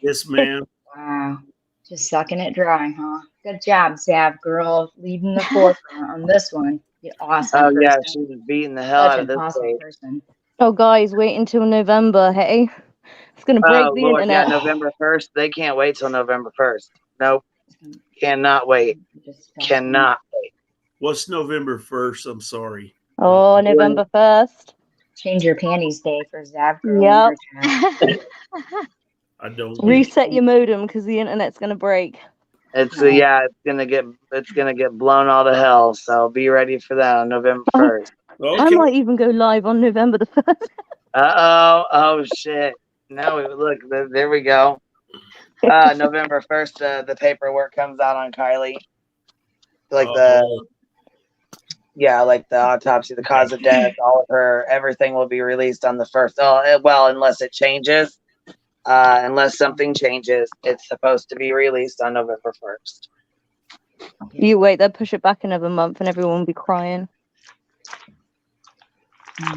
S19: Yes, ma'am.
S18: Wow. Just sucking it dry, huh? Good job, Zav girl, leading the forefront on this one. You're awesome.
S2: Oh,
S18: person.
S2: yeah, she was beating the hell out of this
S18: awesome person.
S11: Oh, guys, wait until November, hey? It's going to break the
S2: Lord,
S11: internet.
S2: yeah, November 1st. They can't wait till November 1st. Nope. Cannot wait. Cannot wait.
S19: What's November 1st? I'm sorry.
S11: Oh, November 1st.
S18: Change your panties day for Zav Girl
S11: Yep.
S19: I don't.
S11: Reset your modem because the internet's gonna break.
S2: It's it's gonna get blown all to hell. So be ready for that on November 1st.
S11: I might even go live on November the 1st.
S2: Oh shit! No, look, there we go. November 1st, the paperwork comes out on Kylie. Like the autopsy, the cause of death, all of her, everything will be released on the 1st. Oh, well, unless it changes. Unless something changes, it's supposed to be released on November 1st.
S11: You wait, they'll push it back another month and everyone will be crying.
S2: She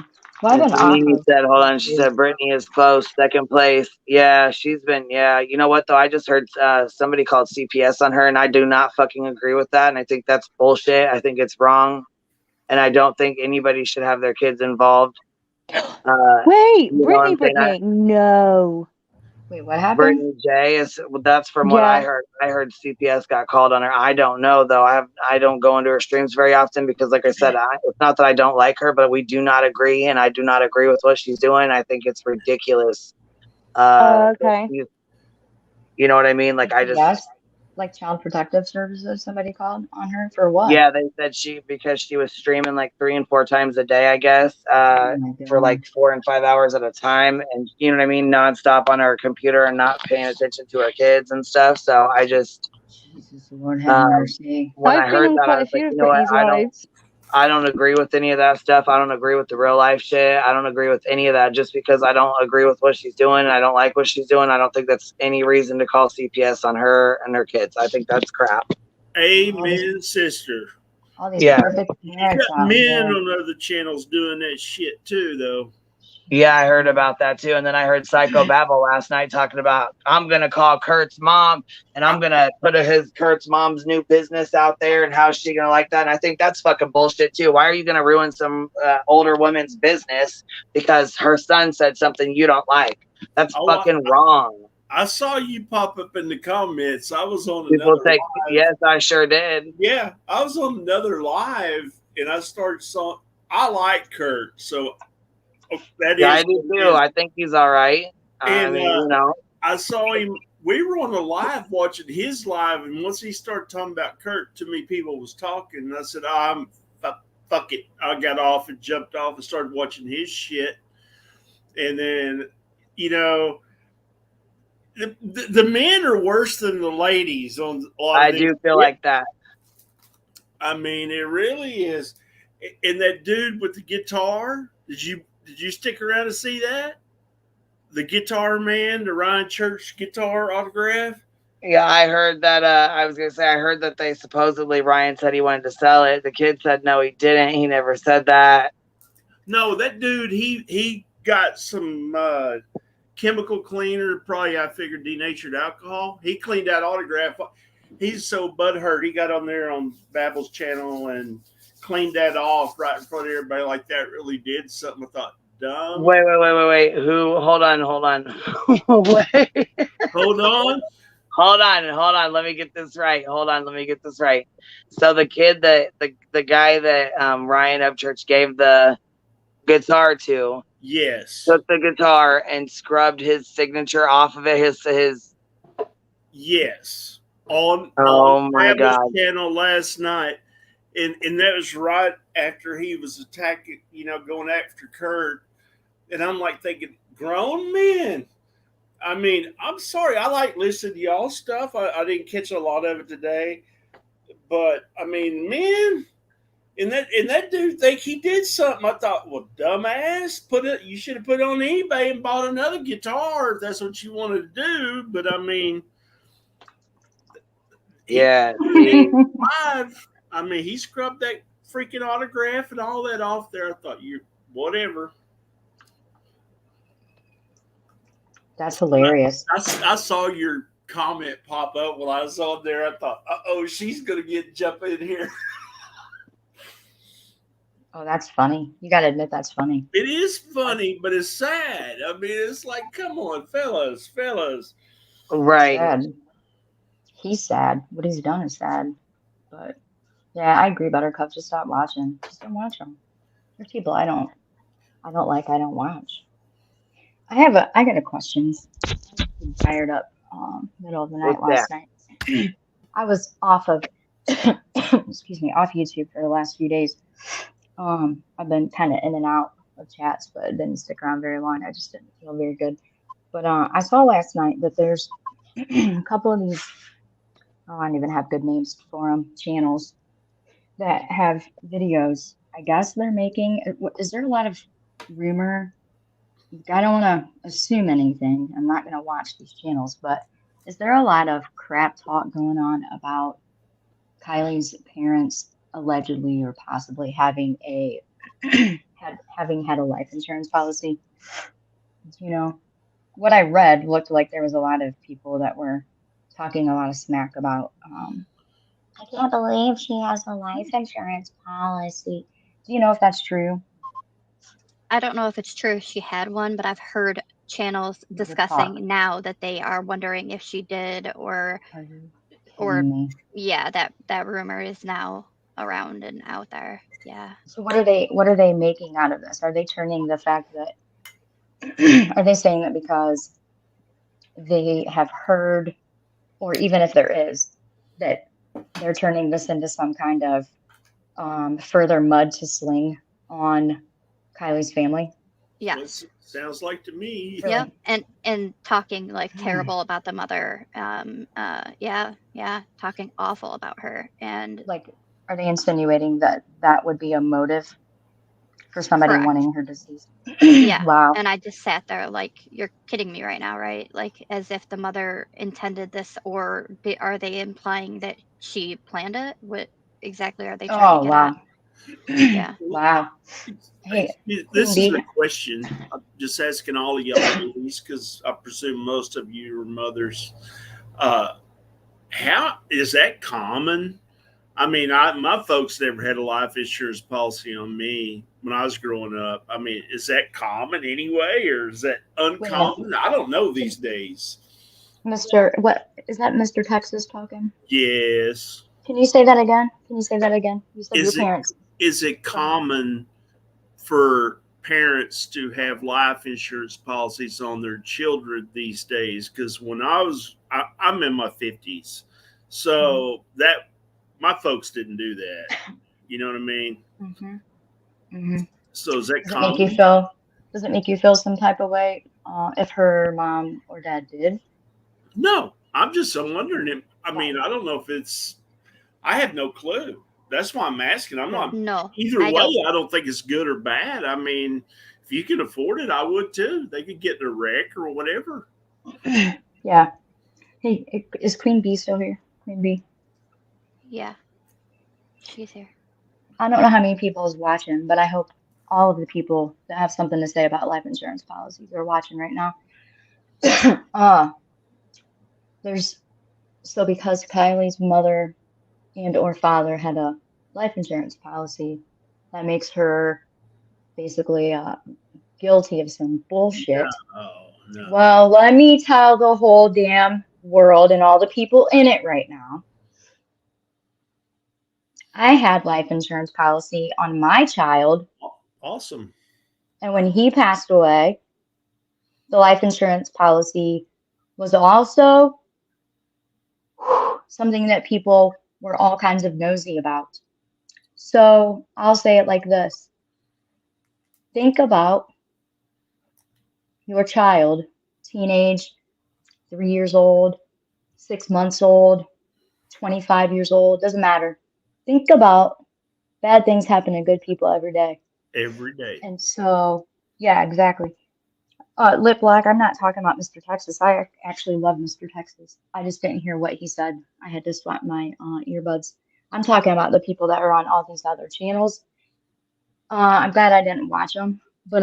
S2: said, hold on, she said Brittany is close, 2nd place. Yeah, she's been, you know what though? I just heard somebody called CPS on her and I do not fucking agree with that. And I think that's bullshit. I think it's wrong. And I don't think anybody should have their kids involved.
S11: Wait, Brittany, no.
S18: Wait, what happened?
S2: Brittany J that's from what I heard. I heard CPS got called on her. I don't know though. I don't go into her streams very often because, like I said, it's not that I don't like her, but we do not agree, and I do not agree with what she's doing. I think it's ridiculous.
S11: Okay.
S2: You know what I mean? Like I just
S18: like Child Protective Services. Somebody called on her for what?
S2: Yeah, they said because she was streaming like 3 and 4 times a day, I guess, for like 4 and 5 hours at a time, and you know what I mean, nonstop on her computer and not paying attention to her kids and stuff. So I just,
S18: Jesus, Lord have mercy.
S2: when I heard that, I was like, you know what, I don't agree with any of that stuff. I don't agree with the real life shit. I don't agree with any of that. Just because I don't agree with what she's doing and I don't like what she's doing, I don't think that's any reason to call CPS on her and her kids. I think that's crap.
S19: Amen, sister.
S18: All these perfect
S19: You
S18: parents
S19: got
S18: out
S19: men
S18: there.
S19: on other channels doing that shit too, though.
S2: Yeah, I heard about that too. And then I heard Psycho Babble last night talking about, I'm going to call Kurt's mom and I'm going to put Kurt's mom's new business out there and how's she going to like that? And I think that's fucking bullshit too. Why are you going to ruin some older woman's business because her son said something you don't like? That's fucking wrong.
S19: I saw you pop up in the comments. I was on
S2: People
S19: another live.
S2: Yes, I sure did.
S19: Yeah, I was on another live and I started I like Kurt, so
S2: I do too. I think he's all right.
S19: And,
S2: I mean, you know,
S19: I saw him. We were on a live watching his live, and once he started talking about Kurt, too many people was talking. And I said, fuck it. I got off and jumped off and started watching his shit. And then, you know, the men are worse than the ladies on a lot of
S2: I do feel like that.
S19: I mean, it really is. And that dude with the guitar, did you stick around to see that? The guitar man, the Ryan Church guitar autograph?
S2: Yeah, I heard that. I was going to say, I heard that they supposedly, Ryan said he wanted to sell it. The kid said, no, he didn't. He never said that.
S19: No, that dude, he got some chemical cleaner, probably, I figured, denatured alcohol. He cleaned that autograph. He's so butthurt. He got on there on Babble's channel and cleaned that off right in front of everybody like that really did something. I thought, dumb.
S2: Wait. Who? Hold on. Wait.
S19: Hold on.
S2: Hold on. Let me get this right. So the kid that the guy that Ryan Upchurch gave the guitar to,
S19: yes,
S2: took the guitar and scrubbed his signature off of it. His
S19: yes, on
S2: my
S19: Babble's
S2: God
S19: channel last night. And that was right after he was attacking, going after Kurt. And I'm like thinking, grown men. I mean, I'm sorry. I like listening to y'all stuff. I didn't catch a lot of it today. But, I mean, man, and that dude think he did something. I thought, well, dumbass, you should have put it on eBay and bought another guitar if that's what you wanted to do. But, I mean,
S2: yeah.
S19: I mean, he scrubbed that freaking autograph and all that off there. I thought, whatever.
S18: That's hilarious.
S19: I saw your comment pop up while I was on there. I thought, she's going to jump in here.
S18: Oh, that's funny. You got to admit that's funny.
S19: It is funny, but it's sad. I mean, it's like, come on, fellas.
S2: Right.
S18: Sad. He's sad. What he's done is sad. But yeah, I agree, Buttercup. Just stop watching. Just don't watch them. There's people I don't I don't like, I don't watch. I got a question. I'm fired up middle of the night
S2: What's
S18: last night. I was off of excuse me, off YouTube for the last few days. I've been kind of in and out of chats, but didn't stick around very long. I just didn't feel very good. But I saw last night that there's a couple of these, I don't even have good names for them, channels that have videos. I guess they're making, is there a lot of rumor? I don't want to assume anything. I'm not going to watch these channels, but is there a lot of crap talk going on about Kylie's parents allegedly or possibly having a having had a life insurance policy? You know, what I read looked like there was a lot of people that were talking a lot of smack about. I can't believe she has a life insurance policy. Do you know if that's true?
S13: I don't know if it's true she had one, but I've heard channels discussing now that they are wondering if she did, or yeah, that rumor is now around and out there. Yeah.
S18: So what are they making out of this? Are they turning the fact that are they saying that because they have heard, or even if there is, that they're turning this into some kind of further mud to sling on Kylie's family?
S13: Yes.
S19: Sounds like to me.
S13: Yep. And talking like terrible about the mother. Yeah, talking awful about her. And
S18: like, are they insinuating that that would be a motive for somebody
S13: Correct.
S18: wanting her deceased?
S13: Yeah.
S18: Wow.
S13: And I just sat there like, you're kidding me right now, right? Like, as if the mother intended this, or are they implying that she planned it? What exactly are they trying to get
S18: wow.
S13: at? Yeah.
S18: Wow. Hey,
S19: This is a question. I'm just asking all of y'all ladies, because I presume most of you are mothers. How is that common? I mean, my folks never had a life insurance policy on me when I was growing up. I mean, is that common anyway, or is that uncommon? I don't know these days.
S18: What is that, Mr. Texas talking?
S19: Yes.
S18: Can you say that again? You said your parents.
S19: Is it common for parents to have life insurance policies on their children these days? Because when I'm in my 50s, so that my folks didn't do that. You know what I mean?
S18: Mm-hmm. Mm-hmm.
S19: So is that
S18: does
S19: common?
S18: Does it make you feel some type of way if her mom or dad did?
S19: No, I'm wondering. I mean, I don't know if it's. I have no clue. That's why I'm asking. I'm not.
S13: No.
S19: Either way, I don't think it's good or bad. I mean, if you can afford it, I would too. They could get in a wreck or whatever.
S18: Yeah. Hey, is Queen Bee still here? Queen Bee.
S13: Yeah. She's here.
S18: I don't know how many people is watching, but I hope all of the people that have something to say about life insurance policies are watching right now. Because Kylie's mother and or father had a life insurance policy, that makes her basically guilty of some bullshit.
S19: No.
S18: Well, let me tell the whole damn world and all the people in it right now. I had life insurance policy on my child.
S19: Awesome.
S18: And when he passed away, the life insurance policy was also something that people were all kinds of nosy about. So I'll say it like this. Think about your child, teenage, 3 years old, 6 months old, 25 years old, doesn't matter. Think about bad things happen to good people every day.
S19: Every day.
S18: And so, yeah, exactly. Lip Black, I'm not talking about Mr. Texas. I actually love Mr. Texas. I just didn't hear what he said. I had to swap my earbuds. I'm talking about the people that are on all these other channels. I'm glad I didn't watch them. But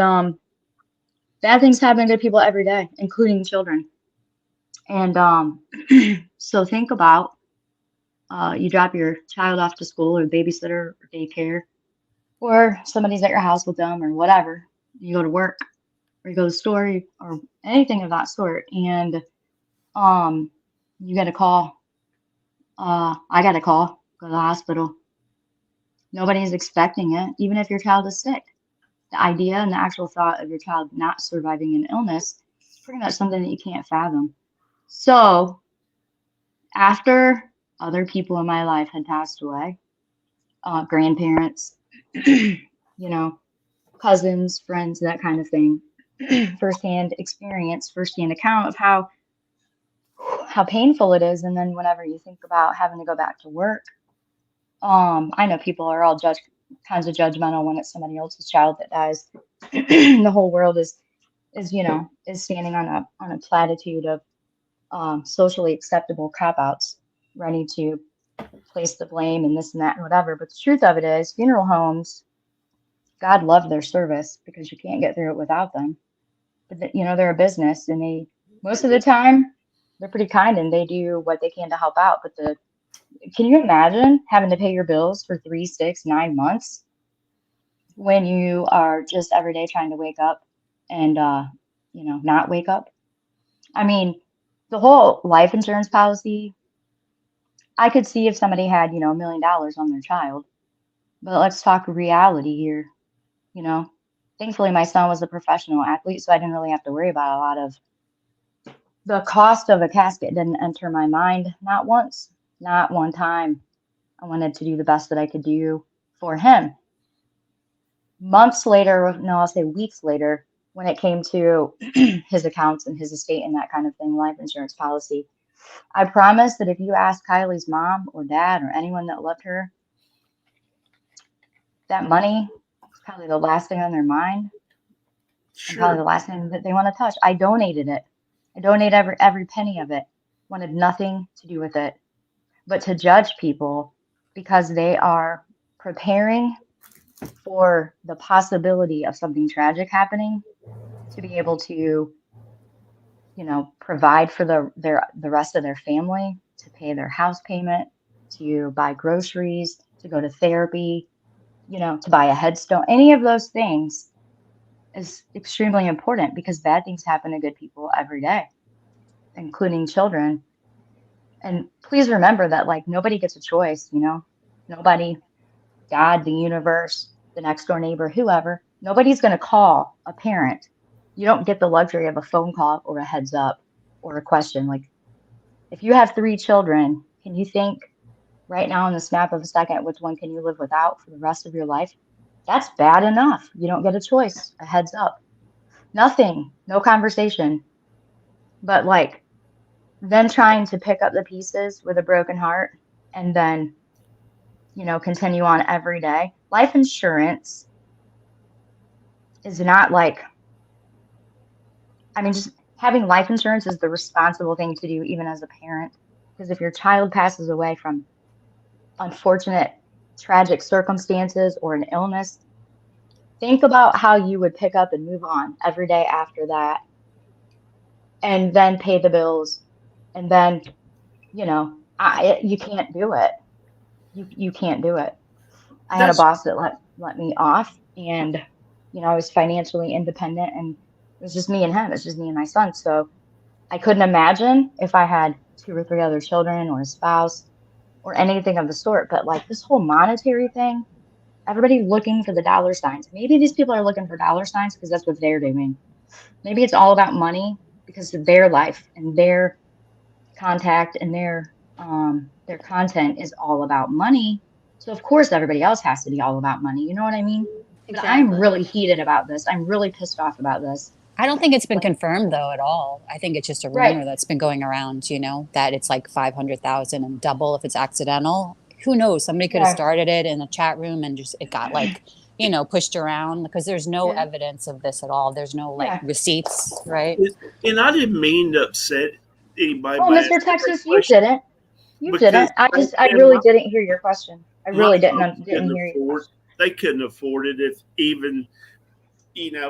S18: bad things happen to people every day, including children. And so think about you drop your child off to school or babysitter or daycare, or somebody's at your house with them or whatever. You go to work or you go to the store or anything of that sort, and you get a call. I got a call, go to the hospital. Nobody's expecting it, even if your child is sick. the idea and the actual thought of your child not surviving an illness is pretty much something that you can't fathom. So after other people in my life had passed away, grandparents, you know, cousins, friends, that kind of thing, firsthand experience, firsthand account of how painful it is. And then whenever you think about having to go back to work, I know people are all kinds of judgmental when it's somebody else's child that dies. The whole world is standing on a platitude of socially acceptable cop-outs, ready to place the blame and this and that and whatever. But the truth of it is, funeral homes, God love their service because you can't get through it without them. But they're a business, and most of the time they're pretty kind and they do what they can to help out. But can you imagine having to pay your bills for 3, 6, 9 months when you are just every day trying to wake up and not wake up? I mean, the whole life insurance policy, I could see if somebody had, $1 million on their child, but let's talk reality here. Thankfully my son was a professional athlete, so I didn't really have to worry about a lot of the cost of a casket. Didn't enter my mind, not once, not one time. I wanted to do the best that I could do for him. Months later, no, I'll say weeks later, when it came to his accounts and his estate and that kind of thing, life insurance policy, I promise that if you ask Kylie's mom or dad or anyone that loved her, that money is probably the last thing on their mind.
S19: Sure.
S18: And probably the last thing that they want to touch. I donated it. I donated every penny of it. Wanted nothing to do with it, but to judge people because they are preparing for the possibility of something tragic happening, to be able to, provide for the rest of their family, to pay their house payment, to buy groceries, to go to therapy, to buy a headstone. Any of those things is extremely important because bad things happen to good people every day, including children. And please remember that, nobody gets a choice, nobody, God, the universe, the next door neighbor, whoever, nobody's going to call a parent. You don't get the luxury of a phone call or a heads up or a question. If you have 3 children, can you think right now in the snap of a second, which one can you live without for the rest of your life? That's bad enough. You don't get a choice, a heads up, nothing, no conversation. But then trying to pick up the pieces with a broken heart and then, continue on every day. Life insurance is not just having life insurance is the responsible thing to do, even as a parent. Because if your child passes away from unfortunate, tragic circumstances or an illness, think about how you would pick up and move on every day after that, and then pay the bills. And then, you can't do it. You can't do it. I had a boss that let me off, and, I was financially independent, and it was just me and him. It's just me and my son. So I couldn't imagine if I had 2 or 3 other children or a spouse or anything of the sort. But this whole monetary thing, everybody's looking for the dollar signs. Maybe these people are looking for dollar signs because that's what they're doing. Maybe it's all about money because of their life and their contact and their content is all about money. So of course everybody else has to be all about money. You know what I mean? Exactly. But I'm really heated about this. I'm really pissed off about this.
S20: I don't think it's been confirmed though at all. I think it's just a rumor that's been going around, that it's 500,000 and double if it's accidental. Who knows? Somebody could have started it in a chat room and just it got pushed around because there's no evidence of this at all. There's no receipts, right?
S19: And I didn't mean to upset anybody.
S18: Oh, Mr. Texas, you didn't. You didn't. I really didn't hear your question. I really didn't hear you.
S19: They couldn't afford it if even,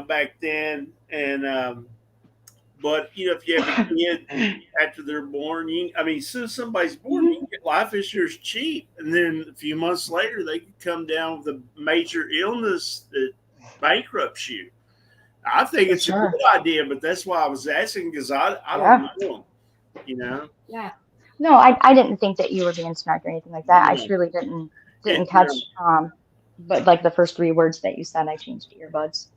S19: back then. And, but, if you have a kid after they're born, as soon as somebody's born, you can get life insurance cheap. And then a few months later, they could come down with a major illness that bankrupts you. I think it's a good idea, but that's why I was asking because I don't know,
S18: Yeah. No, I didn't think that you were being smart or anything like that. I surely didn't catch. But the first 3 words that you said, I changed to earbuds.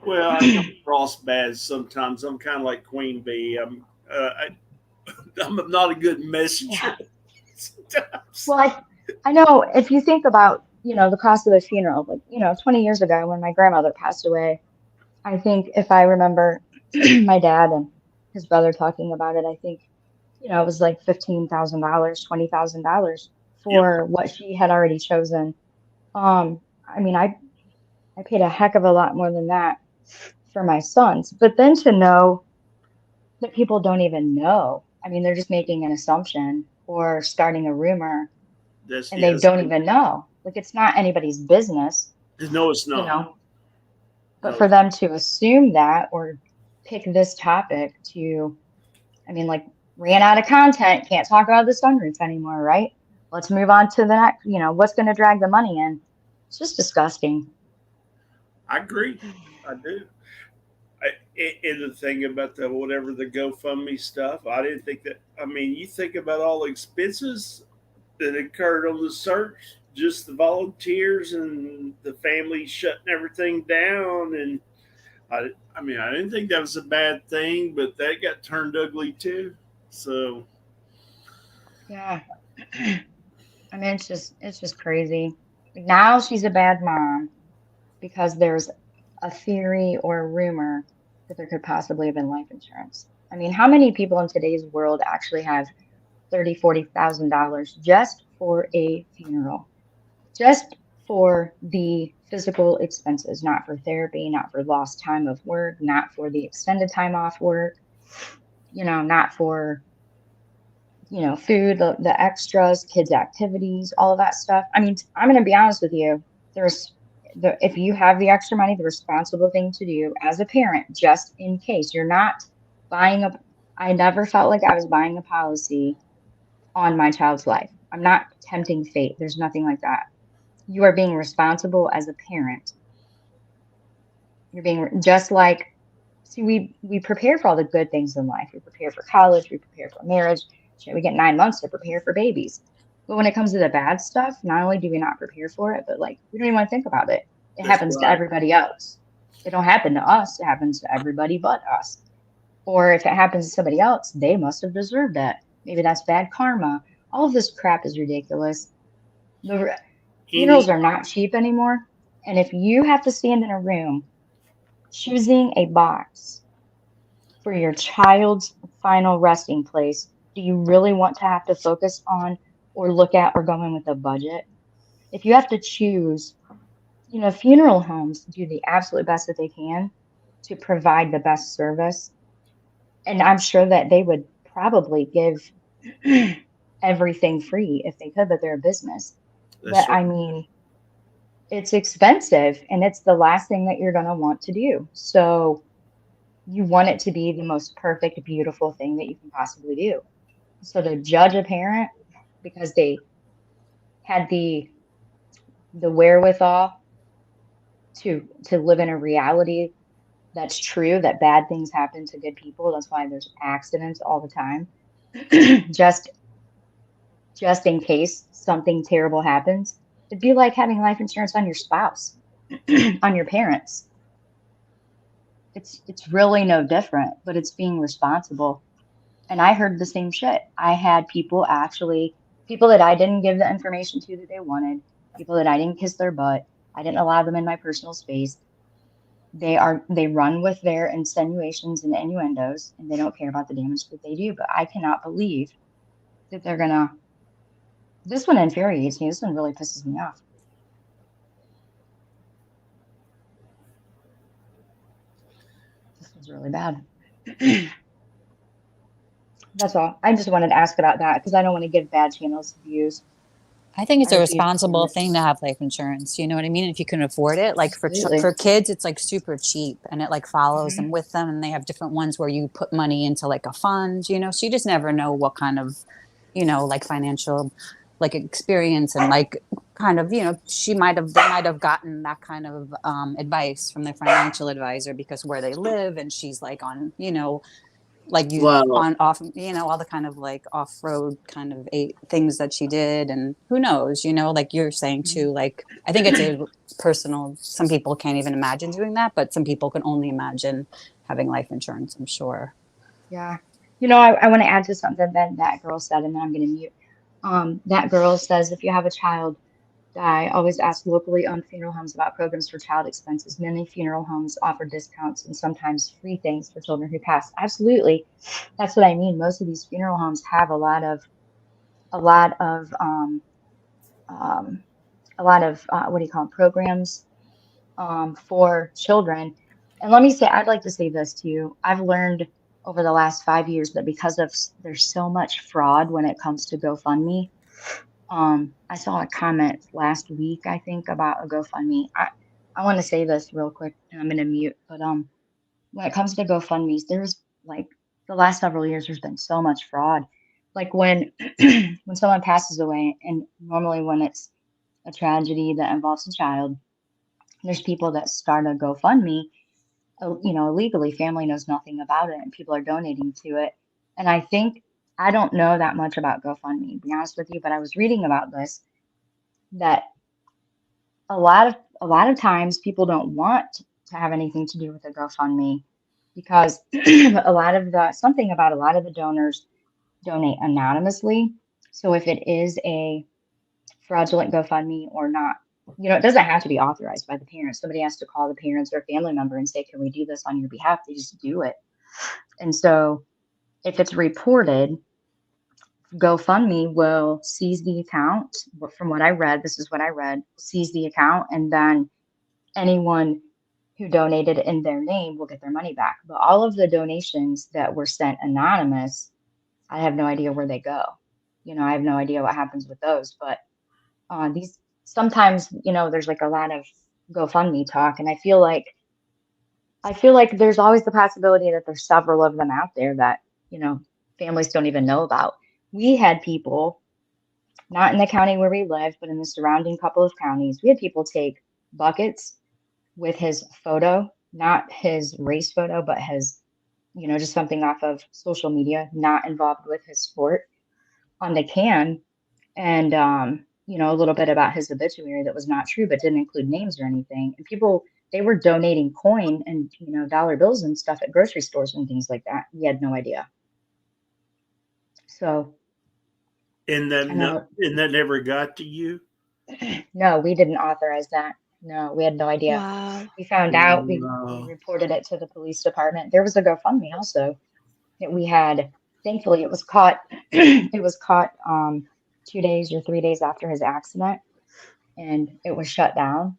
S19: Well, I come across bad sometimes. I'm kind of like Queen Bee. I'm not a good messenger.
S18: Well, I know if you think about, the cost of a funeral, like, 20 years ago when my grandmother passed away, I think if I remember my dad and his brother talking about it, I think, it was like $15,000, $20,000 for what she had already chosen. I mean, I paid a heck of a lot more than that for my sons, but then to know that people don't even know, I mean, they're just making an assumption or starting a rumor and they don't even know. Like, it's not anybody's business.
S19: No, it's not.
S18: But for them to assume that or pick this topic to, I mean, like, ran out of content, can't talk about the sunroof anymore, right? Let's move on to the next, what's going to drag the money in. It's just disgusting.
S19: I agree. I do. And the thing about the GoFundMe stuff, I didn't think that. I mean, you think about all the expenses that occurred on the search, just the volunteers and the family shutting everything down. And I mean, I didn't think that was a bad thing, but that got turned ugly too. So,
S18: yeah. I mean, it's just crazy. Now she's a bad mom because there's a theory or a rumor that there could possibly have been life insurance. I mean, how many people in today's world actually have $30,000, $40,000 just for a funeral? Just for the physical expenses, not for therapy, not for lost time of work, not for the extended time off work, not for, food, the extras, kids' activities, all of that stuff. I mean, I'm going to be honest with you. If you have the extra money, the responsible thing to do as a parent, just in case you're not I never felt like I was buying a policy on my child's life. I'm not tempting fate. There's nothing like that. You are being responsible as a parent. You're being just like, see, we prepare for all the good things in life. We prepare for college. We prepare for marriage. We get 9 months to prepare for babies. But when it comes to the bad stuff, not only do we not prepare for it, but like, we don't even want to think about it. It happens to everybody else. It don't happen to us. It happens to everybody but us. Or if it happens to somebody else, they must have deserved that. Maybe that's bad karma. All of this crap is ridiculous. The funerals are not cheap anymore. And if you have to stand in a room choosing a box for your child's final resting place, do you really want to have to focus on or look at or go in with a budget? If you have to choose, funeral homes do the absolute best that they can to provide the best service. And I'm sure that they would probably give everything free if they could, but they're a business. But I mean, it's expensive and it's the last thing that you're going to want to do. So you want it to be the most perfect, beautiful thing that you can possibly do. So to judge a parent because they had the wherewithal to live in a reality that's true, that bad things happen to good people. That's why there's accidents all the time. just in case something terrible happens. It'd be like having life insurance on your spouse, on your parents. It's really no different, but it's being responsible. And I heard the same shit. I had people that I didn't give the information to that they wanted, people that I didn't kiss their butt. I didn't allow them in my personal space. They run with their insinuations and innuendos, and they don't care about the damage that they do. But I cannot believe that they're gonna. This one infuriates me. This one really pisses me off. This one's really bad. That's all. I just wanted to ask about that because I don't want to give bad channels views.
S20: I think it's a responsible thing to have life insurance. You know what I mean? If you can afford it, like for kids, it's like super cheap and it like follows them with them. And they have different ones where you put money into like a fund, so you just never know what kind of, like financial, like experience and like kind of, they might have gotten that kind of advice from their financial advisor because where they live and she's like on, like you
S2: Well,
S20: on off, you know, all the kind of like off-road kind of things that she did, and who knows, you know, like you're saying too, like I think it's a personal, some people can't even imagine doing that, but some people can only imagine having life insurance, I'm sure.
S18: Yeah. You know, I want to add to something that girl said, and then I'm going to mute. That girl says, if you have a child die, always ask locally owned funeral homes about programs for child expenses. Many funeral homes offer discounts and sometimes free things for children who pass. Absolutely. That's what I mean. Most of these funeral homes have a lot of what do you call them, programs for children. And let me say, I'd like to say this to you. I've learned over the last 5 years that because of there's so much fraud when it comes to GoFundMe. I saw a comment last week, I think, about a GoFundMe. I want to say this real quick, and I'm going to mute. But when it comes to GoFundMe's, there's like the last several years, there's been so much fraud. Like when when someone passes away, and normally when it's a tragedy that involves a child, there's people that start a GoFundMe, you know, illegally. Family knows nothing about it, and people are donating to it. And I think I don't know that much about GoFundMe, to be honest with you, but I was reading about this that a lot of times people don't want to have anything to do with a GoFundMe because a lot of the donors donate anonymously. So if it is a fraudulent GoFundMe or not, you know, it doesn't have to be authorized by the parents. Somebody has to call the parents or family member and say, can we do this on your behalf? They just do it. And so if it's reported, GoFundMe will seize the account. From what I read, this is what I read, seize the account, and then anyone who donated in their name will get their money back. But all of the donations that were sent anonymous, I have no idea where they go. You know, I have no idea what happens with those. But these sometimes, you know, there's like a lot of GoFundMe talk, and I feel like there's always the possibility that there's several of them out there that, you know, families don't even know about. We had people, not in the county where we live, but in the surrounding couple of counties, we had people take buckets with his photo, not his race photo, but his, you know, just something off of social media, not involved with his sport, on the can, and you know, a little bit about his obituary that was not true, but didn't include names or anything. And people, they were donating coin and, you know, dollar bills and stuff at grocery stores and things like that. We had no idea. So.
S19: And that never got to you?
S18: No, we didn't authorize that. No, we had no idea.
S13: Wow.
S18: We found out, we reported it to the police department. There was a GoFundMe also that we had. Thankfully, it was caught. It was caught 2 days or 3 days after his accident, and it was shut down.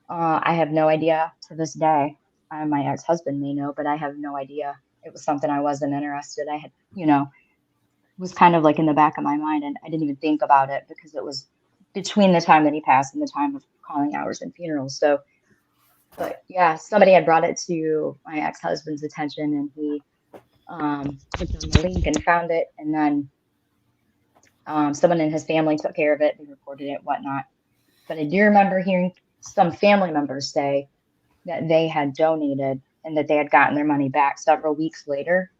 S18: I have no idea to this day. My ex-husband may know, but I have no idea. It was something I wasn't interested. I had, you know, was kind of like in the back of my mind, and I didn't even think about it because it was between the time that he passed and the time of calling hours and funerals. So, but yeah, somebody had brought it to my ex-husband's attention, and he clicked on the link and found it, and then someone in his family took care of it. They reported it, whatnot. But I do remember hearing some family members say that they had donated and that they had gotten their money back several weeks later.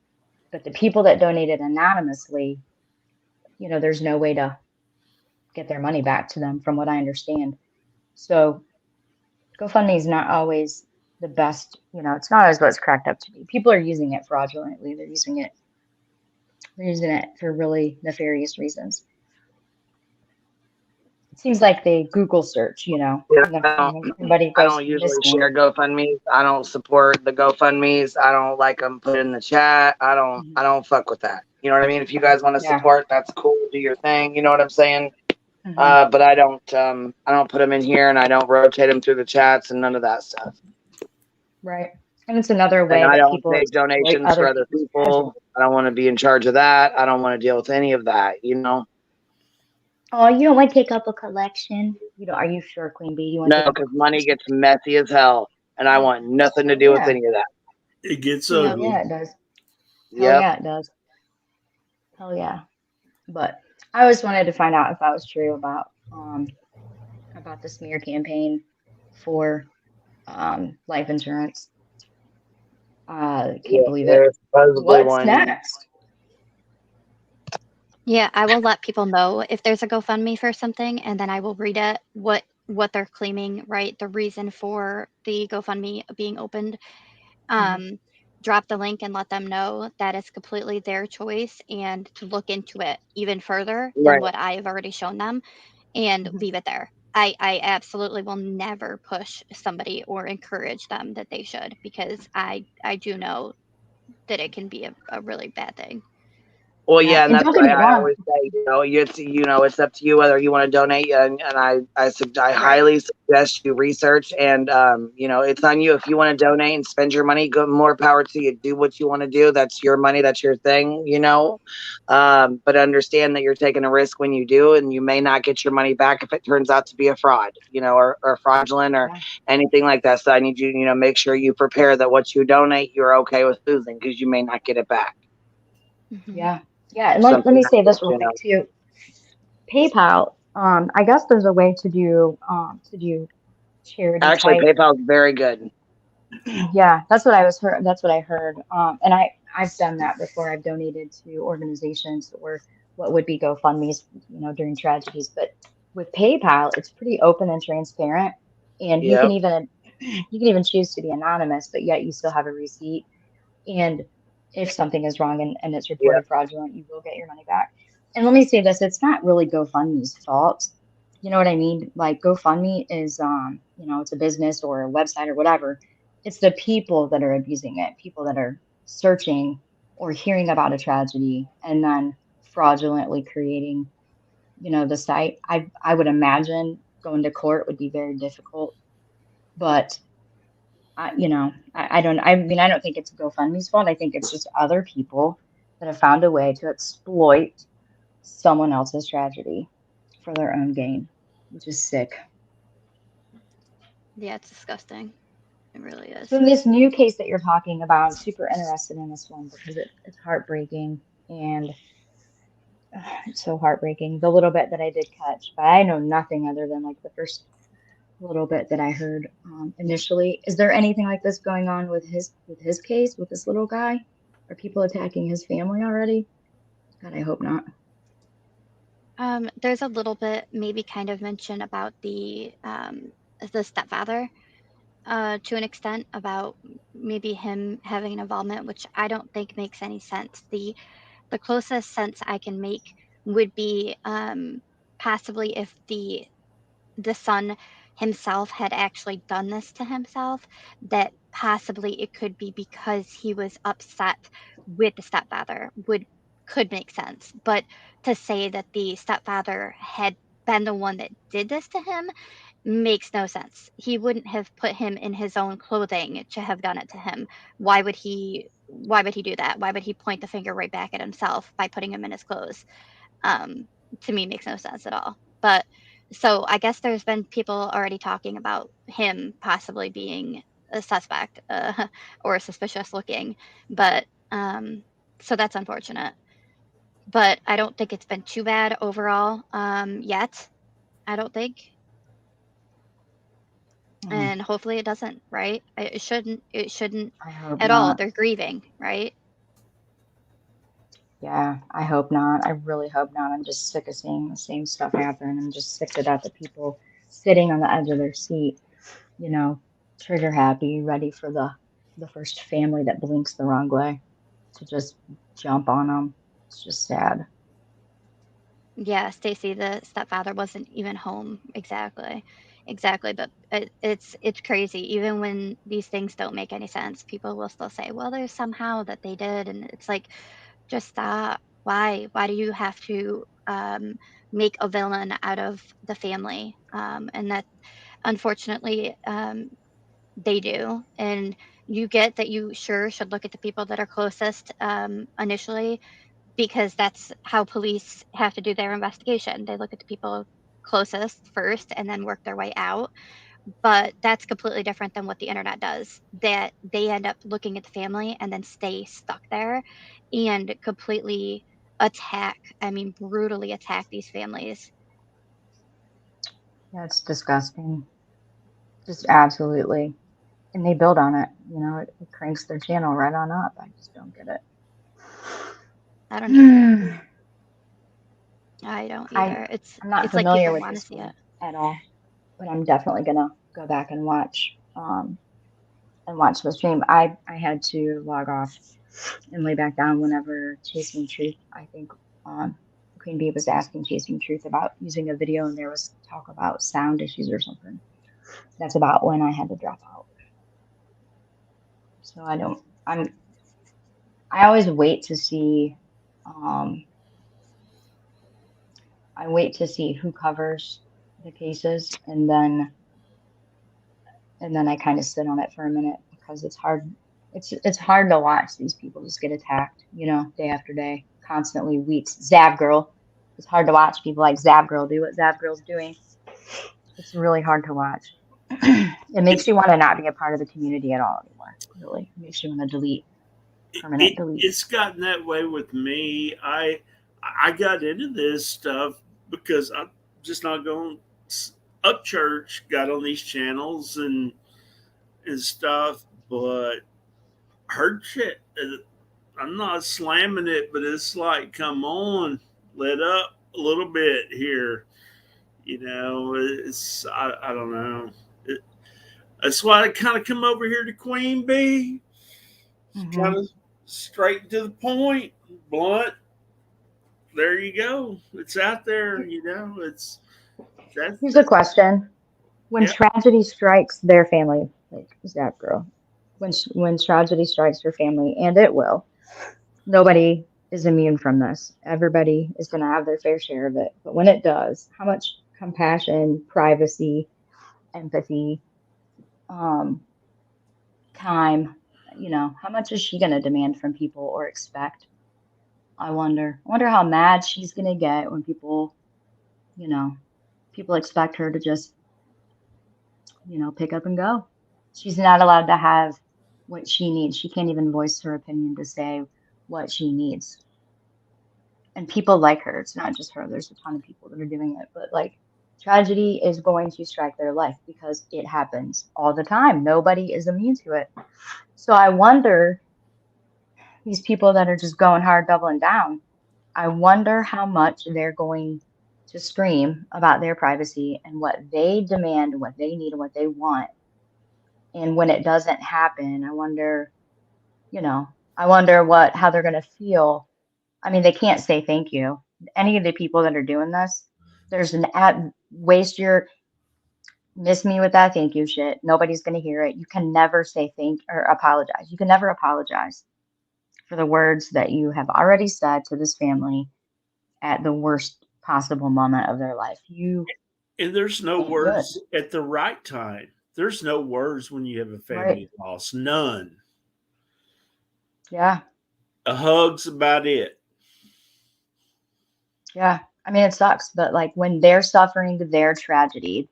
S18: But the people that donated anonymously, you know, there's no way to get their money back to them, from what I understand. So GoFundMe is not always the best, you know, it's not always what it's cracked up to be. People are using it fraudulently. They're using it for really nefarious reasons. It seems like they Google search, you know.
S2: Yeah, I don't usually share GoFundMes. I don't support the GoFundMes. I don't like them put in the chat. I don't fuck with that. You know what I mean? If you guys want to support, that's cool. Do your thing. You know what I'm saying? But I don't put them in here, and I don't rotate them through the chats and none of that stuff.
S18: Right. And it's another way
S2: and I
S18: that
S2: don't
S18: people
S2: take donations for other people. I don't want to be in charge of that. I don't want to deal with any of that, you know?
S18: Oh, you don't want to take up a collection? You know, are you sure, Queen Bee? You want
S2: No, because money gets messy as hell, and I want nothing to do with any of that.
S19: It gets
S18: Hell yeah, it does. Hell yeah, it does. Hell yeah. But I always wanted to find out if that was true about the smear campaign for life insurance. Can't believe it.
S2: There's supposedly
S18: What's
S2: one.
S18: next?
S13: Yeah, I will let people know if there's a GoFundMe for something, and then I will read it, what they're claiming, right? The reason for the GoFundMe being opened. Drop the link and let them know that it's completely their choice and to look into it even further than
S2: Right.
S13: what I have already shown them and leave it there. I absolutely will never push somebody or encourage them that they should, because I do know that it can be a really bad thing.
S2: Well,
S18: Yeah,
S2: yeah, and
S18: and
S2: that's
S18: don't get
S2: why
S18: me
S2: I
S18: wrong.
S2: always say, it's up to you whether you want to donate, and I highly suggest you research, and it's on you if you want to donate and spend your money. Go, more power to you. Do what you want to do. That's your money. That's your thing. But understand that you're taking a risk when you do, and you may not get your money back if it turns out to be a fraud, or fraudulent or anything like that. So I need you, make sure you prepare that what you donate, you're okay with losing, because you may not get it back.
S18: Yeah. Yeah. And let me say this real quick too. PayPal, I guess there's a way to do charity
S2: Actually,
S18: type.
S2: PayPal is very good.
S18: Yeah, that's what I heard. And I've done that before. I've donated to organizations or what would be GoFundMe's, during tragedies. But with PayPal, it's pretty open and transparent, and you can even choose to be anonymous, but yet you still have a receipt. And if something is wrong and it's reported fraudulent, you will get your money back. And let me say this, it's not really GoFundMe's fault. You know what I mean? Like GoFundMe is, it's a business or a website or whatever. It's the people that are abusing it, people that are searching or hearing about a tragedy and then fraudulently creating, the site. I would imagine going to court would be very difficult, but I don't think it's GoFundMe's fault. I think it's just other people that have found a way to exploit someone else's tragedy for their own gain, which is sick.
S13: Yeah, it's disgusting. It really is.
S18: So in this new case that you're talking about, I'm super interested in this one because it's heartbreaking, and it's so heartbreaking. The little bit that I did catch, but I know nothing other than like the first little bit that I heard initially. Is there anything like this going on with his case with this little guy? Are people attacking his family already? God, I hope not.
S13: There's a little bit maybe kind of mention about the stepfather to an extent, about maybe him having an involvement, which I don't think makes any sense. The closest sense I can make would be possibly if the son himself had actually done this to himself, that possibly it could be because he was upset with the stepfather could make sense. But to say that the stepfather had been the one that did this to him makes no sense. He wouldn't have put him in his own clothing to have done it to him. Why would he do that? Why would he point the finger right back at himself by putting him in his clothes? To me, makes no sense at all. But so I guess there's been people already talking about him possibly being a suspect or suspicious looking. But so that's unfortunate. But I don't think it's been too bad overall yet. I don't think. And hopefully it doesn't, right? It shouldn't
S18: I hope
S13: at all.
S18: not.
S13: They're grieving, right?
S18: Yeah, I hope not. I really hope not. I'm just sick of seeing the same stuff happen. I'm just sick of that, the people sitting on the edge of their seat, trigger happy, ready for the first family that blinks the wrong way to just jump on them. It's just sad.
S13: Yeah, Stacy, the stepfather wasn't even home. Exactly. But it's crazy. Even when these things don't make any sense, people will still say, "Well, there's somehow that they did," and it's like, just stop. Why? Why do you have to make a villain out of the family? And that, unfortunately, they do. And you get that you sure should look at the people that are closest initially, because that's how police have to do their investigation. They look at the people closest first and then work their way out. But that's completely different than what the internet does. That they end up looking at the family and then stay stuck there and completely brutally attack these families.
S18: Yeah, it's disgusting. Just absolutely. and they build on it. You know, it cranks their channel right on up. I just don't get it.
S13: I don't either. I don't either.
S18: I'm not
S13: It's like
S18: familiar
S13: people
S18: with
S13: want to
S18: this
S13: see
S18: one
S13: it.
S18: at all, but I'm definitely gonna go back and watch the stream. I had to log off and lay back down whenever Chasing Truth, I think, Queen Bee was asking Chasing Truth about using a video, and there was talk about sound issues or something. That's about when I had to drop out. So I always wait to see, I wait to see who covers the cases, and then I kind of sit on it for a minute because it's hard. It's hard to watch these people just get attacked, you know, day after day, constantly, weeks. Zab Girl. It's hard to watch people like Zab Girl do what Zab Girl's doing. It's really hard to watch. It makes you want to not be a part of the community at all anymore. Really, it makes you want to delete.
S19: It's gotten that way with me. I got into this stuff because I'm just not going up church. Got on these channels and stuff, but heard shit. I'm not slamming it, but it's like, come on, let up a little bit here. You know, I don't know. That's why I kind of come over here to Queen Bee. Kind of straight to the point, blunt. There you go. It's out there, you know.
S18: Here's a question: when tragedy strikes their family, like Zap Girl, when tragedy strikes your family, and it will, nobody is immune from this. Everybody is going to have their fair share of it. But when it does, how much compassion, privacy, empathy, time, you know, how much is she going to demand from people or expect? I wonder how mad she's going to get when people, you know, people expect her to just, you know, pick up and go. She's not allowed to have what she needs. She can't even voice her opinion to say what she needs. And people like her. It's not just her. There's a ton of people that are doing it. But like, tragedy is going to strike their life because it happens all the time. Nobody is immune to it. So I wonder, these people that are just going hard, doubling down, I wonder how much they're going to scream about their privacy and what they demand, what they need, and what they want. And when it doesn't happen, I wonder, you know, how they're going to feel. I mean, they can't say thank you. Any of the people that are doing this, there's an miss me with that thank you shit. Nobody's going to hear it. You can never say thank or apologize. You can never apologize for the words that you have already said to this family at the worst possible moment of their life.
S19: And there's no words at the right time. There's no words when you have a family loss. None.
S18: Yeah.
S19: A hug's about it.
S18: Yeah. I mean, it sucks, but like when they're suffering their tragedy,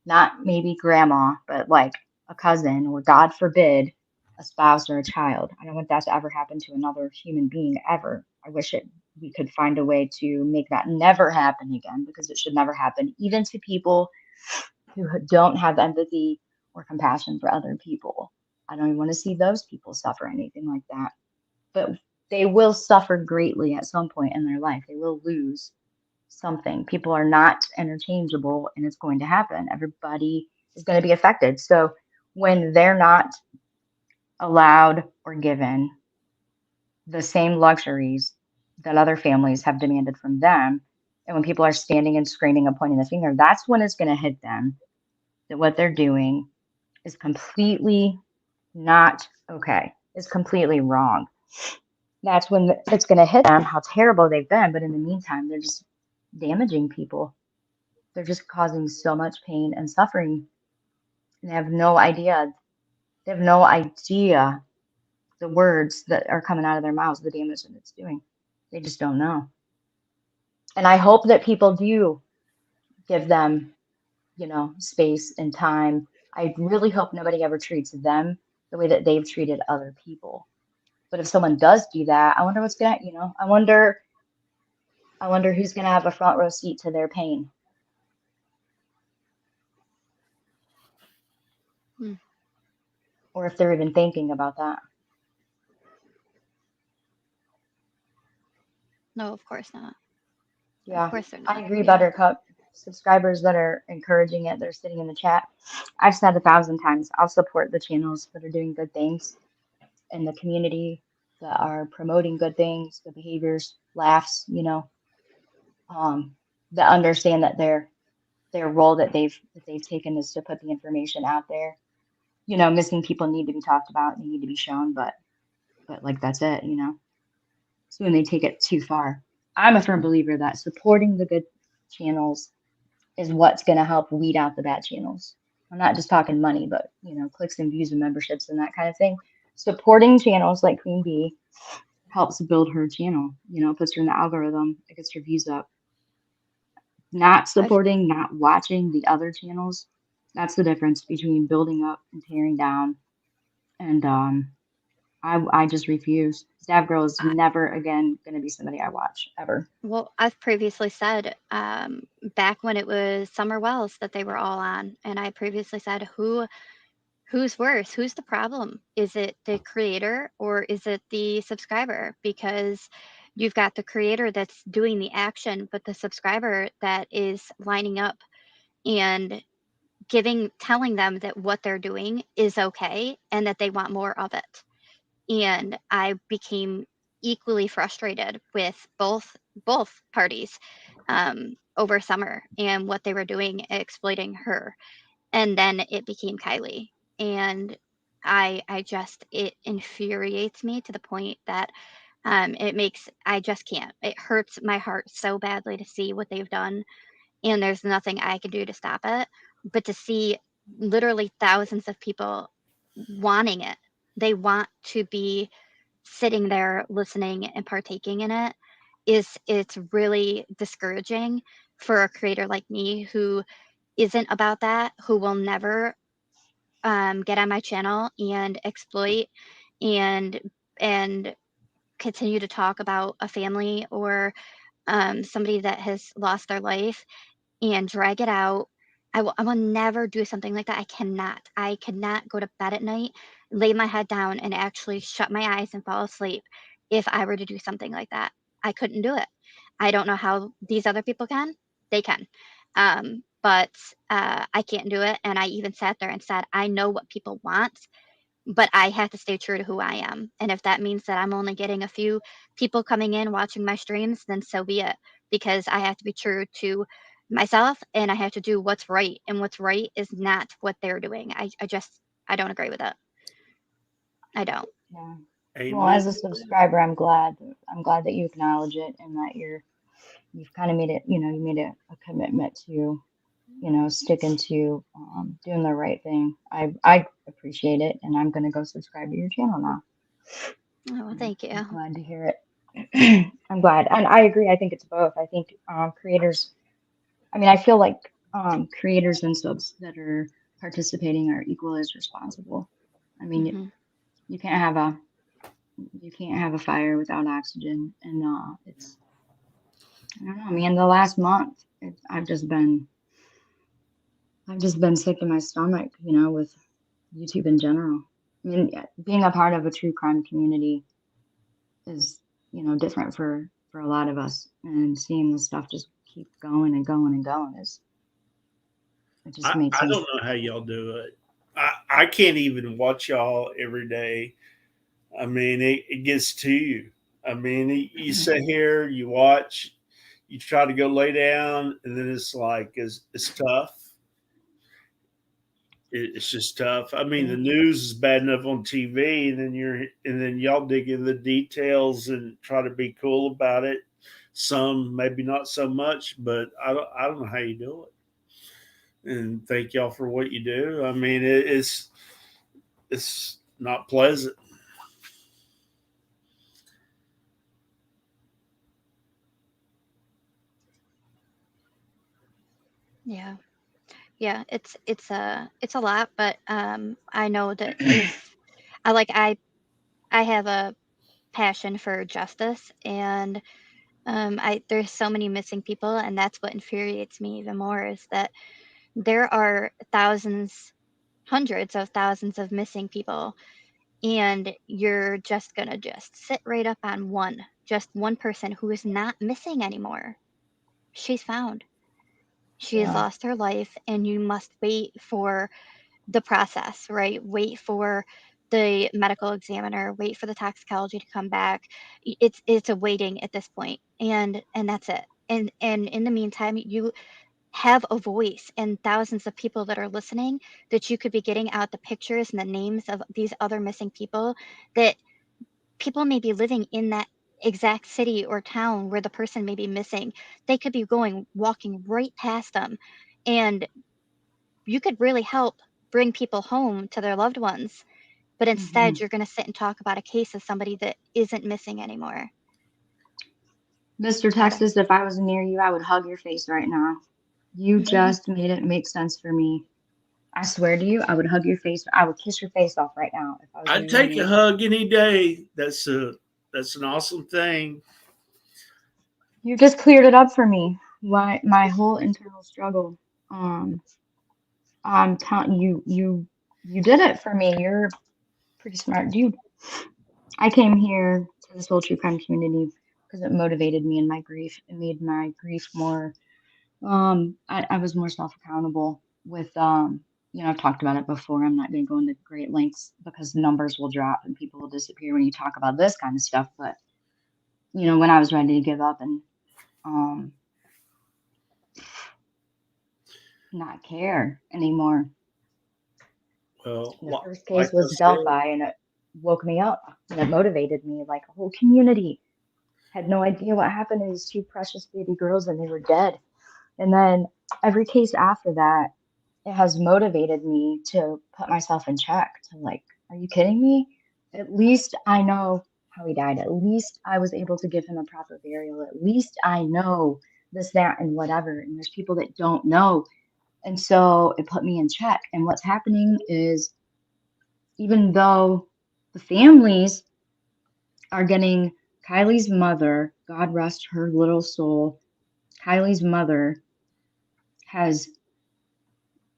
S18: not maybe grandma, but like a cousin or God forbid, a spouse or a child. I don't want that to ever happen to another human being ever. I wish we could find a way to make that never happen again, because it should never happen, even to people who don't have empathy or compassion for other people. I don't even want to see those people suffer anything like that. But they will suffer greatly at some point in their life. They will lose something. People are not interchangeable, and it's going to happen. Everybody is going to be affected. So when they're not allowed or given the same luxuries that other families have demanded from them, and when people are standing and screaming and pointing the finger, that's when it's going to hit them that what they're doing is completely not okay. It's completely wrong. That's when it's going to hit them how terrible they've been. But in the meantime, they're just damaging people. They're just causing so much pain and suffering. And they have no idea. They have no idea the words that are coming out of their mouths, the damage that it's doing. They just don't know. And I hope that people do give them, you know, space and time. I really hope nobody ever treats them the way that they've treated other people. But if someone does do that, I wonder what's gonna, you know, I wonder who's gonna have a front row seat to their pain. or if they're even thinking about that.
S13: No, of course not.
S18: Yeah,
S13: Of course they're not.
S18: I agree,
S13: Yeah.
S18: Buttercup. Subscribers that are encouraging it, they're sitting in the chat. I've said 1,000 times, I'll support the channels that are doing good things in the community, that are promoting good things, good behaviors, laughs, you know, that understand that their role that they've taken is to put the information out there. You know, missing people need to be talked about, they need to be shown, but like that's it, you know. So when they take it too far, I'm a firm believer that supporting the good channels is what's going to help weed out the bad channels. I'm not just talking money, but you know, clicks and views and memberships and that kind of thing. Supporting channels like Queen Bee helps build her channel, you know, puts her in the algorithm, it gets her views up. Not supporting, not watching the other channels, that's the difference between building up and tearing down. And I just refuse. Stab Girl is never again going to be somebody I watch, ever.
S13: Well, I've previously said back when it was Summer Wells that they were all on, and I previously said who's worse? Who's the problem? Is it the creator or is it the subscriber? Because you've got the creator that's doing the action, but the subscriber that is lining up and telling them that what they're doing is okay and that they want more of it. And I became equally frustrated with both parties over Summer and what they were doing, exploiting her. And then it became Kylie, and I just, it infuriates me to the point that I just can't. It hurts my heart so badly to see what they've done, and there's nothing I can do to stop it. But to see literally thousands of people wanting it, they want to be sitting there listening and partaking in it, it's really discouraging for a creator like me who isn't about that, who will never get on my channel and exploit and continue to talk about a family or somebody that has lost their life and drag it out. I will never do something like that. I cannot go to bed at night, lay my head down and actually shut my eyes and fall asleep if I were to do something like that. I couldn't do it. I don't know how these other people can. They can. But I can't do it. And I even sat there and said, I know what people want, but I have to stay true to who I am. And if that means that I'm only getting a few people coming in watching my streams, then so be it, because I have to be true to myself and I have to do what's right. And what's right is not what they're doing. I don't agree with it. I don't.
S18: Yeah.
S19: Amen.
S18: Well, as a subscriber, I'm glad that you acknowledge it and that you've kind of made it, you know, you made a commitment to, you know, sticking to doing the right thing. I appreciate it, and I'm going to go subscribe to your channel now.
S13: Oh, well, thank you.
S18: I'm glad to hear it. I'm glad. And I agree. I think it's both. I think creators, I mean, I feel like creators and subs that are participating are equally as responsible. I mean, you can't have a fire without oxygen, and it's, I don't know. I mean, the last month, I've just been sick to my stomach, you know, with YouTube in general. I mean, being a part of a true crime community is, you know, different for a lot of us, and seeing this stuff just keep going and going and going is, it just makes
S19: I
S18: me.
S19: don't know how y'all do it. I can't even watch y'all every day. I mean, it gets to you. I mean, you sit here, you watch, you try to go lay down, and then it's like, it's tough. It's just tough. I mean, the news is bad enough on TV, and then y'all dig in the details and try to be cool about it. Some maybe not so much, but I don't know how you do it. And thank y'all for what you do. I mean, it's not pleasant.
S13: Yeah. Yeah, it's a lot, but I know that if I have a passion for justice, and there's so many missing people, and that's what infuriates me even more, is that there are thousands, hundreds of thousands of missing people, and you're just gonna just sit right up on just one person who is not missing anymore. She's found. She has
S18: Yeah.
S13: lost her life, and you must wait for the process, right? Wait for the medical examiner, wait for the toxicology to come back. It's a waiting at this point, and that's it. And in the meantime, you have a voice and thousands of people that are listening, that you could be getting out the pictures and the names of these other missing people, that people may be living in that exact city or town where the person may be missing. They could be walking right past them, and you could really help bring people home to their loved ones. But instead, you're going to sit and talk about a case of somebody that isn't missing anymore.
S18: Mr. Texas, if I was near you, I would hug your face right now. You just made it make sense for me. I swear to you, I would hug your face. I would kiss your face off right now if I was
S19: I'd
S18: near
S19: take
S18: you.
S19: a hug any day. That's an awesome thing.
S18: You just cleared it up for me. My whole internal struggle. I'm telling you, you did it for me. You're a pretty smart dude. I came here to this whole true crime community because it motivated me in my grief. It made my grief more. I was more self-accountable with. I've talked about it before. I'm not going to go into great lengths because numbers will drop and people will disappear when you talk about this kind of stuff. But when I was ready to give up and not care anymore.
S19: Well,
S18: the first case was Delphi, and it woke me up and it motivated me. Like a whole community had no idea what happened to these two precious baby girls, and they were dead. And then every case after that, it has motivated me to put myself in check. To like, are you kidding me? At least I know how he died. At least I was able to give him a proper burial. At least I know this, that, and whatever. And there's people that don't know. And so it put me in check. And what's happening is, even though the families are getting Kylie's mother, God rest her little soul, Kylie's mother has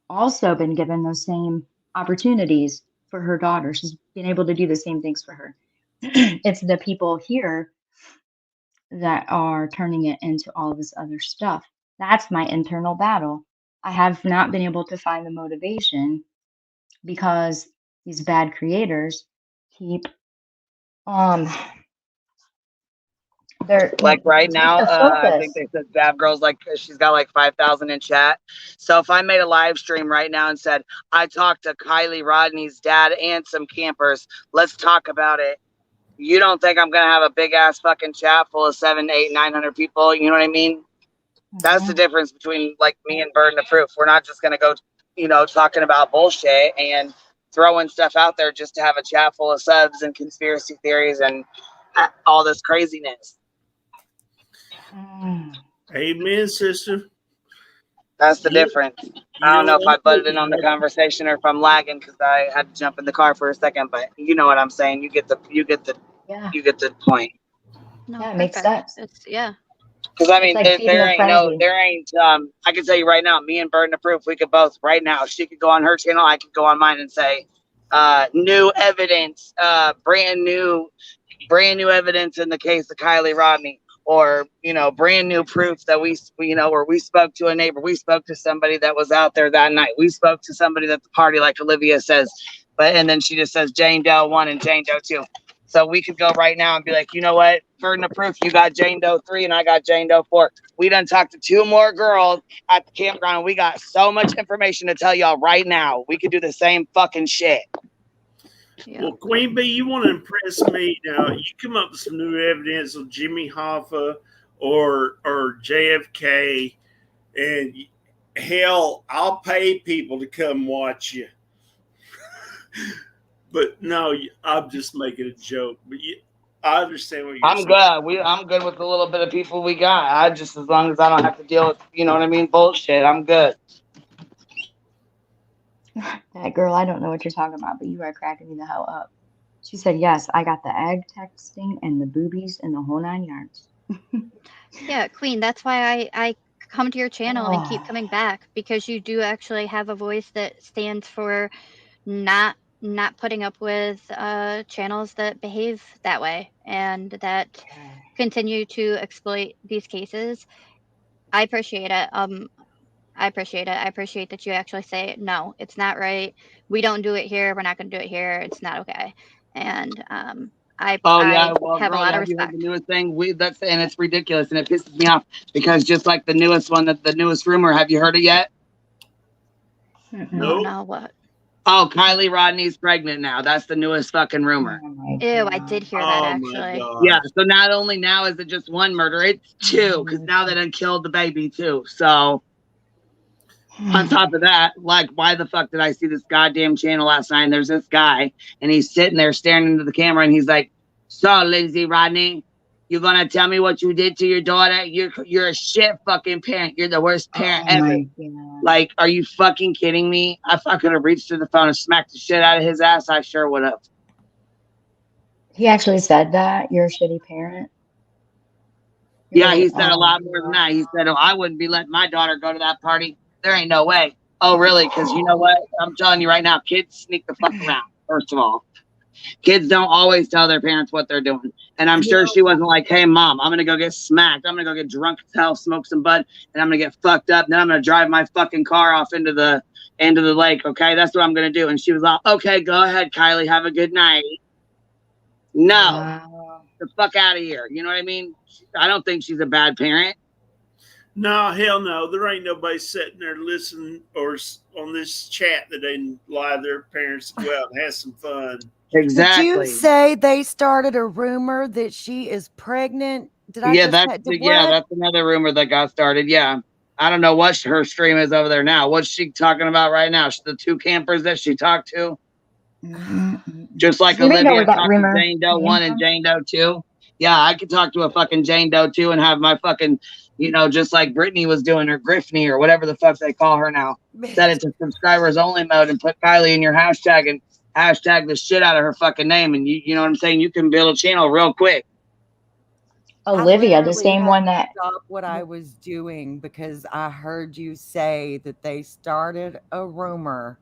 S18: also been given those same opportunities for her daughter. She's been able to do the same things for her. It's the people here that are turning it into all this other stuff. That's my internal battle. I have not been able to find the motivation because these bad creators keep they're
S2: Like right
S18: take
S2: now,
S18: the
S2: I think
S18: focus.
S2: they said Dab Girl's like, she's got like 5,000 in chat. So if I made a live stream right now and said, I talked to Kylie Rodney's dad and some campers, let's talk about it. You don't think I'm going to have a big ass fucking chat full of 700, 800, 900 people? You know what I mean? That's the difference between like me and Burden of Proof. We're not just going to go, talking about bullshit and throwing stuff out there just to have a chat full of subs and conspiracy theories and all this craziness.
S19: Amen, sister.
S2: That's the difference. I don't know if I butted in on the conversation or if I'm lagging because I had to jump in the car for a second, but you know what I'm saying. You get the point.
S13: No,
S18: Yeah, it makes
S13: perfect.
S18: sense.
S13: It's yeah.
S2: Because I mean,
S18: It's like feeding a frenzy.
S2: I can tell you right now, me and Burden of Proof, we could both right now. She could go on her channel, I could go on mine and say, new evidence, brand new evidence in the case of Kylie Rodney, or brand new proof that we where we spoke to a neighbor, we spoke to somebody that was out there that night, we spoke to somebody at the party, like Olivia says, and then she just says Jane Doe 1 and Jane Doe 2. So we could go right now and be like, you know what, Burden of Proof, you got Jane Doe 3 and I got Jane Doe 4. We done talked to 2 more girls at the campground and we got so much information to tell y'all right now. We could do the same fucking shit.
S19: Yeah. Well, Queen Bee, you want to impress me now? You come up with some new evidence of Jimmy Hoffa or JFK, and hell, I'll pay people to come watch you. But no, I'm just making a joke. But I understand what you're saying.
S2: I'm good with the little bit of people we got. I just, as long as I don't have to deal with, you know what I mean, bullshit, I'm good.
S18: That girl, I don't know what you're talking about, but you are cracking me the hell up. She said, yes, I got the egg texting and the boobies and the whole 9 yards.
S13: Yeah, Queen, that's why I come to your channel and keep coming back, because you do actually have a voice that stands for not putting up with channels that behave that way and that continue to exploit these cases. I appreciate it. I appreciate it. I appreciate that you actually say, no, it's not right. We don't do it here. We're not going to do it here. It's not okay. And I
S2: Well,
S13: have a
S2: girl,
S13: lot of
S2: have you heard
S13: respect.
S2: the newest thing? And it's ridiculous, and it pisses me off because just like the newest one, the newest rumor. Have you heard it yet?
S13: No, what?
S2: Oh, Kylie Rodney's pregnant now. That's the newest fucking rumor.
S13: Ew, I did hear that actually.
S2: Yeah. So not only now is it just one murder, it's two, because now they done killed the baby too. So on top of that, like, why the fuck did I see this goddamn channel last night? And there's this guy, and he's sitting there staring into the camera, and he's like, "So, Lindsay Rodney, you gonna tell me what you did to your daughter? You're a shit fucking parent. You're the worst parent ever." Like, are you fucking kidding me? If I could have reached to the phone and smacked the shit out of his ass, I sure would have.
S18: He actually said that you're a shitty parent.
S2: Yeah, he said a lot more than that. He said, "Oh, I wouldn't be letting my daughter go to that party. There ain't no way." Oh, really? Because you know what? I'm telling you right now, kids sneak the fuck around, first of all. Kids don't always tell their parents what they're doing. And I'm sure she wasn't like, "Hey, mom, I'm going to go get smacked. I'm going to go get drunk as hell, smoke some bud, and I'm going to get fucked up. And then I'm going to drive my fucking car off into the lake, okay? That's what I'm going to do." And she was like, "Okay, go ahead, Kylie. Have a good night." No. The fuck out of here. You know what I mean? I don't think she's a bad parent.
S19: No, hell no. There ain't nobody sitting there listening or on this chat that didn't lie to their parents to go out and have some fun.
S2: Exactly.
S4: Did you say they started a rumor that she is pregnant?
S2: That's another rumor that got started. Yeah. I don't know what her stream is over there now. What's she talking about right now? The two campers that she talked to? Just like Olivia talked to Jane Doe 1 and Jane Doe 2. Yeah, I could talk to a fucking Jane Doe 2 and have my fucking, just like Brittany was doing, or Griffney, or whatever the fuck they call her now. Set it to subscribers only mode and put Kylie in your hashtag and hashtag the shit out of her fucking name. And you know what I'm saying? You can build a channel real quick.
S18: Olivia, the same one that
S4: stopped what I was doing because I heard you say that they started a rumor.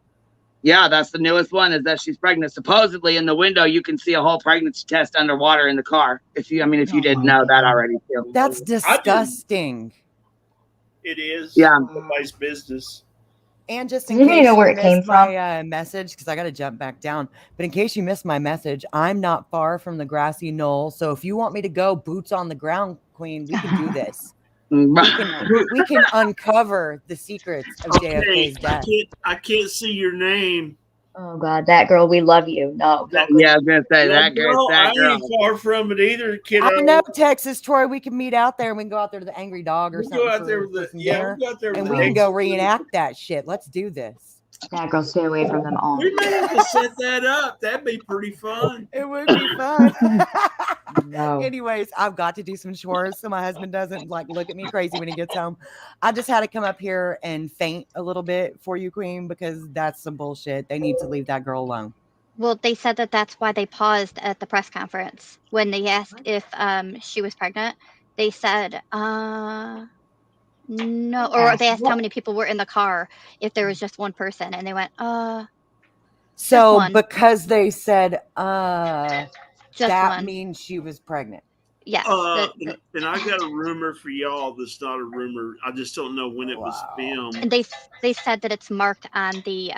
S2: Yeah, that's the newest one, is that she's pregnant. Supposedly in the window, you can see a whole pregnancy test underwater in the car. If you didn't know that already too.
S4: That's disgusting.
S19: It is.
S2: Yeah.
S19: Nobody's business.
S4: And just in
S18: Does
S4: case
S18: anybody know where
S4: you
S18: it came
S4: missed my message, because I got to jump back down. But in case you missed my message, I'm not far from the grassy knoll. So if you want me to go boots on the ground, Queen, we can do this. we can uncover the secrets of JFK's death.
S19: I can't see your name.
S18: Oh God, that girl, we love you. No.
S2: Yeah, I was gonna say that girl.
S19: I ain't far from it either, kiddo.
S4: I know, Texas Troy. We can meet out there and we can go out there to the Angry Dog or something.
S19: Go out there with dinner,
S4: and we can go reenact that shit. Let's do this.
S18: That girl, stay away from them all.
S19: We may have to set that up. That'd be pretty fun.
S4: It would be fun.
S18: No.
S4: Anyways, I've got to do some chores so my husband doesn't look at me crazy when he gets home. I just had to come up here and faint a little bit for you, Queen, because that's some bullshit. They need to leave that girl alone.
S13: Well, they said that that's why they paused at the press conference when they asked if she was pregnant. They said no, or they asked how many people were in the car, if there was just one person, and they went
S4: so because they said that
S13: one.
S4: means she was pregnant.
S13: Yes.
S19: And I got a rumor for y'all that's not a rumor. I just don't know when it was filmed.
S13: And they said that it's marked on the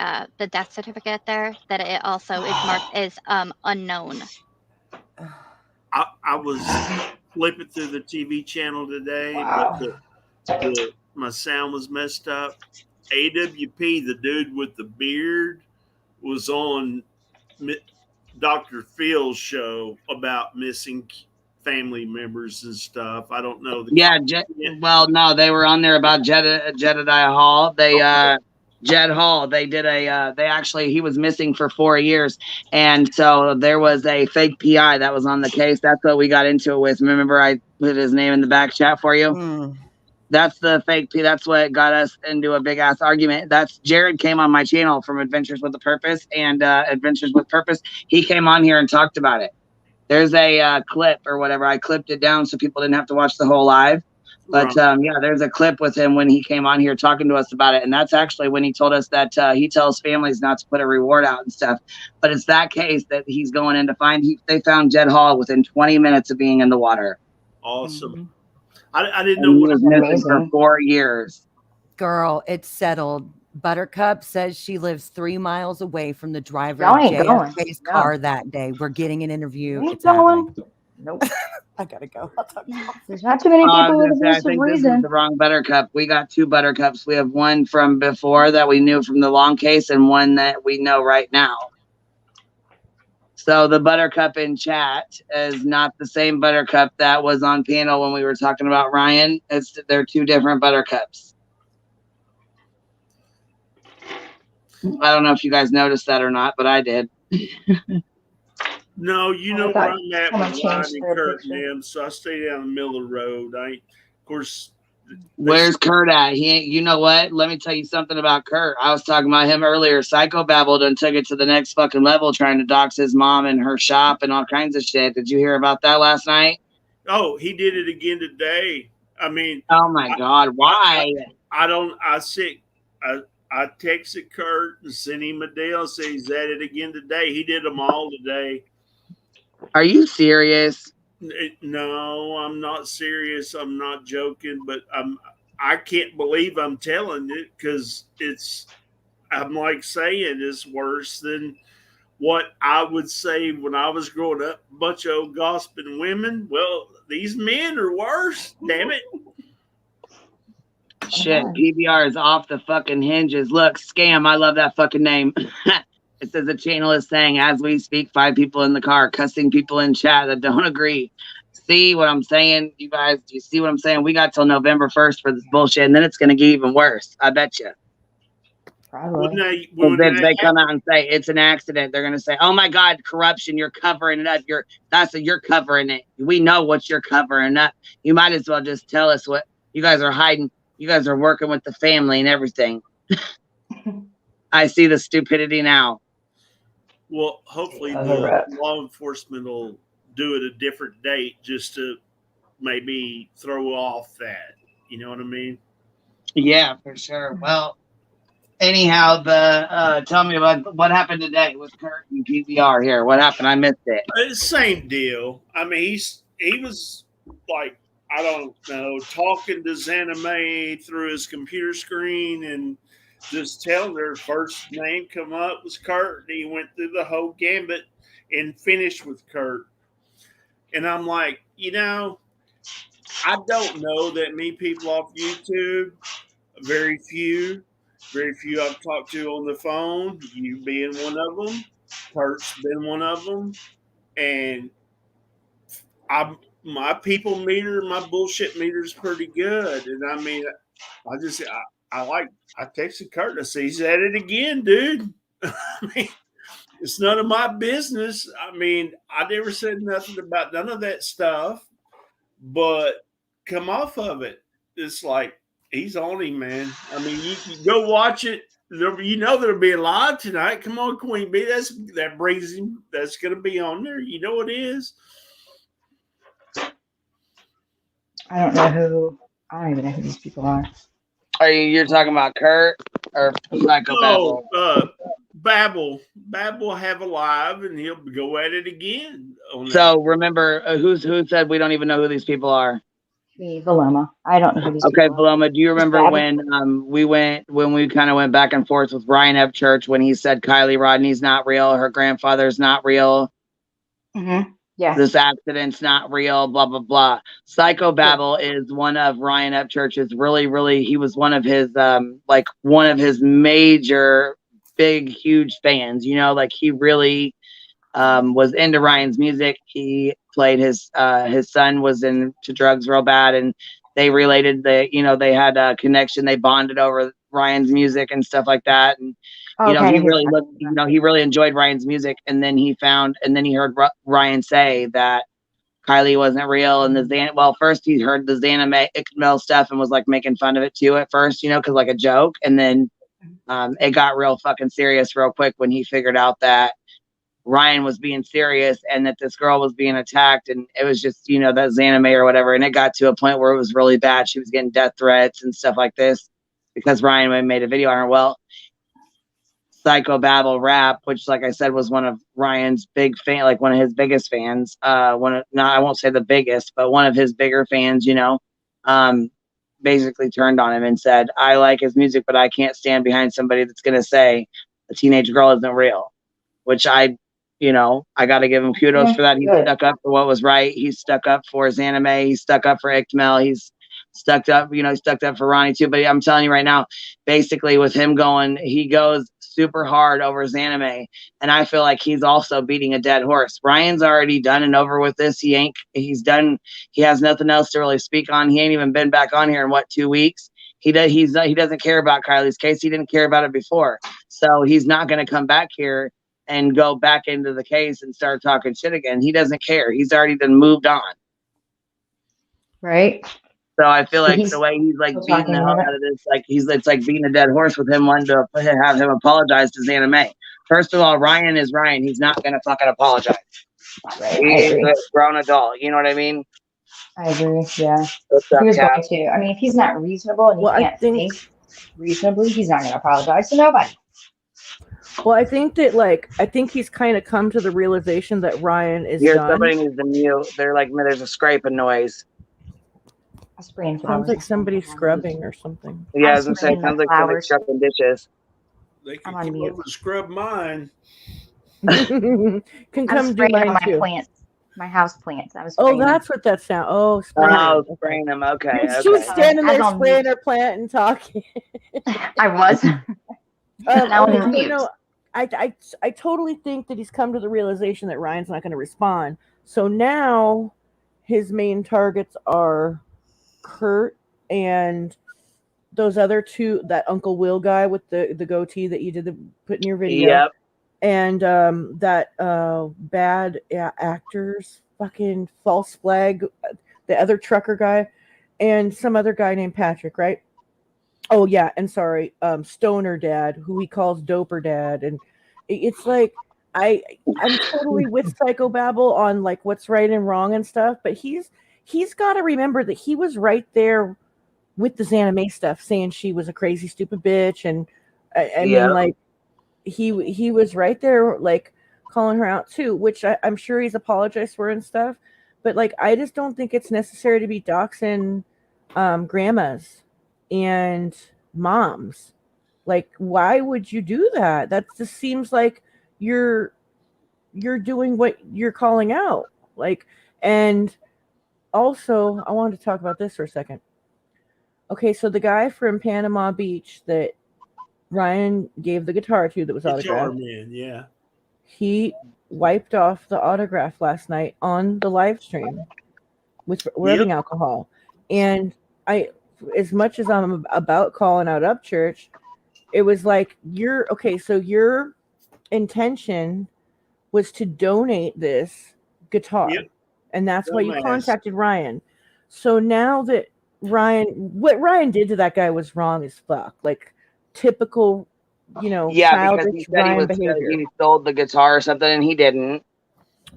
S13: death certificate there, that it also is marked as unknown.
S19: I was flipping through the TV channel today, but my sound was messed up. AWP, the dude with the beard, was on Dr. Phil's show about missing family members and stuff. I don't know.
S2: No, they were on there about Jedediah Hall. Jed Hall. They did he was missing for 4 years. And so there was a fake PI that was on the case. That's what we got into it with. Remember, I put his name in the back chat for you? That's the fake P. That's what got us into a big ass argument. That's Jared came on my channel from Adventures with a Purpose and Adventures with Purpose. He came on here and talked about it. There's a clip or whatever. I clipped it down so people didn't have to watch the whole live. But yeah, there's a clip with him when he came on here talking to us about it, and that's actually when he told us that he tells families not to put a reward out and stuff. But it's that case that he's going in to find. They found Jed Hall within 20 minutes of being in the water.
S19: Awesome. I didn't
S2: And
S19: know
S2: he
S19: what
S2: was missing for 4 years.
S4: Girl, it's settled. Buttercup says she lives 3 miles away from the driver
S18: Y'all
S4: of
S18: ain't going.
S4: JFK's
S18: No.
S4: car that day. We're getting an interview.
S18: Ain't
S4: It's
S18: going.
S4: happening.
S18: Nope.
S4: I gotta go. I'll talk to you.
S18: There's not too many
S2: I
S18: people
S2: was
S18: with a
S2: gonna say, I
S18: voice of
S2: think this is
S18: reason.
S2: the wrong Buttercup. We got 2 Buttercups. We have one from before that we knew from the long case, and one that we know right now. So the Buttercup in chat is not the same Buttercup that was on panel when we were talking about Ryan. They're 2 different Buttercups. I don't know if you guys noticed that or not, but I did.
S19: No, you know
S18: I
S19: where
S18: thought
S19: I'm at
S18: someone
S19: with
S18: changed
S19: Ryan and
S18: their
S19: Kurt
S18: picture.
S19: and them, so I stay down the middle of the road. Of course.
S2: Where's Kurt at? He ain't, you know what? Let me tell you something about Kurt. I was talking about him earlier. Psychobabble done took it to the next fucking level, trying to dox his mom and her shop and all kinds of shit. Did you hear about that last night?
S19: Oh, he did it again today. I mean,
S2: oh my God, why?
S19: I texted Kurt and sent him a deal and said he's at it again today. He did them all today.
S2: Are you serious?
S19: No, I'm not serious. I'm not joking, but I can't believe I'm telling it because I'm like saying it's worse than what I would say when I was growing up. A bunch of old gossiping women. Well, these men are worse. Damn it.
S2: Shit, PBR is off the fucking hinges. Look, scam. I love that fucking name. It says the channel is saying, as we speak, 5 people in the car, cussing people in chat that don't agree. See what I'm saying, you guys? Do you see what I'm saying? We got till November 1st for this bullshit, and then it's going to get even worse. I bet you.
S18: Probably.
S19: When
S2: They come out and say it's an accident, they're going to say, oh my God, corruption, you're covering it up. You're covering it. We know what you're covering up. You might as well just tell us what you guys are hiding. You guys are working with the family and everything. I see the stupidity now.
S19: Well, hopefully the law enforcement will do it a different date just to maybe throw off that. You know what I mean?
S2: Yeah, for sure. Well, anyhow, tell me about what happened today with Kurt and PBR here. What happened? I missed it.
S19: Same deal. I mean, he was like, I don't know, talking to Zaname through his computer screen and just telling her first name come up was Kurt. And he went through the whole gambit and finished with Kurt. And I'm like, I don't know that many people off YouTube, very few I've talked to on the phone, you being one of them, Kurt's been one of them. And my people meter, my bullshit meter is pretty good. And I mean, I texted Kurt. I said, he's at it again, dude. I mean, it's none of my business. I mean, I never said nothing about none of that stuff, but come off of it. It's like, he's on him, man. I mean, you go watch it. You know there'll be a live tonight. Come on, Queen Bee. That brings him. That's going to be on there. You know it is.
S18: I don't even know who these people are.
S2: You're talking about Kurt or Psychobabble?
S19: No, Babble have a live, and he'll go at it again.
S2: So remember, who said we don't even know who these people are?
S18: Me, Valoma. I don't know who these
S2: Okay,
S18: people are.
S2: Paloma, do you remember when we kind of went back and forth with Ryan Upchurch when he said Kylie Rodney's not real, her grandfather's not real?
S18: Mm-hmm. Yeah.
S2: This accident's not real, blah, blah, blah. Psychobabble is one of Ryan Upchurch's really, he was one of his, one of his major, big, huge fans, he really was into Ryan's music. He played his son was into drugs real bad, and they related, they had a connection. They bonded over Ryan's music and stuff like that. And he really enjoyed Ryan's music. And then he heard Ryan say that Kylie wasn't real. And first he heard the Xanamel stuff and was like making fun of it too at first, because like a joke. And then it got real fucking serious real quick when he figured out that Ryan was being serious and that this girl was being attacked, and it was just, you know, that Xaname or whatever. And it got to a point where it was really bad. She was getting death threats and stuff like this because Ryan made a video on her. Well, Psycho Babble Rap, which, like I said, was one of Ryan's big fan, like one of his biggest fans. I won't say the biggest, but one of his bigger fans, you know, basically turned on him and said, I like his music, but I can't stand behind somebody that's going to say a teenage girl isn't real, which I got to give him kudos for that. He stuck up for what was right. He stuck up for his anime. He stuck up for Ikmel. He's stuck up, he stuck up for Ronnie too. But I'm telling you right now, basically with him going, he goes super hard over his anime. And I feel like he's also beating a dead horse. Ryan's already done and over with this. He's done. He has nothing else to really speak on. He ain't even been back on here in 2 weeks. He doesn't care about Kylie's case. He didn't care about it before. So he's not going to come back here and go back into the case and start talking shit again. He doesn't care. He's already been moved on.
S18: Right.
S2: So I feel like the way he's like beating the hell out of this, like it's like beating a dead horse with him wanting to have him apologize to Xaname. First of all, Ryan is Ryan. He's not gonna fucking apologize.
S18: Right.
S2: He's a grown adult. You know what I mean?
S18: I agree. Yeah.
S2: What's up,
S18: He was
S2: Kat?
S18: going to. I mean, if he's not reasonable and he can't think reasonably, he's not going to apologize to nobody.
S16: Well, I think he's kind of come to the realization that Ryan is done.
S2: Somebody needs to mute. They're like, there's a scraping noise.
S16: Sounds like somebody scrubbing or something.
S2: Yeah, I was gonna say, sounds like somebody scrubbing dishes.
S19: They can come over and scrub mine.
S16: Can come do mine too.
S18: My house plants. I was.
S16: Oh, that's what that sound. Oh,
S2: spraying them. Okay.
S16: She was standing there spraying her plant and talking.
S18: I was.
S16: I totally think that he's come to the realization that Ryan's not going to respond. So now his main targets are Kurt and those other two, that Uncle Will guy with the goatee that you put in your video.
S2: Yep.
S16: And that bad actors, fucking false flag, the other trucker guy, and some other guy named Patrick, right? Oh yeah, and sorry, Stoner Dad, who he calls Doper Dad, and it's like I'm totally with Psychobabble on like what's right and wrong and stuff, but he's got to remember that he was right there with the Xaname stuff, saying she was a crazy stupid bitch, and I mean like he was right there like calling her out too, which I'm sure he's apologized for and stuff, but like I just don't think it's necessary to be doxing grandmas and moms. Like, why would you do that? That just seems like you're doing what you're calling out. Like, and also I wanted to talk about this for a second. Okay, so the guy from Panama Beach that Ryan gave the guitar to that was autographed.
S19: Man, yeah.
S16: He wiped off the autograph last night on the live stream with rubbing alcohol. And as much as I'm about calling out Upchurch, it was like so your intention was to donate this guitar. Yep. And that's why you contacted Ryan. So now that what Ryan did to that guy was wrong as fuck. Like typical, childish
S2: because he said
S16: Ryan behavior.
S2: He sold the guitar or something and he didn't.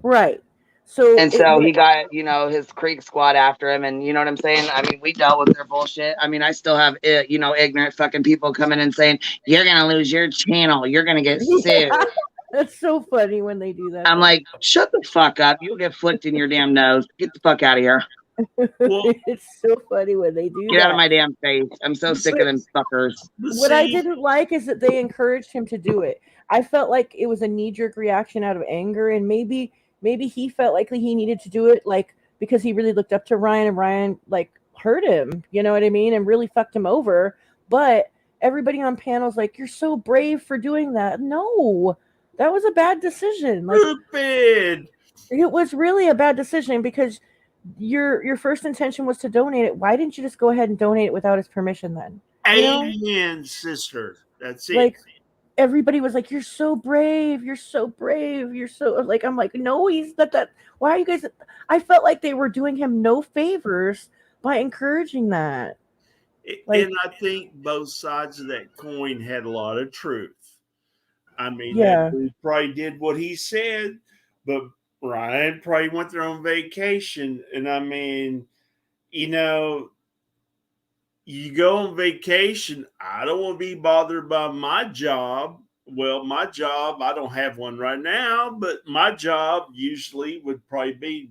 S16: Right.
S2: So he got, his Creek squad after him, and you know what I'm saying? I mean, we dealt with their bullshit. I mean, I still have ignorant fucking people coming in saying, you're gonna lose your channel, you're gonna get sued.
S16: That's so funny when they do that.
S2: I'm like, shut the fuck up. You'll get flicked in your damn nose. Get the fuck out of here.
S16: It's so funny when they do
S2: Get out of my damn face. I'm so sick of them fuckers.
S16: What I didn't like is that they encouraged him to do it. I felt like it was a knee-jerk reaction out of anger, and maybe he felt like he needed to do it like because he really looked up to Ryan, and Ryan like hurt him, you know what I mean, and really fucked him over. But everybody on panel's like, you're so brave for doing that. No, that was a bad decision. Like, stupid. It was really a bad decision because your first intention was to donate it. Why didn't you just go ahead and donate it without his permission then?
S19: Amen, sister. That's it.
S16: Like, everybody was like, you're so brave. You're so brave. You're so like, I'm like, no, he's not that. Why are you guys? I felt like they were doing him no favors by encouraging that.
S19: And I think both sides of that coin had a lot of truth. I mean, that
S16: Yeah.
S19: dude probably did what he said, but Ryan probably went there on vacation. And I mean, you know, you go on vacation. I don't want to be bothered by my job. Well, my job, I don't have one right now, but my job usually would probably be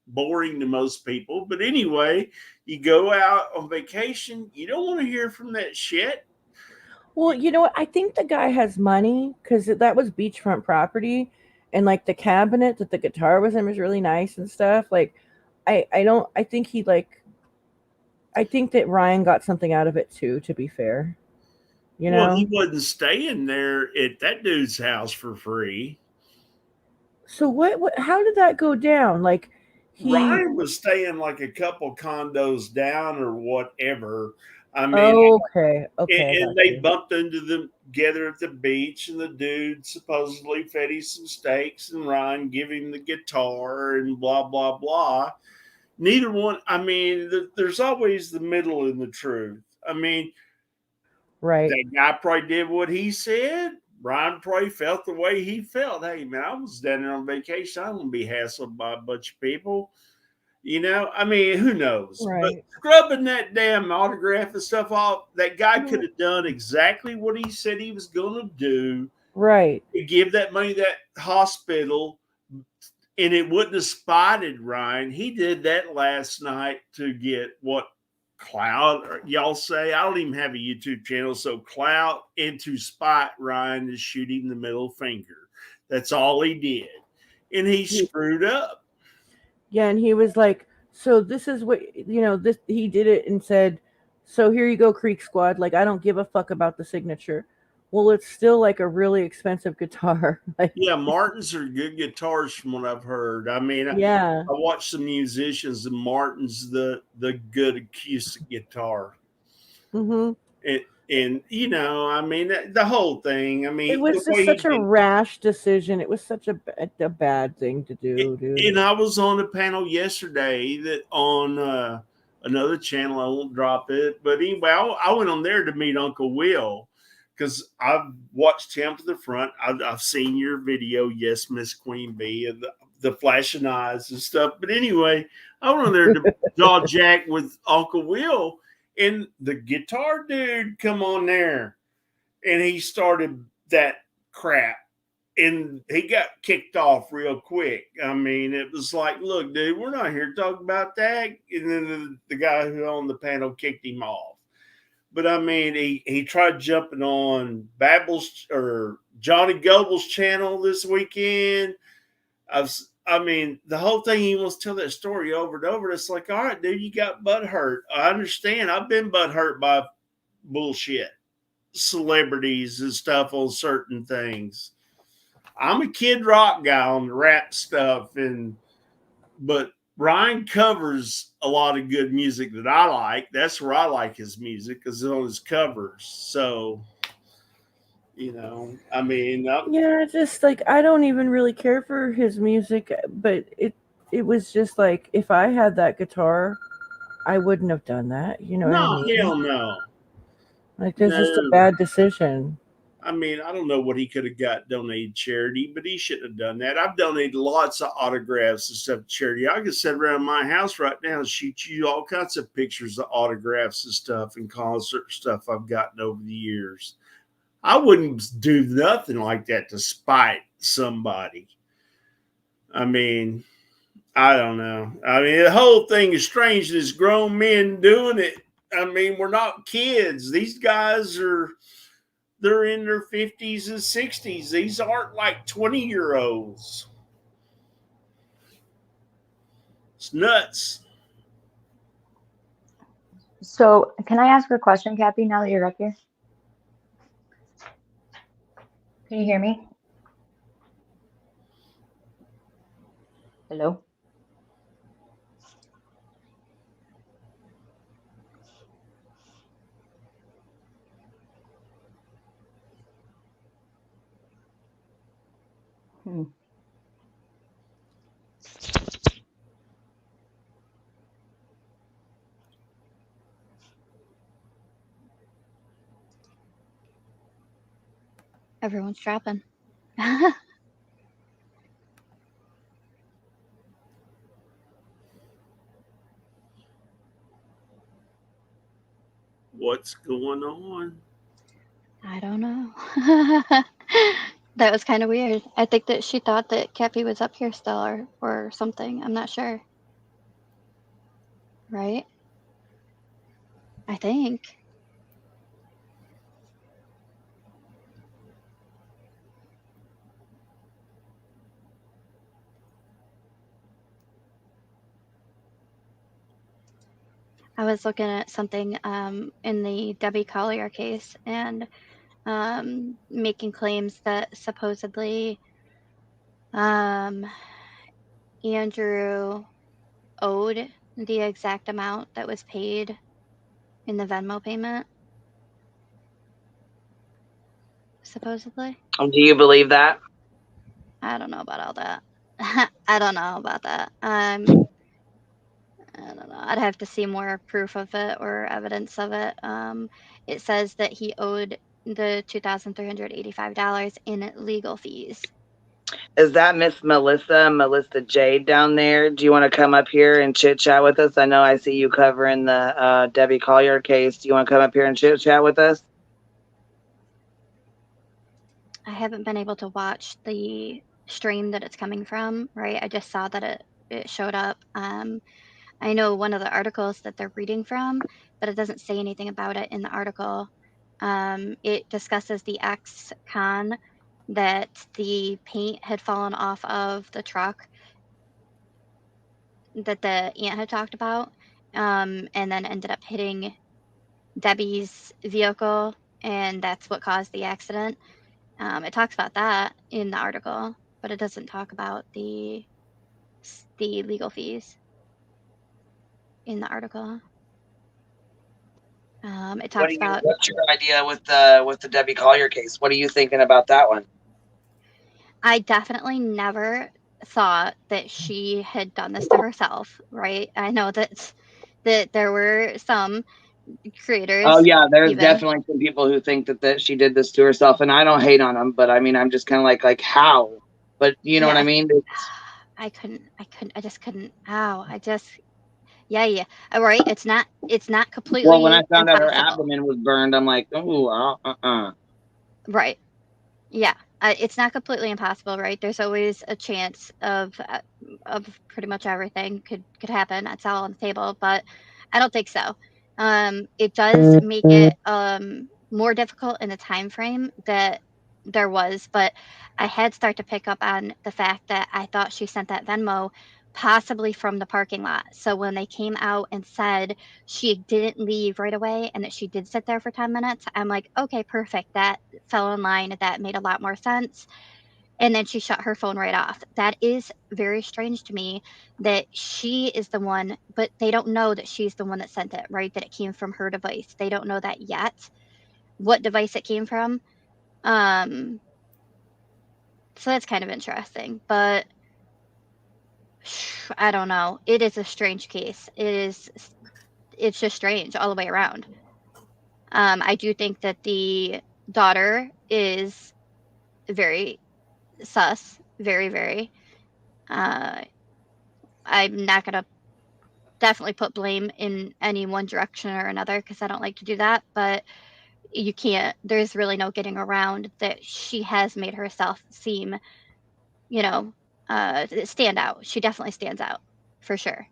S19: boring to most people. But anyway, you go out on vacation, you don't want to hear from that shit.
S16: Well, you know what? I think the guy has money because that was beachfront property, and like the cabinet that the guitar was in was really nice and stuff. Like, I think he like, I think that Ryan got something out of it too. To be fair, you
S19: Well,
S16: know.
S19: he wasn't staying there at that dude's house for free.
S16: So what? How did that go down? Like,
S19: Ryan was staying like a couple condos down or whatever. I mean,
S16: Okay, I
S19: and
S16: got
S19: they
S16: you.
S19: bumped into them together at the beach, and the dude supposedly fed him some steaks, and Ryan gave him the guitar, and blah blah blah. Neither one. I mean, there's always the middle in the truth. I mean,
S16: Right.
S19: that guy probably did what he said. Ryan probably felt the way he felt. Hey, man, I was down there on vacation. I don't want to be hassled by a bunch of people. You know, I mean, who knows? But
S16: Right.
S19: scrubbing that damn autograph and stuff off, that guy could have done exactly what he said he was going to do.
S16: Right.
S19: To give that money to that hospital, and it wouldn't have spotted Ryan. He did that last night to get what clout, or y'all say. I don't even have a YouTube channel, so clout, and to spot Ryan is shooting the middle finger. That's all he did, and he screwed up.
S16: Yeah, and he was like, so this is what, this, he did it and said, so here you go, Creek Squad. Like, I don't give a fuck about the signature. Well, it's still like a really expensive guitar. Like,
S19: Yeah, Martins are good guitars from what I've heard. I mean,
S16: Yeah.
S19: I watched some musicians, and Martin's the good acoustic guitar.
S16: Mhm.
S19: And you know, I mean, the whole thing. I mean,
S16: It was
S19: the way
S16: just
S19: he
S16: such a
S19: did.
S16: rash decision. It was such a bad thing to do, dude.
S19: And I was on a panel yesterday that on another channel. I won't drop it, but anyway, I went on there to meet Uncle Will because I've watched him to the front. I've seen your video, yes, Miss Queen Bee, and the flashing eyes and stuff. But anyway, I went on there to jaw jack with Uncle Will, and the guitar dude come on there, and he started that crap. And he got kicked off real quick. I mean, it was like, look, dude, we're not here to talk about that. And then the guy who owned the panel kicked him off. But I mean, he tried jumping on Babel's or Johnny Goble's channel this weekend. I mean, the whole thing, he wants to tell that story over and over. It's like, all right, dude, you got butt hurt. I understand. I've been butt hurt by bullshit, celebrities and stuff on certain things. I'm a Kid Rock guy on the rap stuff, but Ryan covers a lot of good music that I like. That's where I like his music, is on his covers. So, you know, I mean,
S16: Yeah, just like, I don't even really care for his music, but it was just like, if I had that guitar, I wouldn't have done that. You know what I
S19: no,
S16: mean?
S19: hell no.
S16: Like, that's just a
S19: No.
S16: bad decision.
S19: I mean, I don't know what he could have got donated charity, but he shouldn't have done that. I've donated lots of autographs and stuff to charity. I could sit around my house right now and shoot you all kinds of pictures of autographs and stuff and concert stuff I've gotten over the years. I wouldn't do nothing like that to spite somebody. I mean, I don't know. I mean, the whole thing is strange. There's grown men doing it. I mean, we're not kids. These guys they're in their 50s and 60s. These aren't like 20-year-olds. It's nuts.
S18: So, can I ask a question, Kathy, now that you're up here? Can you hear me? Hello? Hmm.
S13: Everyone's dropping.
S19: What's going on?
S13: I don't know. That was kind of weird. I think that she thought that Cappy was up here still or something. I'm not sure. Right? I think. I was looking at something in the Debbie Collier case and making claims that supposedly Andrew owed the exact amount that was paid in the Venmo payment. Supposedly.
S2: Do you believe that?
S13: I don't know about all that. I don't know about that. I don't know. I'd have to see more proof of it or evidence of it. It says that he owed the $2,385 in legal fees.
S2: Is that Miss Melissa Jade down there? Do you want to come up here and chit chat with us? I know I see you covering the Debbie Collier case. Do you want to come up here and chit chat with us?
S13: I haven't been able to watch the stream that it's coming from, right? I just saw that it showed up. I know one of the articles that they're reading from, but it doesn't say anything about it in the article. It discusses the ex-con that the paint had fallen off of the truck that the aunt had talked about, and then ended up hitting Debbie's vehicle, and that's what caused the accident. It talks about that in the article, but it doesn't talk about the legal fees in the article. It talks about.
S2: What's your idea with the Debbie Collier case? What are you thinking about that one?
S13: I definitely never thought that she had done this to herself, right? I know that there were some creators.
S2: Oh yeah, there's definitely some people who think that she did this to herself, and I don't hate on them, but I mean, I'm just kind of like how? But you know what I mean?
S13: I just couldn't. Ow! Yeah. All right. It's not completely.
S2: Well, when I found out her
S13: impossible.
S2: abdomen was burned, I'm like, oh,
S13: Right. Yeah. It's not completely impossible, right? There's always a chance of pretty much everything could happen. That's all on the table, but I don't think so. It does make it more difficult in the time frame that there was, but I had started to pick up on the fact that I thought she sent that Venmo possibly from the parking lot. So when they came out and said she didn't leave right away and that she did sit there for 10 minutes, I'm like, okay, perfect. That fell in line. That made a lot more sense. And then she shut her phone right off. That is very strange to me that she is the one, but they don't know that she's the one that sent it, right? That it came from her device. They don't know that yet, what device it came from. So that's kind of interesting, but I don't know. It is a strange case. It's just strange all the way around. I do think that the daughter is very sus, very, very. I'm not going to definitely put blame in any one direction or another because I don't like to do that, but you can't, there's really no getting around that she has made herself seem, stand out. She definitely stands out for sure.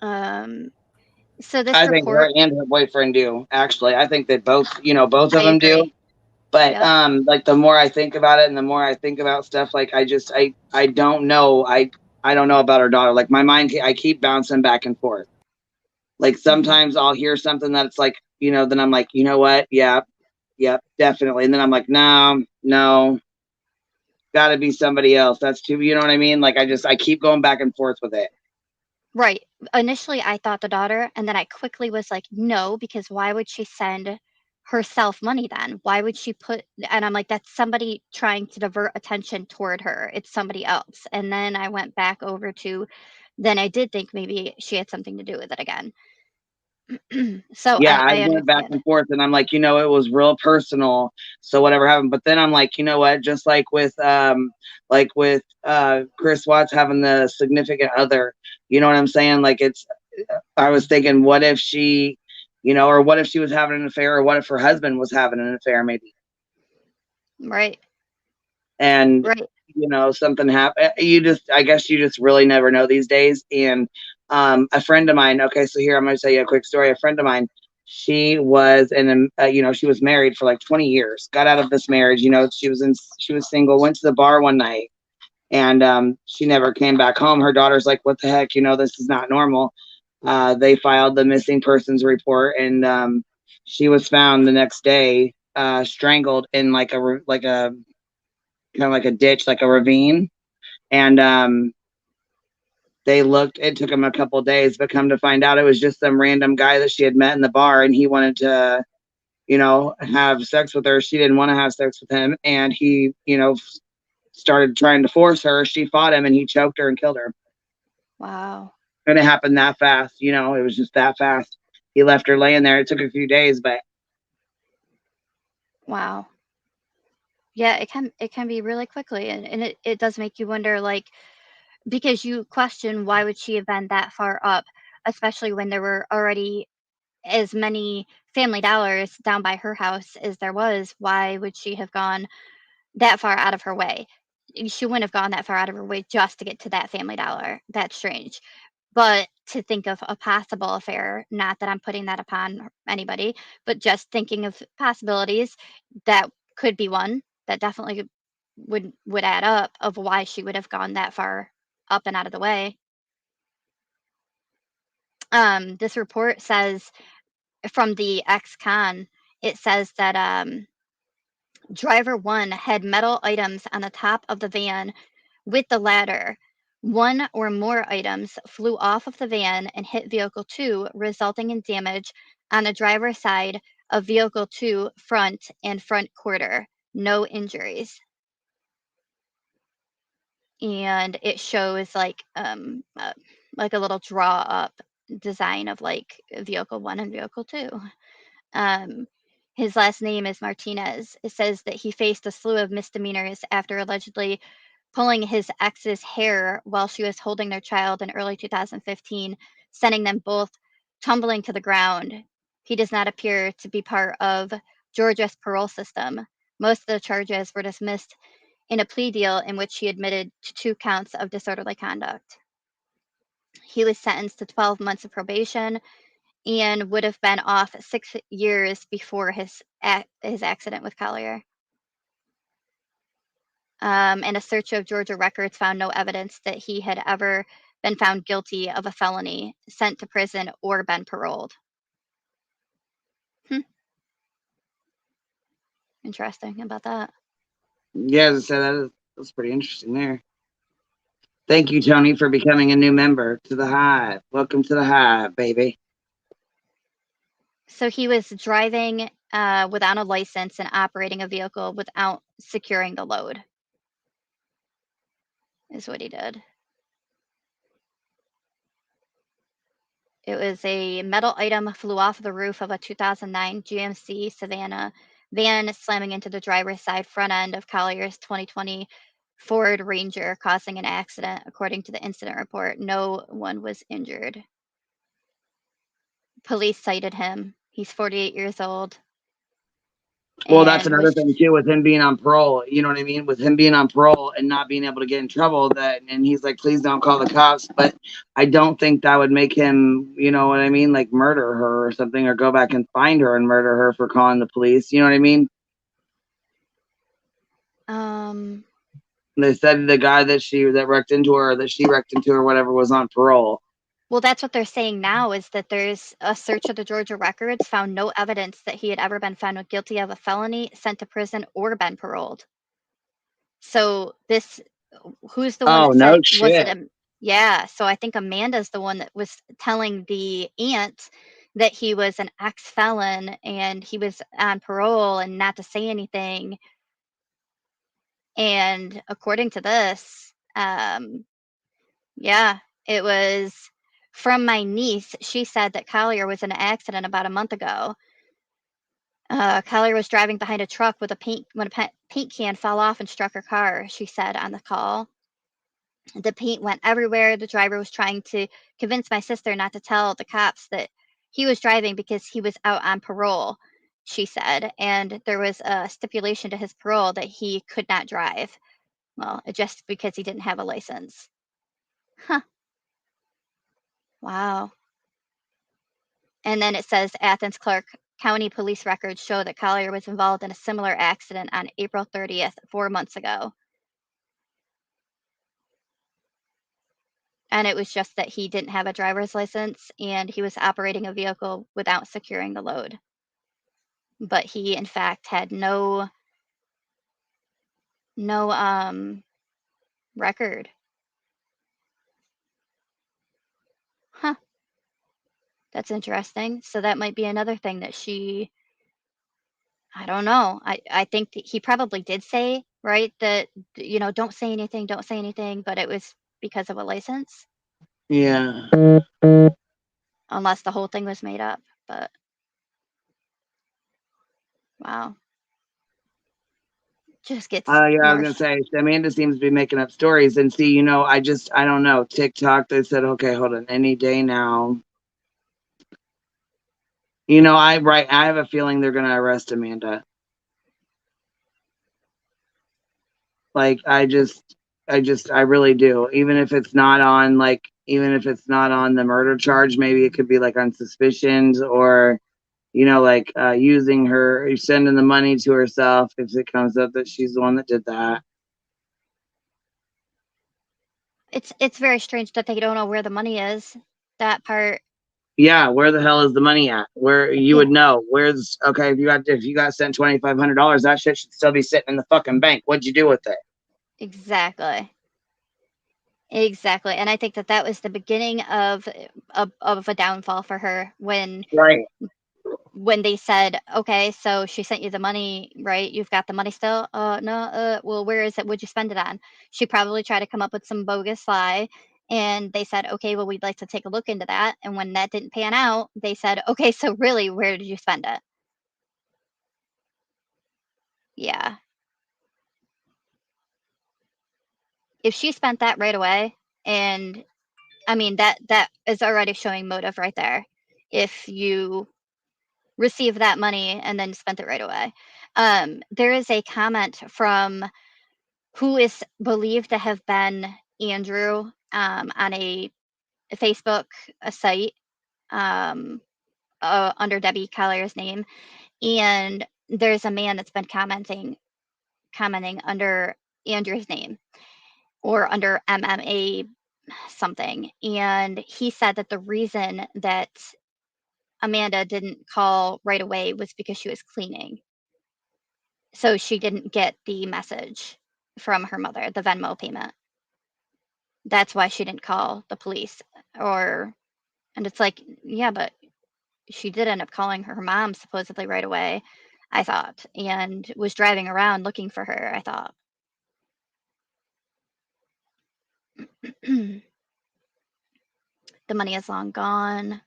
S13: So this
S2: I think her
S13: report,
S2: and her boyfriend do. Actually, I think that both of them do. But
S13: Yep.
S2: like the more I think about it, and the more I think about stuff, like I don't know. I don't know about her daughter. Like my mind, I keep bouncing back and forth. Like sometimes I'll hear something that's like, then I'm like, you know what? Yeah, definitely. And then I'm like, no, got to be somebody else. That's too. You know what I mean? Like I keep going back and forth with it.
S13: Right. Initially, I thought the daughter, and then I quickly was like, no, because why would she send herself money then? Why would she put, and I'm like, that's somebody trying to divert attention toward her. It's somebody else. And then I went back over to, then I did think maybe she had something to do with it again. So
S2: Yeah, I
S13: I
S2: went back
S13: understand.
S2: and forth, and I'm like, it was real personal. So whatever happened, but then I'm like, you know what? Just like with Chris Watts having the significant other, you know what I'm saying? Like I was thinking, what if she, or what if she was having an affair, or what if her husband was having an affair, maybe?
S13: Right.
S2: And
S13: Right.
S2: something happened. I guess you just really never know these days. And a friend of mine, okay, so here I'm going to tell you a quick story. A friend of mine, she was she was married for like 20 years, got out of this marriage, she was single, went to the bar one night, and she never came back home. Her daughter's like, what the heck, this is not normal. They filed the missing persons report, and she was found the next day, strangled in like a kind of like a ditch, like a ravine. And it took them a couple of days, but come to find out it was just some random guy that she had met in the bar, and he wanted to, have sex with her. She didn't want to have sex with him, and he, started trying to force her. She fought him, and he choked her and killed her.
S13: Wow.
S2: And it happened that fast, it was just that fast. He left her laying there. It took a few days, but
S13: Wow. Yeah, it can be really quickly, and it does make you wonder, like, because you question why would she have been that far up, especially when there were already as many Family Dollars down by her house as there was. Why would she have gone that far out of her way? She wouldn't have gone that far out of her way just to get to that Family Dollar. That's strange. But to think of a possible affair, not that I'm putting that upon anybody, but just thinking of possibilities, that could be one that definitely would add up of why she would have gone that far up and out of the way. This report says from the ex-con, it says that driver 1 had metal items on the top of the van with the ladder. 1 or more items flew off of the van and hit vehicle 2, resulting in damage on the driver's side of vehicle 2 front and front quarter. No injuries. And it shows like a little draw up design of like vehicle 1 and vehicle 2. His last name is Martinez. It says that he faced a slew of misdemeanors after allegedly pulling his ex's hair while she was holding their child in early 2015, sending them both tumbling to the ground. He does not appear to be part of Georgia's parole system. Most of the charges were dismissed in a plea deal in which he admitted to 2 counts of disorderly conduct. He was sentenced to 12 months of probation and would have been off 6 years before his accident with Collier. And a search of Georgia records found no evidence that he had ever been found guilty of a felony, sent to prison, or been paroled. Interesting about that.
S2: yeah, as I said, that's pretty interesting there. Thank you, Tony, for becoming a new member to the Hive. Welcome to the Hive, baby.
S13: So he was driving without a license and operating a vehicle without securing the load, is what he did. It was a metal item flew off the roof of a 2009 GMC Savannah van, slamming into the driver's side front end of Collier's 2020 Ford Ranger, causing an accident. According to the incident report, no one was injured. Police cited him. He's 48 years old.
S2: Well, that's
S13: and
S2: another
S13: was
S2: thing too with him being on parole. You know what I mean? With him being on parole and not being able to get in trouble, and he's like, please don't call the cops. But I don't think that would make him, you know what I mean, like murder her or something, or go back and find her and murder her for calling the police. You know what I mean? They said the guy that wrecked into her, that she wrecked into her, whatever, was on parole.
S13: Well, that's what they're saying now, is that there's a search of the Georgia records found no evidence that he had ever been found guilty of a felony, sent to prison, or been paroled. So who's the one
S2: Oh,
S13: that
S2: no
S13: said, was it
S2: shit.
S13: yeah, so I think Amanda's the one that was telling the aunt that he was an ex-felon and he was on parole and not to say anything. And according to this, yeah, it was From my niece, she said that Collier was in an accident about a month ago. Collier was driving behind a truck with when a paint can fell off and struck her car, she said on the call. The paint went everywhere. The driver was trying to convince my sister not to tell the cops that he was driving because he was out on parole, she said. And there was a stipulation to his parole that he could not drive. Well, just because he didn't have a license. Huh. Wow. And then it says Athens Clark County police records show that Collier was involved in a similar accident on April 30th, 4 months ago. And it was just that he didn't have a driver's license and he was operating a vehicle without securing the load. But he, in fact, had no record. Huh. That's interesting. So that might be another thing that she, I don't know. I think that he probably did say, right, that, don't say anything, but it was because of a license.
S2: Yeah.
S13: Unless the whole thing was made up, but wow. Just gets
S2: Yeah, I was
S13: more.
S2: gonna say Amanda seems to be making up stories, and see, I don't know. TikTok, they said, okay, hold on, any day now. I have a feeling they're gonna arrest Amanda. Like, I really do. Even if it's not on the murder charge, maybe it could be like on suspicions or, using her, sending the money to herself if it comes up that she's the one that did that.
S13: It's very strange that they don't know where the money is. That part.
S2: Yeah, where the hell is the money at? Where you would know? Okay, if you got sent $2,500, that shit should still be sitting in the fucking bank. What'd you do with it?
S13: Exactly. And I think that was the beginning of a downfall for her when they said, okay, so she sent you the money, right? You've got the money still? No. Well, where is it? What'd you spend it on? She probably tried to come up with some bogus lie. And they said, okay, well, we'd like to take a look into that. And when that didn't pan out, they said, okay, so really, where did you spend it? Yeah. If she spent that right away, and I mean, that is already showing motive right there. If you receive that money and then spent it right away. There is a comment from who is believed to have been Andrew on a Facebook site under Debbie Collier's name. And there's a man that's been commenting under Andrew's name or under MMA something. And he said that the reason that Amanda didn't call right away was because she was cleaning. So she didn't get the message from her mother, the Venmo payment. That's why she didn't call the police. And it's like, yeah, but she did end up calling her mom supposedly right away, I thought, and was driving around looking for her, I thought. The money is long gone.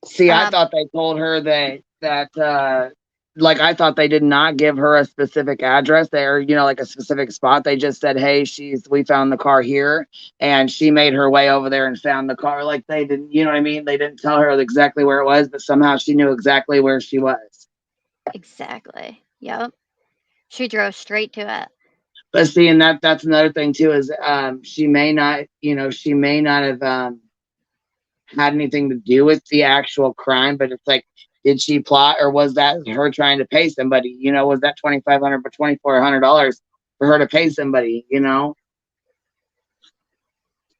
S2: See, I thought they told her that I thought they did not give her a specific address there, like a specific spot. They just said, hey, we found the car here, and she made her way over there and found the car. Like, they didn't, you know what I mean? They didn't tell her exactly where it was, but somehow she knew exactly where she was.
S13: Exactly. Yep. She drove straight to it.
S2: But see, and that's another thing too, is she may not have had anything to do with the actual crime, but it's like, did she plot, or was that her trying to pay somebody? Was that $2,500 or $2,400 for her to pay somebody?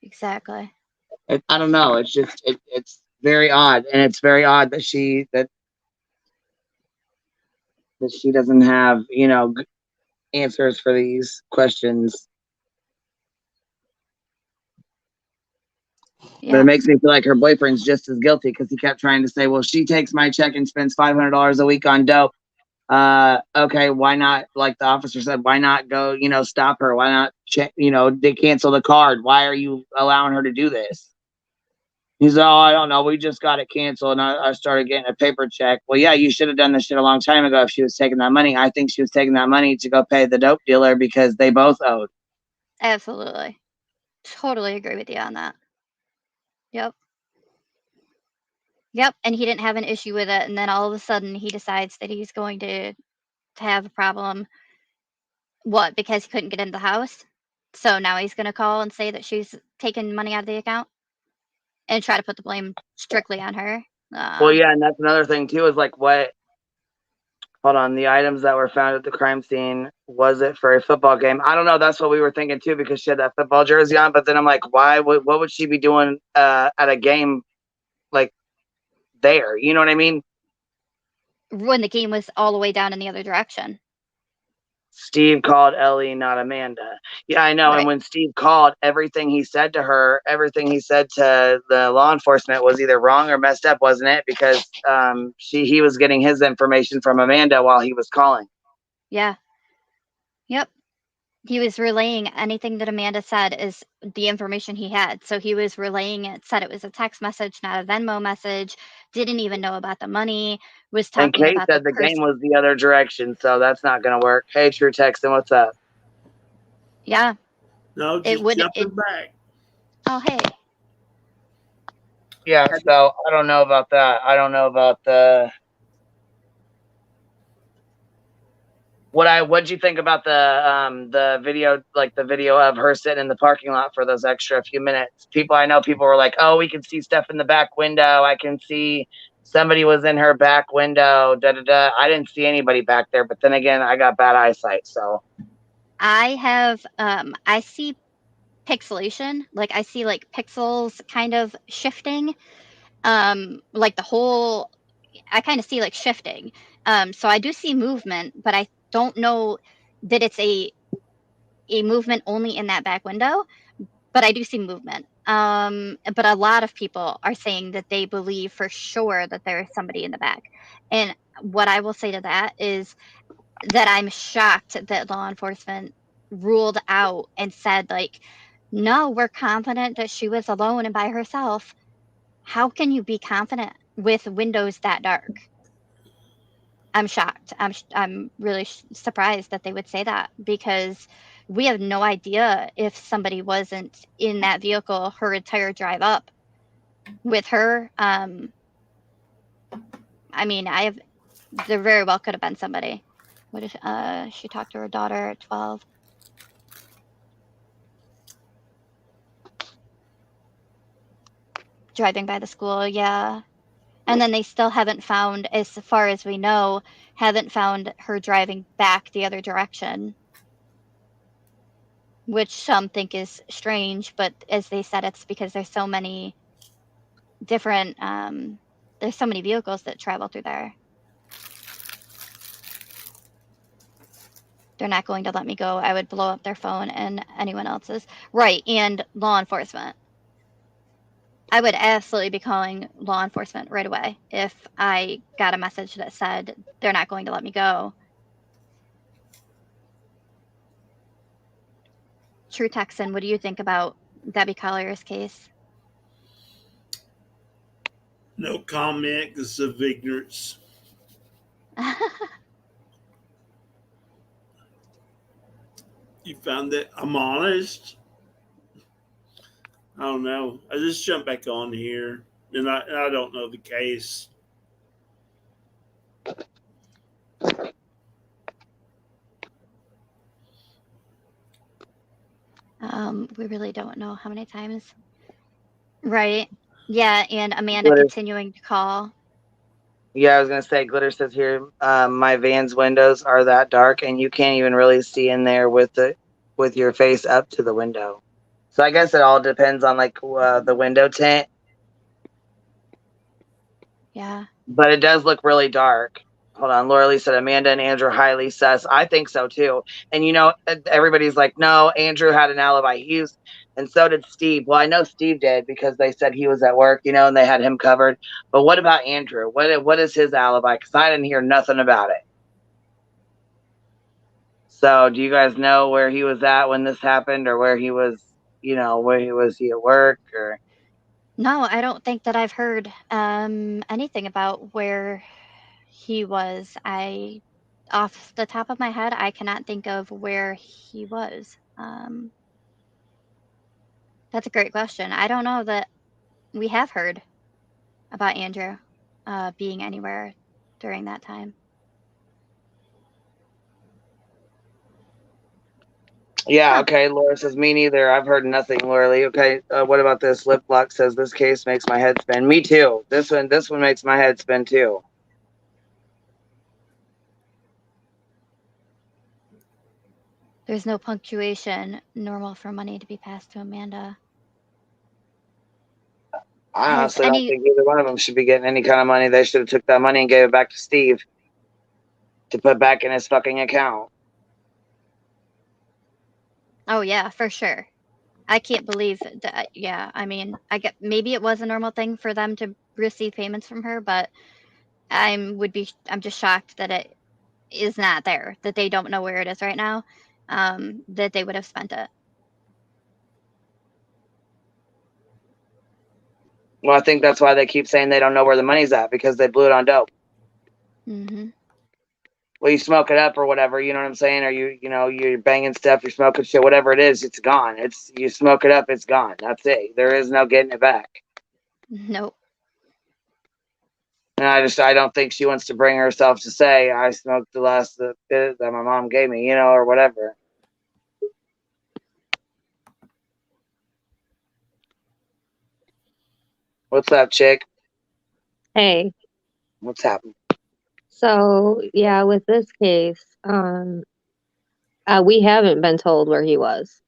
S13: Exactly.
S2: I don't know. It's just it's very odd, and it's very odd that she doesn't have answers for these questions. Yeah. But it makes me feel like her boyfriend's just as guilty, because he kept trying to say, well, she takes my check and spends $500 a week on dope. Okay, why not? Like the officer said, why not go, stop her? Why not check, they cancel the card? Why are you allowing her to do this? He's like, oh, I don't know. We just got it canceled, and I started getting a paper check. Well, yeah, you should have done this shit a long time ago if she was taking that money. I think she was taking that money to go pay the dope dealer because they both owed.
S13: Absolutely. Totally agree with you on that. Yep. Yep. And he didn't have an issue with it. And then all of a sudden he decides that he's going to have a problem. What? Because he couldn't get into the house? So now he's going to call and say that she's taking money out of the account and try to put the blame strictly on her.
S2: Well, yeah, and that's another thing too, is like what, hold on, the items that were found at the crime scene, was it for a football game? I don't know. That's what we were thinking too, because she had that football jersey on, but then I'm like, why, what would she be doing at a game like there? You know what I mean?
S13: When the game was all the way down in the other direction.
S2: Steve called Ellie, not Amanda. Yeah, I know. Right. And when Steve called, everything he said to her, everything he said to the law enforcement was either wrong or messed up, wasn't it? Because he was getting his information from Amanda while he was calling.
S13: Yeah. Yep. He was relaying anything that Amanda said is the information he had. So he was relaying it, said it was a text message, not a Venmo message, didn't even know about the money, was talking
S2: and Kate
S13: about
S2: said the game was the other direction, so that's not going to work. Hey, True Texan, what's up?
S13: Yeah.
S19: No, just jumping back.
S13: Oh, hey.
S2: Yeah, so I don't know about that. I don't know about the... What'd you think about the video, like the video of her sitting in the parking lot for those extra few minutes? I know people were like, oh, we can see stuff in the back window. I can see somebody was in her back window. I didn't see anybody back there, but then again, I got bad eyesight, so.
S13: I have, I see pixelation. Like I see like pixels kind of shifting. Like the whole, I kind of see like shifting. So I do see movement, but I don't know that it's a movement only in that back window, but I do see movement. But a lot of people are saying that they believe for sure that there is somebody in the back. And what I will say to that is that I'm shocked that law enforcement ruled out and said, like, no, we're confident that she was alone and by herself. How can you be confident with windows that dark? I'm shocked. I'm really surprised that they would say that, because we have no idea if somebody wasn't in that vehicle her entire drive up with her. I mean, there very well could have been somebody. What if she talked to her daughter at 12? Driving by the school, yeah. And then they still haven't found, as far as we know, haven't found her driving back the other direction, which some think is strange, but as they said, it's because there's so many different, there's so many vehicles that travel through there. They're not going to let me go. I would blow up their phone and anyone else's. Right, and law enforcement. I would absolutely be calling law enforcement right away if I got a message that said they're not going to let me go. True Texan, what do you think about Debbie Collier's case?
S19: No comment because of ignorance. You found that I'm honest? I don't know. I just jumped back on here, and I don't know the case.
S13: We really don't know how many times. Right. Yeah, and Amanda continuing to call.
S2: Yeah, I was gonna say, Glitter says here, my van's windows are that dark, and you can't even really see in there with your face up to the window. So I guess it all depends on like the window tint.
S13: Yeah.
S2: But it does look really dark. Hold on, Laura Lee said Amanda and Andrew highly sus. I think so too. And everybody's like, no, Andrew had an alibi. And so did Steve. Well, I know Steve did because they said he was at work, and they had him covered. But what about Andrew? What is his alibi? Because I didn't hear nothing about it. So do you guys know where he was at when this happened, or where he was, where he was at work, or?
S13: No, I don't think that I've heard anything about where he was. Off the top of my head, I cannot think of where he was. That's a great question. I don't know that we have heard about Andrew being anywhere during that time.
S2: Yeah, okay. Laura says, me neither. I've heard nothing, Laura Lee. Okay, what about this? Lip Block says, this case makes my head spin. Me too. This one makes my head spin too.
S13: There's no punctuation normal for money to be passed to Amanda.
S2: I honestly don't think either one of them should be getting any kind of money. They should have took that money and gave it back to Steve to put back in his fucking account.
S13: Oh yeah, for sure. I can't believe that. Yeah, I mean, I get maybe it was a normal thing for them to receive payments from her, but I'm just shocked that it is not there, that they don't know where it is right now, that they would have spent it.
S2: Well, I think that's why they keep saying they don't know where the money's at, because they blew it on dope.
S13: Mm-hmm.
S2: Well, you smoke it up or whatever, you know what I'm saying? Or you're banging stuff, you're smoking shit, whatever it is, it's gone. You smoke it up, it's gone. That's it. There is no getting it back.
S13: Nope.
S2: And I don't think she wants to bring herself to say, I smoked the last bit that my mom gave me, or whatever. What's up, chick?
S12: Hey.
S2: What's happening?
S12: So yeah, with this case, we haven't been told where he was.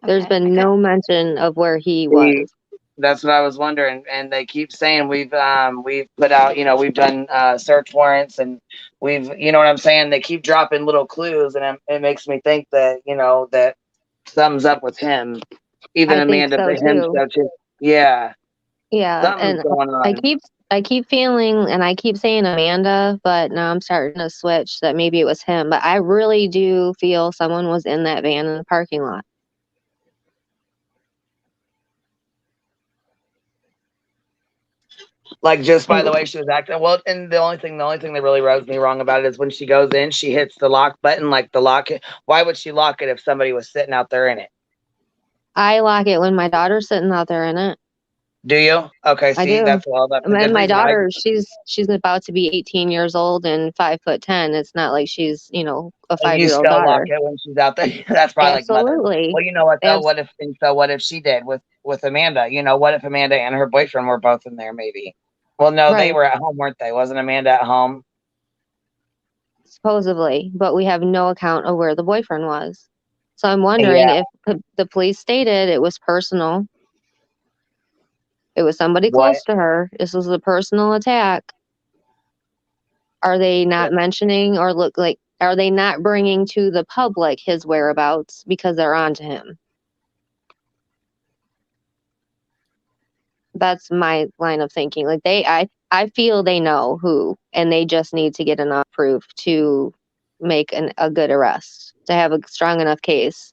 S12: There's been no mention of where he was.
S2: That's what I was wondering. And they keep saying we've put out, we've done search warrants, and we've, you know what I'm saying? They keep dropping little clues, and it makes me think that, that something's up with him. Even Amanda, but him so too. Yeah.
S12: Yeah.
S2: Something's going on.
S12: I keep feeling, and I keep saying Amanda, but now I'm starting to switch that maybe it was him. But I really do feel someone was in that van in the parking lot.
S2: Like, just by the way she was acting. Well, and the only thing that really rubs me wrong about it is when she goes in, she hits the lock button, like the lock. Why would she lock it if somebody was sitting out there in it?
S12: I lock it when my daughter's sitting out there in it.
S2: Do you? Okay, see, that's all that.
S12: And my daughter, she's about to be 18 years old and 5'10". It's not like she's, a 5-year-old
S2: you still
S12: daughter.
S2: lock it when she's out there. That's probably
S12: Absolutely.
S2: Like well, you know what though? What if she did with Amanda? What if Amanda and her boyfriend were both in there? Maybe. Well, no, They were at home, weren't they? Wasn't Amanda at home?
S12: Supposedly, but we have no account of where the boyfriend was. So I'm wondering if the police stated it was personal. It was somebody close to her. This was a personal attack. Are they not mentioning or are they not bringing to the public his whereabouts because they're on to him? That's my line of thinking. Like I feel they know who, and they just need to get enough proof to make a good arrest, to have a strong enough case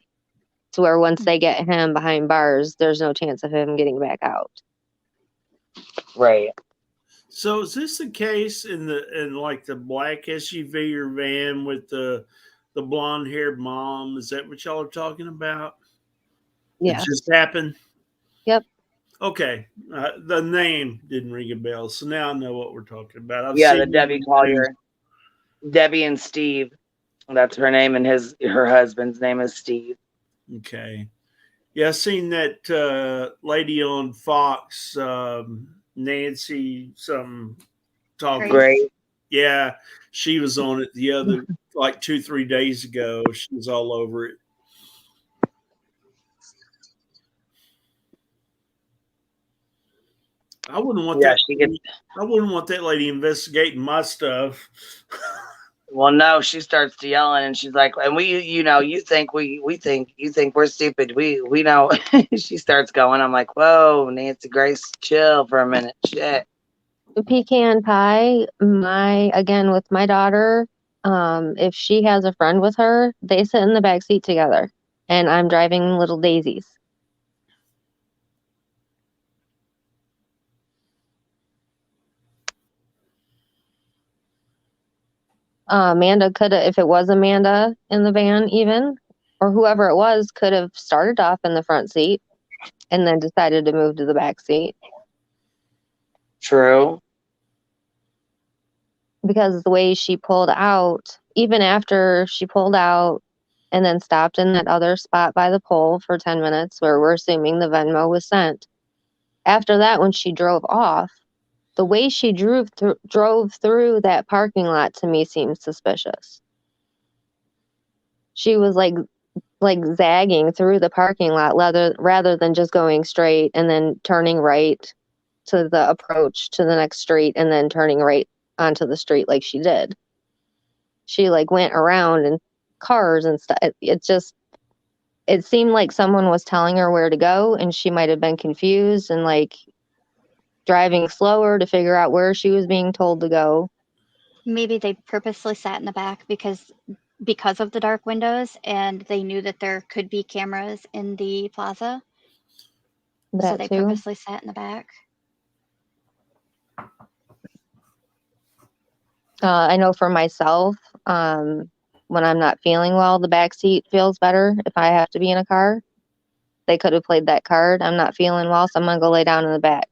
S12: to where once they get him behind bars, there's no chance of him getting back out.
S2: Right.
S19: So is this the case in like the black SUV or van with the blonde haired mom? Is that what y'all are talking about?
S12: Yeah.
S19: It just happened?
S12: Yep.
S19: Okay. The name didn't ring a bell, so now I know what we're talking about.
S2: The Debbie Collier. Debbie and Steve. That's her name, and her husband's name is Steve.
S19: Okay. Yeah, I seen that lady on Fox, Nancy something talking.
S2: Great.
S19: Yeah, she was on it the other like 2-3 days ago. She was all over it. I wouldn't want that. I wouldn't want that lady investigating my stuff.
S2: Well, no, she starts to yelling, and she's like, "And you think we're stupid. We know." She starts going. I'm like, "Whoa, Nancy Grace, chill for a minute." Shit.
S12: Pecan pie. With my daughter, If she has a friend with her, they sit in the back seat together, and I'm driving little daisies. Amanda could have, if it was Amanda in the van even, or whoever it was, could have started off in the front seat and then decided to move to the back seat.
S2: True.
S12: Because the way she pulled out, even after she pulled out and then stopped in that other spot by the pole for 10 minutes where we're assuming the Venmo was sent. After that, when she drove off, the way she drove through that parking lot to me seemed suspicious. She was like zagging through the parking lot rather than just going straight and then turning right to the approach to the next street and then turning right onto the street like she did. She like went around in cars and stuff. It seemed like someone was telling her where to go, and she might have been confused and like driving slower to figure out where she was being told to go.
S13: Maybe they purposely sat in the back because of the dark windows, and they knew that there could be cameras in the plaza. So they purposely sat in the back.
S12: I know for myself, when I'm not feeling well, the back seat feels better if I have to be in a car. They could have played that card. I'm not feeling well, so I'm going to go lay down in the back.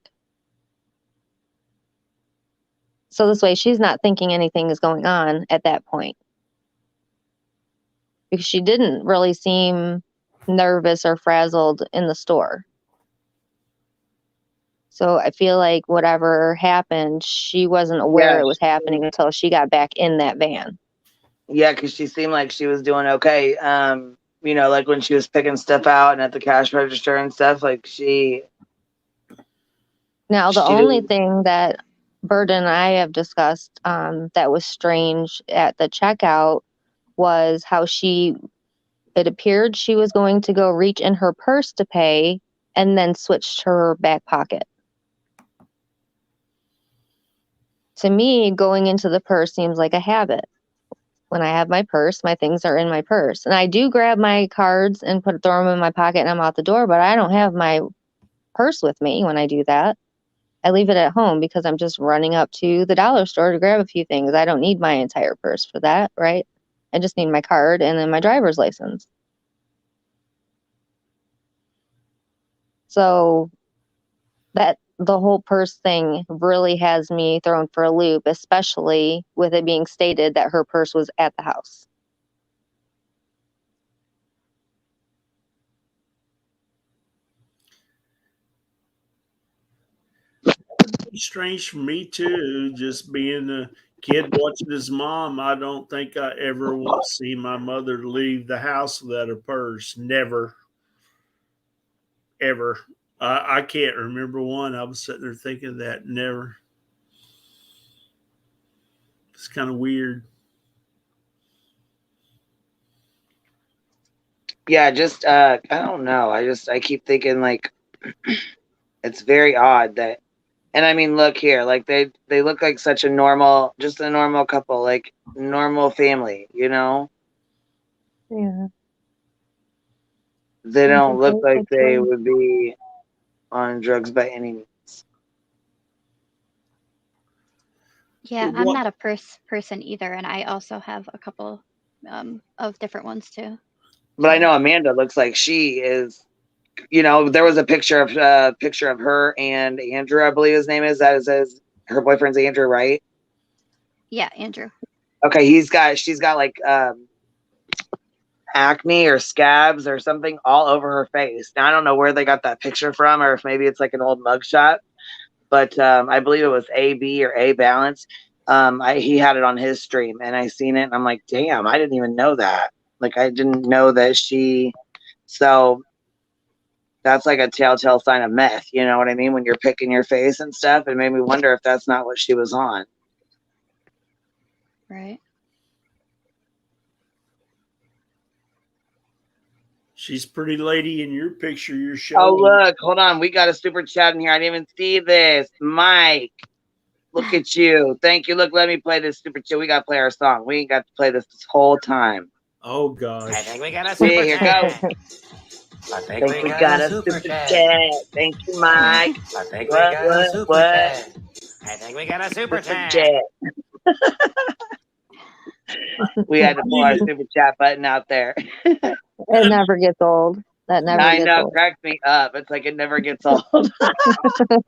S12: So this way, she's not thinking anything is going on at that point. Because she didn't really seem nervous or frazzled in the store. So I feel like whatever happened, she wasn't aware it was happening until she got back in that van.
S2: Yeah, because she seemed like she was doing okay. You know, like when she was picking stuff out and at the cash register and stuff, like she.
S12: Now, the only thing that Bird and I have discussed that was strange at the checkout was how it appeared she was going to go reach in her purse to pay and then switch to her back pocket. To me, going into the purse seems like a habit. When I have my purse, my things are in my purse. And I do grab my cards and throw them in my pocket and I'm out the door, but I don't have my purse with me when I do that. I leave it at home because I'm just running up to the dollar store to grab a few things. I don't need my entire purse for that, right? I just need my card and then my driver's license. So the whole purse thing really has me thrown for a loop, especially with it being stated that her purse was at the house.
S19: Strange for me too, just being a kid watching his mom. I don't think I ever will see my mother leave the house without a purse. Never. Ever. I can't remember one. I was sitting there thinking that. Never. It's kind of weird.
S2: Yeah, just I don't know. I keep thinking like it's very odd that, and I mean, look here, like they look like such a normal couple, like normal family, you know?
S12: Yeah.
S2: They don't look like they would be on drugs by any means.
S13: Yeah, I'm not a person either, and I also have a couple of different ones too.
S2: But I know Amanda looks like she is. You know, there was a picture of her and Andrew, I believe his name is. That is her boyfriend's Andrew, right?
S13: Yeah, Andrew.
S2: Okay, she's got like acne or scabs or something all over her face. Now I don't know where they got that picture from, or if maybe it's like an old mugshot. But I believe it was AB or A Balance. He had it on his stream, and I seen it, and I'm like, damn, I didn't even know that. Like, I didn't know that she. So that's like a telltale sign of meth. You know what I mean? When you're picking your face and stuff, it made me wonder if that's not what she was on.
S13: Right.
S19: She's pretty lady in your picture you're showing.
S2: Oh, look, hold on. We got a super chat in here. I didn't even see this. Mike. Look at you. Thank you. Look, let me play this super chill. We got to play our song. We ain't got to play this whole time.
S19: Oh, gosh.
S8: I think we got a
S2: See,
S8: super
S2: here
S8: chat.
S2: goes.
S8: I think
S2: we got a super chat. Thank you, Mike.
S8: I think we got a super chat. I think we got a super chat.
S2: We had to pull our super chat button out there.
S12: It never gets old. That never
S2: I
S12: gets
S2: know,
S12: old.
S2: cracks me up. It's like it never gets old.
S19: I'm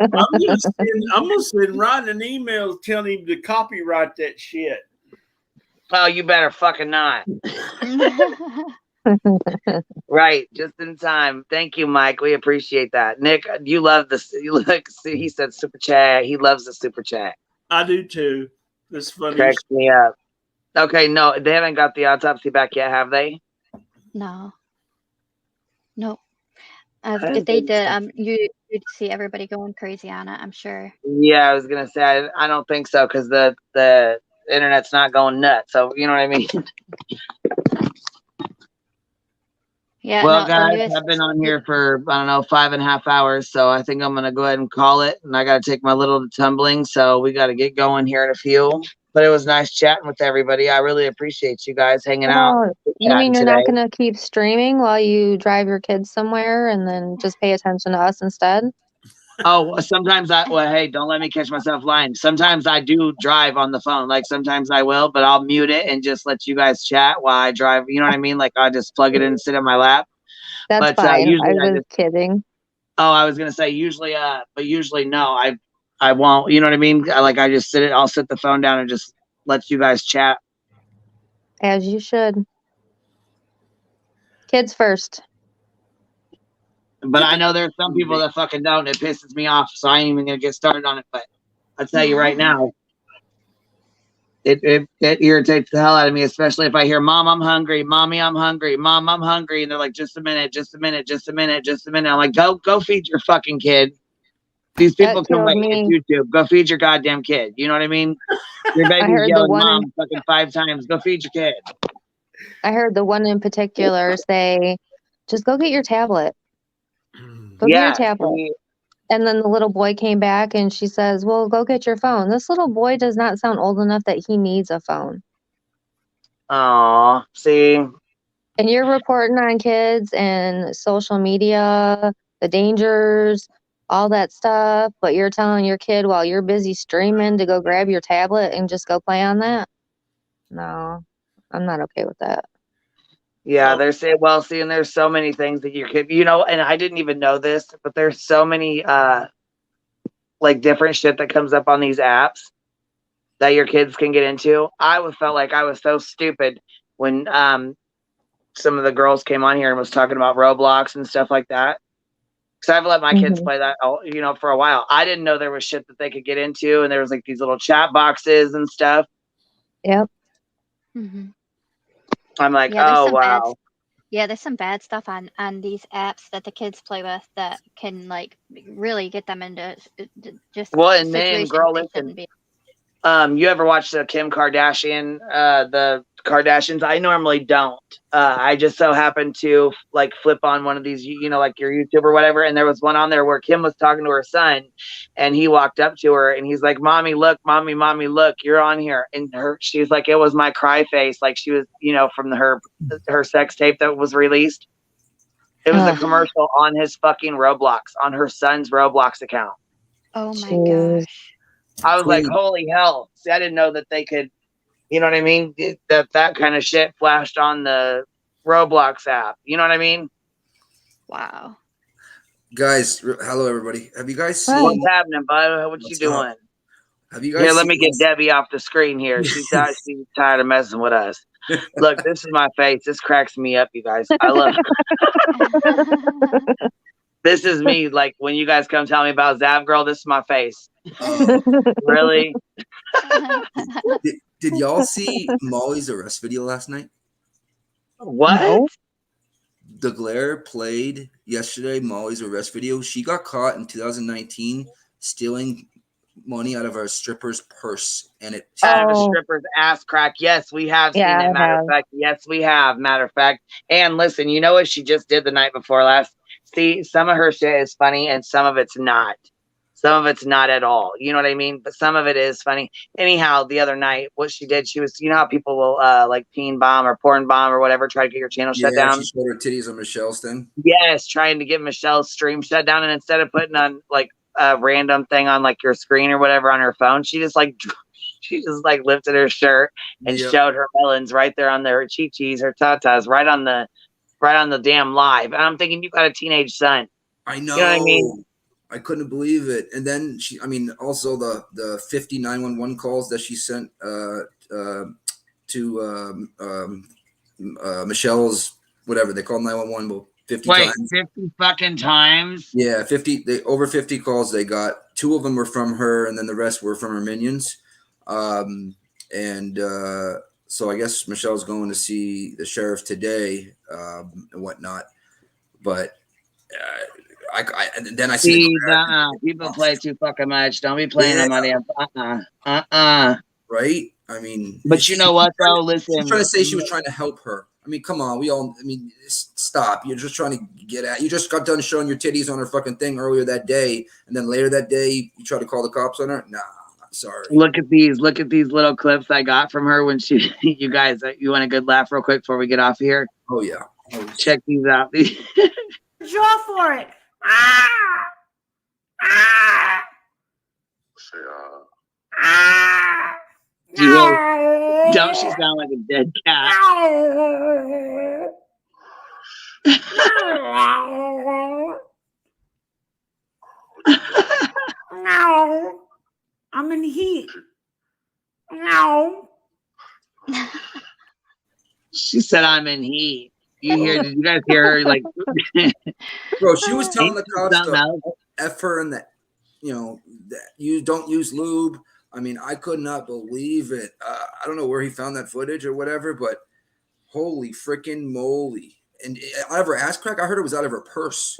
S19: gonna send Ryan an email telling him to copyright that shit.
S2: Oh, you better fucking not. Right, just in time. Thank you, Mike. We appreciate that. Nick, you love this. You look. See, he said super chat. He loves the super chat.
S19: I do too. That's funny.
S2: Cracks me up. Okay, no, they haven't got the autopsy back yet, have they?
S13: No. Nope. If they did, you'd see everybody going crazy on it, I'm sure.
S2: Yeah, I was gonna say I don't think so because the internet's not going nuts. So you know what I mean.
S13: Yeah.
S2: Well,
S13: No,
S2: guys, I've been on here for, I don't know, 5.5 hours. So I think I'm going to go ahead and call it. And I got to take my little to tumbling. So we got to get going here in a few. But it was nice chatting with everybody. I really appreciate you guys hanging out.
S12: Oh, you mean you're
S2: today.
S12: not going to keep streaming while you drive your kids somewhere and then just pay attention to us instead?
S2: Oh, sometimes hey, don't let me catch myself lying. Sometimes I do drive on the phone. Like sometimes I will, but I'll mute it and just let you guys chat while I drive. You know what I mean? Like I just plug it in and sit in my lap.
S12: That's
S2: But
S12: fine.
S2: usually
S12: I was kidding.
S2: Oh, I was gonna say usually, but usually no, I won't. You know what I mean? I just I'll sit the phone down and just let you guys chat.
S12: As you should. Kids first.
S2: But I know there's some people that fucking don't. It pisses me off, so I ain't even gonna get started on it. But I'll tell you right now, it irritates the hell out of me, especially if I hear "Mom, I'm hungry," "Mommy, I'm hungry," "Mom, I'm hungry," and they're like, "Just a minute, just a minute, just a minute, just a minute." I'm like, go feed your fucking kid. These people can wait. It's YouTube. Go feed your goddamn kid. You know what I mean? Your baby's yelling "Mom" fucking 5 times. Go feed your kid.
S12: I heard the one in particular say, "Just go get your tablet. Go get your tablet." And then the little boy came back and she says, "Well, go get your phone." This little boy does not sound old enough that he needs a phone.
S2: Aw, see.
S12: And you're reporting on kids and social media, the dangers, all that stuff, but you're telling your kid while you're busy streaming to go grab your tablet and just go play on that? No, I'm not okay with that.
S2: Yeah, they're saying, well, see, and there's so many things that you could, and I didn't even know this, but there's so many, like different shit that comes up on these apps that your kids can get into. I felt like I was so stupid when, some of the girls came on here and was talking about Roblox and stuff like that. Cause I've let my kids play that, for a while. I didn't know there was shit that they could get into. And there was like these little chat boxes and stuff.
S12: Yep.
S13: Mm-hmm.
S2: I'm like,
S13: Yeah,
S2: oh, wow.
S13: There's some bad stuff on these apps that the kids play with that can like really get them into just
S2: and then,
S13: situations
S2: girl,
S13: they
S2: listen.
S13: shouldn't be.
S2: You ever watch the Kim Kardashian, the Kardashians? I normally don't. I just so happened to like flip on one of these, like your YouTube or whatever. And there was one on there where Kim was talking to her son and he walked up to her and he's like, "Mommy, look, mommy, look, you're on here." And she's like, "It was my cry face." Like she was, from her sex tape that was released. It was a commercial on his fucking Roblox, on her son's Roblox account.
S13: Oh my gosh.
S2: I was like, holy hell. See, I didn't know that they could, you know what I mean? That kind of shit flashed on the Roblox app. You know what I mean?
S13: Wow.
S21: Guys, hello everybody. Have you guys seen
S2: what's happening, bud? What you doing?
S21: Have you guys
S2: Here, let me get Debbie off the screen here. She's tired of messing with us. Look, this is my face. This cracks me up, you guys. I love it. This is me, like when you guys come tell me about Zav Girl, this is my face. Really?
S21: Did y'all see Molly's arrest video last night?
S2: What? No.
S21: The Glare played yesterday Molly's arrest video. She got caught in 2019 stealing money out of a stripper's purse, and it
S2: out of a stripper's ass crack. Yes, we have seen it. Matter of fact, yes, we have. Matter of fact, and listen, you know what she just did the night before last? See, some of her shit is funny and some of it's not. Some of it's not at all. You know what I mean? But some of it is funny. Anyhow, the other night, what she did, she was, you know how people will like peen bomb or porn bomb or whatever, try to get your channel shut
S21: Yeah,
S2: down?
S21: she showed her titties on Michelle's thing.
S2: Yes, trying to get Michelle's stream shut down. And instead of putting on like a random thing on like your screen or whatever on her phone, she just like lifted her shirt and showed her melons right there on her chi-chis, her tatas, right on the damn live. And I'm thinking, you got a teenage son.
S21: I know.
S2: You know what I mean?
S21: I couldn't believe it. And then also the 50 911 calls that she sent to Michelle's, whatever they call 911, but 50 times.
S2: 50 fucking times?
S21: Yeah, 50. Over 50 calls they got. 2 of them were from her, and then the rest were from her minions. So I guess Michelle's going to see the sheriff today and whatnot. But then I see
S2: people play too fucking much. Don't be playing the money.
S21: Right? I mean,
S2: but you know what though? Listen,
S21: she's trying to say she was trying to help her. I mean, come on, stop. You're just trying to get at. You just got done showing your titties on her fucking thing earlier that day, and then later that day you try to call the cops on her. Nah, sorry.
S2: Look at these little clips I got from her when she. You guys, you want a good laugh real quick before we get off here?
S21: Oh yeah.
S2: Check these out.
S1: Draw for it.
S2: Don't she sound like a dead cat?
S1: No, I'm in heat. No.
S21: She said, "I'm in heat." Did you guys hear her? Like, bro, she was telling the cops to F her and that, that you don't use lube. I mean, I could not believe it. I don't know where he found that footage or whatever, but holy freaking moly! And out of her ass crack, I heard it was out of her purse.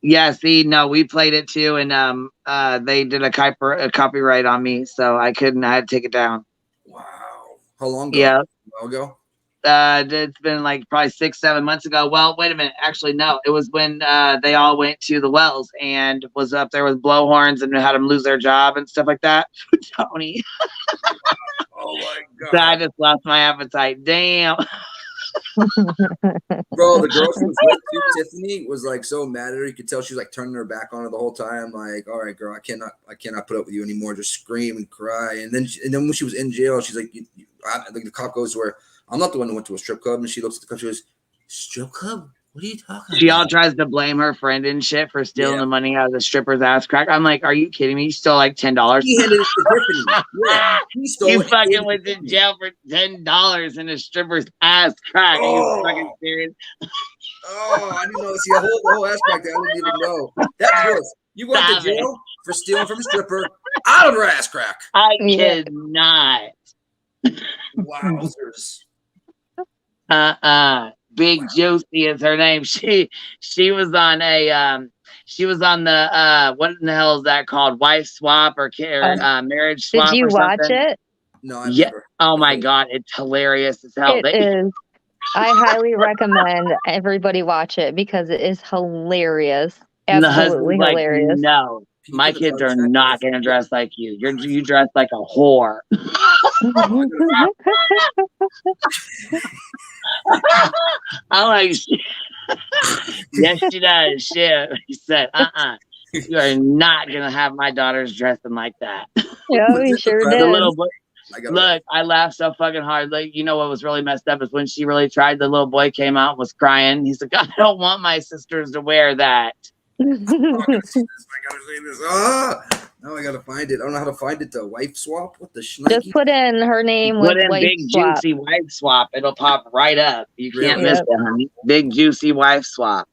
S2: Yeah, see, no, we played it too, and they did a copyright on me, so I couldn't. I had to take it down.
S21: Wow, how long ago?
S2: Yeah,
S21: a while ago.
S2: It's been like probably 6-7 months ago. Well, wait a minute. Actually, no, it was when they all went to the wells and was up there with blowhorns and had them lose their job and stuff like that. Tony.
S21: Oh my god!
S2: So I just lost my appetite. Damn.
S21: Bro, the girl she was with too, Tiffany, was like so mad at her. You could tell she was like turning her back on her the whole time. Like, all right, girl, I cannot put up with you anymore. Just scream and cry. And then when she was in jail, she's like, the cop goes to her. I'm not the one who went to a strip club. And she looks at the cop. She goes, strip club? What are you talking
S2: She
S21: about?
S2: all tries to blame her friend and shit for stealing the money out of the stripper's ass crack. I'm like, are you kidding me? You stole like $10.
S21: He handed it to Tiffany. Yeah, he stole
S2: you
S21: it.
S2: fucking went to jail for $10 in a stripper's ass crack. Are you fucking serious?
S21: Oh, I didn't know. See, the whole ass crack there, I didn't even know. That's gross. You went to jail for stealing from a stripper out of her ass crack.
S2: I kid not.
S21: Wowzers.
S2: Big Juicy is her name. She was on the what in the hell is that called? Wife swap or marriage swap?
S12: Did you
S2: or
S12: watch
S2: something?
S12: it?
S21: No, I've
S2: yeah.
S21: never.
S2: Oh my god, it's hilarious as hell.
S12: It is. I highly recommend everybody watch it because it is hilarious. Absolutely
S2: like,
S12: hilarious.
S2: No, my kids are not gonna dress like you. You dress like a whore. I'm like, yes, she does. Shit. He said, you are not gonna have my daughters dressing like that.
S12: Yeah, we sure did.
S2: The little boy. Look, I laughed so fucking hard. Like, you know what was really messed up is when she really tried. The little boy came out and was crying. He's like, I don't want my sisters to wear that.
S21: Now I gotta find it. I don't know how to find it. The wife swap. What the shnikey?
S12: Just put in her name with wife
S2: big
S12: swap.
S2: Juicy wife swap. It'll pop right up. You can't miss it, honey. Big Juicy wife swap.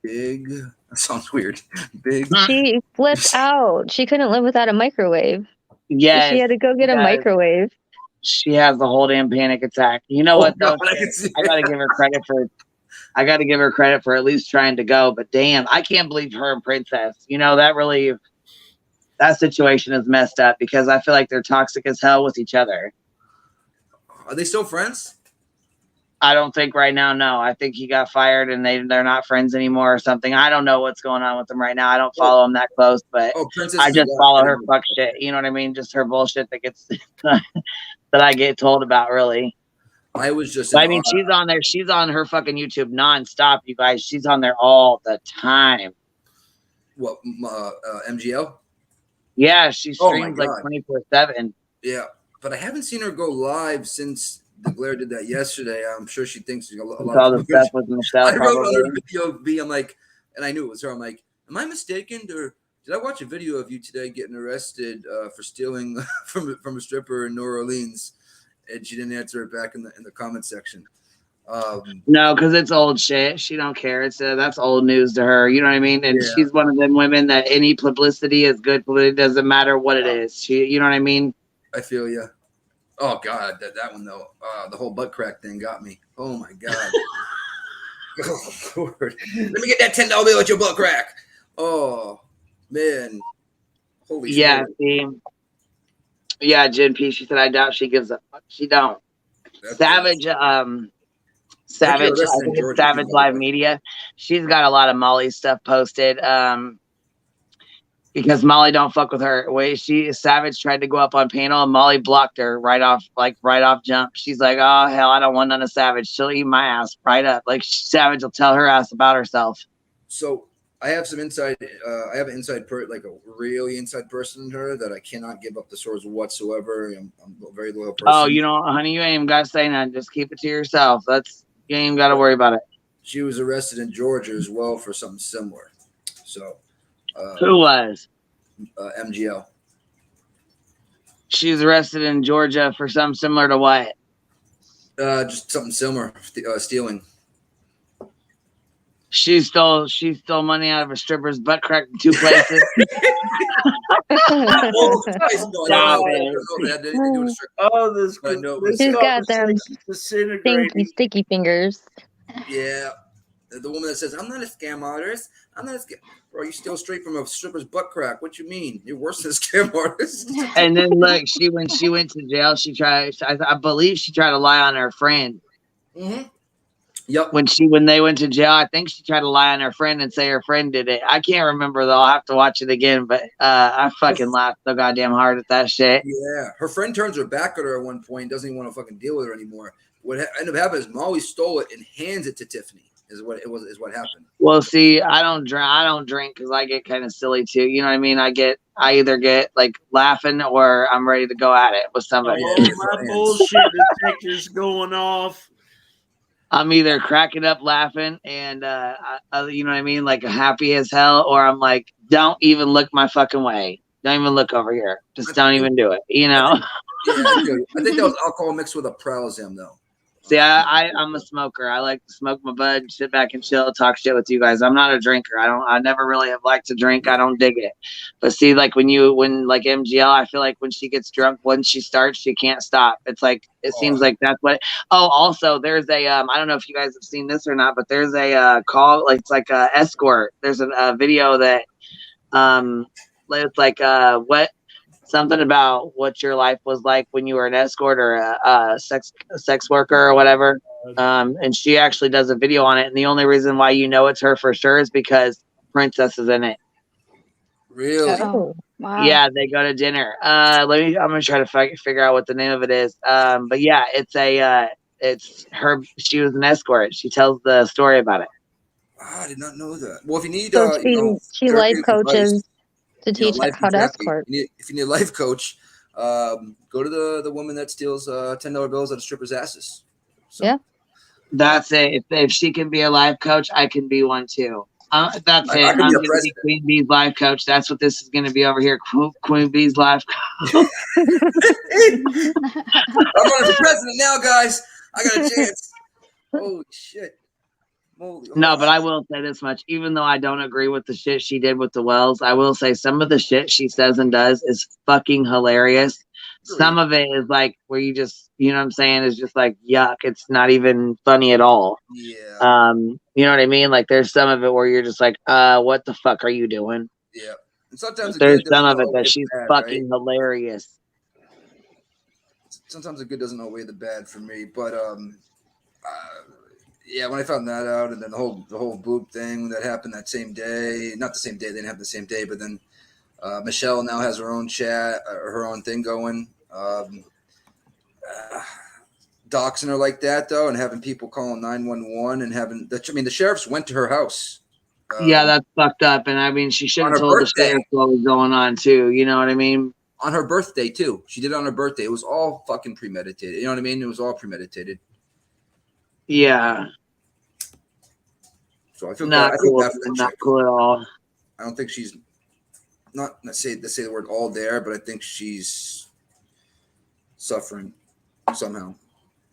S21: Big. That sounds weird. Big.
S12: She flipped out. She couldn't live without a microwave.
S2: Yeah,
S12: she had to go get a microwave.
S2: She has the whole damn panic attack. You know what though? I gotta give her credit for. I got to give her credit for at least trying to go, but damn, I can't believe her and Princess. You know, that situation is messed up because I feel like they're toxic as hell with each other.
S21: Are they still friends?
S2: I don't think right now. No, I think he got fired and they're not friends anymore or something. I don't know what's going on with him right now. I don't follow him that close, but
S21: Princess
S2: I
S21: is
S2: just
S21: alive
S2: follow her
S21: anymore.
S2: fuck shit. You know what I mean? Just her bullshit that gets that I get told about. Really.
S21: I was just.
S2: I mean, she's on there. She's on her fucking YouTube nonstop, you guys. She's on there all the time.
S21: What? MGL?
S2: Yeah, she
S21: Oh my
S2: streams like
S21: God.
S2: 24/7.
S21: Yeah, but I haven't seen her go live since the Glare did that yesterday. I'm sure she thinks a lot
S2: All
S21: of
S2: the stuff with Michelle.
S21: I wrote on her
S2: Probably.
S21: video B, I'm like, and I knew it was her. I'm like, am I mistaken, or did I watch a video of you today getting arrested for stealing from a stripper in New Orleans? And she didn't answer it back in the comment section.
S2: No, because it's old shit. She don't care. It's that's old news to her. You know what I mean? And
S21: Yeah.
S2: she's one of them women that any publicity is good. But it doesn't matter what it is. You know what I mean?
S21: I feel you. Oh God, that one though. The whole butt crack thing got me. Oh my God. Oh Lord. Let me get that $10 bill at your butt crack. Oh man. Holy
S2: Yeah.
S21: shit.
S2: See. Yeah, Jen P. She said, I doubt she gives a fuck. She don't. Savage. Savage. I think it's Savage Live Media. She's got a lot of Molly stuff posted. Because Molly don't fuck with her. Savage tried to go up on panel and Molly blocked her right off jump. She's like, oh hell, I don't want none of Savage. She'll eat my ass right up. Like Savage will tell her ass about herself.
S21: So I have some inside. I have an inside like a really inside person in her that I cannot give up the source whatsoever. I'm a very loyal person.
S2: Oh, you know, honey, you ain't even got to say nothing. Just keep it to yourself. You ain't even got to worry about it.
S21: She was arrested in Georgia as well for something similar. So.
S2: Who was?
S21: MGL.
S2: She was arrested in Georgia for something similar to what?
S21: Just something similar. Stealing.
S2: She stole money out of a stripper's butt crack in 2 places.
S19: Oh, this
S12: She's got them sticky fingers.
S21: Yeah. The woman that says, I'm not a scam artist. I'm not a scam. Bro, you steal straight from a stripper's butt crack. What you mean? You're worse than a scam artist.
S2: And then look, when she went to jail, I believe she tried to lie on her friend.
S21: Mm-hmm. Yep.
S2: When they went to jail, I think she tried to lie on her friend and say her friend did it. I can't remember though. I'll have to watch it again, but I fucking laughed so goddamn hard at that shit.
S21: Yeah. Her friend turns her back at her at one point, doesn't even want to fucking deal with her anymore. What ended up happening is Molly stole it and hands it to Tiffany. Is what happened.
S2: Well, see, I don't drink because I get kind of silly too. You know what I mean? I either get like laughing or I'm ready to go at it with somebody.
S19: Oh, my bullshit detector's going off.
S2: I'm either cracking up laughing and you know what I mean, like happy as hell, or I'm like, don't even look my fucking way. Don't even look over here. Just don't even do it. You know?
S21: I think that was alcohol mixed with a Pralzam though.
S2: See, I'm a smoker. I like to smoke my bud, sit back and chill, talk shit with you guys. I'm not a drinker. I never really have liked to drink. I don't dig it. But see, like when like MGL, I feel like when she gets drunk, once she starts, she can't stop. It's like, it seems like that's what. Oh, also there's a, I don't know if you guys have seen this or not, but there's a call, like it's like a escort. There's a video that, it's like, something about what your life was like when you were an escort or a sex worker or whatever. And she actually does a video on it. And the only reason why you know it's her for sure is because Princess is in it.
S21: Really?
S12: Oh, wow.
S2: Yeah, they go to dinner. I'm gonna try to figure out what the name of it is. But yeah, it's her. She was an escort. She tells the story about it.
S21: I did not know that. Well, if you need,
S12: So she life coaches to teach how to escort.
S21: If you need a life coach, go to the woman that steals $10 bills out of strippers' asses. So.
S12: Yeah,
S2: that's it. If she can be a life coach, I can be one too. That's it. I'm going to be Queen Bee's life coach. That's what this is going to be over here. Queen Bee's life coach.
S21: I'm running for president now, guys. I got a chance. Holy shit.
S2: No, but I will say this much. Even though I don't agree with the shit she did with the Wells, I will say some of the shit she says and does is fucking hilarious. Some of it is like where you just, you know what I'm saying, is just like yuck. It's not even funny at all.
S21: Yeah.
S2: You know what I mean? Like there's some of it where you're just like, what the fuck are you doing?
S21: Yeah. And sometimes
S2: there's some of it that she's fucking hilarious.
S21: Sometimes the good doesn't outweigh the bad for me, but Yeah, when I found that out, and then the whole boob thing that happened that same day, not the same day, they didn't have the same day, but then Michelle now has her own chat, her own thing going. Doxing her like that though, and having people calling 911 and having the sheriffs went to her house.
S2: Yeah, that's fucked up. And I mean, she should have told the sheriff what was going on too. You know what I mean?
S21: On her birthday too. She did it on her birthday. It was all fucking premeditated. You know what I mean? It was all premeditated.
S2: Yeah.
S21: So I feel
S2: not
S21: bad.
S2: cool.
S21: I feel bad for the
S2: Not
S21: chick.
S2: cool at all.
S21: I don't think she's not say the word all there, but I think she's suffering somehow.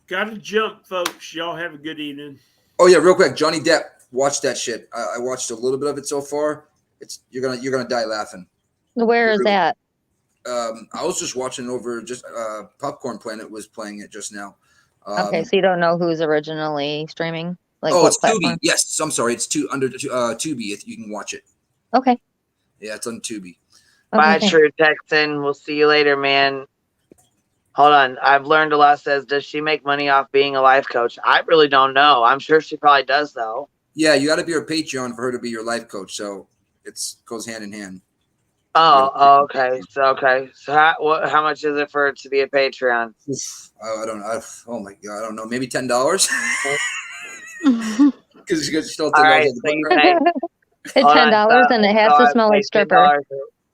S19: Gotta jump, folks. Y'all have a good evening.
S21: Oh yeah, real quick, Johnny Depp. Watch that shit. I watched a little bit of it so far. You're gonna die laughing.
S12: Where is that?
S21: I was just watching over. Just Popcorn Planet was playing it just now.
S12: Okay, so you don't know who's originally streaming? Like
S21: Oh,
S12: what
S21: it's
S12: platform?
S21: Tubi. Yes, I'm sorry. It's under Tubi. You can watch it.
S12: Okay.
S21: Yeah, it's on Tubi.
S2: Bye,
S12: Okay.
S2: True Texan. We'll see you later, man. Hold on. I've learned a lot. Says, does she make money off being a life coach? I really don't know. I'm sure she probably does, though.
S21: Yeah, you got to be her Patreon for her to be your life coach. So it goes hand in hand.
S2: Oh, okay. So how much is it for it to be a Patreon?
S21: I don't know. Oh my god, I don't know. Maybe $10. Because you still $10.
S2: All right, so you pay
S12: Pay $10 and it has to smell like stripper.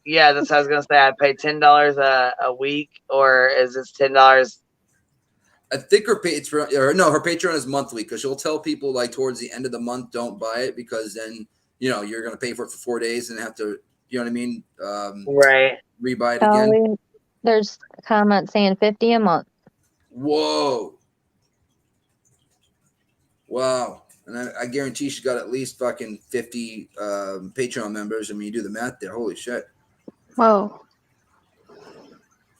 S2: Yeah, that's what I was gonna say. I pay $10 a week, or is this $10?
S21: I think her Patreon is monthly because she'll tell people like towards the end of the month, don't buy it because then you're gonna pay for it for 4 days and have to, you know what I mean?
S2: Right.
S21: Rebuy it again.
S12: There's a comment saying 50 a month.
S21: Whoa. Wow. And I guarantee she's got at least fucking 50 Patreon members. I mean, you do the math there. Holy shit.
S3: Whoa.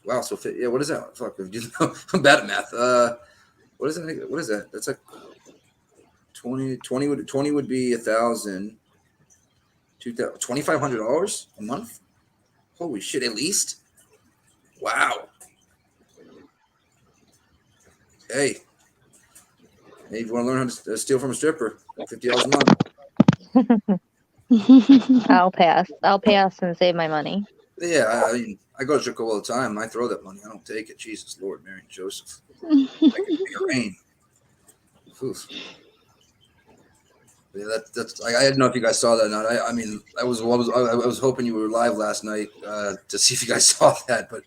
S21: Wow. So, yeah, what is that? Fuck. I'm bad at math. What is that? What is that? That's like 20 would be 1,000. $2,500 a month? Holy shit, at least? Wow. Hey, if you want to learn how to steal from a stripper, $50 a month.
S12: I'll pass. I'll pass and save my money.
S21: Yeah, I mean, I go to strip club all the time. I throw that money. I don't take it. Jesus, Lord, Mary and Joseph. I can be rain. Oof. Yeah, that's. I didn't know if you guys saw that or not. I mean, I was hoping you were live last night to see if you guys saw that. But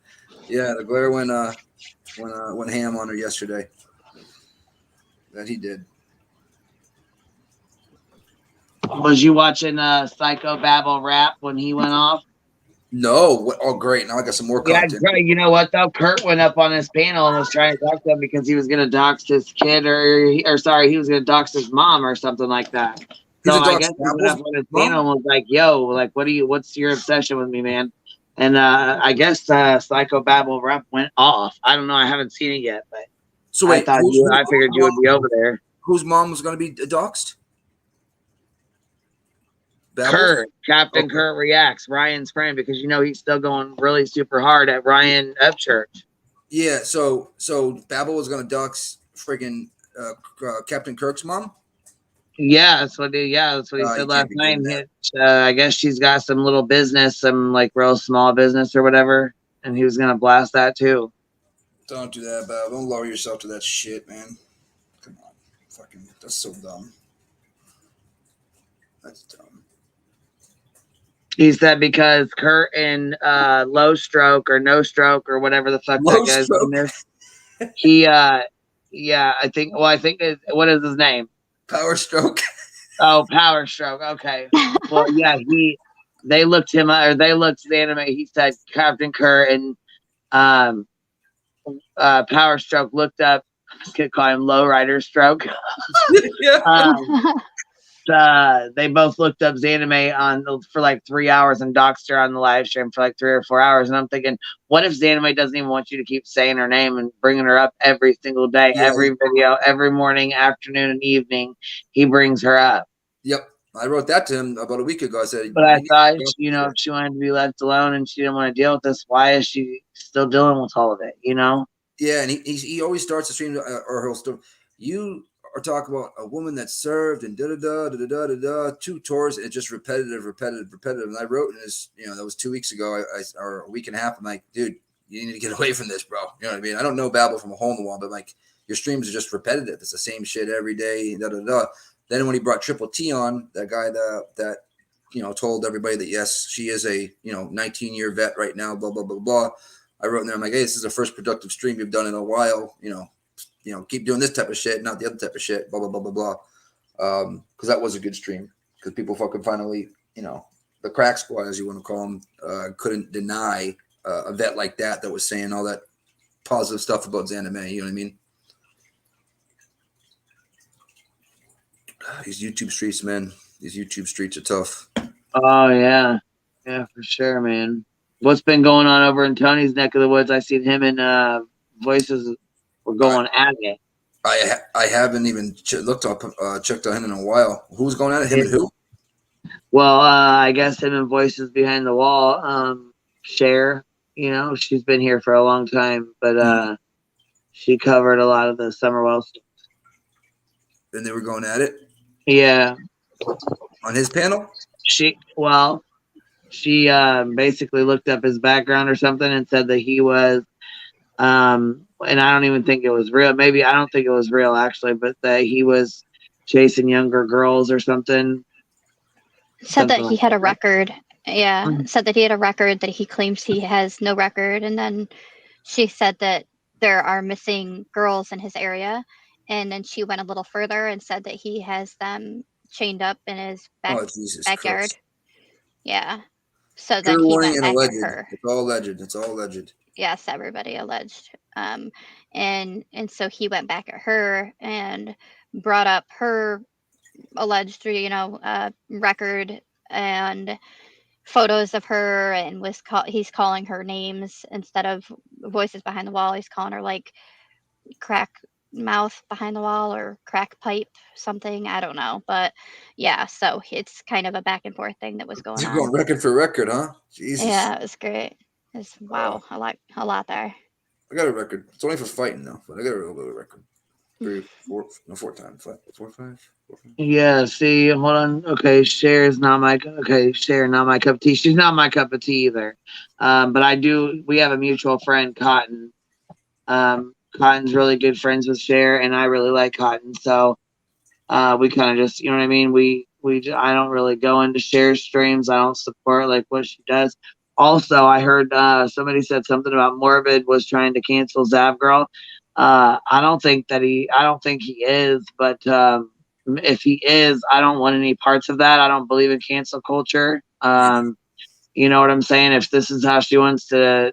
S21: yeah, the glare went ham on her yesterday. That he did.
S2: Was you watching Psycho Babble Rap when he went off?
S21: No. Oh, great. Now I got some more content.
S2: Yeah, you know what though? Kurt went up on his panel and was trying to talk to him because he was going to dox his kid, he was going to dox his mom or something like that. So I guess he went up on his panel and was like, "Yo, like, what's your obsession with me, man?" And I guess Psycho Babble Rap went off. I don't know. I haven't seen it yet, but
S21: so wait,
S2: I figured you would be over there.
S21: Whose mom was going to be doxxed?
S2: Kurt, Captain Kurt Reacts, Ryan's friend, because he's still going really super hard at Ryan Upchurch.
S21: Yeah, so Babel was gonna dox friggin' Captain Kirk's mom.
S2: Yeah, that's what he said last night. I guess she's got some little business, some like real small business or whatever, and he was gonna blast that too.
S21: Don't do that, Babel. Don't lower yourself to that shit, man. Come on, fucking, that's so dumb. That's dumb.
S2: He said because Kurt and Low Stroke or No Stroke or whatever the fuck that guy's name is. He I think what is his name?
S21: Power Stroke.
S2: Oh, Power Stroke. Okay. Well, yeah, they looked him up, or they looked the anime. He said Captain Kurt and Power Stroke looked up. I was gonna call him Lowrider Stroke. They both looked up Zanime for like 3 hours and doxed her on the live stream for like 3 or 4 hours. And I'm thinking, what if Zanime doesn't even want you to keep saying her name and bringing her up every single day, every video, every morning, afternoon, and evening? He brings her up.
S21: Yep, I wrote that to him about a week ago. I said,
S2: but I thought, if she wanted to be left alone and she didn't want to deal with this, why is she still dealing with all of it?
S21: Yeah, and he always starts the stream, or he'll still. You or talk about a woman that served and two tours. And it's just repetitive. And I wrote in this, that was 2 weeks ago, or a week and a half. I'm like, dude, you need to get away from this, bro. You know what I mean? I don't know Babel from a hole in the wall, but like your streams are just repetitive. It's the same shit every day. Then when he brought Triple T on, that guy that told everybody that yes, she is a 19-year vet right now, blah blah blah blah. I wrote in there, I'm like, hey, this is the first productive stream you've done in a while. Keep doing this type of shit, not the other type of shit, blah blah blah blah blah. Because that was a good stream. Because people fucking finally, the crack squad, as you want to call them, couldn't deny a vet like that was saying all that positive stuff about Xana May. You know what I mean? These YouTube streets, man. These YouTube streets are tough.
S2: Oh yeah, yeah, for sure, man. What's been going on over in Tony's neck of the woods? I seen him and Voices were going at it.
S21: I haven't even checked on him in a while. Who's going at it? Him and who?
S2: Well, I guess him and Voices behind the wall. Cher, she's been here for a long time, but she covered a lot of the Summerwell stuff.
S21: And they were going at it.
S2: Yeah.
S21: On his panel?
S2: She basically looked up his background or something and said that he was, and I don't even think it was real. Maybe I don't think it was real actually, but that he was chasing younger girls or something.
S13: Said that he had a record. Yeah. Said that he had a record that he claims he has no record. And then she said that there are missing girls in his area. And then she went a little further and said that he has them chained up in his backyard.
S21: Christ.
S13: Yeah. So then he went back at her.
S21: It's all alleged. It's all alleged.
S13: Yes, everybody alleged. And so he went back at her and brought up her alleged, record and photos of her, and he's calling her names instead of Voices behind the wall. He's calling her like crack mouth behind the wall or crack pipe something. I don't know, but yeah. So it's kind of a back and forth thing that was going
S21: You're
S13: on.
S21: going record for record, huh? Jesus.
S13: Yeah, it was great. It's wow, a lot there.
S21: I got a record. It's only for fighting though, but I got a real good record. 4 times. 4 or 5.
S2: Yeah, see, hold on. Okay, Cher, not my cup of tea. She's not my cup of tea either. But we have a mutual friend, Cotton. Cotton's really good friends with Cher, and I really like Cotton. So we kind of just, you know what I mean? I don't really go into Cher's streams. I don't support like what she does. Also, I heard somebody said something about Morbid was trying to cancel Zav Girl. I don't think he is, but if he is, I don't want any parts of that. I don't believe in cancel culture. You know what I'm saying? If this is how she wants to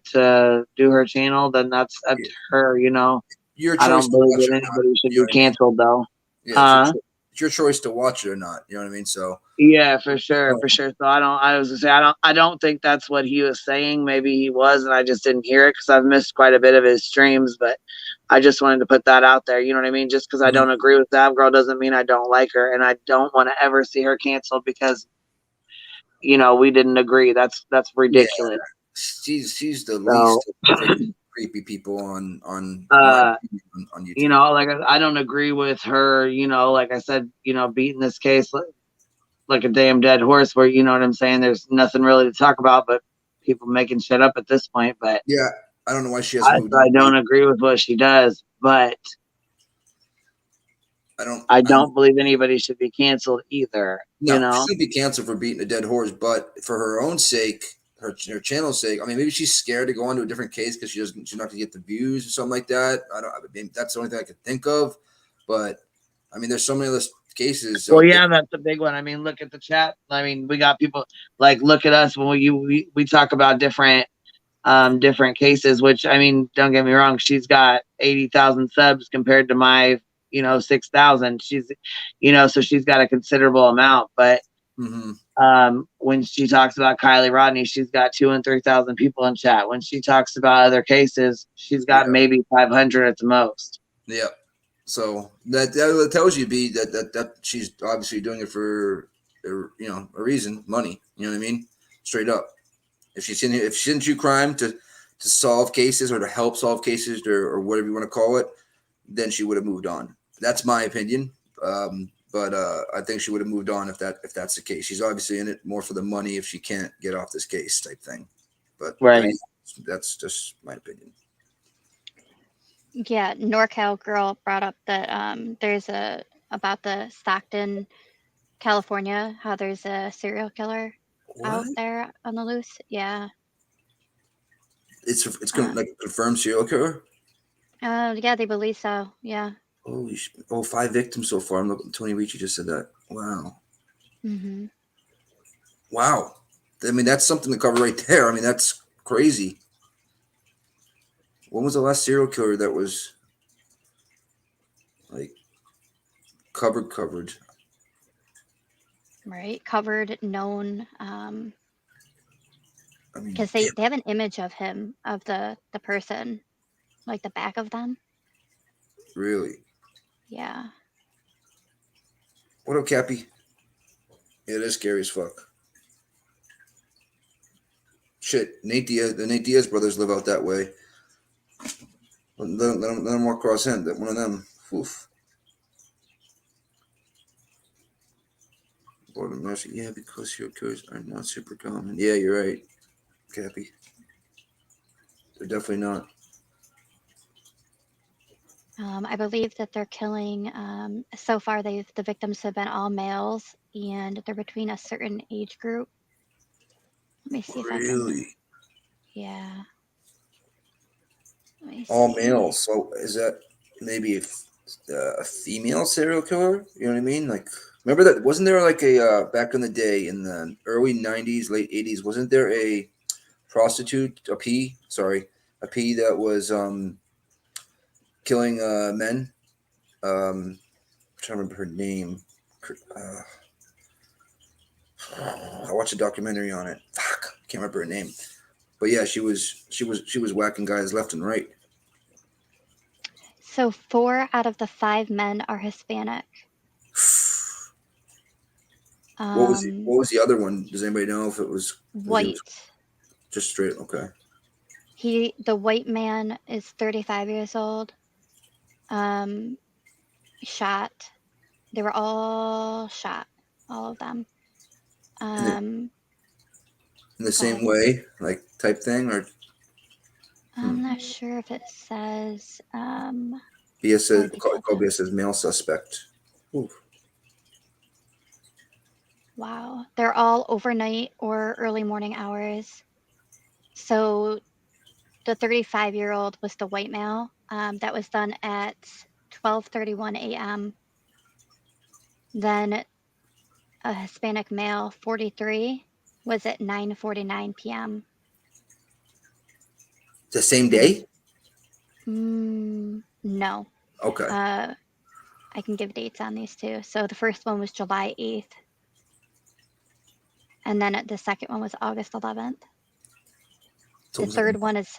S2: do her channel, then that's up to her, I don't believe that anybody should be canceled though.
S21: Yeah, it's your choice to watch it or not. You know what I mean? So
S2: yeah, for sure. So I don't think that's what he was saying. Maybe he was, and I just didn't hear it because I've missed quite a bit of his streams. But I just wanted to put that out there. You know what I mean? Just because I don't agree with Zav Girl doesn't mean I don't like her, and I don't want to ever see her canceled because we didn't agree. That's ridiculous.
S21: Yeah. She's the least creepy people on YouTube.
S2: Like I don't agree with her. Like I said, beating this case like a damn dead horse. Where you know what I'm saying? There's nothing really to talk about, but people making shit up at this point. But
S21: yeah, I don't know why she hasn't.
S2: I don't agree with what she does, but I don't believe anybody should be canceled either.
S21: No, she shouldn't be canceled for beating a dead horse, but for her own sake, her channel's sake. I mean, maybe she's scared to go on to a different case because she's not going to get the views or something like that. That's the only thing I could think of. But I mean, there's so many other cases.
S2: Well, yeah, that's the big one. I mean, look at the chat. I mean, we got people like look at us when we talk about different cases. Which I mean, don't get me wrong, she's got 80,000 subs compared to my 6,000. She's so she's got a considerable amount, but when she talks about Kylie Rodney, she's got 2,000 and 3,000 people in chat. When she talks about other cases, she's got maybe 500 at the most.
S21: Yeah. So that tells you that she's obviously doing it for a reason, money. You know what I mean? Straight up. If she didn't do crime to solve cases or to help solve cases or whatever you want to call it, then she would have moved on. That's my opinion. But I think she would have moved on if that's the case. She's obviously in it more for the money if she can't get off this case type thing. But
S2: Right.
S21: that's just my opinion.
S13: Yeah, NorCal girl brought up that there's about the Stockton, California, how there's a serial killer out there on the loose. Yeah.
S21: It's like a confirmed serial killer.
S13: Yeah, they believe so. Yeah.
S21: Holy shit. 5 victims so far. I'm looking. Tony Ricci just said that. Wow.
S13: Mm-hmm.
S21: Wow. I mean, that's something to cover right there. I mean, that's crazy. When was the last serial killer that was like covered?
S13: Right. Covered, known.
S21: I mean,
S13: Because they have an image of him, of the person, like the back of them.
S21: really?
S13: Yeah.
S21: What up, Cappy? Yeah, that's scary as fuck. Shit, the Nate Diaz brothers live out that way. Let them walk across him. That one of them. Oof. Lord of mercy. Yeah, because serial killers are not super common. Yeah, you're right, Cappy. They're definitely not.
S13: I believe that they're killing. So far, the victims have been all males, and they're between a certain age group. Let me see if I can.
S21: Really?
S13: Yeah. Let me
S21: All
S13: see.
S21: males. So is that maybe a female serial killer? You know what I mean? Like, remember that? Wasn't there like a back in the day in the early '90s, late '80s? Wasn't there a prostitute, a P that was killing men? I'm trying to remember her name. I watched a documentary on it. Fuck, I can't remember her name. But yeah, she was whacking guys left and right.
S13: So 4 out of the 5 men are Hispanic.
S21: What was the other one? Does anybody know if it was
S13: White?
S21: Just straight. Okay.
S13: The white man is 35 years old. Shot. They were all shot, all of them.
S21: In the same way, like type thing, or
S13: I'm not sure if it says.
S21: BS says BS says male suspect. Ooh.
S13: Wow, they're all overnight or early morning hours. So the 35-year-old was the white male. That was done at 12:31 a.m. Then a Hispanic male, 43, was at 9:49 p.m.
S21: The same day?
S13: No.
S21: Okay.
S13: I can give dates on these two. So the first one was July 8th. And then the second one was August 11th. The third one is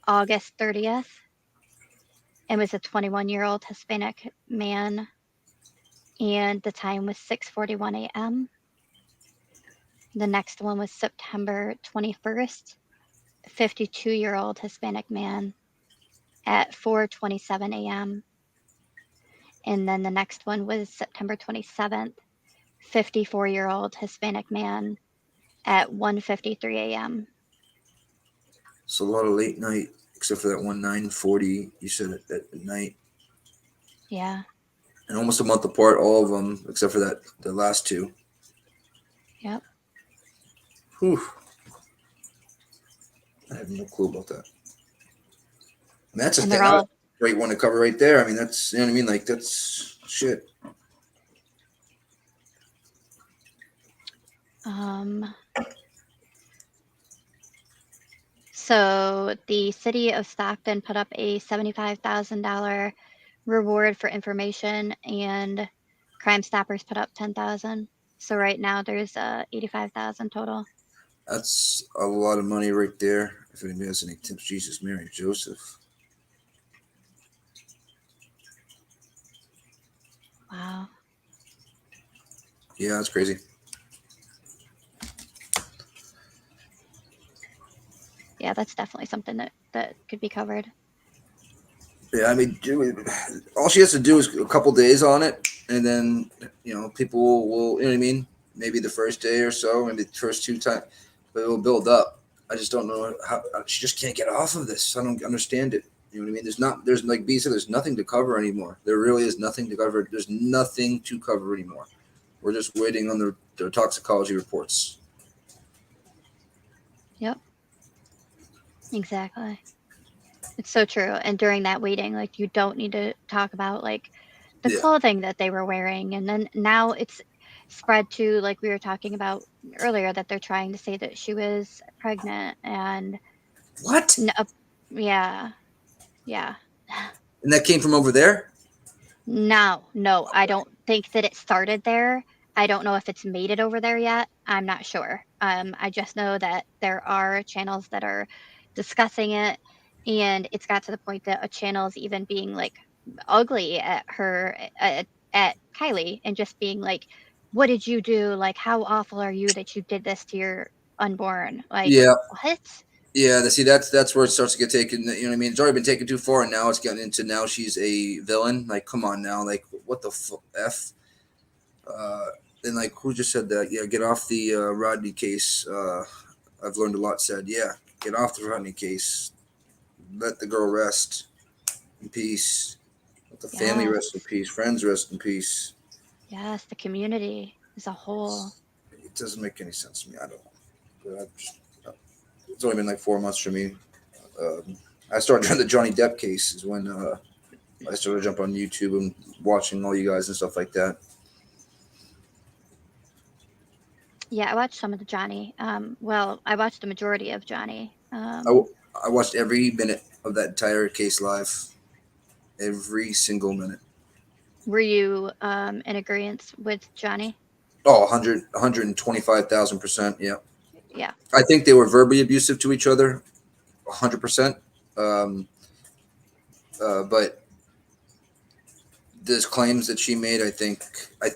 S13: August 30th. It was a 21-year-old Hispanic man. And the time was 6:41 a.m. The next one was September 21st. 52-year-old Hispanic man at 4:27 a.m. And then the next one was September 27th. 54-year-old Hispanic man at 1:53 a.m.
S21: So a lot of late night, except for that one 9:40. You said it at night,
S13: Yeah.
S21: and almost a month apart, all of them, except for the last two.
S13: Yep.
S21: Whew. I have no clue about that. And that's a
S13: And
S21: thing.
S13: they're all
S21: Great one to cover right there. I mean, that's, you know what I mean. Like, that's shit.
S13: So the city of Stockton put up a $75,000 reward for information, and Crime Stoppers put up $10,000. So right now there's 85,000 total.
S21: That's a lot of money right there. If anybody has any tips, Jesus, Mary, Joseph.
S13: Wow.
S21: Yeah, that's crazy.
S13: Yeah, that's definitely something that could be covered.
S21: Yeah, I mean, all she has to do is a couple days on it, and then people will, you know what I mean? Maybe the first day or so, maybe the first 2 times, but it will build up. I just don't know how she just can't get off of this. I don't understand it. You know what I mean? There's like B said, there's nothing to cover anymore. There really is nothing to cover. There's nothing to cover anymore. We're just waiting on the toxicology reports.
S13: Yep. Exactly. It's so true. And during that waiting, like, you don't need to talk about like the clothing that they were wearing. And then now it's spread to, like we were talking about earlier, that they're trying to say that she was pregnant and
S21: what?
S13: Yeah. Yeah.
S21: And that came from over there?
S13: No, I don't think that it started there. I don't know if it's made it over there yet. I'm not sure. I just know that there are channels that are discussing it, and it's got to the point that a channel is even being like ugly at her, at Kylie, and just being like, "What did you do? Like, how awful are you that you did this to your unborn?" Like,
S21: Yeah.
S13: what?
S21: Yeah, that's where it starts to get taken. You know what I mean? It's already been taken too far, and now it's getting into now she's a villain. Like, come on now, like what the f? And like who just said that? Yeah, get off the Rodney case. I've learned a lot. Said yeah, get off the Rodney case. Let the girl rest in peace. Let the family rest in peace. Friends rest in peace.
S13: Yes, the community as a whole.
S21: It doesn't make any sense to me. I don't know. It's only been like 4 months for me. I started during the Johnny Depp case is when I started to jump on YouTube and watching all you guys and stuff like that.
S13: Yeah, I watched some of the Johnny. Well, I watched the majority of Johnny.
S21: I watched every minute of that entire case live. Every single minute.
S13: Were you in agreement with Johnny?
S21: Oh, 125,000%. Yeah.
S13: Yeah.
S21: I think they were verbally abusive to each other. 100%. But those claims that she made, I think, I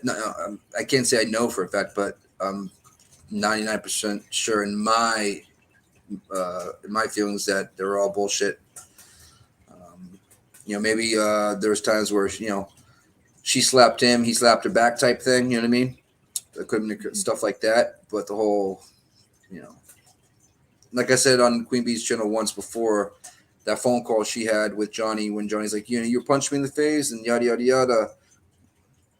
S21: can't say I know for a fact, but I'm 99% sure in my feelings that they're all bullshit. Maybe there was times where she slapped him, he slapped her back type thing. You know what I mean? There could have been stuff like that, but the whole, like I said on Queen Bee's channel once before, that phone call she had with Johnny when Johnny's like, you punched me in the face and yada yada yada.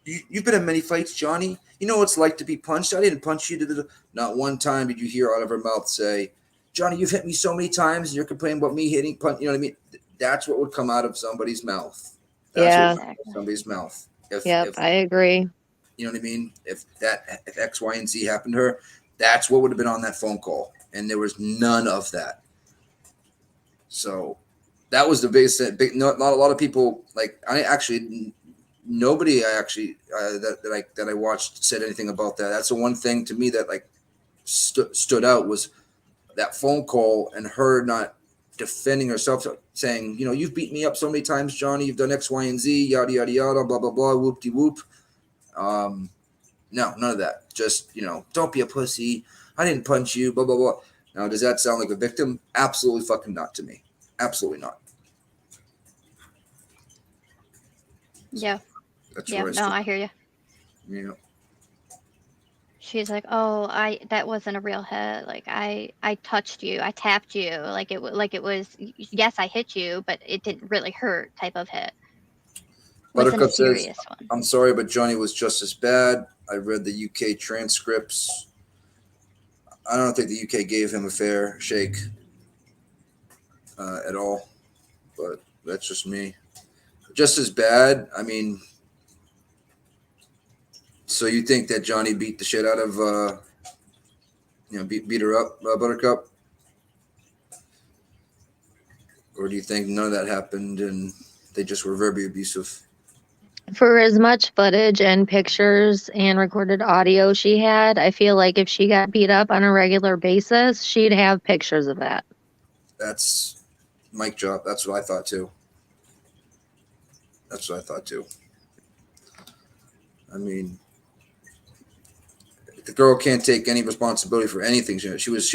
S21: You've been in many fights, Johnny. You know what it's like to be punched. I didn't punch you. Not one time did you hear out of her mouth say, Johnny, you've hit me so many times and you're complaining about me hitting punch. You know what I mean? That's what would come out of somebody's mouth. That's what would come out of somebody's mouth. If
S12: I agree.
S21: You know what I mean? If X, Y, and Z happened to her, that's what would have been on that phone call. And there was none of that. So that was the biggest thing. Not a lot of people, like, nobody that I watched said anything about that. That's the one thing to me that like stood out was that phone call and her not defending herself, saying, you've beat me up so many times, Johnny. You've done X, Y, and Z, yada yada yada, blah blah blah, whoop de whoop. No, none of that. Just don't be a pussy. I didn't punch you, blah blah blah. Now, does that sound like a victim? Absolutely fucking not to me. Absolutely not.
S13: Yeah.
S21: That's
S13: yeah. No, I hear you.
S21: Yeah.
S13: She's like, oh, that wasn't a real hit. Like I touched you, I tapped you, like it was. Yes, I hit you, but it didn't really hurt. Type of hit.
S21: Buttercup says, I'm sorry, but Johnny was just as bad. I read the UK transcripts. I don't think the UK gave him a fair shake at all, but that's just me. Just as bad. I mean, so you think that Johnny beat the shit out of, beat her up, Buttercup? Or do you think none of that happened and they just were verbally abusive?
S12: For as much footage and pictures and recorded audio she had, I feel like if she got beat up on a regular basis, she'd have pictures of that.
S21: That's mic drop. That's what I thought too. I mean, the girl can't take any responsibility for anything. She was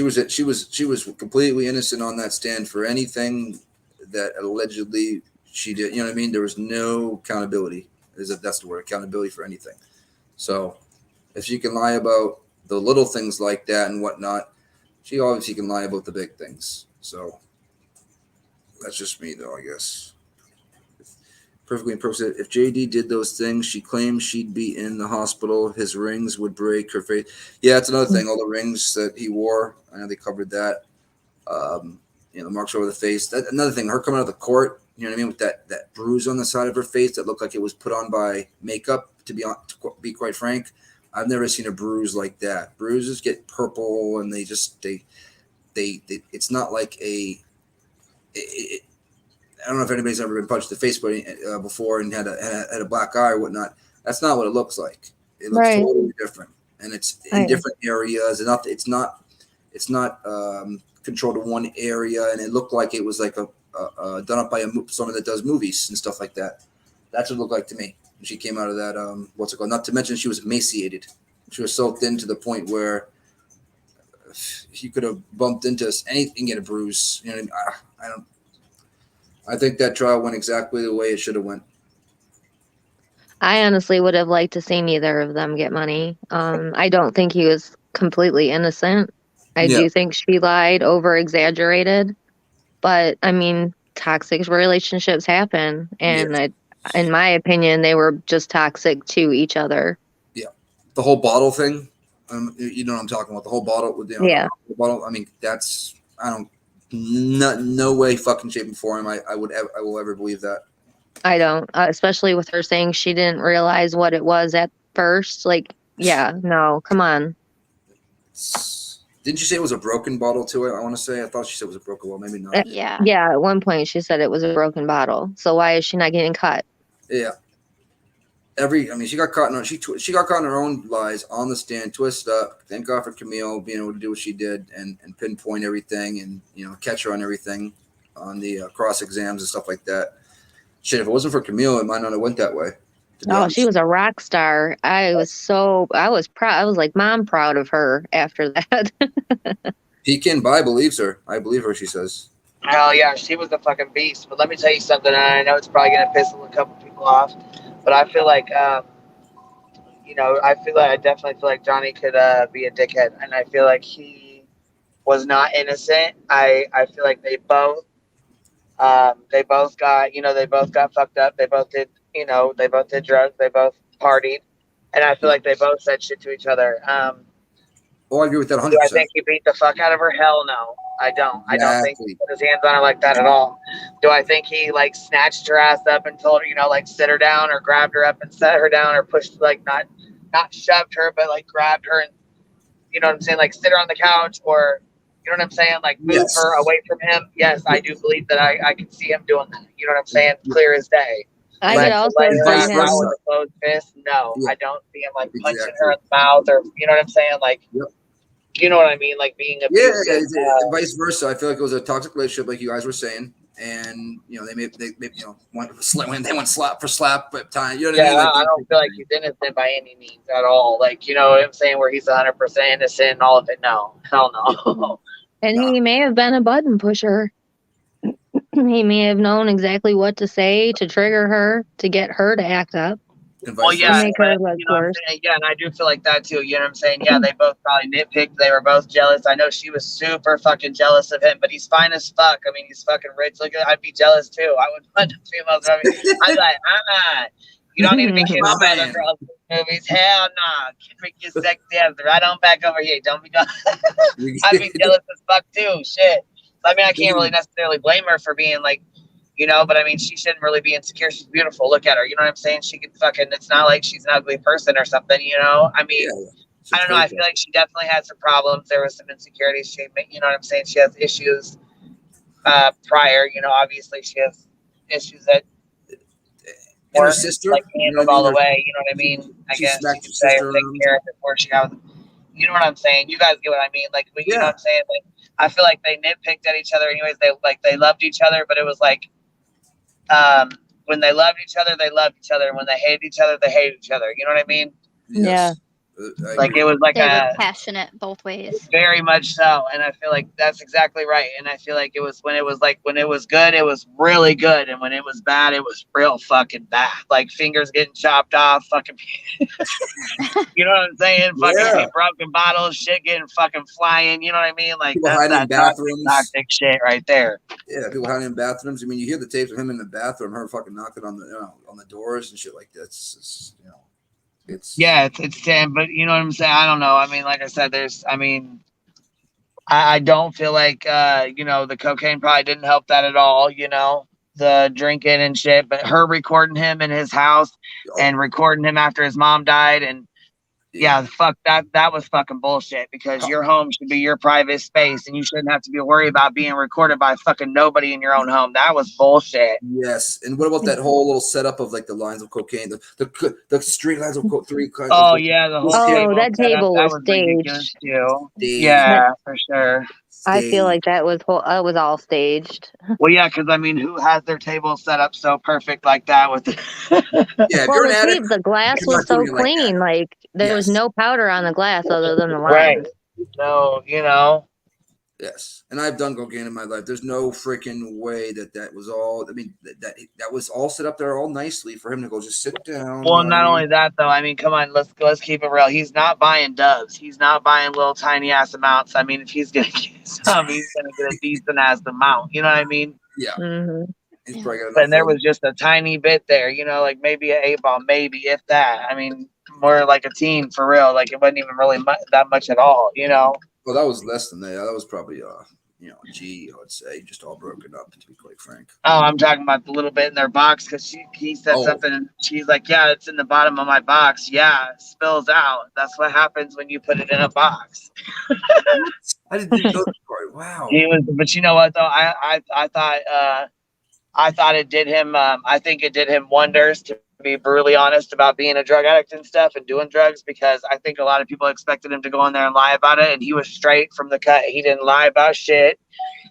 S21: completely innocent on that stand for anything that allegedly she did. You know what I mean? There was no accountability. That's the word, accountability for anything. So if she can lie about the little things like that and whatnot, she obviously can lie about the big things. So that's just me, though, I guess. Perfectly imperfect. If JD did those things, she claims she'd be in the hospital. His rings would break her face. Yeah, that's another thing. All the rings that he wore, I know they covered that. You know, the marks over the face. Another thing, her coming out of the court, you know what I mean, with that bruise on the side of her face that looked like it was put on by makeup. To be quite frank, I've never seen a bruise like that. Bruises get purple, and they it's not like I don't know if anybody's ever been punched in the face before and had a black eye or whatnot. That's not what it looks like. It looks totally different, and it's in different areas. And it's not controlled to one area. And it looked like it was like done up by someone that does movies and stuff like that. That's what it looked like to me. She came out of that. What's it called? Not to mention she was emaciated. She was so thin to the point where he could have bumped into anything, get a bruise. You know what I mean? I think that trial went exactly the way it should have went.
S12: I honestly would have liked to see neither of them get money. I don't think he was completely innocent. I do think she lied, over exaggerated. But I mean, toxic relationships happen, and in my opinion, they were just toxic to each other.
S21: Yeah, the whole bottle thing. You know what I'm talking about? The whole bottle with the bottle. I mean, that's no way, fucking, shape, and form. I will ever believe that.
S12: I don't, especially with her saying she didn't realize what it was at first. Like, no, come on.
S21: Didn't you say it was a broken bottle too? I want to say. I thought she said it was a broken one. Maybe not.
S12: Yeah. At one point she said it was a broken bottle. So why is she not getting cut?
S21: Yeah. She got caught in she got caught in her own lies on the stand, twisted up. Thank God for Camille being able to do what she did and pinpoint everything and catch her on everything on the cross exams and stuff like that. Shit, if it wasn't for Camille, it might not have went that way.
S12: Oh, she was a rock star. I was proud. I was like, Mom, proud of her after that.
S21: Pekin Bai believes her. I believe her, she says.
S2: Hell yeah, she was a fucking beast. But let me tell you something, and I know it's probably going to piss a couple people off, but I feel like, I definitely feel like Johnny could be a dickhead, and I feel like he was not innocent. I feel like they both got fucked up. They both did drugs. They both partied, and I feel like they both said shit to each other.
S21: I agree with that 100%.
S2: Do I think he beat the fuck out of her? Hell no, I don't. I don't think he put his hands on her like that at all. Do I think he snatched her ass up and told her, sit her down, or grabbed her up and set her down, or pushed, not shoved her, but grabbed her and, you know what I'm saying, sit her on the couch, or, you know what I'm saying, move her away from him? Yes, I do believe that I can see him doing that. You know what I'm saying? Clear as day.
S12: I could also
S2: with a closed fist. No, I don't see him punching her in the mouth, or, you know what I'm saying? You know what I mean? Being abusive.
S21: Vice versa. I feel like it was a toxic relationship, like you guys were saying, and when they went slap for slap at time. You know what I mean?
S2: I don't feel like he's innocent by any means at all. You know what I'm saying? Where he's 100% innocent and all of it. No, hell no.
S12: And he may have been a button pusher. He may have known exactly what to say to trigger her, to get her to act up.
S2: Well, yeah, and I do feel like that too. You know what I'm saying? Yeah, they both probably nitpicked. They were both jealous. I know she was super fucking jealous of him, but he's fine as fuck. I mean, he's fucking rich. Look, I'd be jealous too. I would want females. I'm like, you don't need to be kissing other girls in movies. Hell no. Make your sexy ass right on back over here. Don't be. I'd be jealous as fuck too. Shit. I mean, I can't really necessarily blame her for being but I mean, she shouldn't really be insecure. She's beautiful. Look at her. You know what I'm saying? She could it's not like she's an ugly person or something, I mean, I don't know. I feel like she definitely has some problems. There was some insecurities. You know what I'm saying? She has issues prior. Obviously she has issues that
S21: her sister
S2: handled all the way. You know what I mean? I guess you could say or take care of it before she got. You know what I'm saying? You guys get what I mean? You know what I'm saying? I feel like they nitpicked at each other. Anyways, they loved each other, but it was when they loved each other, they loved each other, and when they hated each other, they hated each other. You know what I mean?
S21: Yes.
S2: Like it was like
S13: They were
S2: a
S13: passionate both ways.
S2: very much so, and I feel like that's exactly right. And I feel like it was when it was good, it was really good, and when it was bad, it was real fucking bad. Like fingers getting chopped off, fucking. You know what I'm saying? Fucking broken bottles, shit getting fucking flying. You know what I mean? Like
S21: People
S2: that's
S21: hiding in
S2: that
S21: bathrooms.
S2: toxic shit right there.
S21: Yeah, people hiding in bathrooms. I mean, you hear the tapes of him in the bathroom, her fucking knocking on the doors and shit like that. It's
S2: It's 10, but you know what I'm saying? I don't know. I mean, like I said, I don't feel like the cocaine probably didn't help that at all, the drinking and shit, but her recording him in his house and recording him after his mom died, and fuck that was fucking bullshit, because your home should be your private space and you shouldn't have to be worried about being recorded by fucking nobody in your own home. That was bullshit.
S21: Yes, and what about that whole little setup of like the lines of cocaine, the street lines of three kinds?
S2: Oh yeah, the whole table
S12: that table
S2: that
S12: was
S2: was ridiculous
S12: staged.
S2: too.
S21: Staged.
S2: Yeah, for sure.
S12: I feel like that was all staged.
S2: Well, yeah, because I mean, who has their table set up so perfect like that? With
S12: Well, the glass was so clean. Like there was no powder on the glass other than the lines.
S2: So
S21: Yes, and I've done cocaine in my life. There's no freaking way that was all. I mean, that was all set up there all nicely for him to go just sit down.
S2: Well, not only that though. I mean, come on, let's keep it real. He's not buying dubs. He's not buying little tiny ass amounts. I mean, if he's gonna get some, he's gonna get a decent ass amount. You know what I mean?
S21: Yeah. He's probably got enough.
S2: And there was just a tiny bit there. Like maybe an 8-ball, maybe if that. I mean, more like a teen for real. Like it wasn't even really that much at all.
S21: Well, that was less than that. That was probably G, I would say, just all broken up, to be quite frank.
S2: Oh, I'm talking about the little bit in their box, because he said something and she's like, yeah, it's in the bottom of my box. Yeah, it spills out. That's what happens when you put it in a box.
S21: I didn't know that part. Wow.
S2: But you know what though? I thought it did him. I think it did him wonders, to be brutally honest, about being a drug addict and stuff and doing drugs, because I think a lot of people expected him to go in there and lie about it, and he was straight from the cut. He didn't lie about shit.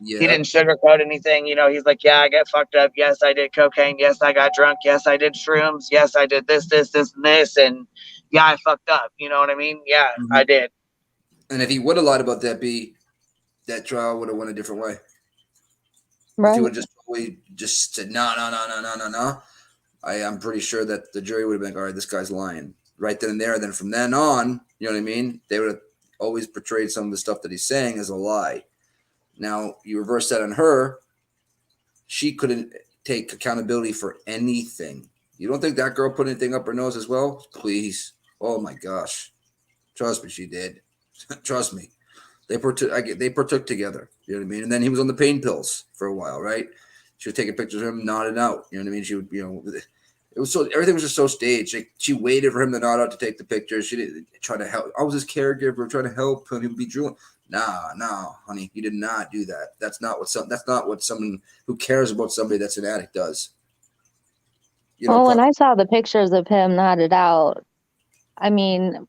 S21: Yeah.
S2: He didn't sugarcoat anything. He's like, yeah, I get fucked up. Yes, I did cocaine. Yes, I got drunk. Yes, I did shrooms. Yes, I did this, and this. And yeah, I fucked up. You know what I mean? Yeah, I did.
S21: And if he would have lied about that trial would have went a different way.
S12: Right.
S21: If he would have just said, no. I'm pretty sure that the jury would have been like, all right, this guy's lying right then and there. And then from then on, you know what I mean? They would have always portrayed some of the stuff that he's saying as a lie. Now, you reverse that on her. She couldn't take accountability for anything. You don't think that girl put anything up her nose as well? Please. Oh, my gosh. Trust me, she did. Trust me. They partook together. You know what I mean? And then he was on the pain pills for a while, right? She was taking pictures of him nodding out. You know what I mean? She would, it was so, everything was just so staged. Like, she waited for him to nod out to take the picture. She didn't try to help. I was his caregiver trying to help him. He would be drooling. Nah, honey, you did not do that. That's not what someone who cares about somebody that's an addict does.
S12: When I saw the pictures of him nodded out, I mean,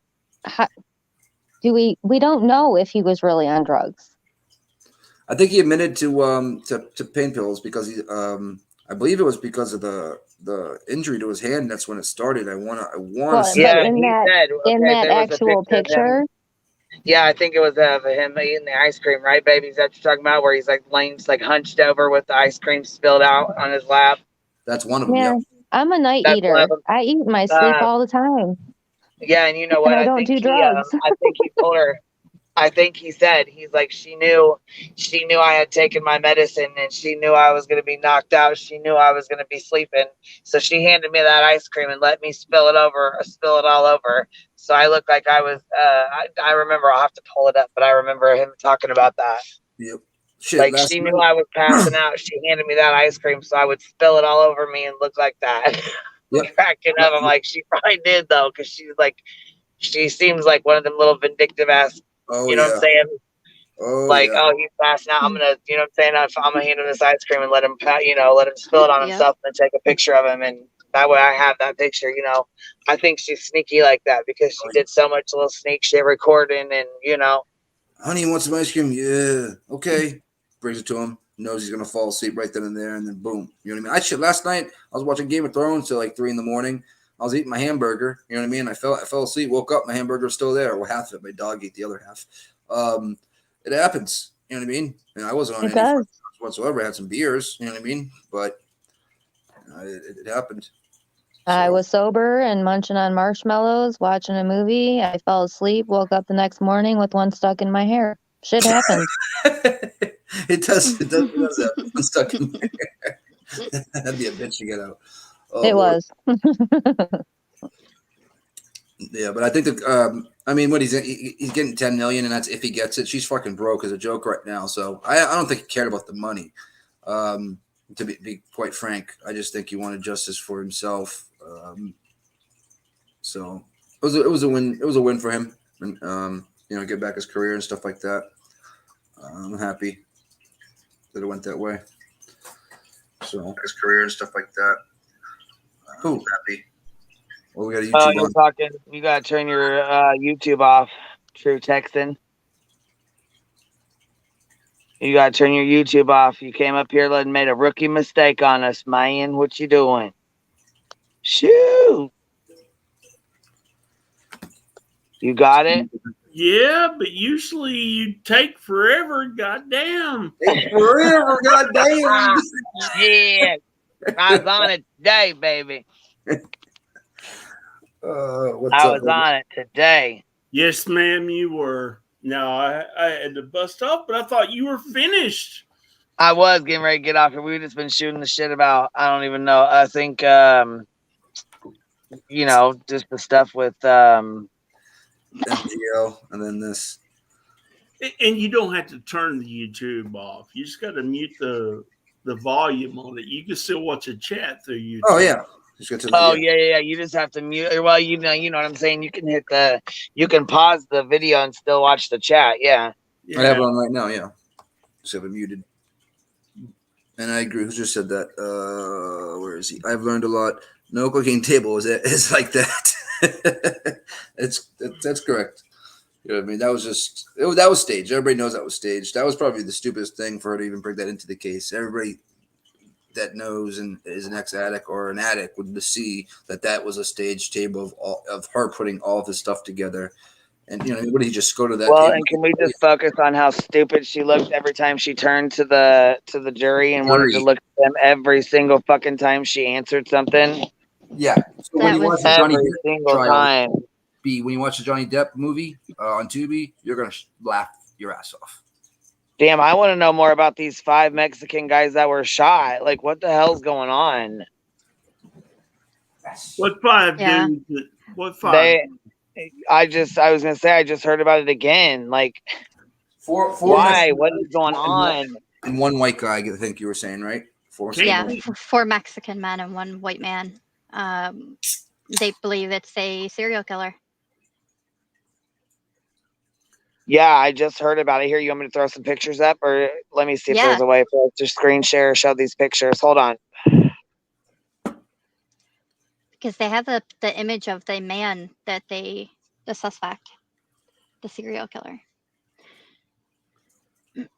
S12: we don't know if he was really on drugs.
S21: I think he admitted to pain pills because he I believe it was because of the injury to his hand. That's when it started. I want to say.
S2: Yeah,
S12: in that actual picture.
S2: Yeah, I think it was of him eating the ice cream, right, baby? Is that what you're talking about? Where he's like laying, like hunched over with the ice cream spilled out on his lap.
S21: That's one of them.
S12: Yeah, I'm a night eater. I eat in my sleep all the time.
S2: Yeah, and you know what?
S12: And I don't do drugs.
S2: I think he told her. I think he said, he's like, she knew I had taken my medicine, and she knew I was going to be knocked out. She knew I was going to be sleeping. So she handed me that ice cream and let me spill it all over. So I looked like I was, I remember, I'll have to pull it up, but I remember him talking about that.
S21: Yep.
S2: She knew I was passing out. She handed me that ice cream so I would spill it all over me and look like that.
S21: Yep.
S2: Cracking up. I'm like, she probably did though, because she's like, she seems like one of them little vindictive ass. You know what I'm saying? Oh, he's passing out. I'm gonna, you know what I'm saying? I'm gonna hand him this ice cream and let him spill it on himself and then take a picture of him, and that way I have that picture. I think she's sneaky like that because she did so much little sneak shit recording, and
S21: honey, you want some ice cream? Yeah, okay. Brings it to him. Knows he's gonna fall asleep right then and there, and then boom. You know what I mean? Last night I was watching Game of Thrones till like 3 a.m. I was eating my hamburger. You know what I mean? I fell asleep, woke up, my hamburger was still there. Well, half of it. My dog ate the other half. It happens. You know what I mean? And I wasn't on
S11: It
S21: any
S11: does.
S21: whatsoever. I had some beers. You know what I mean? But it happened.
S11: I was sober and munching on marshmallows, watching a movie. I fell asleep, woke up the next morning with one stuck in my hair. Shit happens.
S21: It does happen. I'm stuck in there. That'd be a bitch to get out. Oh,
S11: It
S21: Lord.
S11: was.
S21: Yeah, but I think that I mean, what he's getting 10 million, and that's if he gets it. She's fucking broke as a joke right now, so I don't think he cared about the money. To be quite frank, I just think he wanted justice for himself. So it was a win. It was a win for him, and you know, get back his career and stuff like that. I'm happy that it went that way. So his career and stuff like that. I'm happy. Well, we got a YouTube
S2: You're
S21: on.
S2: talking. You gotta turn your YouTube off, True Texan. You gotta turn your YouTube off. You came up here and made a rookie mistake on us, man. What you doing? Shoot. You got it?
S19: Yeah, but usually you take forever. Goddamn.
S21: Take forever. Goddamn.
S2: Shit. I was on it today, baby.
S21: What's
S2: I
S21: up,
S2: was
S21: baby?
S2: on it today.
S19: Yes, ma'am, you were. No, I had to bust off, but I thought you were finished.
S2: I was getting ready to get off here. We've just been shooting the shit about, I don't even know. I think, you know, just the stuff with
S21: MTL and then this.
S19: And you don't have to turn the YouTube off. You just got to mute the volume on it. You can still watch a chat through YouTube.
S21: Oh yeah. Just get to the,
S2: oh yeah. You just have to mute. Well, you know what I'm saying. You can pause the video and still watch the chat. Yeah.
S21: I have it on right now. Yeah, just have it muted. And I agree. Who just said that? Where is he? I've learned a lot. No cooking table is like that. That's correct. You know what I mean? That was just that was staged. Everybody knows that was staged. That was probably the stupidest thing for her to even bring that into the case. Everybody that knows and is an ex-addict or an addict would see that was a staged table of her putting all of this stuff together. And you know, what did he just go to that?
S2: Well,
S21: table?
S2: and can we just focus on how stupid she looked every time she turned to the jury and wanted to look at them every single fucking time she answered something?
S21: Yeah. So when you watch the Johnny
S2: every
S21: Depp
S2: single
S21: trial,
S2: time.
S21: when you watch the Johnny Depp movie on Tubi, you're gonna laugh your ass off.
S2: Damn, I want to know more about these 5 Mexican guys that were shot. Like, what the hell's going on?
S19: What 5,
S2: Yeah.
S19: dude? What 5?
S2: I was gonna say I just heard about it again. Like,
S21: Four
S2: why? What is going on?
S21: And one white guy, I think you were saying, right? Four
S13: Mexican men and 1 white man. They believe it's a serial killer.
S2: Yeah, I just heard about it. Here, you want me to throw some pictures up, or let me see if
S13: Yeah.
S2: there's a way for us to screen share or show these pictures. Hold on.
S13: Because they have the image of the man that the suspect, the serial killer.
S21: I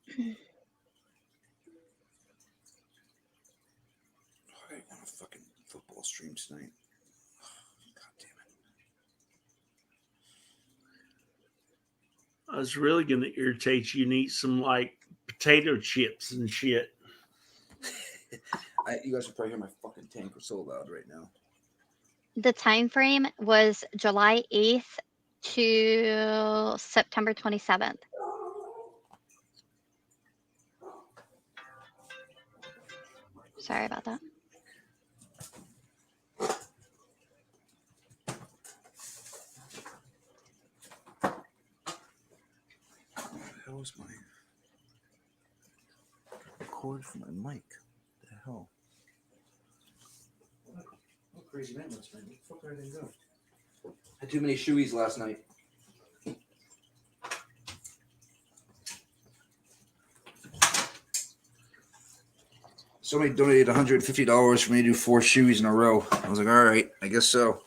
S21: want a fucking football stream tonight.
S19: I was really going to irritate you and eat some like potato chips and shit.
S21: You guys should probably hear my fucking tank. We're so loud right now.
S13: The time frame was July 8th to September 27th. Sorry about that.
S21: What the hell is my cord for my mic? What the hell? What crazy night last night. Where the fuck did I go? Had too many shoeies last night. Somebody donated $150 for me to do 4 shoeies in a row. I was like, all right, I guess so.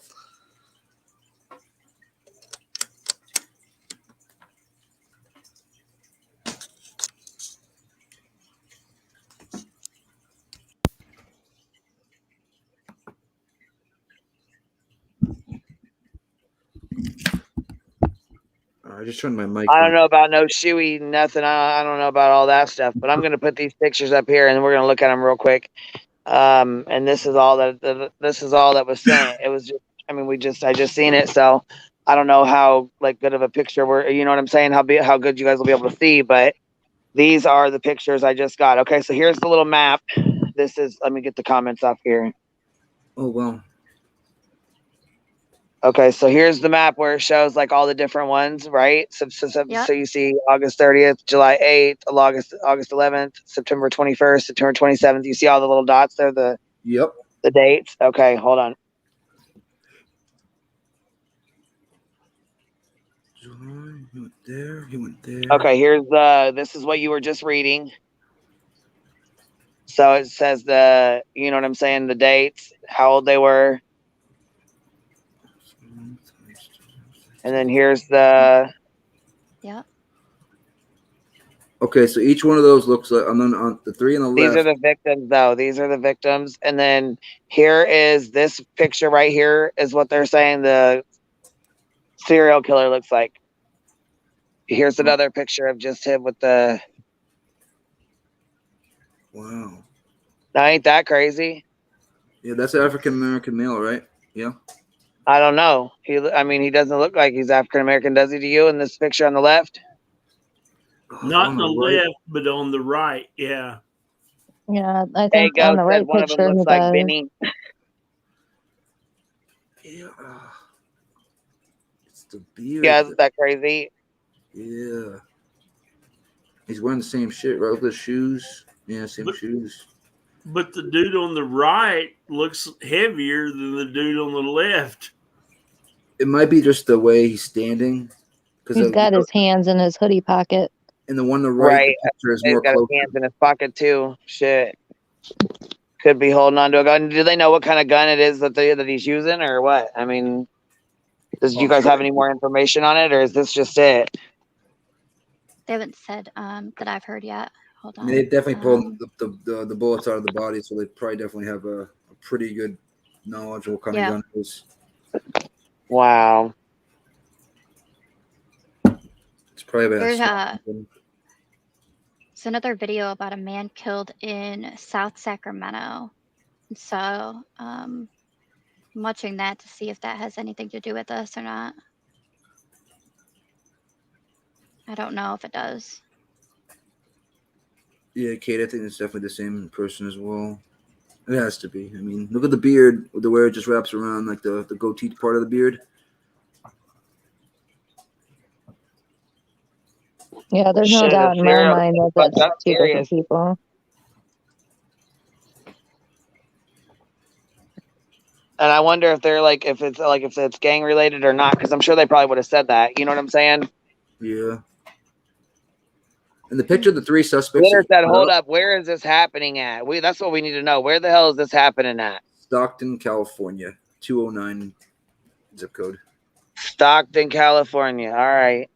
S21: I just turned my mic
S2: I don't
S21: on.
S2: know about no shoey, nothing. I don't know about all that stuff, but I'm going to put these pictures up here and we're going to look at them real quick. And this is all that was sent. It was just, I mean, I just seen it. So I don't know how like good of a picture you know what I'm saying? How good you guys will be able to see, but these are the pictures I just got. Okay. So here's the little map. Let me get the comments off here.
S21: Oh, well.
S2: Okay, so here's the map where it shows like all the different ones, right? So you see August 30th, July 8th, August 11th, September 21st, September 27th. You see all the little dots there, the dates. Okay, hold on.
S21: He went there. He went there.
S2: Okay, this is what you were just reading. So it says you know what I'm saying, the dates, how old they were. And then here's the
S21: Okay, so each one of those looks like on the three on the left.
S2: These are the victims, though. These are the victims. And then here is this picture right here is what they're saying the serial killer looks like. Here's another picture of just him with the.
S21: Wow.
S2: Now, ain't that crazy?
S21: Yeah, that's an African American male, right? Yeah.
S2: I don't know. He doesn't look like he's African American, does he to you in this picture on the left?
S19: Not on the left, but on the right. Yeah.
S12: Yeah, I think on the right
S2: one of them
S12: picture
S2: looks
S12: he
S2: like
S12: does.
S2: Benny.
S21: Yeah. It's the beard.
S2: Yeah, isn't that crazy?
S21: Yeah. He's wearing the same shit, right? With the shoes. Yeah, same shoes.
S19: But the dude on the right looks heavier than the dude on the left.
S21: It might be just the way he's standing.
S12: He's got his hands in his hoodie pocket.
S21: And the one on the right, the picture is
S2: He's
S21: more
S2: got
S21: close.
S2: his hands in his pocket too. Shit. Could be holding on to a gun. Do they know what kind of gun it is that he's using, or what? I mean, do you guys have any more information on it, or is this just it?
S13: They haven't said that I've heard yet. Hold on.
S21: They definitely pulled the bullets out of the body, so they probably definitely have a pretty good knowledge of what kind of gun it is.
S2: Wow.
S21: It's probably
S13: There's another video about a man killed in South Sacramento. So I'm watching that to see if that has anything to do with us or not. I don't know if it does.
S21: Yeah, Kate, I think it's definitely the same person as well. It has to be. I mean, look at the beard, the where it just wraps around like the goatee part of the beard.
S12: Yeah, there's no doubt in my mind that that's two different people.
S2: And I wonder if they're if it's gang related or not, because I'm sure they probably would have said that. You know what I'm saying?
S21: Yeah. In the picture, the three suspects.
S2: Glitter said, "Hold up, where is this happening at? That's what we need to know. Where the hell is this happening at?"
S21: Stockton, California, 209 zip code.
S2: Stockton, California. All right.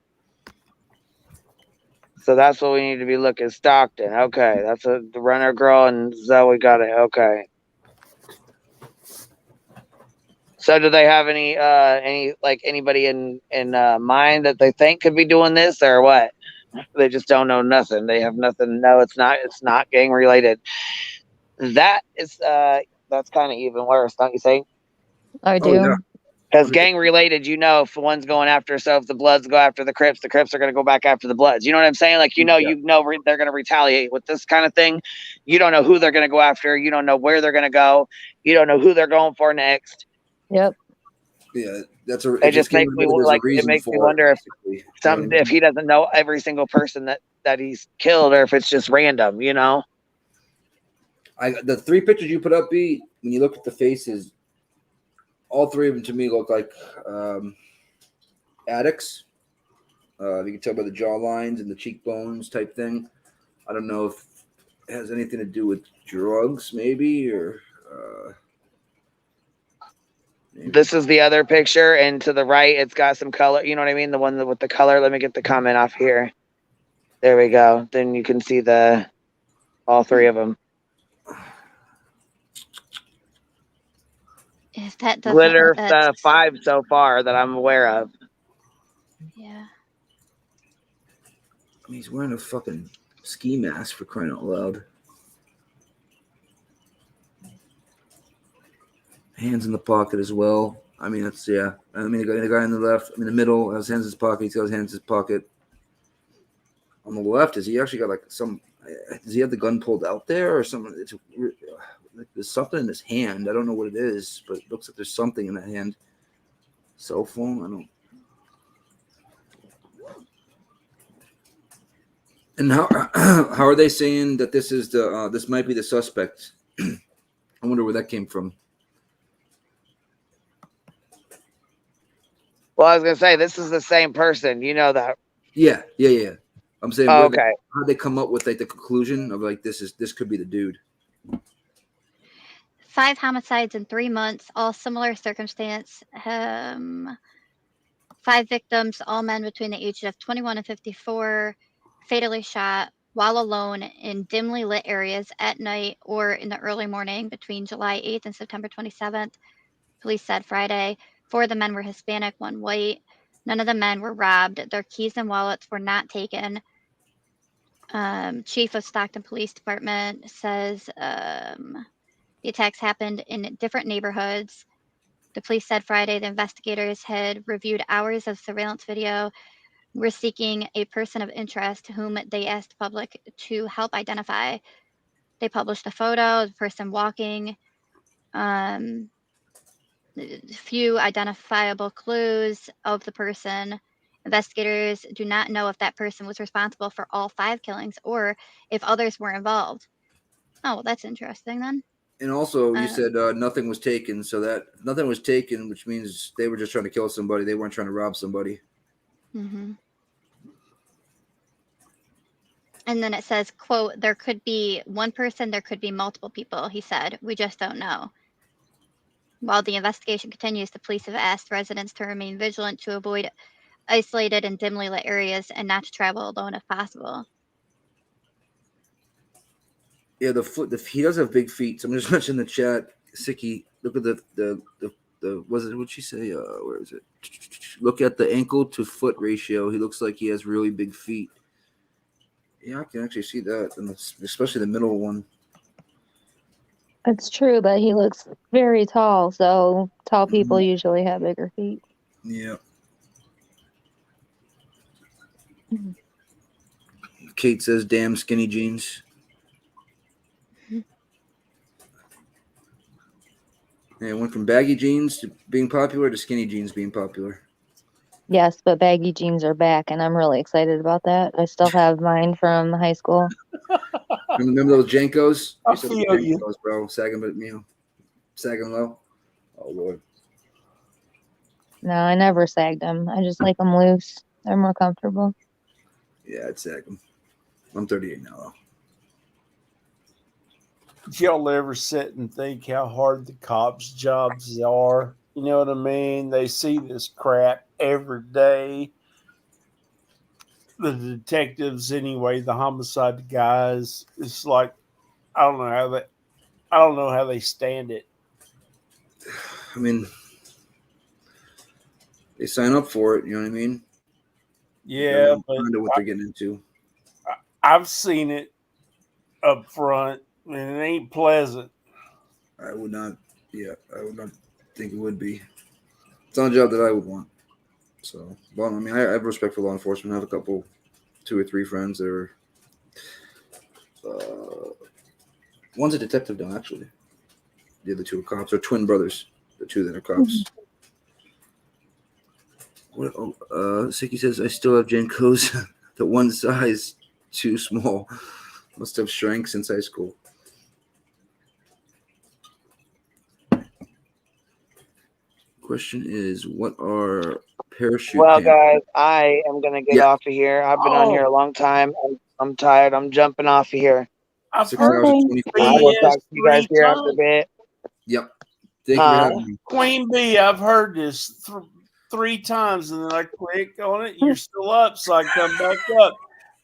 S2: So that's what we need to be looking. Stockton. Okay, that's the runner girl and Zoe got it. Okay. So do they have anybody in mind that they think could be doing this, or what? They just don't know nothing. They have nothing. No, it's not gang related. That is that's kind of even worse, don't you think?
S12: I do.
S2: Because gang related, if one's going after, so if the Bloods go after the Crips are going to go back after the Bloods. You know what I'm saying? Like, they're going to retaliate with this kind of thing. You don't know who they're going to go after. You don't know where they're going to go. You don't know who they're going for next.
S12: Yep.
S21: Yeah, that's
S2: it just makes me wonder if he doesn't know every single person that he's killed, or if it's just random.
S21: The three pictures you put up, B, when you look at the faces, all three of them to me look like addicts. You can tell by the jaw lines and the cheekbones type thing. I don't know if it has anything to do with drugs, maybe, or.
S2: This is the other picture, and to the right, it's got some color. You know what I mean? The one with the color. Let me get the comment off here. There we go. Then you can see all three of them.
S13: If that doesn't
S2: Glitter 5 so far that I'm aware of.
S13: Yeah.
S21: I mean, he's wearing a fucking ski mask for crying out loud. Hands in the pocket as well. I mean, that's, yeah. I mean, the guy on the left, in the middle, has hands in his pocket. He's got his hands in his pocket. On the left, is he actually got like some, does he have the gun pulled out there or something? It's like there's something in his hand. I don't know what it is, but it looks like there's something in that hand. Cell phone? I don't. And how are they saying that this is the this might be the suspect? I wonder where that came from.
S2: Well, I was gonna say this is the same person. You know that.
S21: Yeah. I'm saying,
S2: okay.
S21: How they come up with like the conclusion of like this could be the dude.
S13: 5 homicides in 3 months, all similar circumstance. 5 victims, all men between the ages of 21 and 54, fatally shot while alone in dimly lit areas at night or in the early morning between July 8th and September 27th. Police said Friday. 4 of the men were Hispanic, 1 white. None of the men were robbed. Their keys and wallets were not taken. Chief of Stockton Police Department says the attacks happened in different neighborhoods. The police said Friday the investigators had reviewed hours of surveillance video. Were seeking a person of interest whom they asked the public to help identify. They published a photo of the person walking. Few identifiable clues of the person. Investigators do not know if that person was responsible for all 5 killings or if others were involved. Oh, well, that's interesting then.
S21: And also, you said nothing was taken, so that nothing was taken, which means they were just trying to kill somebody. They weren't trying to rob somebody.
S13: Mm-hmm. And then it says, quote, there could be one person, there could be multiple people, he said. We just don't know. While the investigation continues, the police have asked residents to remain vigilant to avoid isolated and dimly lit areas and not to travel alone if possible.
S21: Yeah, he does have big feet. Someone just mentioned in the chat, Sicky, look at the what'd she say? Where is it? Look at the ankle to foot ratio. He looks like he has really big feet. Yeah, I can actually see that, and especially the middle one.
S12: It's true, but he looks very tall, so tall people usually have bigger feet.
S21: Yeah. Kate says, damn skinny jeans. Yeah, it went from baggy jeans to being popular to skinny jeans being popular.
S12: Yes, but baggy jeans are back, and I'm really excited about that. I still have mine from high school.
S21: Remember those Jankos?
S19: I feel you.
S21: Jankos, bro. Sagging low. Oh, Lord.
S12: No, I never sagged them. I just like them loose. They're more comfortable.
S21: Yeah, I'd sag them. I'm 38 now, though.
S19: Did y'all ever sit and think how hard the cops' jobs are? You know what I mean? They see this crap every day. The detectives, anyway, the homicide guys, it's like I don't know how they stand it.
S21: I mean, they sign up for it. You know what I mean?
S19: Yeah, but
S21: know what they're getting into.
S19: I've seen it up front, and it ain't pleasant.
S21: I would not think it would be. It's not a job that I would want. So, well, I mean, I have respect for law enforcement. I have a couple, 2 or 3 friends that are. One's a detective now, actually. The other 2 are cops. They're twin brothers. The 2 that are cops. Sicky says, I still have Jankos. The one size too small. Must have shrank since high school. Question is, what are parachute
S2: Well,
S21: pants?
S2: guys, I am going to get off of here. I've been on here a long time. I'm tired. I'm jumping off of here.
S19: I've
S21: 6 hours and 24
S2: I
S21: minutes.
S2: will talk to you guys here after a bit.
S21: Yep. Thank you for having me.
S19: Queen Bee, I've heard this 3 times, and then I click on it. You're still up, so I come back up.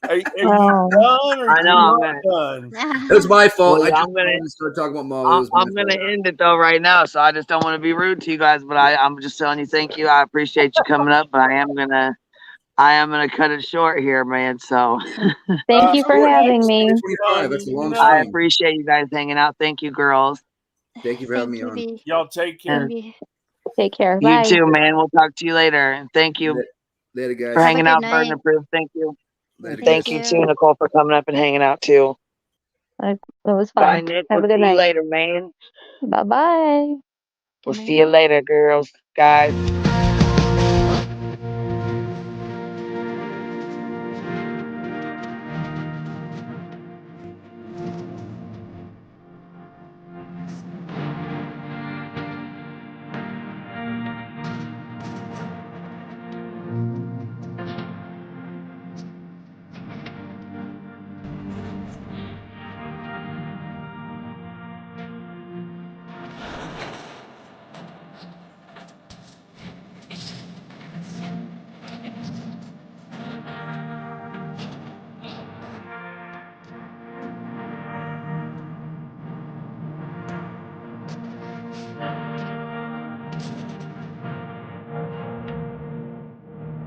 S19: Are you done or
S2: I know.
S19: you not done?
S21: It was my fault.
S2: Well,
S21: I
S2: I'm gonna
S21: start talking about Molly.
S2: I'm gonna end it though right now. So I just don't want to be rude to you guys, but I'm just telling you thank you. I appreciate you coming up, but I am gonna I am gonna cut it short here, man. So
S12: Thank you for having me.
S21: 25. That's a long
S2: I
S21: stream.
S2: appreciate you guys hanging out. Thank you, girls.
S21: Thank you for having me on.
S19: Y'all take care.
S12: Take care.
S2: You
S12: Bye.
S2: too, man. We'll talk to you later. And thank you
S21: Later, guys.
S2: for
S13: Have a
S2: hanging
S13: good
S2: out, Burden
S13: night.
S2: Approved. Thank you.
S21: Later,
S2: Thank
S21: guys.
S2: you too, Nicole, for coming up and hanging out too.
S12: It was
S2: Bye,
S12: fun.
S2: Nick.
S12: Have
S2: We'll
S12: a good
S2: see you
S12: night.
S2: later, man.
S12: Bye bye.
S2: We'll see you later, girls, guys.